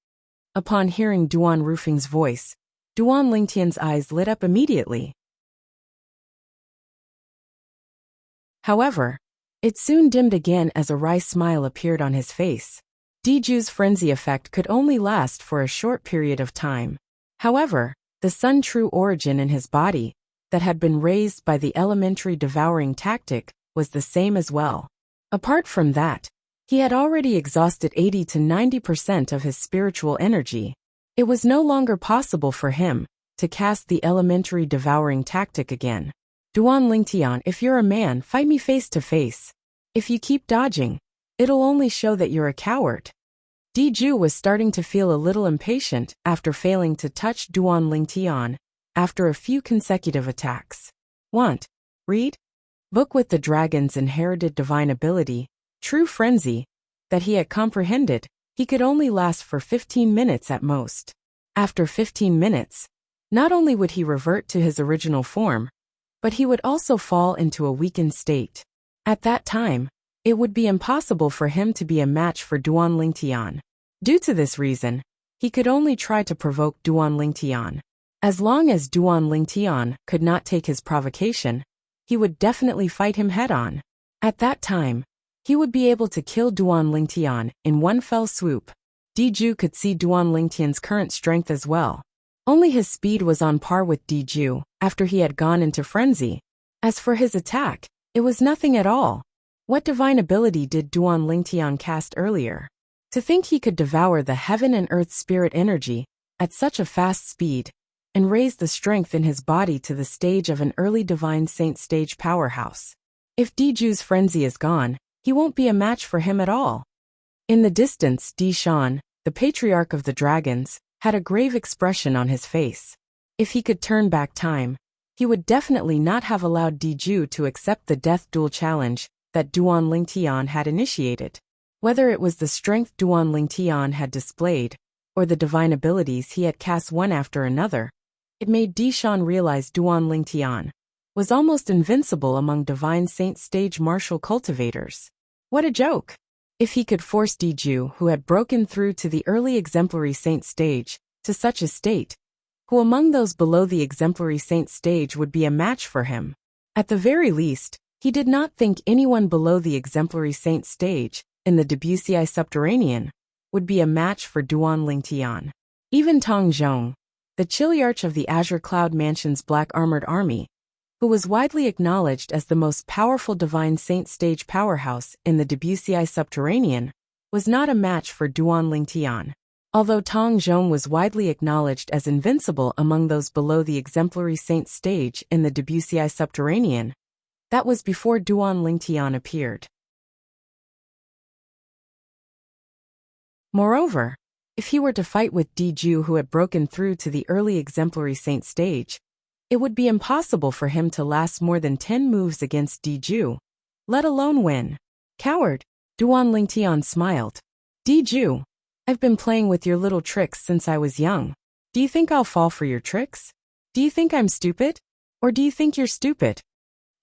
Upon hearing Duan Rufeng's voice, Duan Lingtian's eyes lit up immediately. However, it soon dimmed again as a wry smile appeared on his face. Diju's frenzy effect could only last for a short period of time. However, the Sun true origin in his body, that had been raised by the elementary devouring tactic, was the same as well. Apart from that, he had already exhausted 80 to 90% of his spiritual energy. It was no longer possible for him to cast the elementary devouring tactic again. Duan Lingtian, if you're a man, fight me face to face. If you keep dodging, it'll only show that you're a coward. Diju was starting to feel a little impatient after failing to touch Duan Lingtian after a few consecutive attacks. Want? Read? Book with the dragon's inherited divine ability, True Frenzy, that he had comprehended, he could only last for 15 minutes at most. After 15 minutes, not only would he revert to his original form, but he would also fall into a weakened state. At that time, it would be impossible for him to be a match for Duan Lingtian. Due to this reason, he could only try to provoke Duan Lingtian. As long as Duan Lingtian could not take his provocation, he would definitely fight him head-on. At that time, he would be able to kill Duan Lingtian in one fell swoop. Diju could see Duan Lingtian's current strength as well. Only his speed was on par with Diju after he had gone into frenzy. As for his attack, it was nothing at all. What divine ability did Duan Lingtian cast earlier? To think he could devour the heaven and earth spirit energy at such a fast speed and raise the strength in his body to the stage of an early divine saint stage powerhouse. If Diju's frenzy is gone, he won't be a match for him at all. In the distance, Di Shan, the patriarch of the dragons, had a grave expression on his face. If he could turn back time, he would definitely not have allowed Diju to accept the death duel challenge that Duan Lingtian had initiated. Whether it was the strength Duan Lingtian had displayed, or the divine abilities he had cast one after another, it made Di Shan realize Duan Lingtian was almost invincible among divine saint stage martial cultivators. What a joke! If he could force Diju, who had broken through to the early exemplary saint stage, to such a state, who among those below the exemplary saint stage would be a match for him? At the very least, he did not think anyone below the exemplary saint stage, in the Debussy subterranean, would be a match for Duan Lingtian. Even Tong Zhong, the chiliarch of the Azure Cloud Mansion's Black Armored Army, who was widely acknowledged as the most powerful divine saint stage powerhouse in the Debussy subterranean, was not a match for Duan Lingtian. Although Tong Zhong was widely acknowledged as invincible among those below the exemplary saint stage in the Debussy subterranean, that was before Duan Lingtian appeared. Moreover, if he were to fight with Diju, who had broken through to the early exemplary saint stage, it would be impossible for him to last more than 10 moves against Diju, let alone win. Coward! Duan Lingtian smiled. Diju, I've been playing with your little tricks since I was young. Do you think I'll fall for your tricks? Do you think I'm stupid? Or do you think you're stupid?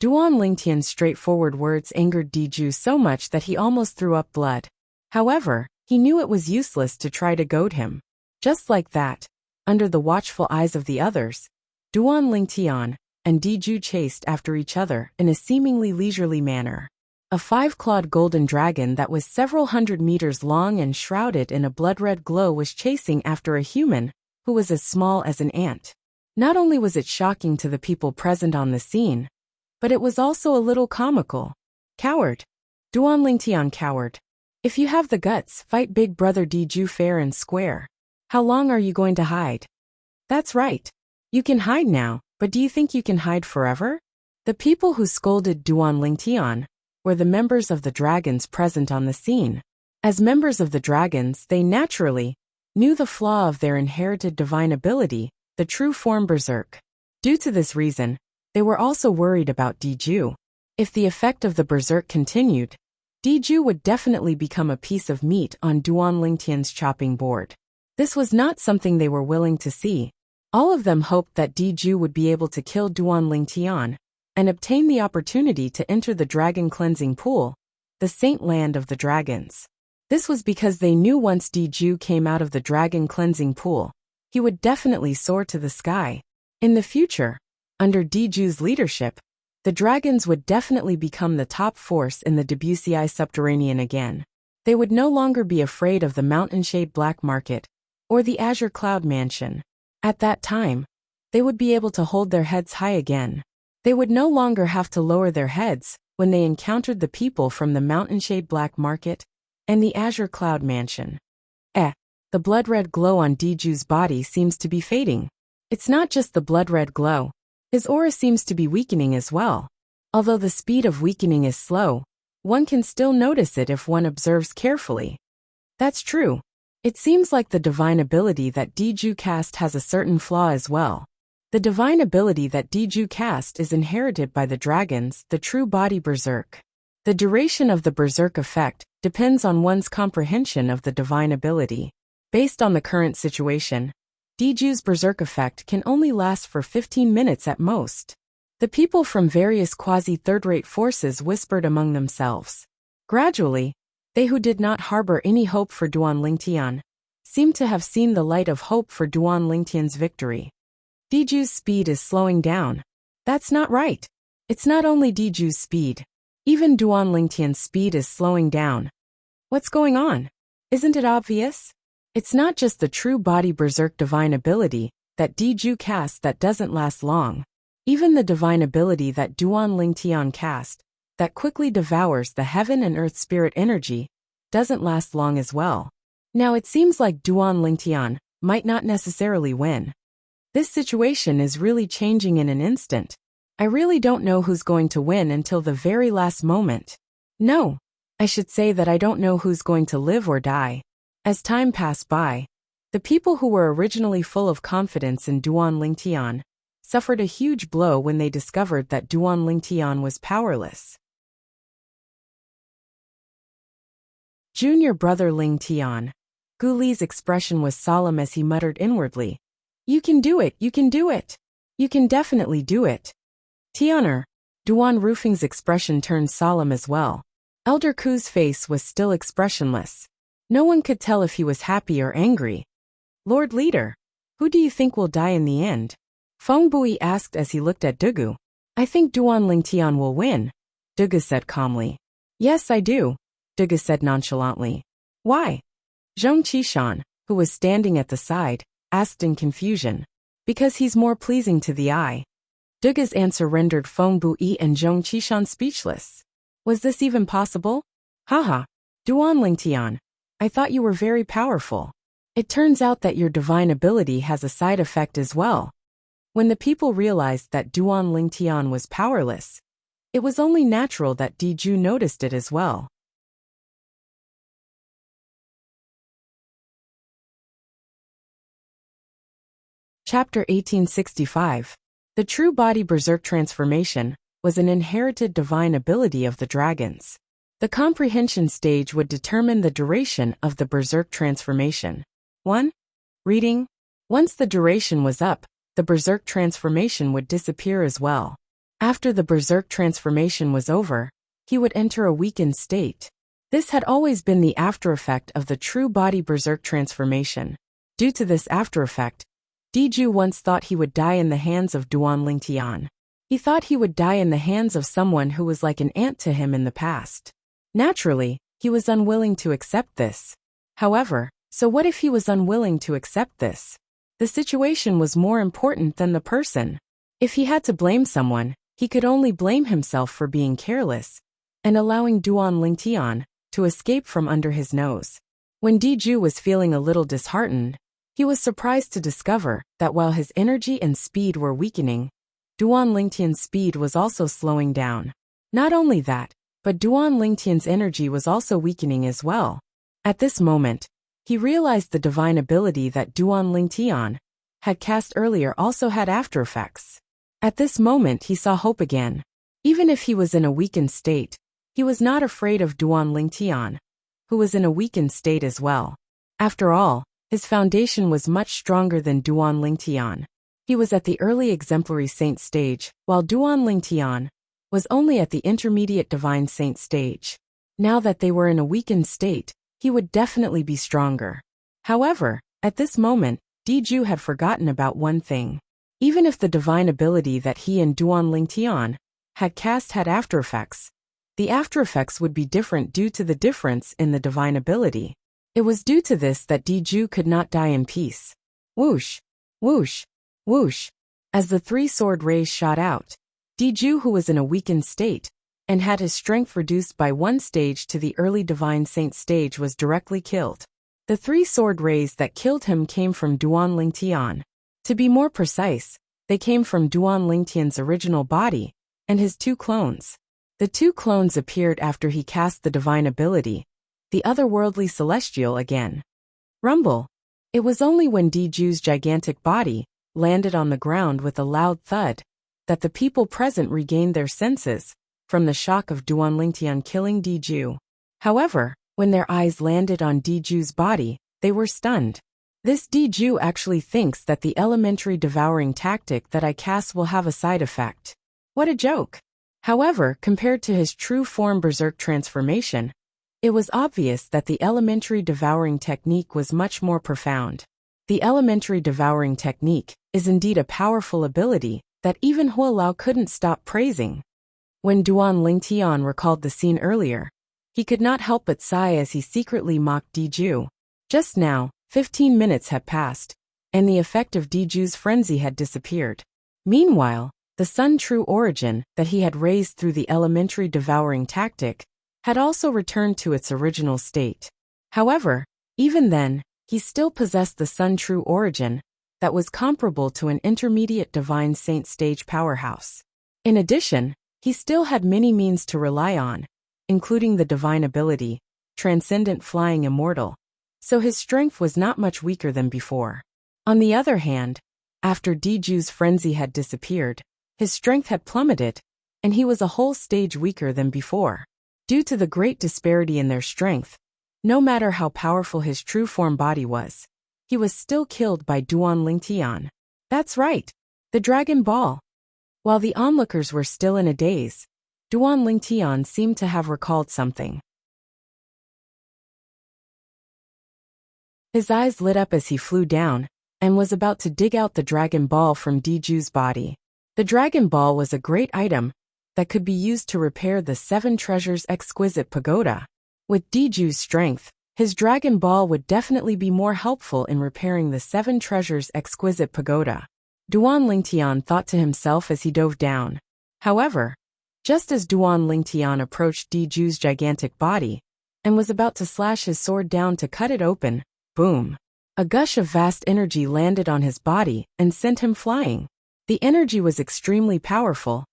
Duan Lingtian's straightforward words angered Diju so much that he almost threw up blood. However, he knew it was useless to try to goad him. Just like that, under the watchful eyes of the others, Duan Lingtian and Diju chased after each other in a seemingly leisurely manner. A 5-clawed golden dragon that was several hundred meters long and shrouded in a blood-red glow was chasing after a human who was as small as an ant. Not only was it shocking to the people present on the scene, but it was also a little comical. Coward! Duan Lingtian, coward! If you have the guts, fight Big Brother Diju fair and square. How long are you going to hide? That's right. You can hide now, but do you think you can hide forever? The people who scolded Duan Lingtian were the members of the dragons present on the scene. As members of the dragons, they naturally knew the flaw of their inherited divine ability, the true form berserk. Due to this reason, they were also worried about Diju. If the effect of the berserk continued, Diju would definitely become a piece of meat on Duan Lingtian's chopping board. This was not something they were willing to see. All of them hoped that Diju would be able to kill Duan Lingtian and obtain the opportunity to enter the dragon cleansing pool, the saint land of the dragons. This was because they knew once Diju came out of the dragon cleansing pool, he would definitely soar to the sky. In the future, under Diju's leadership, the dragons would definitely become the top force in the Debussy subterranean again. They would no longer be afraid of the mountain-shade black market or the azure cloud mansion. At that time, they would be able to hold their heads high again. They would no longer have to lower their heads when they encountered the people from the mountain-shade black market and the azure cloud mansion. The blood-red glow on Diju's body seems to be fading. It's not just the blood-red glow. His aura seems to be weakening as well. Although the speed of weakening is slow, one can still notice it if one observes carefully. That's true. It seems like the divine ability that Diju cast has a certain flaw as well. The divine ability that Diju cast is inherited by the dragons, the true body berserk. The duration of the berserk effect depends on one's comprehension of the divine ability. Based on the current situation, Diju's berserk effect can only last for 15 minutes at most. The people from various quasi-third-rate forces whispered among themselves. Gradually, they who did not harbor any hope for Duan Lingtian seemed to have seen the light of hope for Duan Lingtian's victory. Diju's speed is slowing down. That's not right. It's not only Diju's speed. Even Duan Lingtian's speed is slowing down. What's going on? Isn't it obvious? It's not just the true body berserk divine ability that Diju cast that doesn't last long. Even the divine ability that Duan Lingtian cast, that quickly devours the heaven and earth spirit energy, doesn't last long as well. Now it seems like Duan Lingtian might not necessarily win. This situation is really changing in an instant. I really don't know who's going to win until the very last moment. No, I should say that I don't know who's going to live or die. As time passed by, the people who were originally full of confidence in Duan Lingtian suffered a huge blow when they discovered that Duan Lingtian was powerless. Junior brother Lingtian. Gu Li's expression was solemn as he muttered inwardly, "You can do it, you can do it. You can definitely do it." Tianer. Duan Rufing's expression turned solemn as well. Elder Ku's face was still expressionless. No one could tell if he was happy or angry. "Lord Leader, who do you think will die in the end?" Feng Bui asked as he looked at Dugu. "I think Duan Lingtian will win," Dugu said calmly. "Yes, I do," Dugu said nonchalantly. "Why?" Zhong Qishan, who was standing at the side, asked in confusion. "Because he's more pleasing to the eye." Dugu's answer rendered Feng Bui and Zhong Qishan speechless. Was this even possible? Haha. Duan Lingtian, I thought you were very powerful. It turns out that your divine ability has a side effect as well. When the people realized that Duan Lingtian was powerless, it was only natural that Diju noticed it as well. Chapter 1865. The true body berserk transformation was an inherited divine ability of the dragons. The comprehension stage would determine the duration of the berserk transformation. 1. Reading. Once the duration was up, the berserk transformation would disappear as well. After the berserk transformation was over, he would enter a weakened state. This had always been the aftereffect of the true body berserk transformation. Due to this aftereffect, Diju once thought he would die in the hands of Duan Lingtian. He thought he would die in the hands of someone who was like an aunt to him in the past. Naturally, he was unwilling to accept this. However, so what if he was unwilling to accept this? The situation was more important than the person. If he had to blame someone, he could only blame himself for being careless and allowing Duan Lingtian to escape from under his nose. When Diju was feeling a little disheartened, he was surprised to discover that while his energy and speed were weakening, Duan Lingtian's speed was also slowing down. Not only that, but Duan Lingtian's energy was also weakening as well. At this moment, he realized the divine ability that Duan Lingtian had cast earlier also had aftereffects. At this moment he saw hope again. Even if he was in a weakened state, He was not afraid of Duan Lingtian, who was in a weakened state as well. After all, his foundation was much stronger than Duan Lingtian. He was at the early exemplary saint stage, while Duan Lingtian was only at the intermediate divine saint stage. Now that they were in a weakened state, he would definitely be stronger. However, at this moment, Diju had forgotten about one thing. Even if the divine ability that he and Duan Lingtian had cast had aftereffects, the aftereffects would be different due to the difference in the divine ability. It was due to this that Diju could not die in peace. Whoosh, whoosh, whoosh. As the three sword rays shot out, Diju, who was in a weakened state and had his strength reduced by one stage to the early divine saint stage, was directly killed. The three sword rays that killed him came from Duan Lingtian. To be more precise, they came from Duan Lingtian's original body and his two clones. The two clones appeared after he cast the divine ability, the otherworldly celestial again. Rumble. It was only when Diju's gigantic body landed on the ground with a loud thud that the people present regained their senses from the shock of Duan Lingtian killing Diju. However, when their eyes landed on Diju's body, they were stunned. This Diju actually thinks that the elementary devouring tactic that I cast will have a side effect. What a joke! However, compared to his true form berserk transformation, it was obvious that the elementary devouring technique was much more profound. The elementary devouring technique is indeed a powerful ability that even Hualao couldn't stop praising. When Duan Lingtian recalled the scene earlier, he could not help but sigh as he secretly mocked Diju. Just now, 15 minutes had passed, and the effect of Diju's frenzy had disappeared. Meanwhile, the Sun True Origin that he had raised through the elementary devouring tactic had also returned to its original state. However, even then, he still possessed the Sun True Origin that was comparable to an intermediate divine saint stage powerhouse. In addition, he still had many means to rely on, including the divine ability, Transcendent Flying Immortal, so his strength was not much weaker than before. On the other hand, after Diju's frenzy had disappeared, his strength had plummeted, and he was a whole stage weaker than before. Due to the great disparity in their strength, no matter how powerful his true form body was, he was still killed by Duan Lingtian. That's right, the Dragon Ball. While the onlookers were still in a daze, Duan Lingtian seemed to have recalled something. His eyes lit up as he flew down and was about to dig out the Dragon Ball from Diju's body. The Dragon Ball was a great item that could be used to repair the Seven Treasures Exquisite Pagoda. With Diju's strength, his Dragon Ball would definitely be more helpful in repairing the Seven Treasures Exquisite Pagoda. Duan Lingtian thought to himself as he dove down. However, just as Duan Lingtian approached Diju's gigantic body and was about to slash his sword down to cut it open, boom! A gush of vast energy landed on his body and sent him flying. The energy was extremely powerful,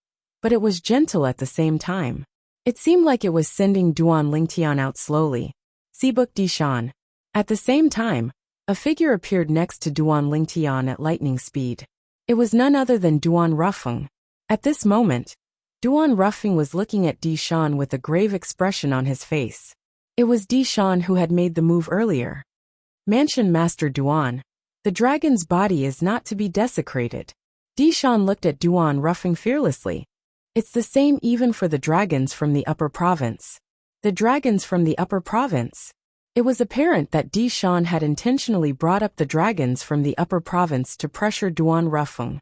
but it was gentle at the same time. It seemed like it was sending Duan Lingtian out slowly. Sibuk Dishan. At the same time, a figure appeared next to Duan Lingtian at lightning speed. It was none other than Duan Rufeng. At this moment, Duan Rufeng was looking at Dishan with a grave expression on his face. It was Dishan who had made the move earlier. Mansion Master Duan, the dragon's body is not to be desecrated. Dishan looked at Duan Rufeng fearlessly. It's the same even for the dragons from the upper province. The dragons from the upper province. It was apparent that Dishan had intentionally brought up the dragons from the upper province to pressure Duan Rufeng.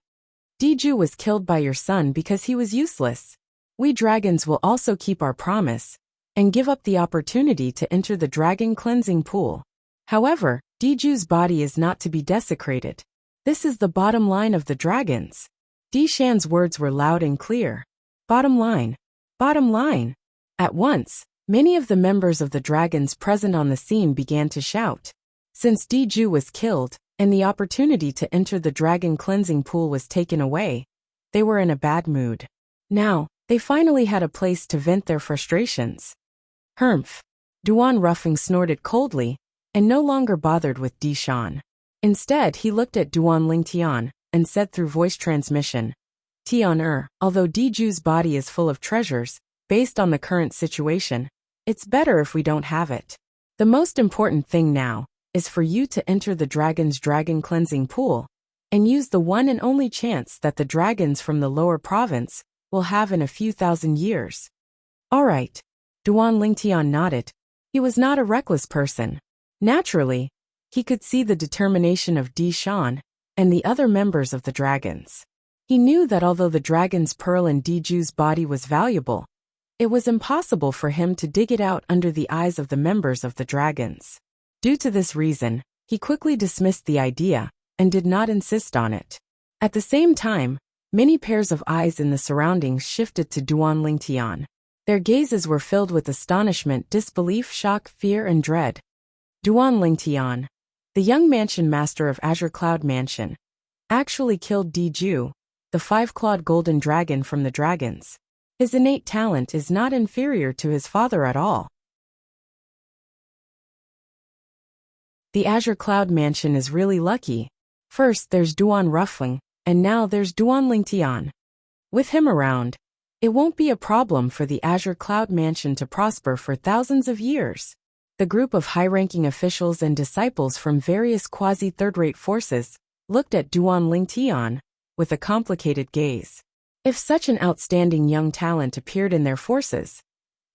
Diju was killed by your son because he was useless. We dragons will also keep our promise and give up the opportunity to enter the dragon cleansing pool. However, Diju's body is not to be desecrated. This is the bottom line of the dragons. Dishan's words were loud and clear. Bottom line. Bottom line. At once, many of the members of the dragons present on the scene began to shout. Since Diju was killed, and the opportunity to enter the dragon cleansing pool was taken away, they were in a bad mood. Now, they finally had a place to vent their frustrations. Humph. Duan Rufeng snorted coldly, and no longer bothered with Dishan. Instead, he looked at Duan Lingtian and said through voice transmission, Tian although Diju's body is full of treasures, based on the current situation, it's better if we don't have it. The most important thing now is for you to enter the dragon's dragon cleansing pool and use the one and only chance that the dragons from the lower province will have in a few thousand years. All right. Duan Lingtian nodded. He was not a reckless person. Naturally, he could see the determination of Di Shan and the other members of the dragons. He knew that although the dragon's pearl in Di Ju's body was valuable, it was impossible for him to dig it out under the eyes of the members of the dragons. Due to this reason, he quickly dismissed the idea and did not insist on it. At the same time, many pairs of eyes in the surroundings shifted to Duan Lingtian. Their gazes were filled with astonishment, disbelief, shock, fear, and dread. Duan Lingtian, the young mansion master of Azure Cloud Mansion, actually killed Di Ju, the five-clawed golden dragon from the dragons. His innate talent is not inferior to his father at all. The Azure Cloud Mansion is really lucky. First there's Duan Ruffling, and now there's Duan Lingtian. With him around, it won't be a problem for the Azure Cloud Mansion to prosper for thousands of years. The group of high-ranking officials and disciples from various quasi-third-rate forces looked at Duan Lingtian with a complicated gaze. If such an outstanding young talent appeared in their forces,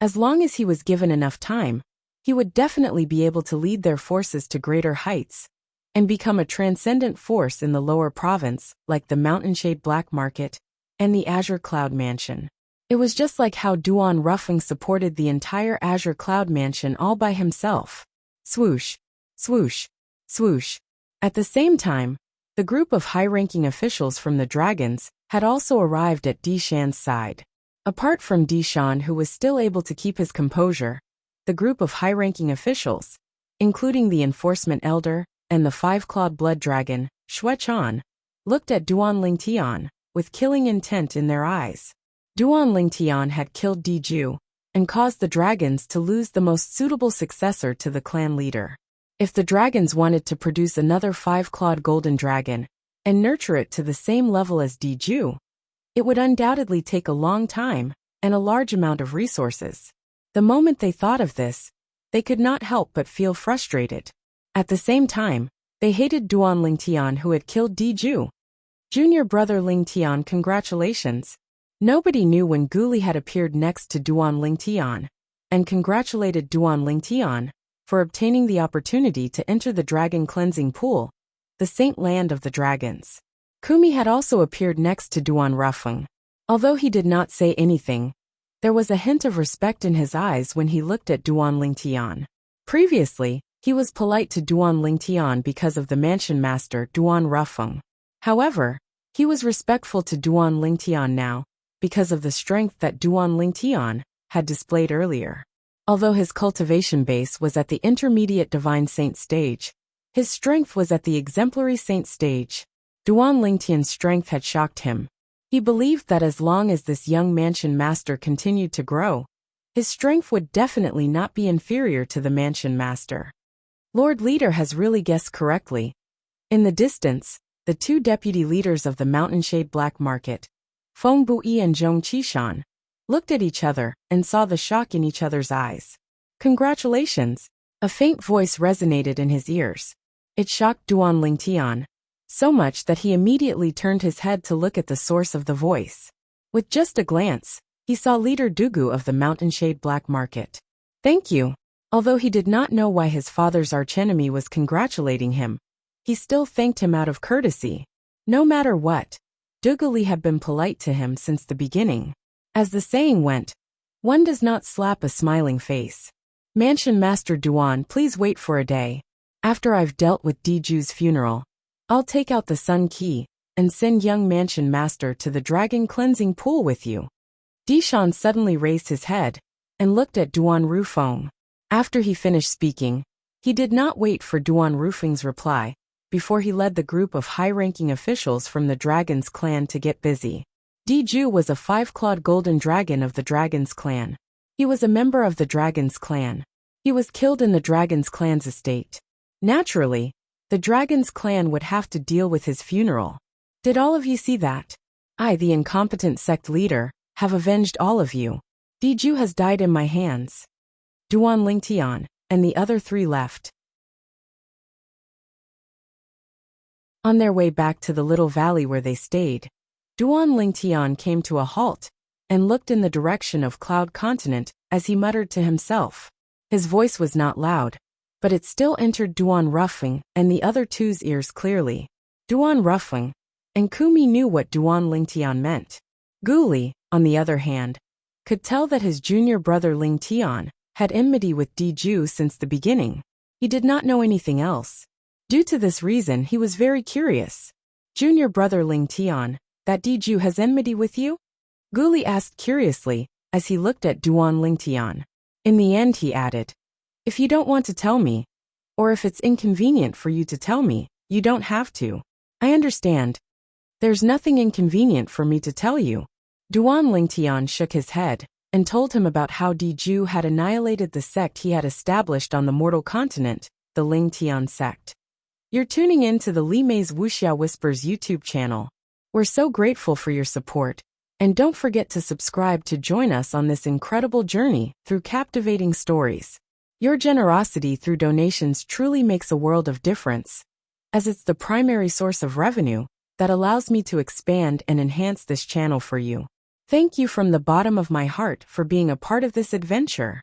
as long as he was given enough time, he would definitely be able to lead their forces to greater heights and become a transcendent force in the lower province like the Mountainshade Black Market and the Azure Cloud Mansion. It was just like how Duan Ruffing supported the entire Azure Cloud Mansion all by himself. Swoosh, swoosh, swoosh. At the same time, the group of high-ranking officials from the dragons had also arrived at Di Shan's side. Apart from Di Shan, who was still able to keep his composure, the group of high-ranking officials, including the enforcement elder and the five-clawed blood dragon, Xue Chan, looked at Duan Lingtian with killing intent in their eyes. Duan Lingtian had killed Di Ju and caused the dragons to lose the most suitable successor to the clan leader. If the dragons wanted to produce another five-clawed golden dragon and nurture it to the same level as Di Ju, it would undoubtedly take a long time and a large amount of resources. The moment they thought of this, they could not help but feel frustrated. At the same time, they hated Duan Lingtian who had killed Di Ju. Junior brother Lingtian, congratulations. Nobody knew when Guli had appeared next to Duan Lingtian, and congratulated Duan Lingtian for obtaining the opportunity to enter the dragon cleansing pool, the Saint Land of the Dragons. Kumi had also appeared next to Duan Ruffeng. Although he did not say anything, there was a hint of respect in his eyes when he looked at Duan Lingtian. Previously, he was polite to Duan Lingtian because of the mansion master Duan Ruffeng. However, he was respectful to Duan Lingtian now, because of the strength that Duan Lingtian had displayed earlier. Although his cultivation base was at the intermediate divine saint stage, his strength was at the exemplary saint stage. Duan Lingtian's strength had shocked him. He believed that as long as this young mansion master continued to grow, his strength would definitely not be inferior to the mansion master. Lord Leader has really guessed correctly. In the distance, the two deputy leaders of the Mountainshade Black Market, Feng Bui and Zhong Qishan, looked at each other and saw the shock in each other's eyes. Congratulations! A faint voice resonated in his ears. It shocked Duan Lingtian so much that he immediately turned his head to look at the source of the voice. With just a glance, he saw Leader Dugu of the Mountainshade Black Market. Thank you. Although he did not know why his father's archenemy was congratulating him, he still thanked him out of courtesy. No matter what, Dugu had been polite to him since the beginning. As the saying went, one does not slap a smiling face. Mansion Master Duan, please wait for a day. After I've dealt with Di Ju's funeral, I'll take out the Sun Key and send young Mansion Master to the Dragon Cleansing Pool with you. Di Shan suddenly raised his head and looked at Duan Rufeng. After he finished speaking, he did not wait for Duan Rufeng's reply before he led the group of high-ranking officials from the Dragon's clan to get busy. Di Ju was a five-clawed golden dragon of the Dragon's clan. He was a member of the Dragon's clan. He was killed in the Dragon's clan's estate. Naturally, the Dragon's clan would have to deal with his funeral. Did all of you see that? I, the incompetent sect leader, have avenged all of you. Diju has died in my hands. Duan Lingtian and the other 3 left. On their way back to the little valley where they stayed, Duan Lingtian came to a halt and looked in the direction of Cloud Continent as he muttered to himself. His voice was not loud, but it still entered Duan Ruffing and the other 2's ears clearly. Duan Ruffing and Kumi knew what Duan Lingtian meant. Guli, on the other hand, could tell that his junior brother Lingtian had enmity with Diju since the beginning. He did not know anything else. Due to this reason, he was very curious. Junior brother Lingtian, that Diju has enmity with you? Guli asked curiously as he looked at Duan Lingtian. In the end, he added, if you don't want to tell me, or if it's inconvenient for you to tell me, you don't have to. I understand. There's nothing inconvenient for me to tell you. Duan Lingtian shook his head and told him about how Diju had annihilated the sect he had established on the mortal continent, the Lingtian sect. You're tuning in to the Li Mei's Wuxia Whispers YouTube channel. We're so grateful for your support, and don't forget to subscribe to join us on this incredible journey through captivating stories. Your generosity through donations truly makes a world of difference, as it's the primary source of revenue that allows me to expand and enhance this channel for you. Thank you from the bottom of my heart for being a part of this adventure.